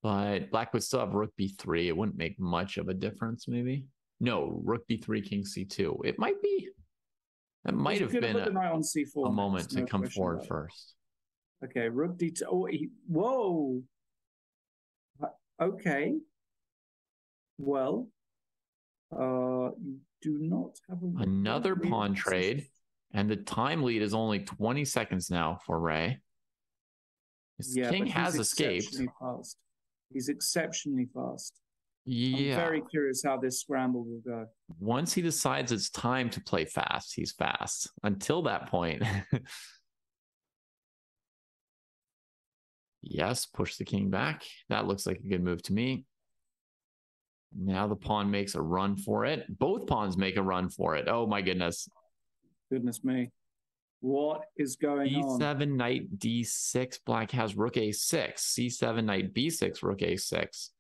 but black would still have rook b3. It wouldn't make much of a difference, maybe. No, rook b3, king c2. It might be. That might have been put the knight on c4 a moment to no come question forward about it. first. Okay, rook d2. Oh, whoa. Okay. Well, you do not have Another pawn trade, and the time lead is only 20 seconds now for Ray. His king has escaped. Fast. He's exceptionally fast. Yeah. I'm very curious how this scramble will go. Once he decides it's time to play fast, he's fast. Until that point. Yes, push the king back. That looks like a good move to me. Now the pawn makes a run for it. Both pawns make a run for it. Oh my goodness. Goodness me. What is going on? D7, knight D6. Black has rook A6. C7, knight B6, rook A6.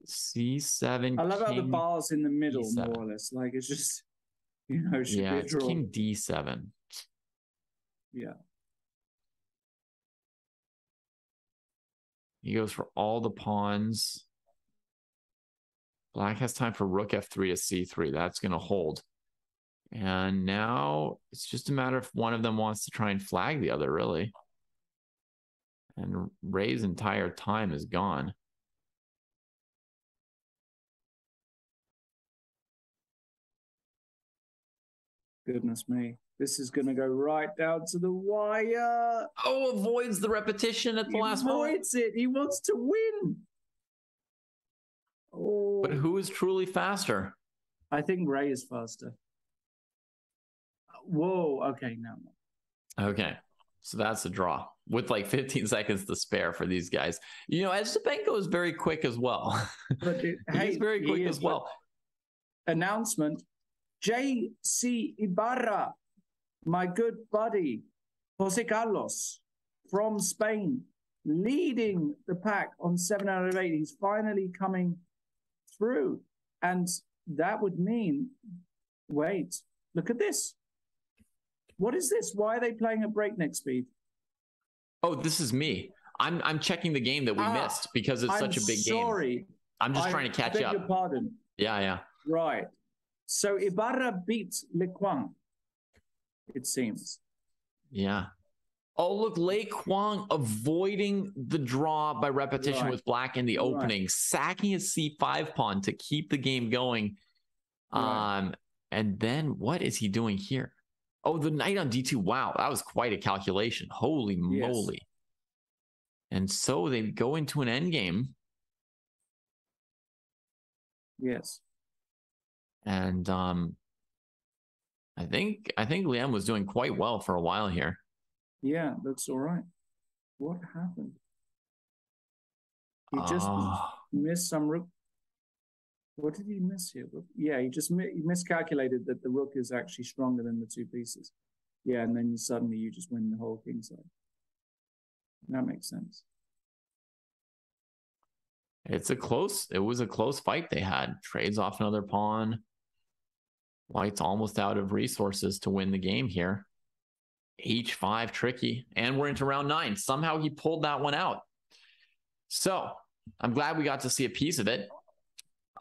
C7. I love how the bar's in the middle, D7. more or less. Like it's just, you know, should yeah, be a it's draw. king D7. Yeah. He goes for all the pawns. Black has time for rook F3 to C3. That's going to hold. And now it's just a matter if one of them wants to try and flag the other, really. And Ray's entire time is gone. Goodness me. This is going to go right down to the wire. Oh, avoids the repetition at the last moment. Avoids it. He wants to win. Oh. But who is truly faster? I think Ray is faster. Whoa. Okay, no. Okay. So that's a draw with like 15 seconds to spare for these guys. You know, Estebanko is very quick as well. He's very quick as well. Announcement. J.C. Ibarra, my good buddy, Jose Carlos from Spain, leading the pack on 7 out of 8. He's finally coming through. And that would mean, wait, look at this. What is this? Why are they playing at breakneck speed? Oh, this is me. I'm checking the game that we missed because it's such a big game. I'm just trying to catch up. Beg your pardon. Yeah. Right. So Ibarra beat Lequan, it seems. Yeah. Oh, look, Lei Kwang avoiding the draw by repetition with black in the opening, sacking his c5 pawn to keep the game going. And then what is he doing here? Oh, the knight on d2. Wow, that was quite a calculation. Holy moly. And so they go into an endgame. Yes. And I think Liam was doing quite well for a while here. Yeah, looks all right. What happened? He just missed some rook. What did he miss here? Yeah, he just miscalculated that the rook is actually stronger than the two pieces. Yeah, and then suddenly you just win the whole king side. That makes sense. It was a close fight they had. Trades off another pawn. White's almost out of resources to win the game here. H5 tricky. And we're into round 9. Somehow he pulled that one out. So I'm glad we got to see a piece of it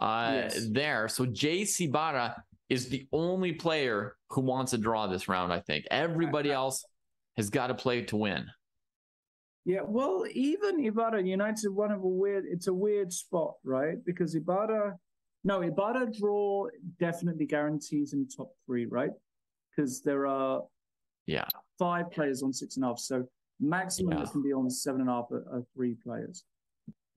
there. So J.C. Barra is the only player who wants a draw this round, I think. Everybody else has got to play to win. Yeah, well, even Ibarra United, it's a weird spot, right? Because Ibarra draw definitely guarantees him top 3, right? Because there are 5 players on 6.5, so maximum it can be on 7.5 are 3 players.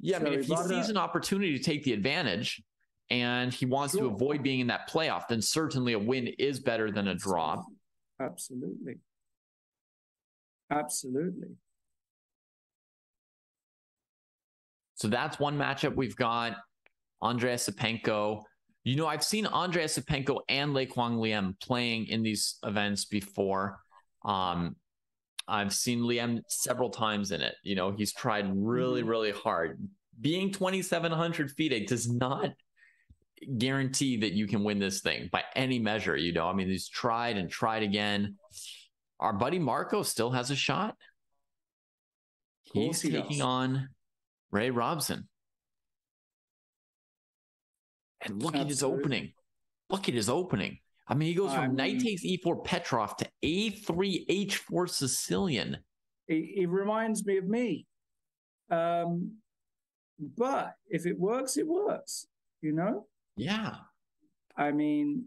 Yeah, so I mean, if Ibarra, he sees an opportunity to take the advantage and he wants to avoid being in that playoff, then certainly a win is better than a draw. Absolutely. So that's one matchup we've got. Andrei Sapenko. You know, I've seen Andrei Sapenko and Lei Kwang Liam playing in these events before. I've seen Liam several times in it. You know, he's tried really, really hard. Being 2,700 FIDE does not guarantee that you can win this thing by any measure. You know, I mean, he's tried and tried again. Our buddy Marco still has a shot. He's taking on Ray Robson. And look at his opening. Look at his opening. I mean, he goes from knight takes e4 Petrov to a3 h4 Sicilian. It reminds me of me. But if it works, it works, you know? Yeah. I mean...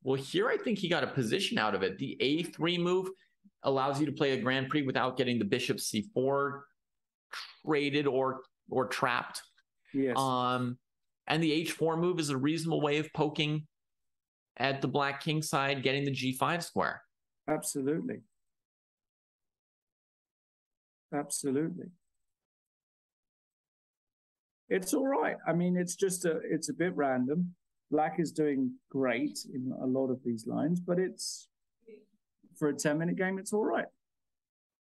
Well, here I think he got a position out of it. The a3 move allows you to play a Grand Prix without getting the bishop c4 traded or trapped. Yes. And the h4 move is a reasonable way of poking at the black king side, getting the g5 square. Absolutely. Absolutely. It's all right. I mean, it's a bit random. Black is doing great in a lot of these lines, but it's for a 10-minute game, it's all right.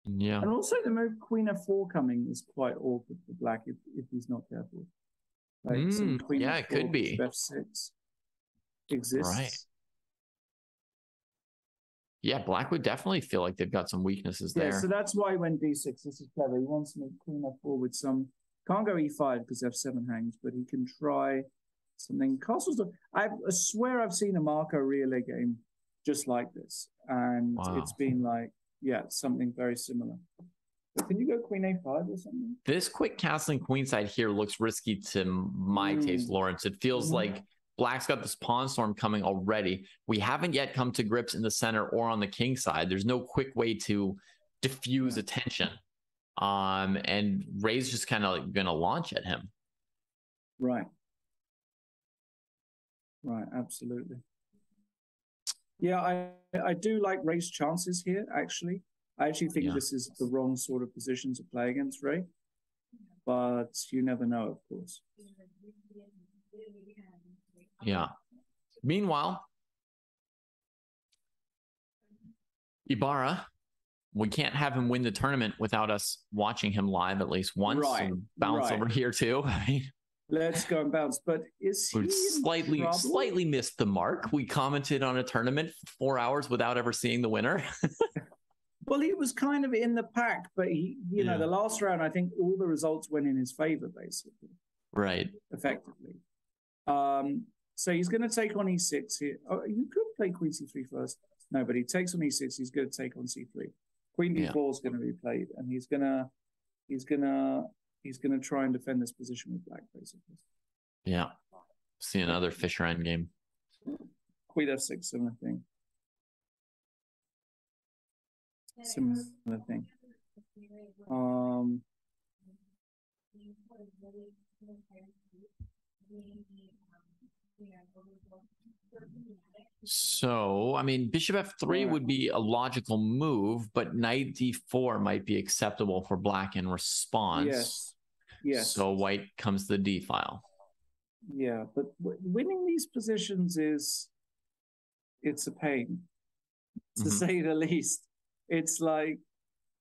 Yeah. And also the move Queen f4 coming is quite awkward for Black if he's not careful. Like some Queen yeah, f4, it could be. f6 exists. Right. Yeah, Black would definitely feel like they've got some weaknesses there. Yeah, so that's why when d6, this is clever. He wants to make Queen f4 with some. Can't go e5 because f7 hangs, but he can try something. Castles. I swear I've seen a Marco Relay game just like this, and it's been like, yeah, something very similar. But can you go Queen a5 or something? This quick castling queenside here looks risky to my taste, Lawrence. It feels like Black's got this pawn storm coming already. We haven't yet come to grips in the center or on the king side. There's no quick way to diffuse attention. And Ray's just kind of like going to launch at him. Right. Right, absolutely. Yeah, I do like Ray's chances here, actually. I actually think this is the wrong sort of position to play against Ray. But you never know, of course. Yeah. Meanwhile, Ibarra, we can't have him win the tournament without us watching him live at least once. Right. And bounce over here too. I mean, let's go and bounce. But is he slightly missed the mark? We commented on a tournament for 4 hours without ever seeing the winner. Well, he was kind of in the pack, but he, you know, the last round, I think all the results went in his favor, basically. Right. Effectively. So he's going to take on e6 here. Oh, you could play Queen c3 first. No, but he takes on e6. He's going to take on c3. Queen d4 is going to be played, and he's gonna try and defend this position with Black, basically. Yeah. See another Fischer endgame. Queen f6, similar thing. Similar thing. So, I mean, bishop f3 would be a logical move, but knight d4 might be acceptable for Black in response. Yes. Yes. So white comes to the d file. Yeah, but winning these positions it's a pain, to say the least. It's like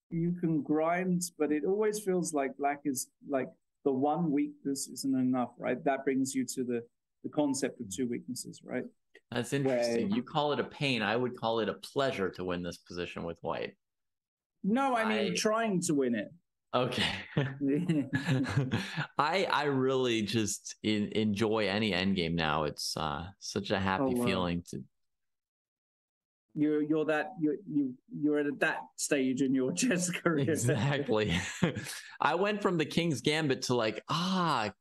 you can grind, but it always feels like Black is like the one weakness isn't enough, right? That brings you to the concept of two weaknesses, right? That's interesting. You call it a pain. I would call it a pleasure to win this position with white. No, I mean trying to win it. Okay. I really just enjoy any endgame now. It's such a happy feeling to. You're at that stage in your chess career. Exactly. I went from the King's Gambit to like,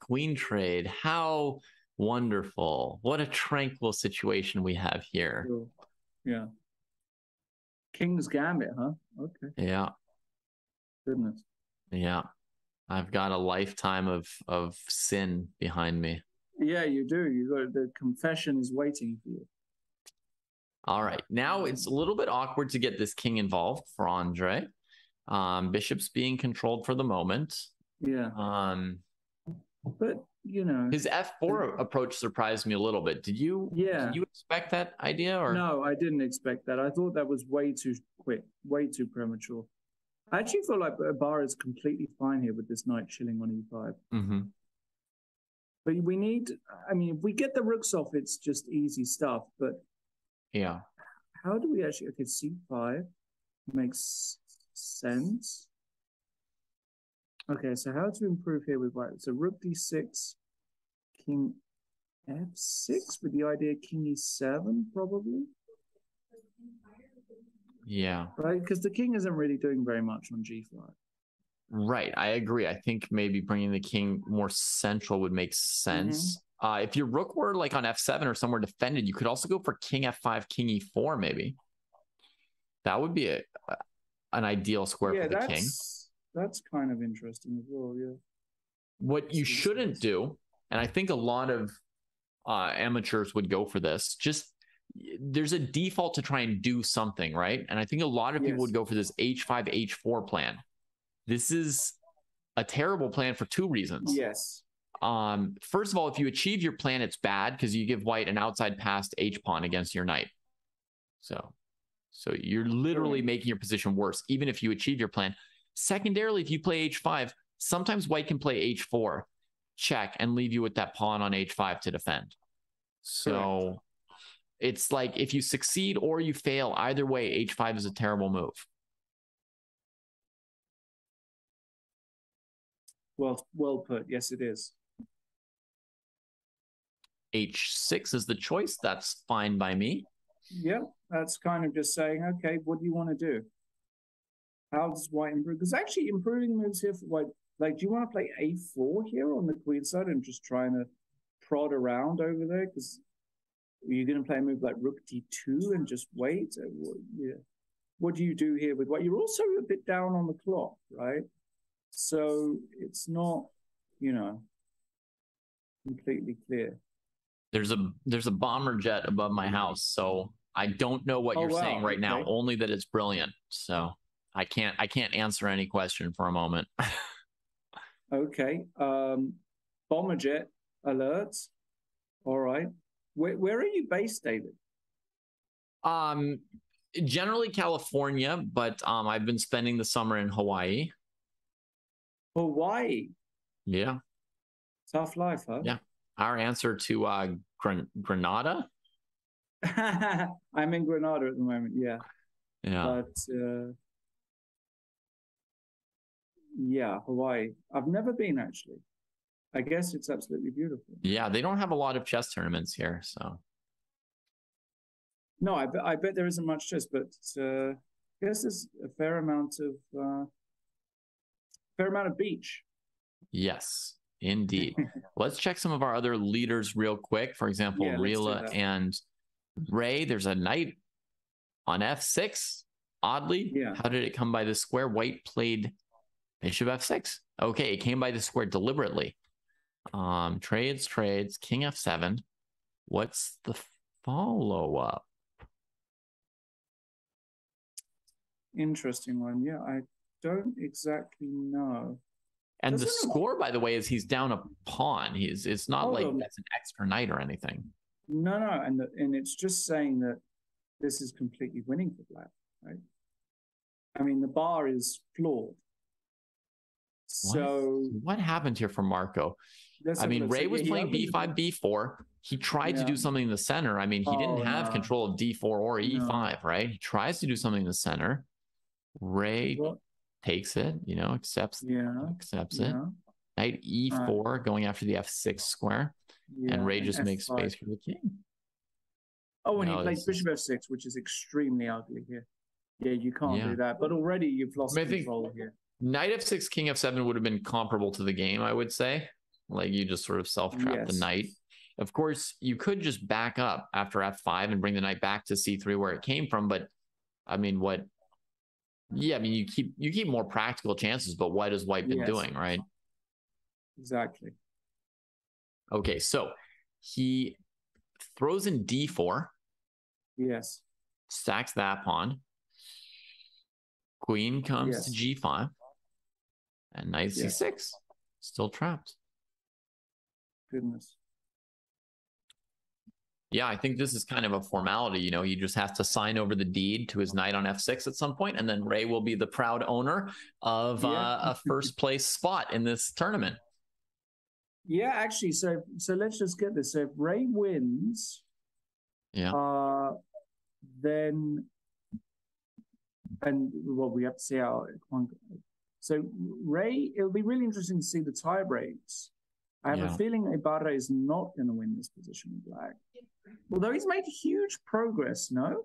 queen trade. How wonderful. What a tranquil situation we have here. Sure. Yeah. King's Gambit, huh? Okay. Yeah. Goodness. Yeah. I've got a lifetime of sin behind me. Yeah, you do. The confession is waiting for you. All right. Now it's a little bit awkward to get this king involved for Andre. Bishop's being controlled for the moment. Yeah. But, you know. His F4 approach surprised me a little bit. Did you expect that idea? Or No, I didn't expect that. I thought that was way too quick, way too premature. I actually feel like Bar is completely fine here with this knight chilling on e5. Mm-hmm. But we need, I mean, if we get the rooks off, it's just easy stuff. But yeah, how do we actually, okay, c5 makes sense. Okay, so how to improve here with white? So rook d6, king f6 with the idea king e7 probably. Yeah. Right, because the king isn't really doing very much on g5. Right, I agree. I think maybe bringing the king more central would make sense. If your rook were like on f7 or somewhere defended, you could also go for king f5, king e4 maybe. That would be an ideal square for the king. That's kind of interesting as well, yeah. What you shouldn't do, and I think a lot of amateurs would go for this, just there's a default to try and do something, right? And I think a lot of people would go for this h5, h4 plan. This is a terrible plan for two reasons. Yes. First of all, if you achieve your plan, it's bad because you give white an outside pass to h-pawn against your knight. So you're literally making your position worse, even if you achieve your plan. Secondarily, if you play h5, sometimes white can play h4, check, and leave you with that pawn on h5 to defend. So it's like if you succeed or you fail, either way, h5 is a terrible move. Well put. Yes, it is. h6 is the choice. That's fine by me. Yeah, that's kind of just saying, okay, what do you want to do? How does white improve? Because actually improving moves here for white, like, do you want to play a4 here on the queen side and just trying to prod around over there? Because you're going to play a move like rook d2 and just wait? Yeah. What do you do here with white? You're also a bit down on the clock, right? So it's not, you know, completely clear. There's a bomber jet above my house, so I don't know what you're saying right now, only that it's brilliant. So I can't answer any question for a moment. Okay. Bomber jet alerts. All right. Where are you based, David? Generally California, but I've been spending the summer in Hawaii. Hawaii. Yeah. Tough life, huh? Yeah. Our answer to Grenada. I'm in Grenada at the moment. Yeah. Yeah. But yeah, Hawaii. I've never been actually. I guess it's absolutely beautiful. Yeah, they don't have a lot of chess tournaments here, so. No, I bet there isn't much chess, but I guess there's a fair amount of beach. Yes, indeed. Let's check some of our other leaders real quick. For example, Rila and Ray. There's a knight on f6. Oddly, how did it come by the square? White played bishop f6. Okay, it came by the square deliberately. Trades, king f7. What's the follow-up? Interesting one. Yeah, I don't exactly know. And the score, by the way, is he's down a pawn. It's not like that's an extra knight or anything. No, and it's just saying that this is completely winning for black, right? I mean, the bar is flawed. So what happened here for Marco? I mean, Ray was playing b5, b4. He tried to do something in the center. I mean, he didn't have control of d4 or e5, right? He tries to do something in the center. Ray takes it, you know, accepts it. Knight e4 going after the f6 square. And Ray just makes space for the king. Oh, and he plays bishop f6, which is extremely ugly here. Yeah, you can't do that. But already you've lost control here. Knight f6, king f7 would have been comparable to the game, I would say. Like you just sort of self-trap the knight. Of course, you could just back up after f5 and bring the knight back to c3 where it came from. But I mean, I mean, you keep more practical chances, but what has white been doing, right? Exactly. Okay, so he throws in d4. Yes. Stacks that pawn. Queen comes to g5. And knight c6. Still trapped. goodness. Yeah, I think this is kind of a formality. You know, he just has to sign over the deed to his knight on f6 at some point, and then Ray will be the proud owner of a first place spot in this tournament. Yeah, actually, so let's just get this. So if Ray wins, then, and well, we have to see how. So Ray, it'll be really interesting to see the tie breaks. I have a feeling Ibarra is not going to win this position with Black. Although he's made huge progress, no?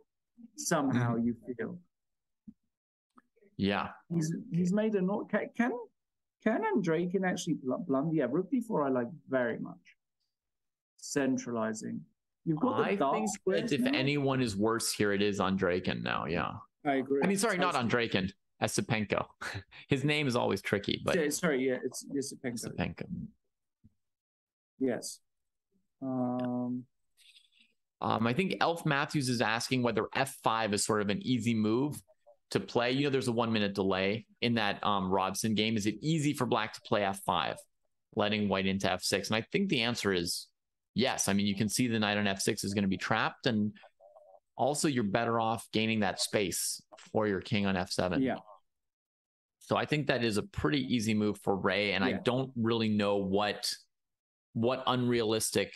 Somehow you feel. Yeah. He's made a not. Can Andrakin actually blunder? Yeah, Rook D4 I like very much. Centralizing. You've got the dark squares if now. anyone is worse here, it is Andrakin now. Yeah. I agree. I mean, sorry, not Andrakin. Esipenko. His name is always tricky, but it's Esipenko. Esipenko. Yes. I think Elf Matthews is asking whether F5 is sort of an easy move to play. You know, there's a 1 minute delay in that Robson game. Is it easy for Black to play F5, letting White into F6? And I think the answer is yes. I mean, you can see the knight on F6 is going to be trapped, and also you're better off gaining that space for your king on F7. Yeah. So I think that is a pretty easy move for Ray, and I don't really know what unrealistic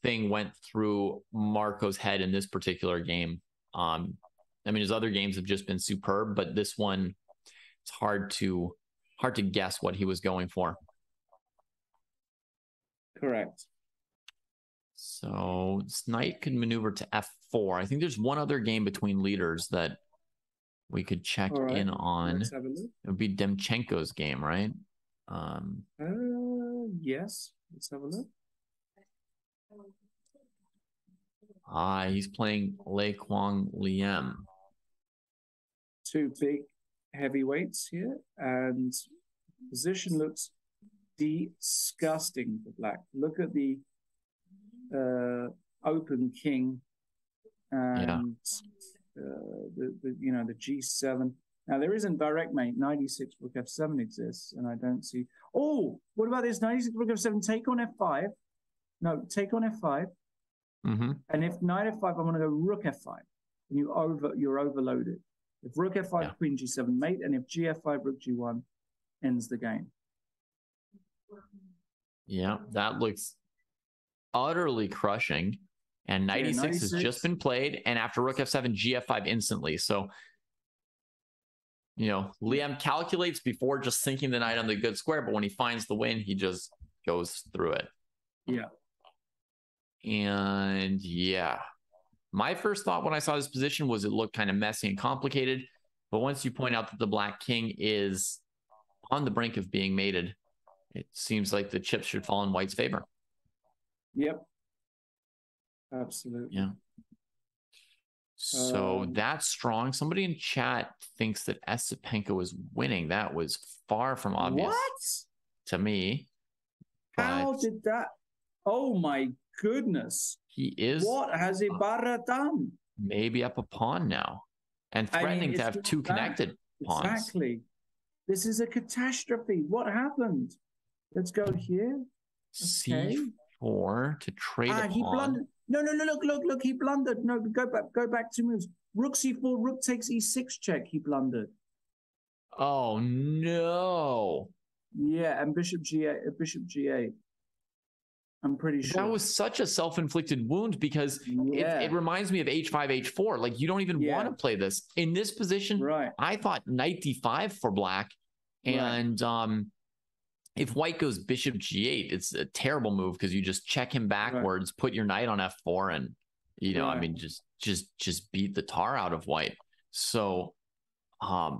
thing went through Marco's head in this particular game. I mean, his other games have just been superb, but this one, it's hard to guess what he was going for. Correct. So this knight could maneuver to F4. I think there's one other game between leaders that we could check in on. Let's have a look. It would be Demchenko's game, right? Yes. Let's have a look. He's playing Lei Kwang Liem. Two big heavyweights here, and position looks disgusting for Black. Look at the open king and the G7. Now there isn't direct mate. 96 Rook F7 exists, and I don't see. Oh, what about this? 96 Rook F7. Take on F5. No, take on F5. And if knight F5, I'm going to go Rook F5, and you're overloaded. If Rook F5, Queen G7 mate, and if GF5, Rook G1 ends the game. Yeah, that looks utterly crushing. And 96 has just been played, and after Rook F7, GF5 instantly. So, you know, Liam calculates before just sinking the knight on the good square, but when he finds the win, he just goes through it. Yeah. And yeah, my first thought when I saw this position was it looked kind of messy and complicated. But once you point out that the Black king is on the brink of being mated, it seems like the chips should fall in White's favor. Yep. Absolutely. Yeah. So that's strong. Somebody in chat thinks that Esipenko is winning. That was far from obvious to me. How did that? Oh my goodness. He is. What has Ibarra done? Maybe up a pawn now and threatening to have two connected pawns. Exactly. This is a catastrophe. What happened? Let's go here. Okay. C4 to trade a he pawn. blundered. No, look, he blundered. No, go back 2 moves. Rook C4, Rook takes E6 check. He blundered. Oh no. Yeah, and Bishop G8. I'm pretty sure. That was such a self-inflicted wound because it reminds me of H5, H4. Like, you don't even want to play this. In this position, I thought Knight D5 for Black. And if White goes Bishop G8, it's a terrible move because you just check him backwards, put your knight on F4, and, you know, I mean, just beat the tar out of White. So, I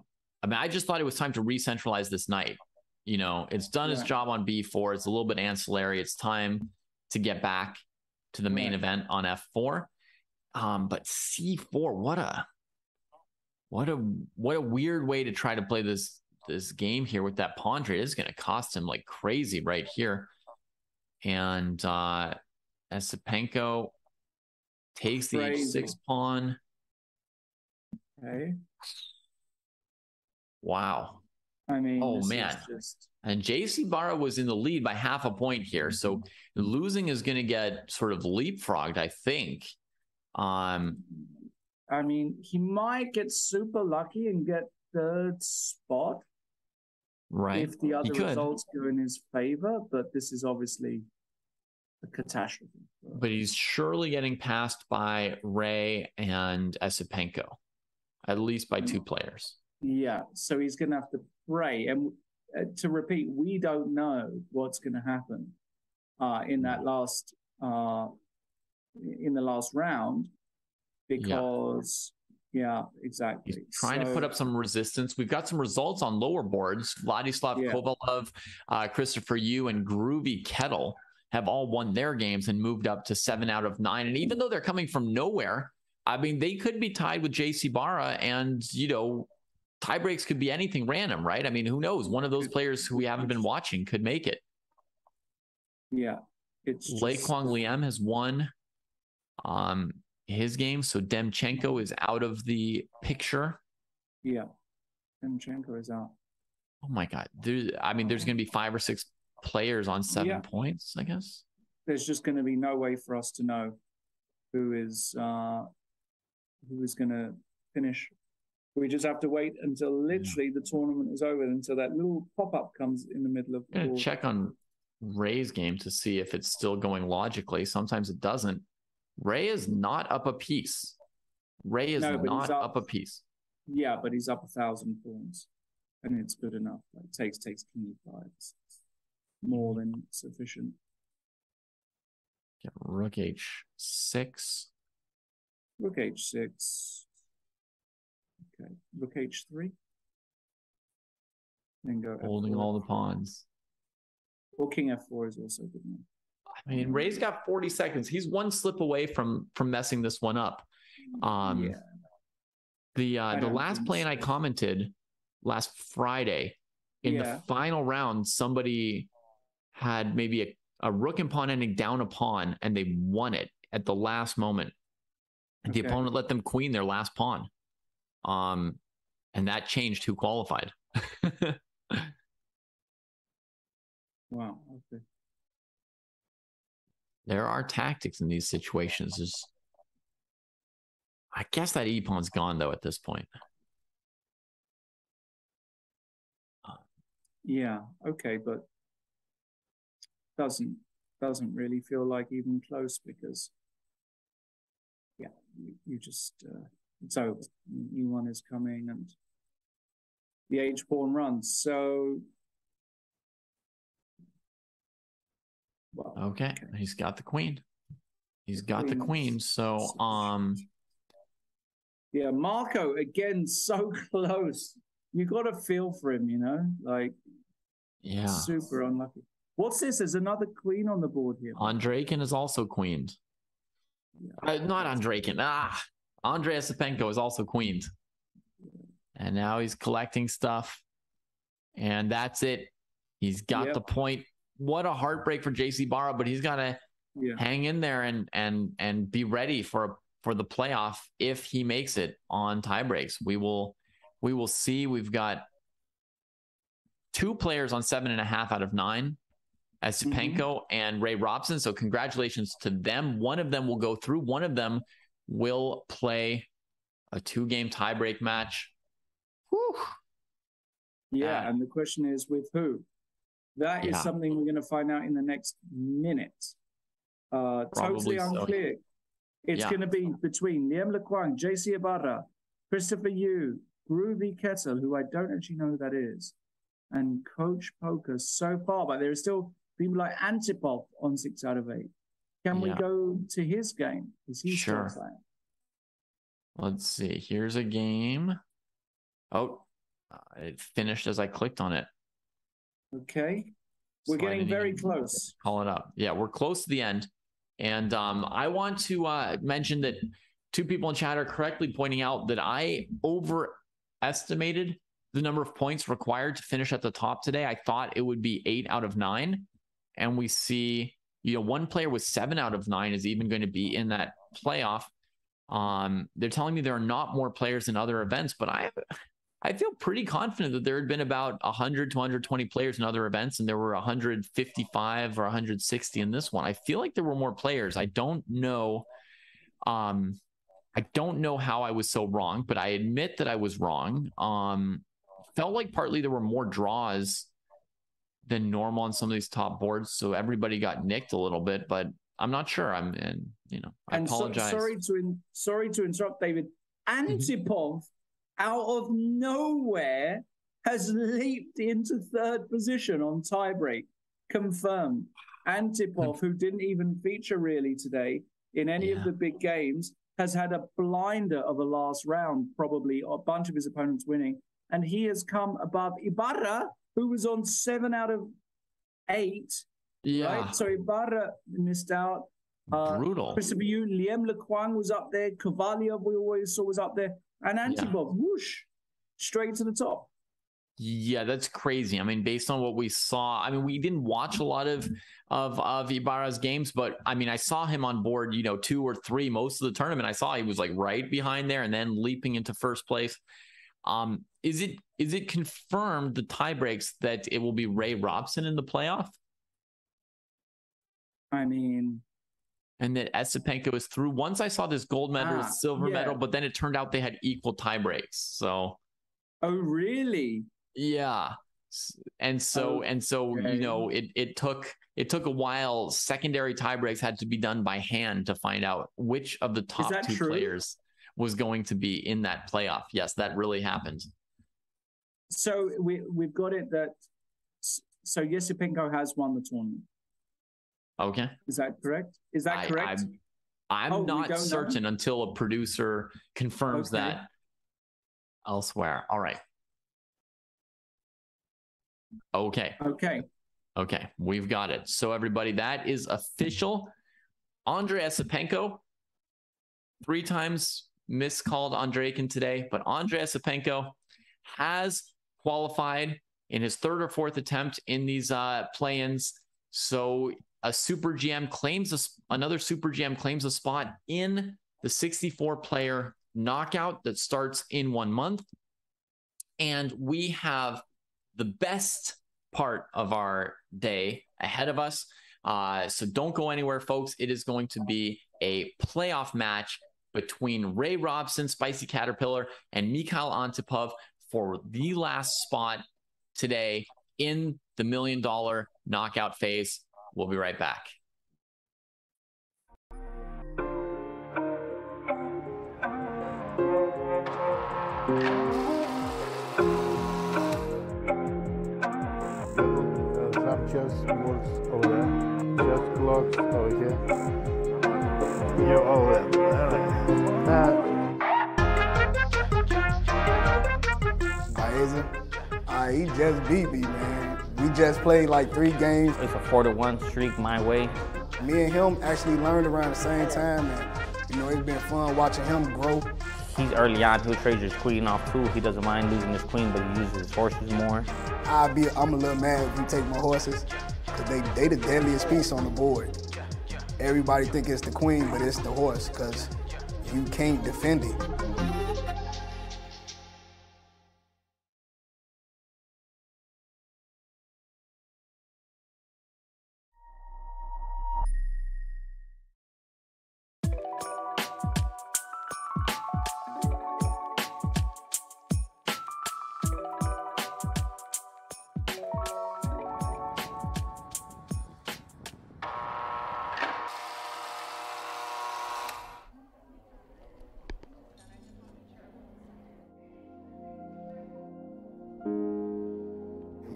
mean, I just thought it was time to re-centralize this knight. You know, it's done its job on B4. It's a little bit ancillary. It's time to get back to the main event on F4. But C4, what a weird way to try to play this game here with that pawn trade. Is going to cost him like crazy right here. And Esipenko takes the H6 pawn. Okay. Wow. I mean, oh this man. is just... And JC Barra was in the lead by half a point here. So losing is going to get sort of leapfrogged, I think. I mean, he might get super lucky and get third spot. Right. If the other results go in his favor, but this is obviously a catastrophe. But he's surely getting passed by Ray and Esipenko, at least by 2 players. Yeah, so he's going to have to pray. And to repeat, we don't know what's going to happen in that last in the last round because exactly. He's trying to put up some resistance. We've got some results on lower boards. Vladislav Kovalov, Christopher Yu, and Groovy Kettle have all won their games and moved up to 7 out of 9. And even though they're coming from nowhere, I mean, they could be tied with JC Barra, and, you know, tie breaks could be anything random, right? I mean, who knows? One of those players who we haven't been watching could make it. Yeah. It's Lei Kwang Liem has won his game, so Demchenko is out of the picture. Yeah, Demchenko is out. Oh my God. There's going to be 5 or 6 players on 7 points, I guess. There's just going to be no way for us to know who is going to finish. We just have to wait until literally the tournament is over, until that little pop-up comes in the middle of the board. I'm going to check on Ray's game to see if it's still going logically. Sometimes it doesn't. Ray is not up a piece. Ray is not up a piece. Yeah, but he's up 1,000 points, and it's good enough. Like takes king e5. It's more than sufficient. Get rook h6. Rook h6. Okay, rook h3. Then go holding F4. all the pawns. Or king f4 is also good enough. I mean, Ray's got 40 seconds. He's one slip away from messing this one up. The last play I commented last Friday, in the final round, somebody had maybe a rook and pawn ending down a pawn, and they won it at the last moment. And the opponent let them queen their last pawn. And that changed who qualified. Wow. Okay. There are tactics in these situations. I guess that e-pawn's gone, though, at this point. Yeah, okay, but doesn't really feel like even close, because you just it's over. E1 is coming and the H pawn runs. So okay, he's got the queen. He's got the queen. So yeah, Marco again, so close. You got a feel for him, you know, like super unlucky. What's this? There's another queen on the board here. Andreikin is also queened. Not Andreikin. Andrei Esipenko is also queened. And now he's collecting stuff. And that's it. He's got the point. What a heartbreak for JC Barra, but he's got to hang in there and be ready for the playoff if he makes it on tie breaks. We will see. We've got 2 players on 7.5 out of 9. Esipenko and Ray Robson. So congratulations to them. One of them will go through. One of them will play a 2-game tiebreak match. Whew. Yeah, and the question is with who? That is something we're going to find out in the next minute. Totally unclear. So. It's going to be between Liem Lequang, JC Ibarra, Christopher Yu, Groovy Kettle, who I don't actually know who that is, and Coach Poker so far, but there are still people like Antipov on 6 out of 8. Can we go to his game? Is he still playing? Let's see. Here's a game. Oh, it finished as I clicked on it. Okay. We're getting very close. Call it up. Yeah, we're close to the end. And I want to mention that 2 people in chat are correctly pointing out that I overestimated the number of points required to finish at the top today. I thought it would be 8 out of 9. And we see, one player with 7 out of 9 is even going to be in that playoff. They're telling me there are not more players in other events, but I feel pretty confident that there had been about 100 to 120 players in other events, and there were 155 or 160 in this one. I feel like there were more players. I don't know. I don't know how I was so wrong, but I admit that I was wrong. Felt like partly there were more draws than normal on some of these top boards, so everybody got nicked a little bit, but I'm not sure. I apologize. Sorry to interrupt, David. Antipov, out of nowhere, has leaped into third position on tiebreak. Confirmed. Antipov, who didn't even feature really today in any of the big games, has had a blinder of a last round, probably a bunch of his opponents winning, and he has come above Ibarra, who was on 7 out of 8. Yeah. Right? So Ibarra missed out. Brutal. Christopher Yu, Liem Lequang was up there. Kovalyev, we always saw, was up there. And Antipov, whoosh, straight to the top. Yeah, that's crazy. I mean, based on what we saw, I mean, we didn't watch a lot of Ibarra's games, but I mean, I saw him on board, 2 or 3 most of the tournament. I saw he was like right behind there and then leaping into first place. Is it confirmed, the tie breaks, that it will be Ray Robson in the playoff? I mean, and that Esipenko is through. Once I saw this gold medal, silver medal, but then it turned out they had equal tie breaks. So, oh really? Yeah. And so, it took a while. Secondary tie breaks had to be done by hand to find out which of the top 2 players was going to be in that playoff. Yes, that really happened. So we've got it that, so Esipenko has won the tournament. Okay. Is that correct? Is that correct? I'm not certain until a producer confirms that elsewhere. All right. Okay. We've got it. So everybody, that is official. Andrei Esipenko, 3 times miscalled Andreikin today, but Andrei Esipenko has qualified in his 3rd or 4th attempt in these play-ins. So a Super GM another Super GM claims a spot in the 64-player knockout that starts in 1 month. And we have the best part of our day ahead of us. So don't go anywhere, folks. It is going to be a playoff match between Ray Robson, Spicy Caterpillar, and Mikhail Antipov for the last spot today in the $1 million knockout phase. We'll be right back. Some chess works over there. Chess clocks over here. You're over there. He just beat me, man. We just played like 3 games. It's a 4-1 streak my way. Me and him actually learned around the same time, and it's been fun watching him grow. He's early on, he'll trade his queen off too. He doesn't mind losing his queen, but he uses his horses more. I'm a little mad if you take my horses, because they the deadliest piece on the board. Everybody think it's the queen, but it's the horse, because you can't defend it.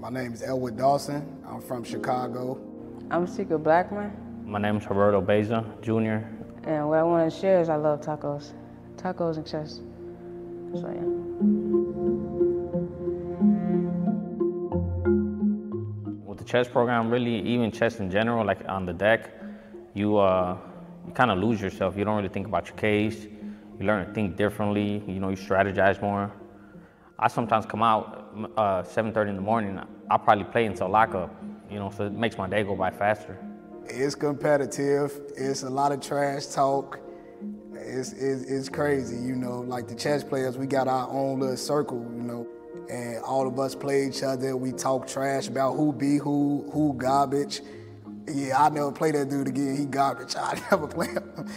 My name is Elwood Dawson. I'm from Chicago. I'm Secret Blackman. My name is Roberto Beza, Jr. And what I want to share is I love tacos. Tacos and chess. So, yeah. With the chess program, really, even chess in general, like on the deck, you kind of lose yourself. You don't really think about your case. You learn to think differently. You strategize more. I sometimes come out 7:30 in the morning. I'll probably play until lockup, so it makes my day go by faster. It's competitive. It's a lot of trash talk. it's crazy, you know. Like the chess players, we got our own little circle, you know, and all of us play each other. We talk trash about who be who garbage. Yeah, I never play that dude again. He garbage. I never play him.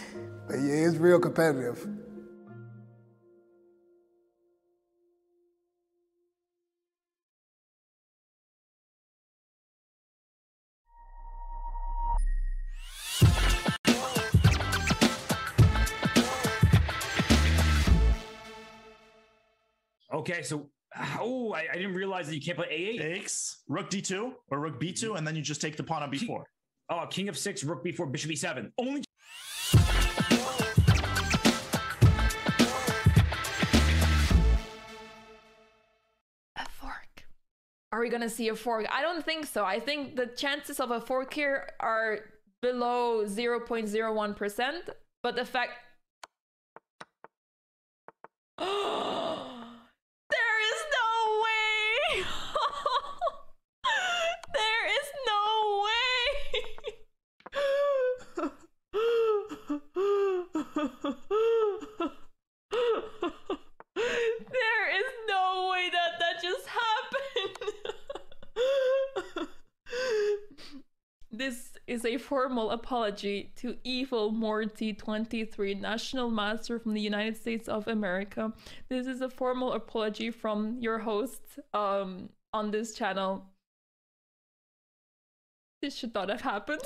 But yeah, it's real competitive. Okay, so I didn't realize that you can't play A8. Takes rook D2 or rook B2, and then you just take the pawn on B4. Oh, king of 6, rook B4, bishop E7. Only. A fork. Are we gonna see a fork? I don't think so. I think the chances of a fork here are below 0.01%, but the fact. There is no way! There is no way! There is no way that just happened! This is a formal apology to Evil Morty 23, National Master from the United States of America. This is a formal apology from your host on this channel. This should not have happened.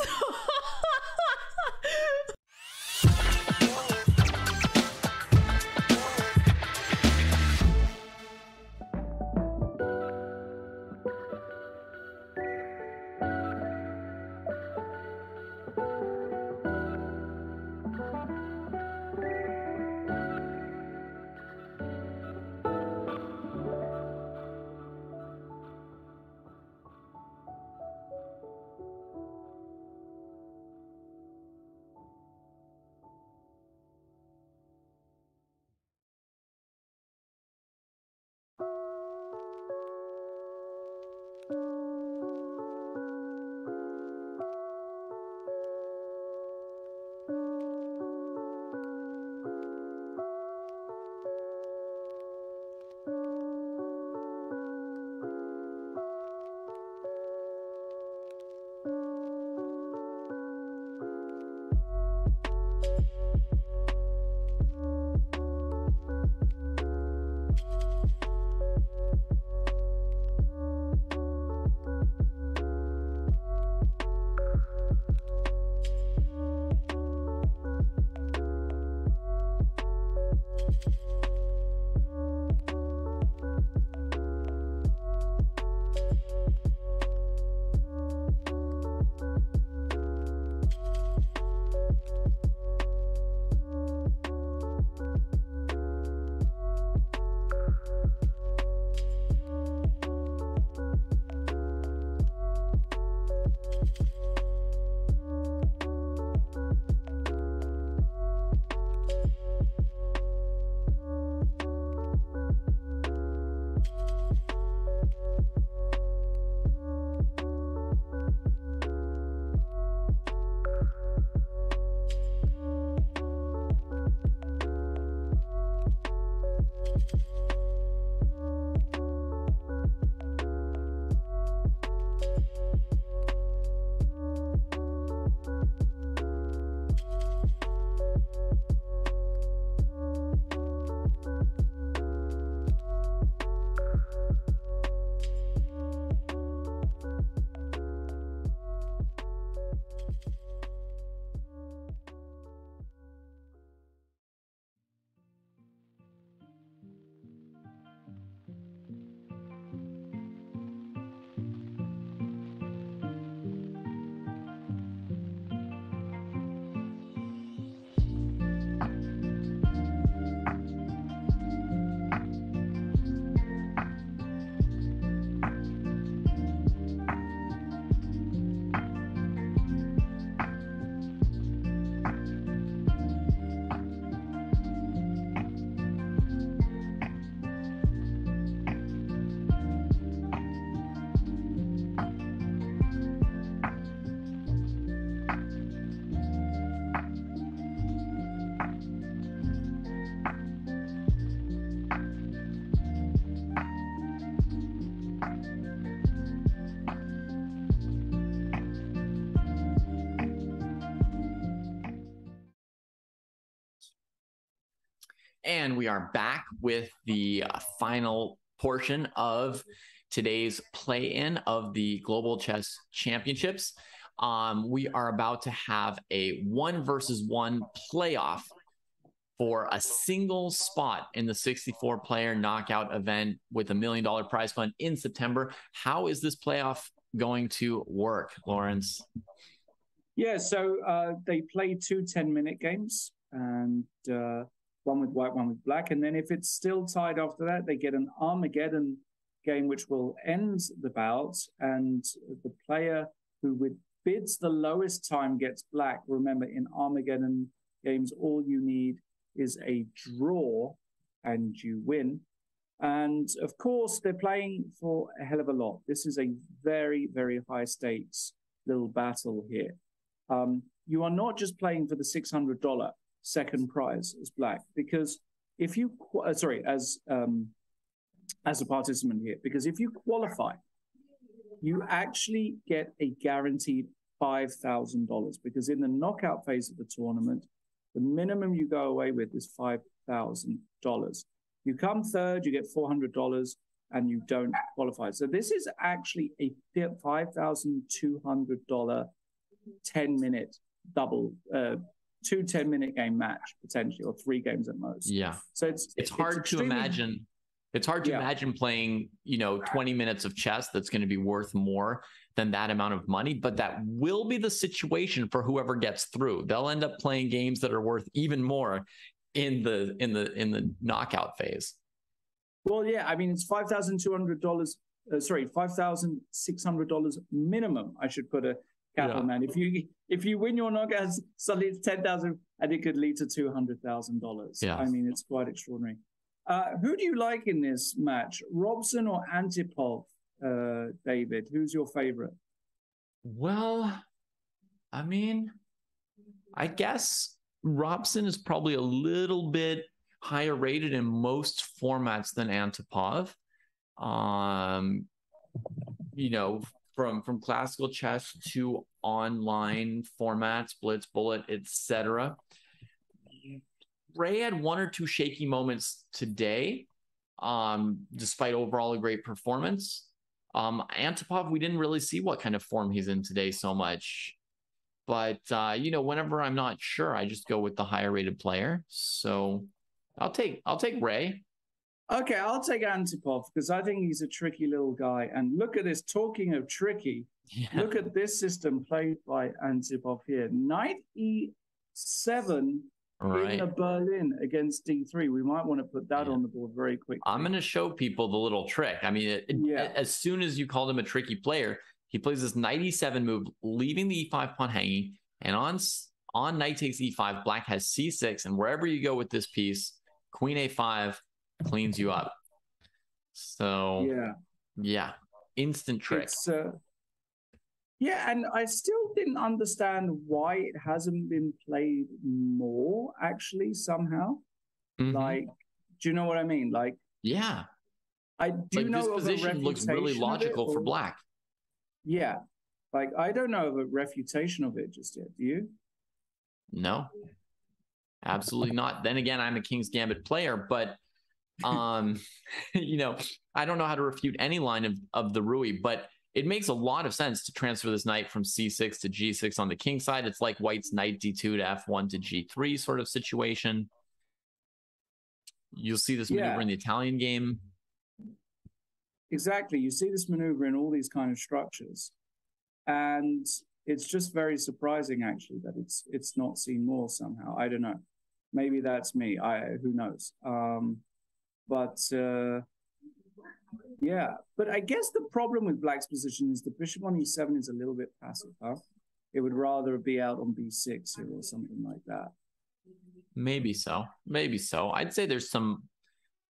And we are back with the final portion of today's play-in of the Global Chess Championships. We are about to have a 1-versus-1 playoff for a single spot in the 64-player knockout event with $1 million prize fund in September. How is this playoff going to work, Lawrence? Yeah, so they play 2 10-minute games, and one with white, one with black. And then if it's still tied after that, they get an Armageddon game, which will end the bout. And the player who bids the lowest time gets black. Remember, in Armageddon games, all you need is a draw and you win. And of course, they're playing for a hell of a lot. This is a very, very high stakes little battle here. You are not just playing for the $600 second prize as black, because if you, as a participant here, because if you qualify, you actually get a guaranteed $5,000, because in the knockout phase of the tournament, the minimum you go away with is $5,000. You come third, you get $400, and you don't qualify. So this is actually a $5,200 10-minute double, 2 10-minute game match potentially, or 3 games at most. Yeah. So it's hard to imagine. It's hard to imagine playing, 20 minutes of chess that's going to be worth more than that amount of money, but that will be the situation for whoever gets through. They'll end up playing games that are worth even more in the knockout phase. Well, yeah, I mean, it's $5,200, $5,600 minimum. I should put a cap on that. If you win your knockouts, suddenly it's $10,000, and it could lead to $200,000. Yeah. I mean, it's quite extraordinary. Who do you like in this match, Robson or Antipov, David? Who's your favorite? Well, I mean, I guess Robson is probably a little bit higher rated in most formats than Antipov. From classical chess to online formats, blitz, bullet, etc. Ray had 1 or 2 shaky moments today, despite overall a great performance. Antipov, we didn't really see what kind of form he's in today so much. But, whenever I'm not sure, I just go with the higher rated player. So I'll take Ray. Okay, I'll take Antipov, because I think he's a tricky little guy. And look at this, talking of tricky, look at this system played by Antipov here. Knight E7 in the Berlin against D3. We might want to put that on the board very quickly. I'm going to show people the little trick. I mean, as soon as you called him a tricky player, he plays this Knight E7 move, leaving the E5 pawn hanging. And on Knight takes E5, black has C6. And wherever you go with this piece, Queen A5 cleans you up. So, yeah, instant trick. Yeah, and I still didn't understand why it hasn't been played more, actually, somehow. Like, do you know what I mean? Like, yeah. I do know this position looks really logical for black. Yeah. Like, I don't know of a refutation of it just yet. Do you? No. Absolutely not. Then again, I'm a King's Gambit player, but I don't know how to refute any line of the Rui, but it makes a lot of sense to transfer this knight from C6 to G6 on the king side. It's like white's knight D2 to F1 to G3 sort of situation. You'll see this maneuver in the Italian game. Exactly. You see this maneuver in all these kind of structures. And it's just very surprising, actually, that it's not seen more somehow. I don't know. Maybe that's me. Who knows? Yeah, but I guess the problem with black's position is the bishop on E7 is a little bit passive, huh? It would rather be out on B6 here or something like that. Maybe so. Maybe so. I'd say there's some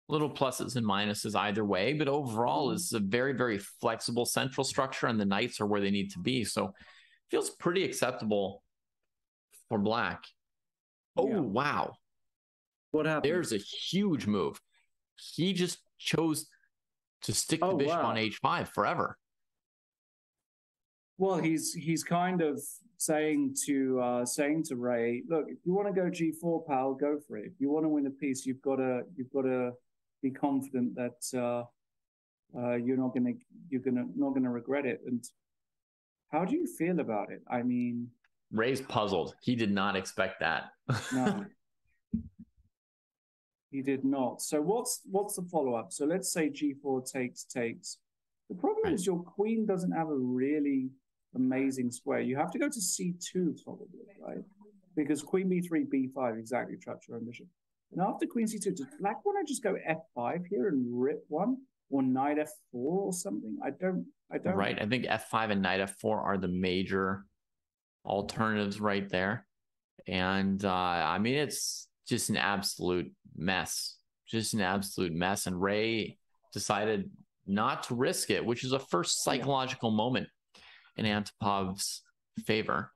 little pluses and minuses either way, but overall it's a very, very flexible central structure, and the knights are where they need to be. So it feels pretty acceptable for black. Oh, wow. What happened? There's a huge move. He just chose to stick the bishop on H5 forever. Well, he's kind of saying to Ray, look, if you want to go G4, pal, go for it. If you want to win a piece, you've got to be confident that you're not gonna regret it. And how do you feel about it? I mean, Ray's puzzled. He did not expect that. No, he did not. So what's the follow-up? So let's say G4 takes. The problem is your queen doesn't have a really amazing square. You have to go to C2 probably, right? Because queen B3, B5 exactly traps your own bishop. And after queen C2, does black want to just go F5 here and rip one, or knight F4 or something? I don't. Right. I think F5 and knight F4 are the major alternatives right there. And I mean, it's just an absolute mess. Just an absolute mess. And Ray decided not to risk it, which is a first psychological moment in Antipov's favor.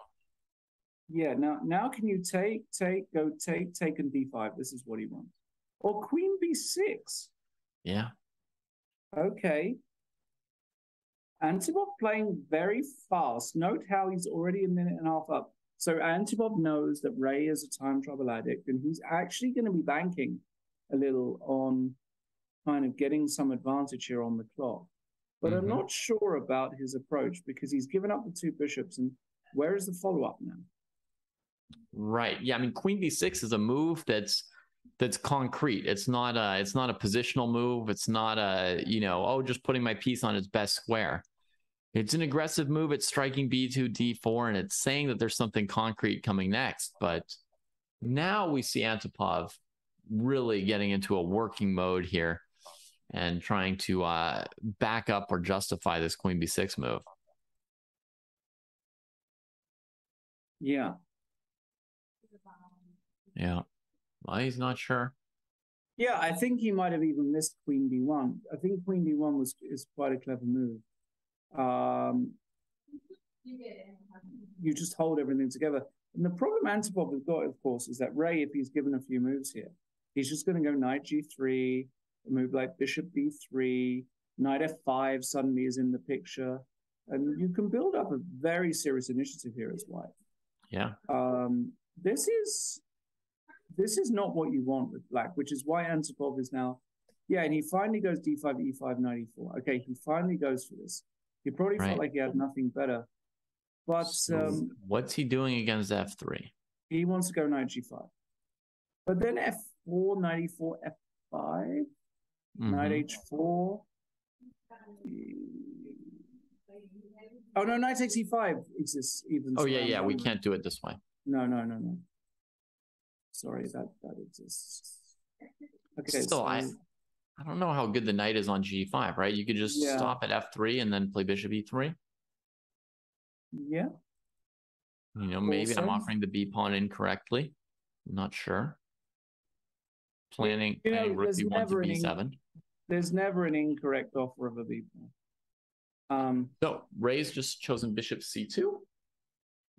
Yeah, now can you take, and D5? This is what he wants. Or queen B6. Yeah. Okay. Antipov playing very fast. Note how he's already a minute and a half up. So Antipov knows that Ray is a time trouble addict, and he's actually going to be banking a little on kind of getting some advantage here on the clock. But I'm not sure about his approach, because he's given up the two bishops, and where is the follow-up now? Right. Yeah. I mean, queen b6 is a move that's concrete. It's not a positional move. It's not a, just putting my piece on its best square. It's an aggressive move. It's striking b2, d4, and it's saying that there's something concrete coming next. But now we see Antipov really getting into a working mode here and trying to back up or justify this queen b6 move. Yeah. Yeah. Well, he's not sure. Yeah, I think he might have even missed queen d1. I think queen d1 is quite a clever move. You just hold everything together. And the problem Antipov has got, of course, is that Ray, if he's given a few moves here, he's just going to go knight g3, a move like bishop b3, knight f5 suddenly is in the picture. And you can build up a very serious initiative here as white. Yeah. This is not what you want with black, which is why Antipov is now, and he finally goes d5, e5, knight e4. Okay, he finally goes for this. He probably felt like he had nothing better. But so what's he doing against f3? He wants to go knight g5. But then f4, knight e4, f5, knight h4. Oh, no, knight takes e5 exists even. Oh, yeah, we can't do it this way. No. Sorry, that exists. Okay, still, I don't know how good the knight is on g5, right? You could just stop at f3 and then play bishop e3. Yeah. Maybe I'm offering the b pawn incorrectly. I'm not sure. Planning rook b1 to b7. There's never an incorrect offer of a b pawn. So Ray's just chosen bishop c2.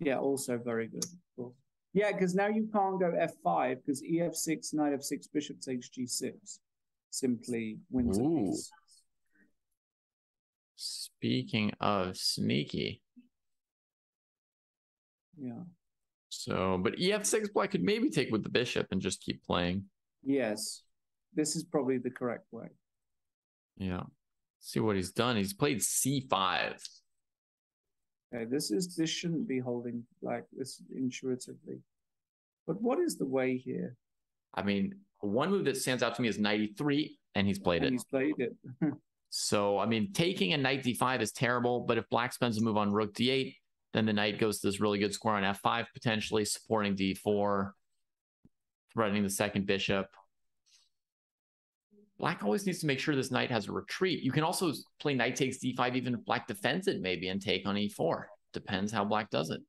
Yeah, also very good. Cool. Yeah, because now you can't go f5 because ef6, knight f6, bishop takes g6. Simply wins a piece. Speaking of sneaky. Yeah. So, but ef6 black could maybe take with the bishop and just keep playing. Yes. This is probably the correct way. Yeah. See what he's done. He's played c5. Okay, this shouldn't be holding black this intuitively. But what is the way here? I mean, one move that stands out to me is knight e3, and he's played it. He's played it. So, I mean, taking a knight d5 is terrible, but if black spends a move on rook d8, then the knight goes to this really good square on f5, potentially supporting d4, threatening the second bishop. Black always needs to make sure this knight has a retreat. You can also play knight takes d5 even if black defends it maybe and take on e4. Depends how black does it.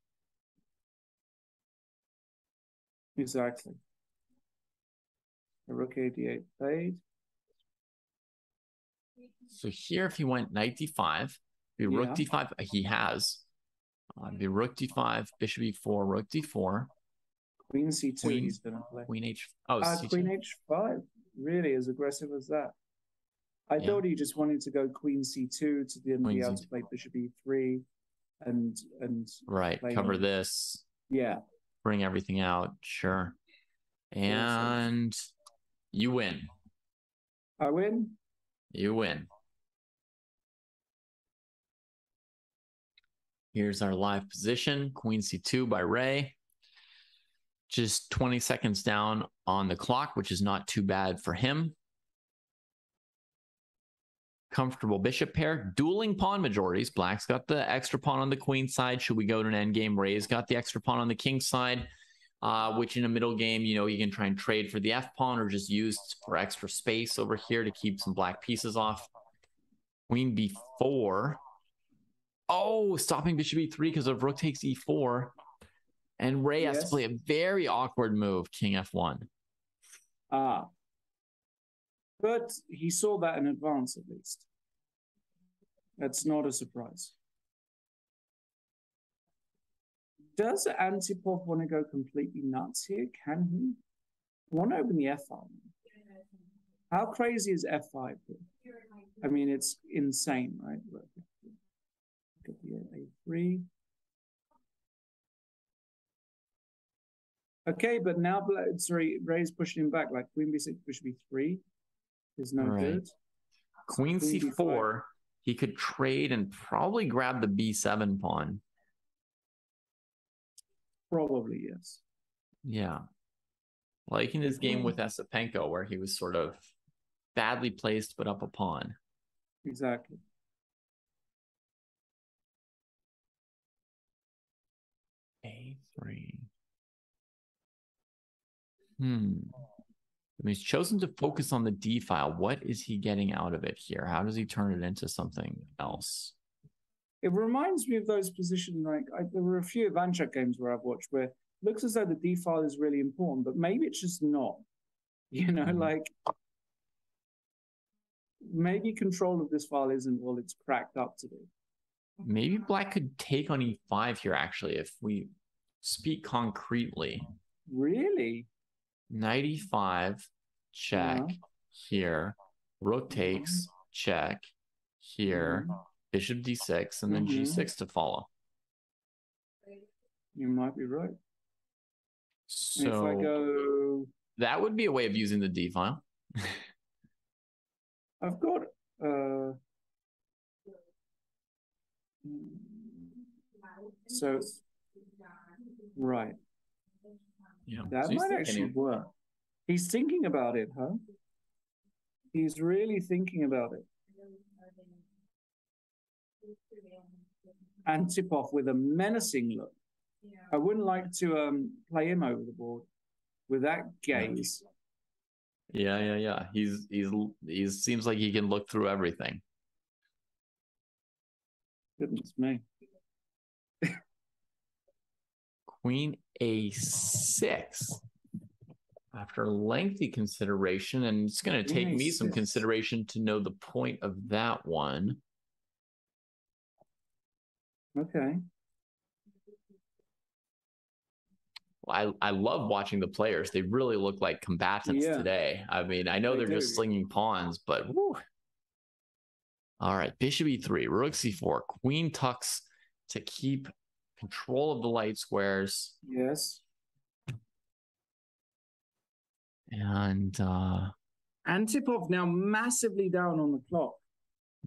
Exactly. The rook a8 played. So here if he went knight d5, be rook d5, he has. Be rook d5, bishop e4, rook d4. Queen c2 he's going to play. Queen h. Oh, c2. Queen h5. Really as aggressive as that? I thought he just wanted to go queen c2 to then be able to play bishop e3. and right, cover this. Yeah. Bring everything out. Sure. And you win. I win? You win. Here's our live position. Queen C2 by Ray. Just 20 seconds down on the clock, which is not too bad for him. Comfortable bishop pair. Dueling pawn majorities. Black's got the extra pawn on the queen side. Should we go to an endgame? Ray's got the extra pawn on the king side, which in a middle game, you know, you can try and trade for the F pawn or just use for extra space over here to keep some black pieces off. Queen B4. Oh, stopping bishop E3 because of rook takes E4. And Ray has to play a very awkward move, king F1. Ah. But he saw that in advance, at least. That's not a surprise. Does Antipov want to go completely nuts here? Can he? I want to open the F file. How crazy is F5 here? I mean, it's insane, right? Look at the A3. Okay, but now, sorry, Ray's pushing him back, like Queen B6, Bishop B3 is no good. Queen C4, B5. He could trade and probably grab the B7 pawn. Probably, yes. Yeah. Like in his game with Esipenko, where he was sort of badly placed, but up a pawn. Exactly. A3. I mean, he's chosen to focus on the D file. What is he getting out of it here? How does he turn it into something else? It reminds me of those positions, like there were a few Ivanchuk games where I've watched where it looks as though the D file is really important, but maybe it's just not. You know, like maybe control of this file isn't what it's cracked up to be. Maybe Black could take on E5 here, actually, if we speak concretely. Really? Knight E5, check, here. Rook takes, check, here. Bishop D6, and then G6 to follow. You might be right. So if I go... that would be a way of using the D file. I've got... So, right. Yeah, that so might actually work. He's thinking about it, huh? He's really thinking about it. Antipov with a menacing look. I wouldn't like to play him over the board with that gaze. Yeah. He seems like he can look through everything. Goodness me. Queen A6. After lengthy consideration, and it's going to take me some consideration to know the point of that one. Okay. Well, I love watching the players. They really look like combatants today. I mean, I know they're just slinging pawns, but woo. All right, bishop E3, rook C4, queen tucks to keep control of the light squares. Yes. And Antipov now massively down on the clock.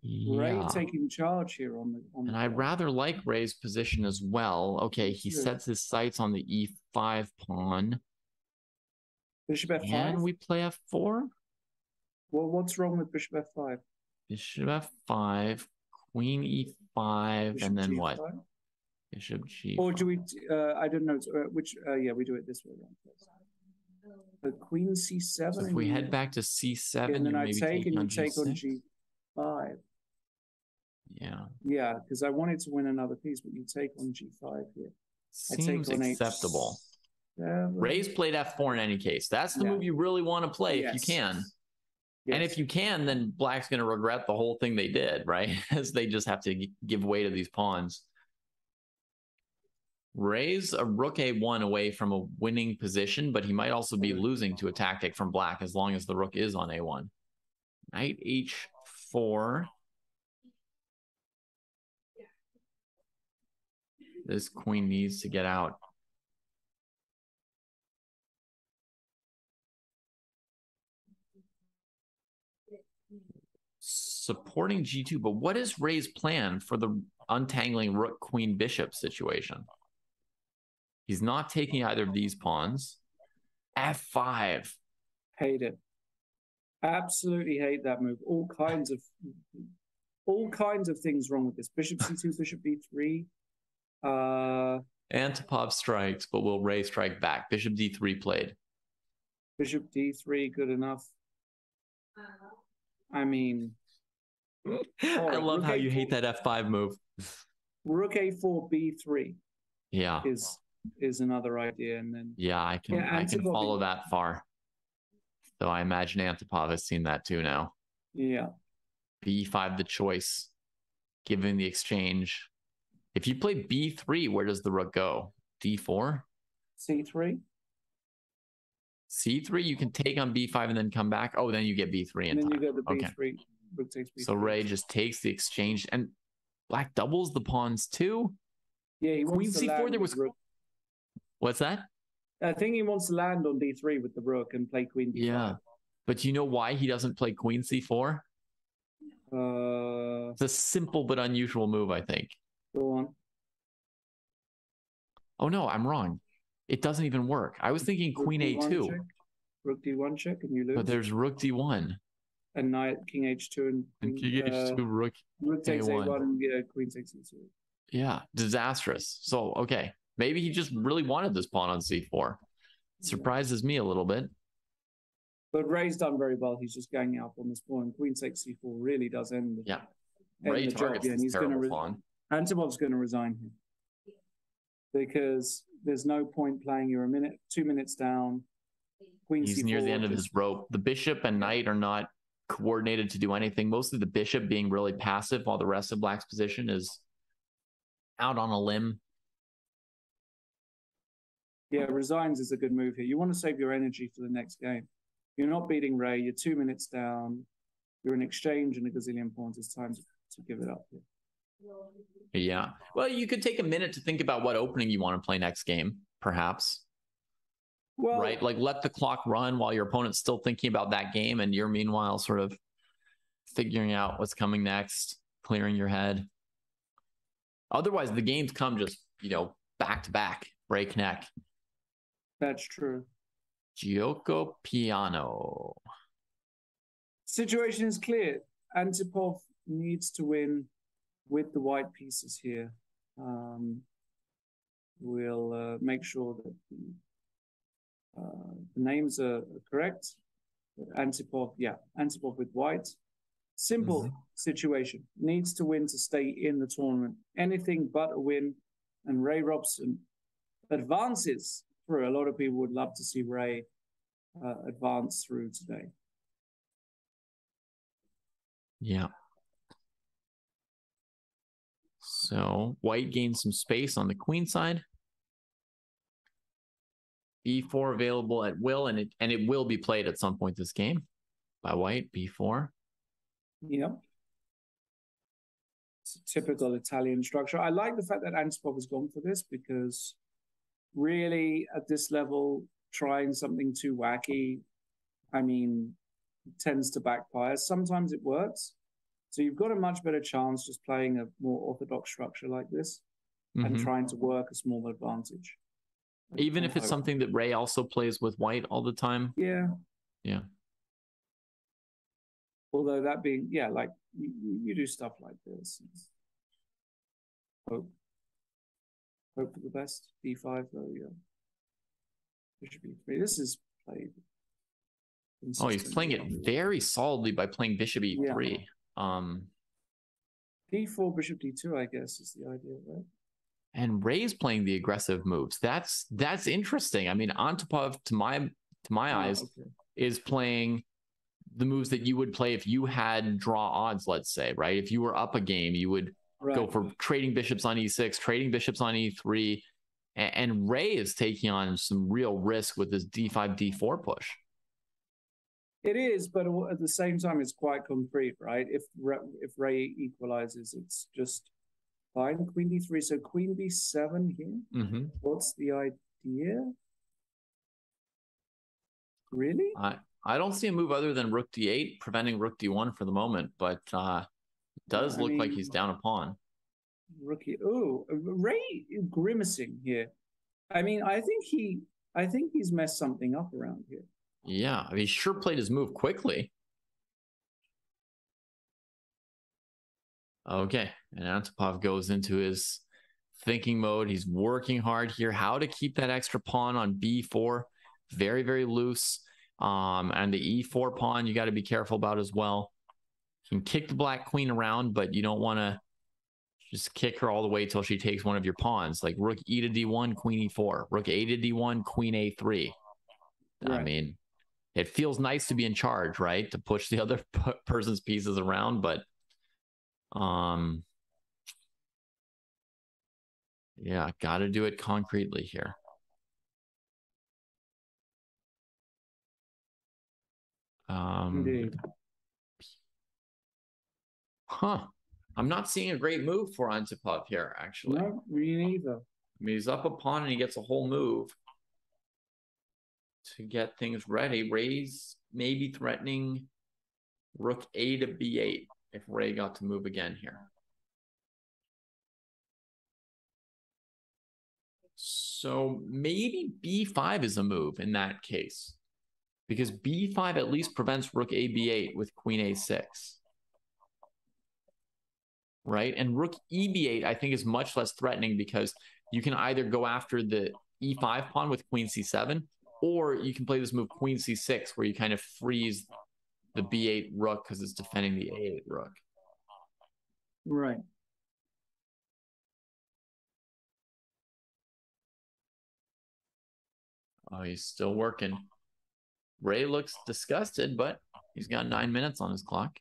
Yeah. Ray taking charge here on the and I rather like Ray's position as well. Okay, he sets his sights on the E5 pawn. Bishop F5. And we play F4. Well, what's wrong with Bishop F5? Bishop F5, Queen E5, Bishop and then G5? What? Bishop G5. Or do we? I don't know. Which? Yeah, we do it this way. The Queen C7. So if we head back to C7, and then I take and you on take on G6? G5. Yeah. Yeah, because I wanted to win another piece, but you take on G5 here. Seems acceptable. Ray's played F4 in any case. That's the move you really want to play if you can. And if you can, then Black's going to regret the whole thing they did, right? As they just have to give way to these pawns. Ray's a rook A1 away from a winning position, but he might also be losing to a tactic from Black as long as the rook is on A1. Knight H4. This queen needs to get out. Supporting G2, but what is Ray's plan for the untangling rook, queen, bishop situation? He's not taking either of these pawns. F5. Hate it. Absolutely hate that move. All kinds of things wrong with this. Bishop C2, bishop B3. Antipov strikes, but will Ray strike back? Bishop D3 played. Bishop D3, good enough. I mean, I love how you hate that F5 move. Rook A4, B3. Yeah. Is another idea, and then I can follow that far. So I imagine Antipov has seen that too now. Yeah. B5 the choice, given the exchange. If you play B3, where does the rook go? D4? C3? C3, you can take on B5 and then come back. Oh, then you get B3 and then time. you get the B3. Okay. Rook takes B3. So Ray just takes the exchange, and black doubles the pawns too. Yeah, he Queen wants to C4. land There was with rook. What's that? I think he wants to land on D3 with the rook and play Queen D5. Yeah, but you know why he doesn't play Queen C4? It's a simple but unusual move, I think. Go on. Oh no, I'm wrong. It doesn't even work. I was thinking Queen A2. Check. Rook D1 check and you lose. But there's Rook D1. And knight, King H2 and King H2, Rook takes A1. A1 and Queen takes E2. Yeah, disastrous. So, okay. Maybe he just really wanted this pawn on C4. Surprises me a little bit. But Ray's done very well. He's just ganging up on this pawn. Queen takes C4 really does end the, Ray targets this terrible pawn. Antipov's going to resign here. Because there's no point playing. You're 2 minutes down. Queen He's C4 near the end of his rope. The bishop and knight are not coordinated to do anything. Mostly the bishop being really passive while the rest of black's position is out on a limb. Yeah, resigns is a good move here. You want to save your energy for the next game. You're not beating Ray. You're 2 minutes down. You're in exchange and a gazillion pawns. It's time to give it up here. Yeah. Well, you could take a minute to think about what opening you want to play next game, perhaps. Well, right? Like let the clock run while your opponent's still thinking about that game and you're meanwhile sort of figuring out what's coming next, clearing your head. Otherwise, the games come just, back to back, breakneck. That's true. Gioco Piano. Situation is clear. Antipov needs to win with the white pieces here. We'll make sure that the names are correct. Antipov with white. Simple situation. Needs to win to stay in the tournament. Anything but a win. And Ray Robson advances through. A lot of people would love to see Ray advance through today. Yeah. So white gains some space on the queen side. B4 available at will, and it will be played at some point this game by white. B4. Yep. It's a typical Italian structure. I like the fact that Antipov has gone for this because really at this level, trying something too wacky, tends to backfire. Sometimes it works. So you've got a much better chance just playing a more orthodox structure like this and trying to work a small advantage. Even if it's something that Ray also plays with white all the time? Yeah. Yeah. Although that being, like you do stuff like this. Hope for the best. D5 though, yeah. Bishop E3. This is played. Oh, he's playing it very solidly by playing Bishop E3. D4, Bishop D2, I guess, is the idea, right? And Ray's playing the aggressive moves. That's interesting. Antipov, to my eyes, is playing the moves that you would play if you had draw odds, let's say, right? If you were up a game, you would go for trading bishops on E6, trading bishops on E3. And Ray is taking on some real risk with this D5, D4 push. It is, but at the same time, it's quite concrete, right? If Ray equalizes, it's just Fine, queen d3. So queen b7 here. Mm-hmm. What's the idea? Really? I don't see a move other than rook d8, preventing rook d1 for the moment, but it does look like he's down a pawn. Rookie. Oh, Ray grimacing here. I mean, I think he's messed something up around here. Yeah, I mean, he sure played his move quickly. Okay, and Antipov goes into his thinking mode. He's working hard here. How to keep that extra pawn on b4. Very, very loose. And the e4 pawn, you got to be careful about as well. You can kick the black queen around, but you don't want to just kick her all the way till she takes one of your pawns. Like rook e to d1, queen e4. Rook a to d1, queen a3. Right. I mean, it feels nice to be in charge, right? To push the other person's pieces around, but yeah, got to do it concretely here. Indeed. Huh. I'm not seeing a great move for Antipov here, actually. No, me neither. I mean, he's up a pawn and he gets a whole move to get things ready. Ray's maybe threatening rook a to b8 if Ray got to move again here. So maybe b5 is a move in that case, because b5 at least prevents rook a b8 with queen a6. Right? And rook e b8 I think is much less threatening because you can either go after the e5 pawn with queen c7, or you can play this move queen c6 where you kind of freeze the b8 rook because it's defending the a8 rook. Right. Oh, he's still working. Ray looks disgusted, but he's got 9 minutes on his clock.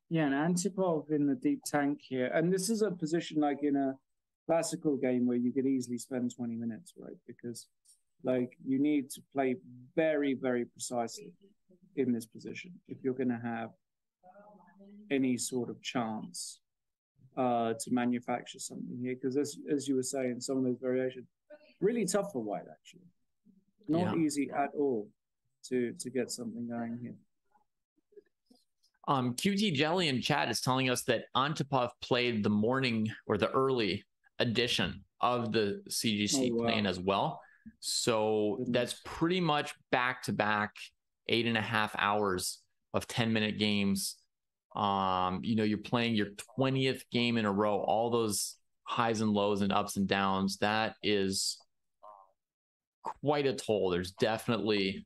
Yeah, and Antipov in the deep tank here. And this is a position like in a classical game where you could easily spend 20 minutes, right? Because like you need to play very, very precisely in this position if you're going to have any sort of chance to manufacture something here. Because as you were saying, some of those variations, really tough for white, actually. Not easy at all to get something going here. QT Jelly in chat is telling us that Antipov played the morning or the early edition of the CGC plane as well. So that's pretty much back-to-back 8.5 hours of 10-minute games. You know, you're playing your 20th game in a row, all those highs and lows and ups and downs. That is quite a toll. There's definitely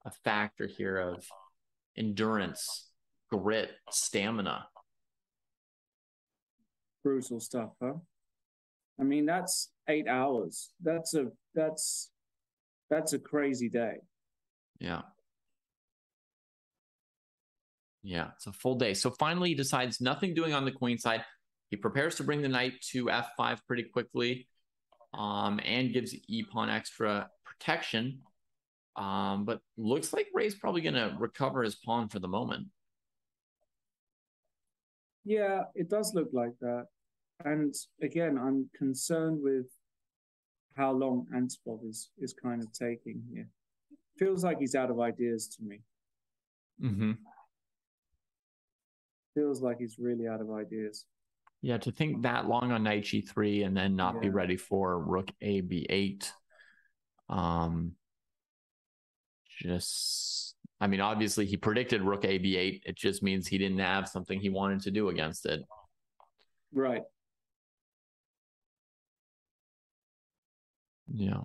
a factor here of endurance, grit, stamina. Brutal stuff, huh? I mean, that's 8 hours. That's a crazy day. Yeah. Yeah, it's a full day. So finally he decides nothing doing on the queen side. He prepares to bring the knight to f5 pretty quickly, and gives e-pawn extra protection. But looks like Ray's probably going to recover his pawn for the moment. Yeah, it does look like that. And again, I'm concerned with how long Antipov is kind of taking here. Feels like he's out of ideas to me. Mm-hmm. Feels like he's really out of ideas. Yeah, to think that long on knight g3 and then not be ready for rook a b8. I mean, obviously he predicted rook a b8. It just means he didn't have something he wanted to do against it. Right. Yeah.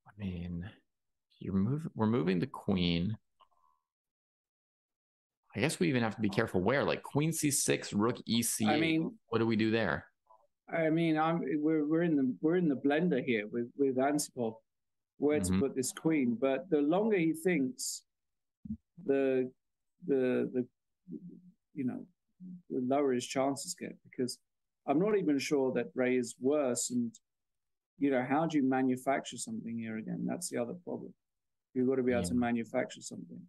I mean, we're moving the queen. I guess we even have to be careful where, like queen c6, rook e c8. I mean, what do we do there? I mean, we're in the blender here with Antipov, where to put this queen. But the longer he thinks, the you know, the lower his chances get, because I'm not even sure that Ray is worse. And, you know, how do you manufacture something here again? That's the other problem. You've got to be able to manufacture something.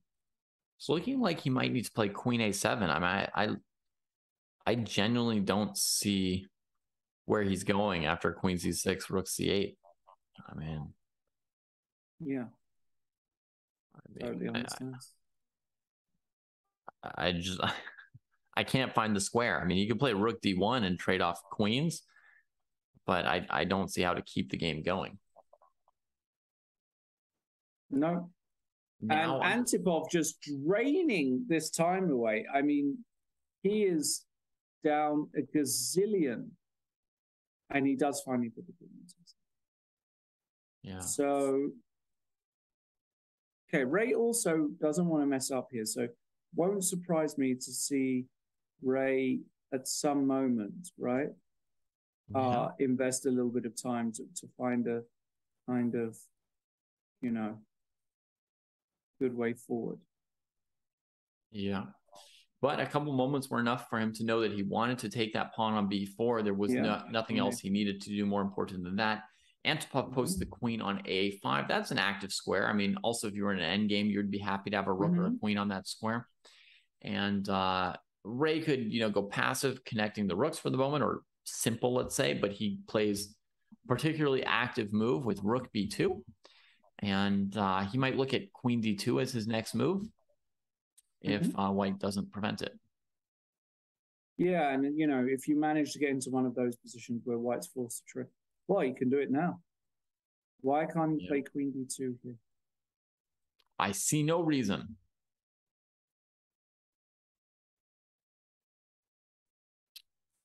It's looking like he might need to play Queen A7. I mean, I genuinely don't see where he's going after Queen C6, Rook C8. I mean, yeah, totally understand. I can't find the square. I mean, you can play Rook D1 and trade off queens, but I don't see how to keep the game going. No. And Antipov just draining this time away. I mean, he is down a gazillion, and he does finally put the queen into it. Yeah. So, okay, Ray also doesn't want to mess up here, so won't surprise me to see Ray at some moment, right? Invest a little bit of time to find a kind of, you know, good way forward. Yeah. But a couple moments were enough for him to know that he wanted to take that pawn on b4. There was nothing else he needed to do more important than that. Antipov posts the queen on a5. That's an active square. I mean, also, if you were in an endgame, you'd be happy to have a rook or a queen on that square. And Ray could, you know, go passive, connecting the rooks for the moment, or simple, let's say, but he plays particularly active move with rook b2. And he might look at queen d2 as his next move if white doesn't prevent it. Yeah, and, you know, if you manage to get into one of those positions where white's forced to trip, well, you can do it now. Why can't you play queen d2 here? I see no reason.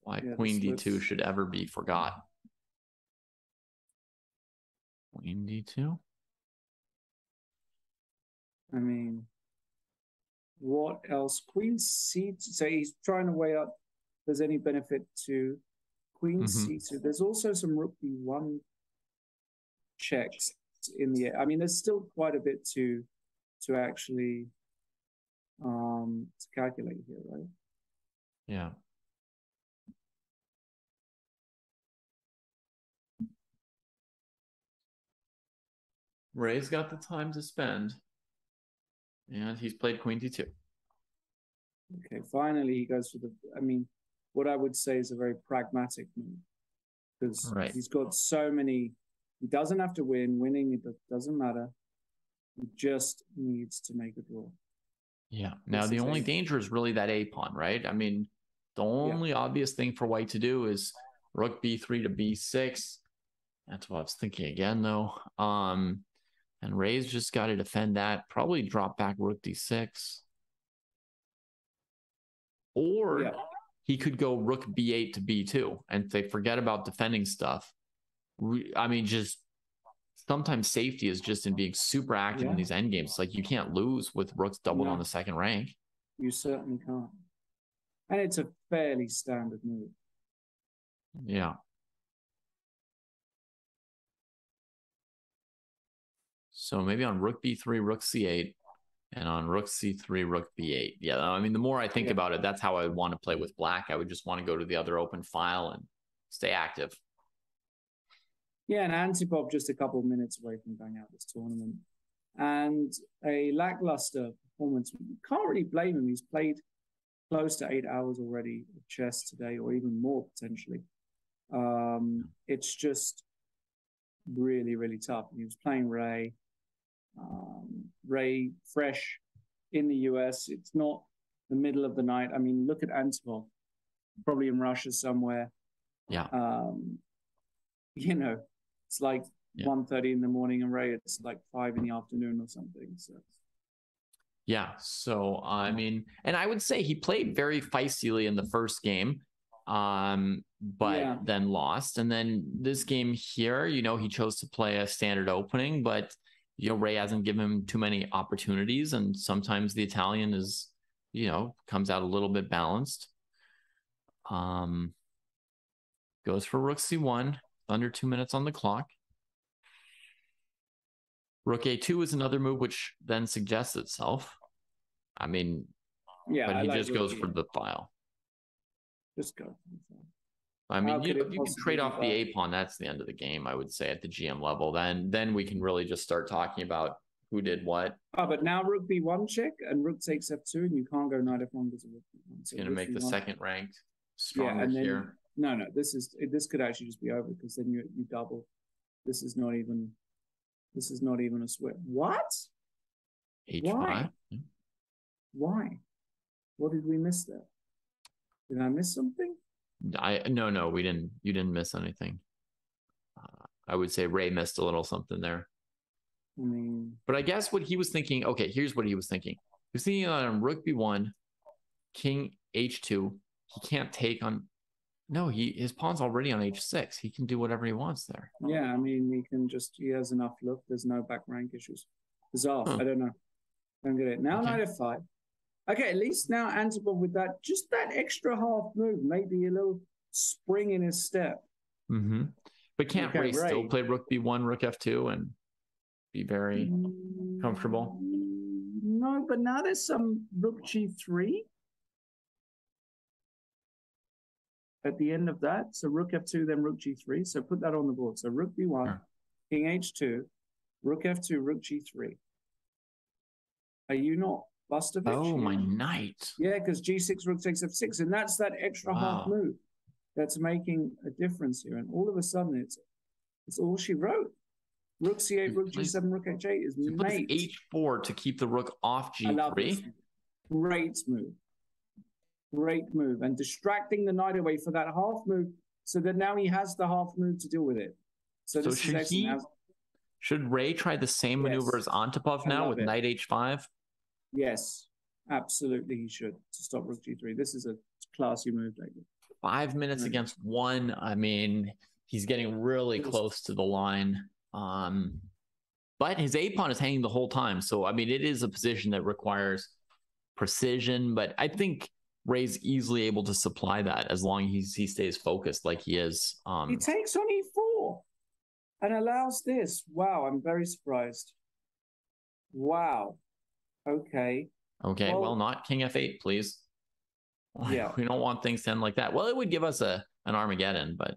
Why queen d2 should ever be forgot. Queen d2? I mean, what else? Queen c2. So he's trying to weigh up if there's any benefit to queen c2. There's also some rook b1 checks in the air. I mean, there's still quite a bit to actually to calculate here, right? Yeah. Ray's got the time to spend, and he's played queen d2. Okay, finally he goes for the, I mean, what I would say is a very pragmatic move, because he's got so many, he doesn't have to win, winning, it doesn't matter. He just needs to make a draw. Yeah, now the only danger is really that a pawn, right? I mean, the only obvious thing for white to do is rook b3 to b6. That's what I was thinking again, though. And Ray's just got to defend that. Probably drop back rook d6. Or he could go rook b8 to b2 and say, forget about defending stuff. I mean, just sometimes safety is just in being super active in these endgames. Like, you can't lose with rooks doubled on the second rank. You certainly can't. And it's a fairly standard move. Yeah. So maybe on rook b3, rook c8, and on rook c3, rook b8. Yeah, I mean, the more I think about it, that's how I would want to play with black. I would just want to go to the other open file and stay active. Yeah, and Antipov just a couple of minutes away from going out this tournament. And a lackluster performance. You can't really blame him. He's played close to 8 hours already of chess today, or even more potentially. It's just really, really tough. He was playing Ray. Ray fresh in the US. It's not the middle of the night. I mean, look at Antipov, probably in Russia somewhere. Yeah. You know, it's like 1:30 in the morning, and Ray, it's like 5 in the afternoon or something. So. Yeah. So, I mean, and I would say he played very feistily in the first game, but then lost. And then this game here, you know, he chose to play a standard opening, but, you know, Ray hasn't given him too many opportunities. And sometimes the Italian is, you know, comes out a little bit balanced. Goes for rook c1, under 2 minutes on the clock. Rook a2 is another move which then suggests itself. I mean, but he just goes for the file. Just go. I mean, could you it can possibly trade be off the bad? A pawn. That's the end of the game, I would say, at the GM level. Then we can really just start talking about who did what. Oh, but now rook b1 check and rook takes f2, and you can't go knight f1 because of rook b1. It's going to make the second ranked stronger yeah, and then, here. No, this could actually just be over because then you double. This is not even a sweat. What? H5. Why? Why? What did we miss there? Did I miss something? No, we didn't. You didn't miss anything. I would say Ray missed a little something there. I mean, but I guess what he was thinking. Okay, here's what he was thinking. He was thinking on rook b1, king h2. He can't take on. No, his pawn's already on h6. He can do whatever he wants there. Yeah, I mean, he has enough look. There's no back rank issues. Bizarre. I don't know. Don't get it. Now knight f5. Okay, at least now Antipov with that, just that extra half move, maybe a little spring in his step. Mm-hmm. But can't Ray still play rook b1, rook f2, and be very comfortable? No, but now there's some rook g3 at the end of that. So rook f2, then rook g3. So put that on the board. So rook b1, king h2, rook f2, rook g3. Are you not Bustovich? Oh, my knight. Yeah, because g6, rook takes f6, and that's that extra half move that's making a difference here. And all of a sudden, it's all she wrote. Rook c8, rook g7, rook h8 is mate. h4 to keep the rook off g3. I love this. Great move. Great move. And distracting the knight away for that half move so that now he has the half move to deal with it. So this is excellent. Should Ray try the same maneuver as Antipov now with knight h5? Yes, absolutely he should, to stop rook g3. This is a classy move, David. 5 minutes against 1. I mean, he's getting really close to the line. But his A pawn is hanging the whole time. So, I mean, it is a position that requires precision. But I think Ray's easily able to supply that as long as he stays focused like he is. He takes on e4 and allows this. Wow, I'm very surprised. Wow. Okay. Okay, well, not king f8, please. Yeah. We don't want things to end like that. Well, it would give us an Armageddon, but...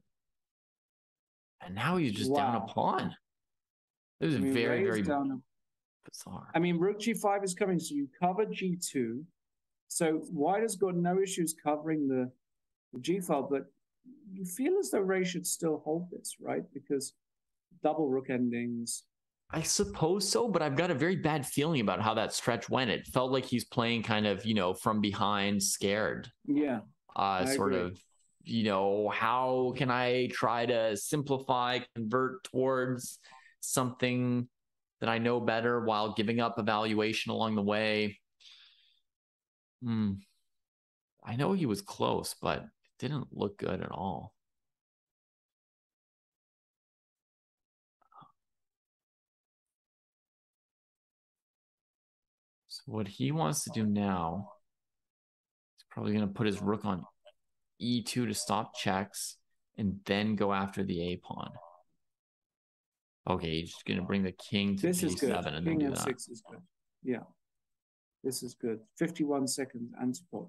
And now he's just down a pawn. It was very, very bizarre. I mean, rook g5 is coming, so you cover g2. So white has got no issues covering the g file, but you feel as though Ray should still hold this, right? Because double rook endings... I suppose so, but I've got a very bad feeling about how that stretch went. It felt like he's playing kind of, from behind, scared. Yeah. Sort of, how can I try to simplify, convert towards something that I know better while giving up evaluation along the way? I know he was close, but it didn't look good at all. So what he wants to do now is probably going to put his rook on e2 to stop checks and then go after the a pawn. Okay, he's just going to bring the king to g7 and then do that. King f6 is good. Yeah, this is good. 51 seconds Antipov.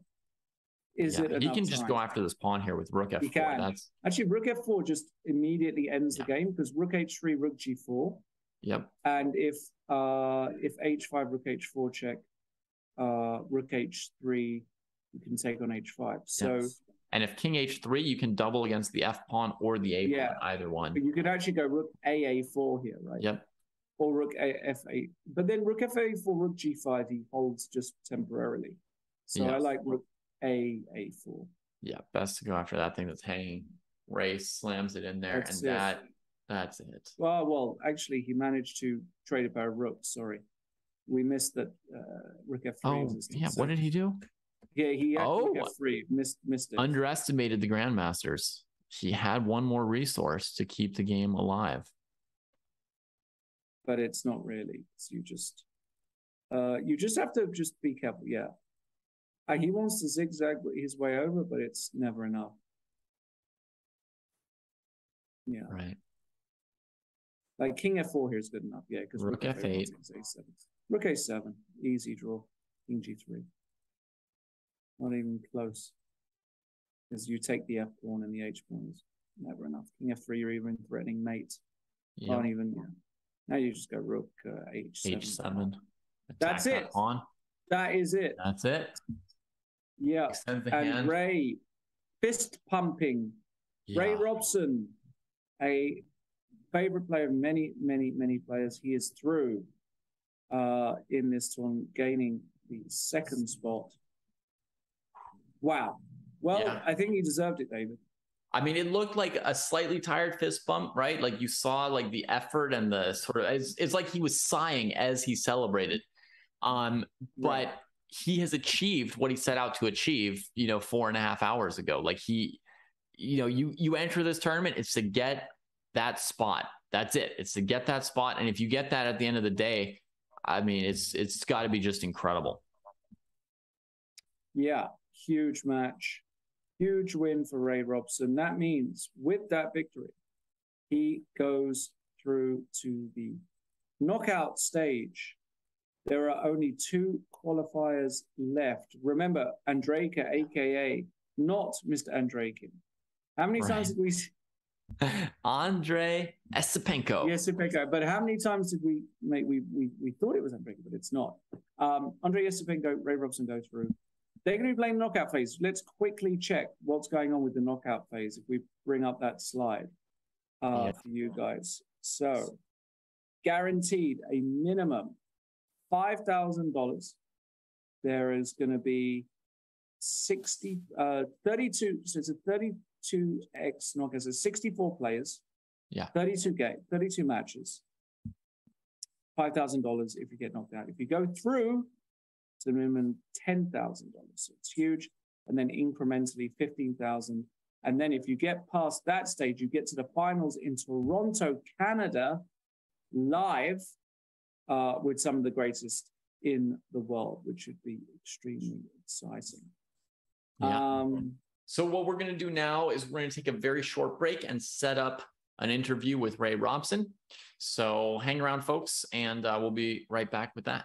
Is it enough he can just time? go after this pawn here with rook f4. He can. That's actually rook f4 just immediately ends the game because rook h3, rook g4. Yep. And if h5, rook h4 check, rook h3, you can take on h5. So, and if king h3, you can double against the f pawn or the a pawn, either one. But you could actually go rook a4 here, right? Yep. Or rook f8. But then rook f8 for rook g5, he holds just temporarily. So I like rook a4. Yeah, best to go after that thing that's hanging. Ray slams it in there, that's it. Well, actually, he managed to trade it by a rook. Sorry, we missed that rook f3. Oh, yeah. What did he do? Yeah, he had rook f3. Missed it. Underestimated the grandmasters. He had one more resource to keep the game alive. But it's not really. So you just have to just be careful. Yeah, he wants to zigzag his way over, but it's never enough. Yeah. Right. Like king f4 here is good enough, yeah, because rook f8, rook a7, easy draw, king g3, not even close. because you take the F pawn and the H pawn is never enough. King F3, you're even threatening mate. Yeah. Can't even. Yeah. Now you just go rook H7. H7. That's it. Pawn. That is it. That's it. Yeah. Extend the And hand. Ray, fist pumping. Yeah. Ray Robson, a favorite player of many, many, many players. He is through in this tournament, gaining the second spot. Wow. Well, Yeah. I think he deserved it, David. I mean, it looked like a slightly tired fist bump, right? Like you saw like the effort and the sort of, it's like he was sighing as he celebrated. But he has achieved what he set out to achieve, 4.5 hours ago. Like you enter this tournament, it's to get that spot. That's it. It's to get that spot. And if you get that at the end of the day, I mean, it's got to be just incredible. Yeah, huge match. Huge win for Ray Robson. That means with that victory, he goes through to the knockout stage. There are only 2 qualifiers left. Remember, Andrejka, a.k.a. not Mr. Andrejkin. How many times did we see? Andrei Esipenko. Yes, Esipenko. But how many times did we thought it was Andrejka, but it's not. Andrei Esipenko, Ray Robson go through. They're going to be playing the knockout phase. Let's quickly check what's going on with the knockout phase if we bring up that slide for you guys. So, guaranteed a minimum $5,000. There is going to be 32. So it's a 32x knockout. So 64 players. Yeah. 32 matches. $5,000 if you get knocked out. If you go through, it's a minimum $10,000. So it's huge. And then incrementally 15,000. And then if you get past that stage, you get to the finals in Toronto, Canada, live with some of the greatest in the world, which should be extremely exciting. Yeah. So what we're going to do now is we're going to take a very short break and set up an interview with Ray Robson. So hang around, folks, and we'll be right back with that.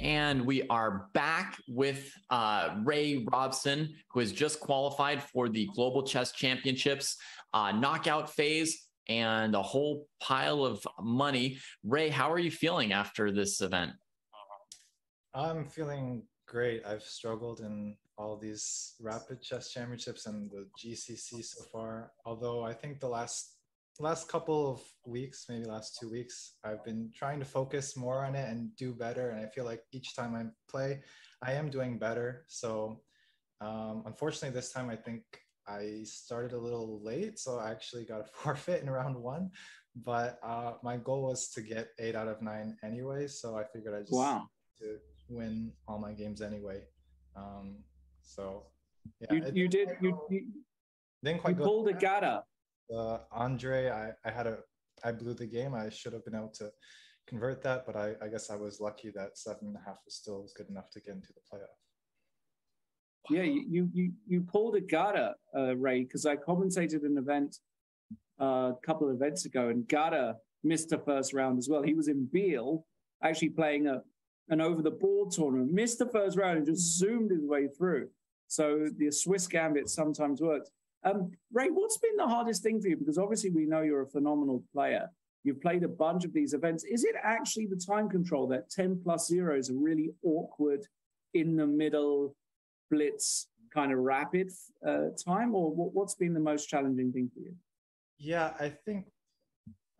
And we are back with Ray Robson, who has just qualified for the Global Chess Championships knockout phase and a whole pile of money. Ray, how are you feeling after this event? I'm feeling great. I've struggled in all these rapid chess championships and the GCC so far. Although I think the last couple of weeks, maybe last 2 weeks, I've been trying to focus more on it and do better. And I feel like each time I play, I am doing better. So unfortunately, this time I think I started a little late, so I actually got a forfeit in round 1. But my goal was to get 8 out of 9 anyway, so I figured I just to win all my games anyway. So yeah, you pulled a Gata. Andre, I blew the game. I should have been able to convert that, but I guess I was lucky that 7.5 was still good enough to get into the playoff. Yeah, you pulled a Gata, Ray, because I commentated an event a couple of events ago, and Gata missed the first round as well. He was in Biel, actually playing an over-the-board tournament, missed the first round and just zoomed his way through. So the Swiss Gambit sometimes works. Ray, what's been the hardest thing for you? Because obviously we know you're a phenomenal player. You've played a bunch of these events. Is it actually the time control, that 10 plus 0 is a really awkward, in the middle, blitz kind of rapid time? Or what's been the most challenging thing for you? Yeah, I think,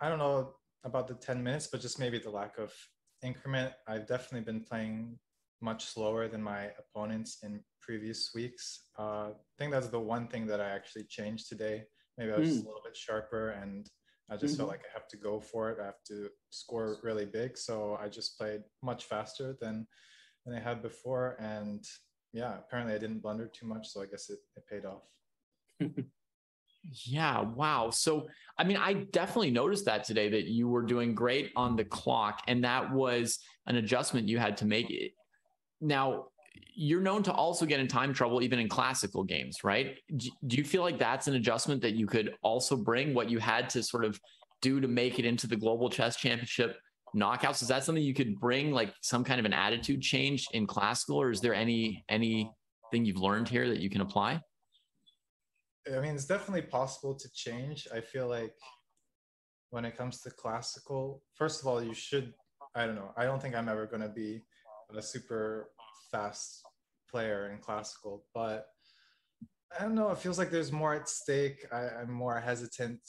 I don't know about the 10 minutes, but just maybe the lack of increment. I've definitely been playing much slower than my opponents in previous weeks. I think that's the one thing that I actually changed today. Maybe I was a little bit sharper, and I just felt like I have to go for it. I have to score really big. So I just played much faster than I had before. And yeah, apparently I didn't blunder too much. So I guess it paid off. Yeah, wow. So, I mean, I definitely noticed that today, that you were doing great on the clock, and that was an adjustment you had to make. Now, you're known to also get in time trouble even in classical games, right? Do you feel like that's an adjustment that you could also bring, what you had to sort of do to make it into the Global Chess Championship knockouts? Is that something you could bring, like some kind of an attitude change in classical, or is there anything you've learned here that you can apply? I mean, it's definitely possible to change. I feel like when it comes to classical, first of all, you should, I don't know, I don't think I'm ever going to be a super fast player in classical, but I don't know, it feels like there's more at stake. I'm more hesitant.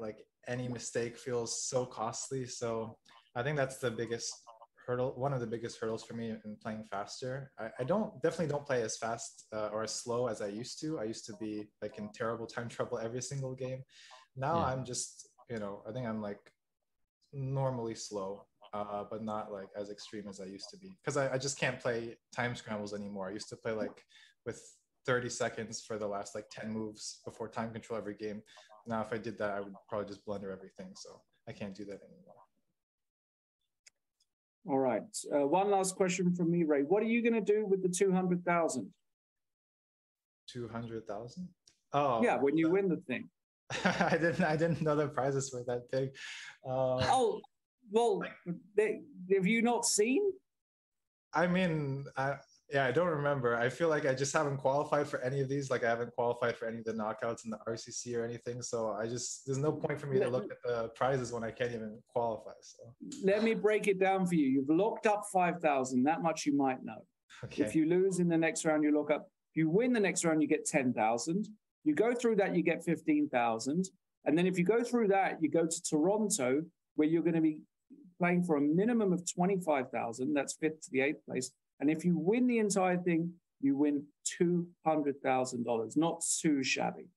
Like any mistake feels so costly. So I think that's the biggest hurdle, one of the biggest hurdles for me in playing faster. I definitely don't play as fast or as slow as I used to. I used to be like in terrible time trouble every single game. Now I'm just, I think I'm like normally slow, but not like as extreme as I used to be. Because I just can't play time scrambles anymore. I used to play like with 30 seconds for the last like 10 moves before time control every game. Now, if I did that, I would probably just blunder everything. So I can't do that anymore. All right. One last question from me, Ray. What are you going to do with the 200,000? 200,000? Oh, yeah, when you win the thing. I didn't know the prizes were that big. Oh, well, have you not seen? I mean, I don't remember. I feel like I just haven't qualified for any of these. Like I haven't qualified for any of the knockouts in the RCC or anything. So there's no point for me to look at the prizes when I can't even qualify. So let me break it down for you. You've locked up 5,000. That much you might know. Okay. If you lose in the next round, you lock up. If you win the next round, you get 10,000. You go through that, you get 15,000. And then if you go through that, you go to Toronto, where you're going to be playing for a minimum of 25,000. That's 5th to the 8th place. And if you win the entire thing, you win $200,000. Not too shabby.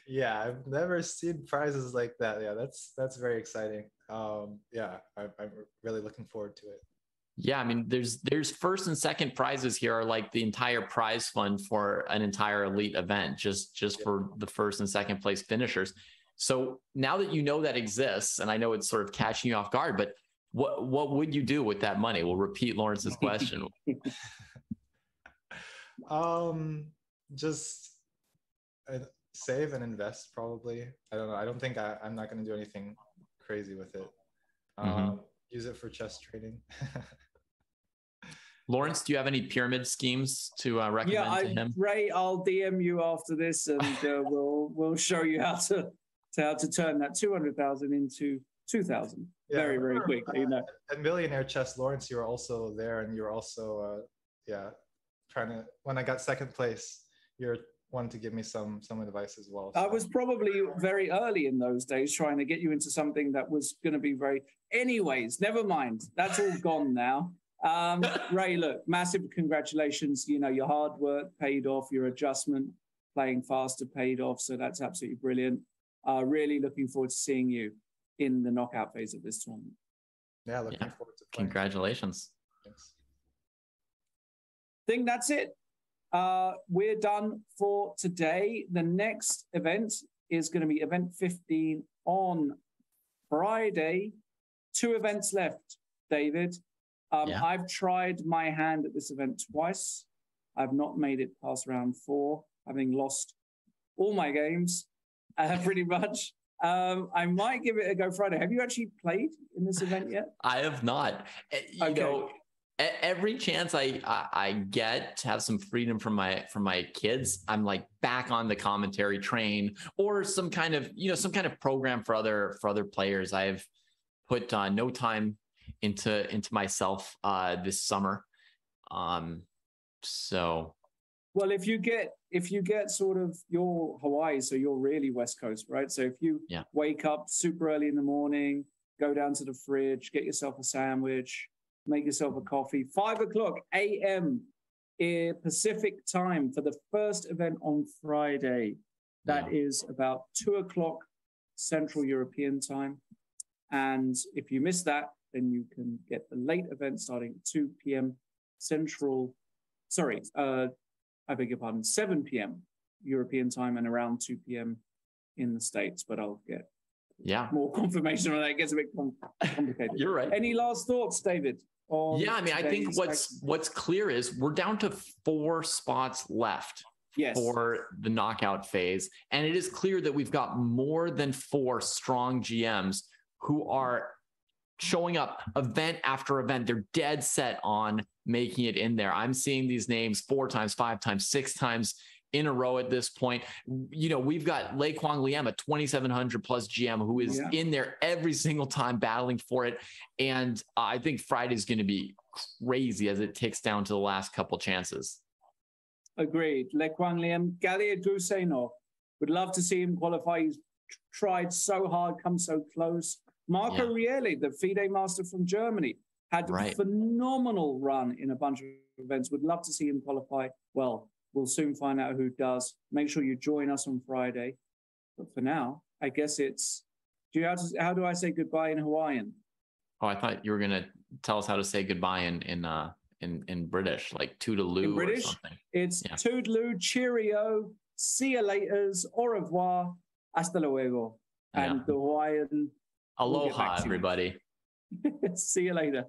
Yeah, I've never seen prizes like that. Yeah, that's very exciting. Yeah, I'm really looking forward to it. Yeah, I mean, there's first and second prizes here are like the entire prize fund for an entire elite event, just for the first and second place finishers. So now that you know that exists, and I know it's sort of catching you off guard, but what would you do with that money? We'll repeat Lawrence's question. Just save and invest, probably. I don't know. I don't think I'm not going to do anything crazy with it. Use it for chess trading. Lawrence, do you have any pyramid schemes to recommend to him? Ray, I'll DM you after this, and we'll show you how to turn that 200,000 into 2,000 very, very quickly. At Millionaire Chess, Lawrence, you were also there, and you're also when I got second place, you're one to give me some advice as well. I was probably very early in those days trying to get you into something that was going to be very. Anyways, never mind. That's all gone now. Ray, look, massive congratulations. You know, your hard work paid off, your adjustment, playing faster paid off. So that's absolutely brilliant. Really looking forward to seeing you in the knockout phase of this tournament. Yeah, looking forward to playing. Congratulations. Thanks. I think that's it. We're done for today. The next event is going to be event 15 on Friday. 2 events left, David. I've tried my hand at this event twice. I've not made it past round 4, having lost all my games, pretty much. I might give it a go Friday. Have you actually played in this event yet? I have not. You know, every chance I get to have some freedom from my kids, I'm like back on the commentary train or some kind of program for other players. I've put no time into myself this summer. So well, if you get sort of your Hawaii, so you're really West Coast, right? So if you wake up super early in the morning, go down to the fridge, get yourself a sandwich, make yourself a coffee, 5:00 a.m. Pacific time for the first event on Friday. That is about 2:00 Central European time. And if you miss that, then you can get the late event starting at 2 p.m. Central. Sorry, I beg your pardon, 7 p.m. European time and around 2 p.m. in the States. But I'll get more confirmation on that. It gets a bit complicated. You're right. Any last thoughts, David? I mean, I think what's clear is we're down to 4 spots left for the knockout phase. And it is clear that we've got more than 4 strong GMs who are showing up event after event. They're dead set on making it in there. I'm seeing these names 4 times, 5 times, 6 times in a row at this point. You know, we've got Lei Kwang Liam, a 2,700 plus GM who is in there every single time battling for it. And I think Friday's going to be crazy as it ticks down to the last couple chances. Agreed. Lei Kwang Liam, Galia Guseno, would love to see him qualify. He's tried so hard, come so close. Marco Rielli, the FIDE master from Germany, had a phenomenal run in a bunch of events. Would love to see him qualify. Well, we'll soon find out who does. Make sure you join us on Friday. But for now, I guess it's, how do I say goodbye in Hawaiian? Oh, I thought you were going to tell us how to say goodbye in British, like toodaloo in British, or something. It's toodaloo, cheerio, see you laters, au revoir, hasta luego. And the Hawaiian, aloha, everybody. See you later.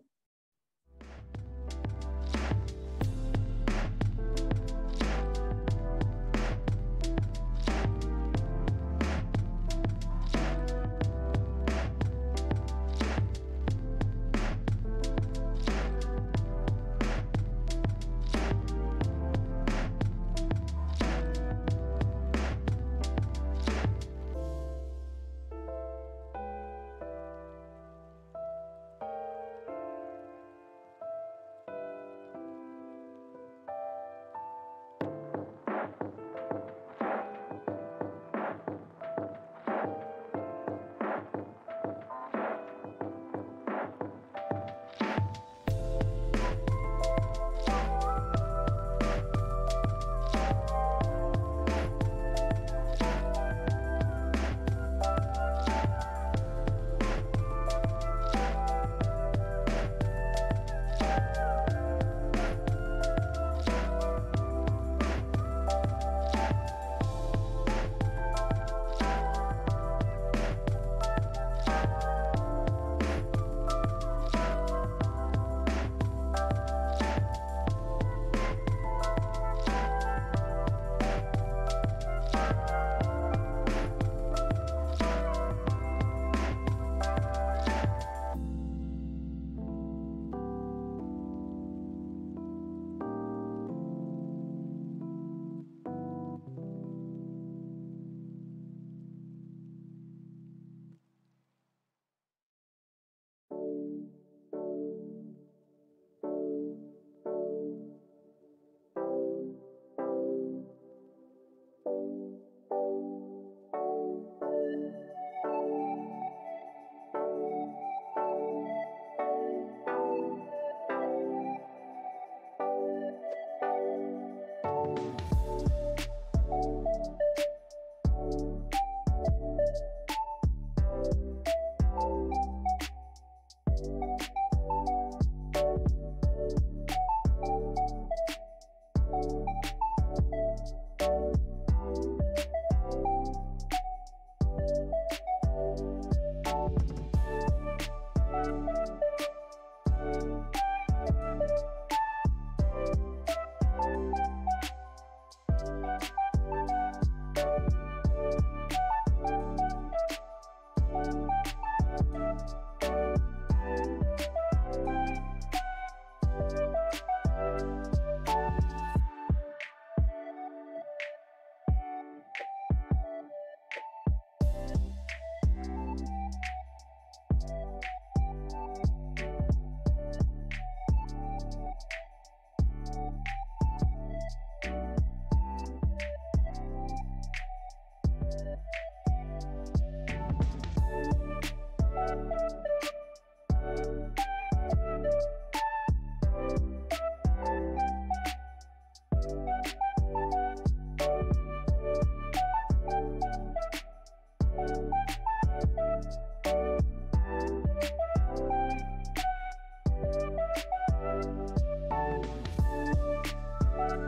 you.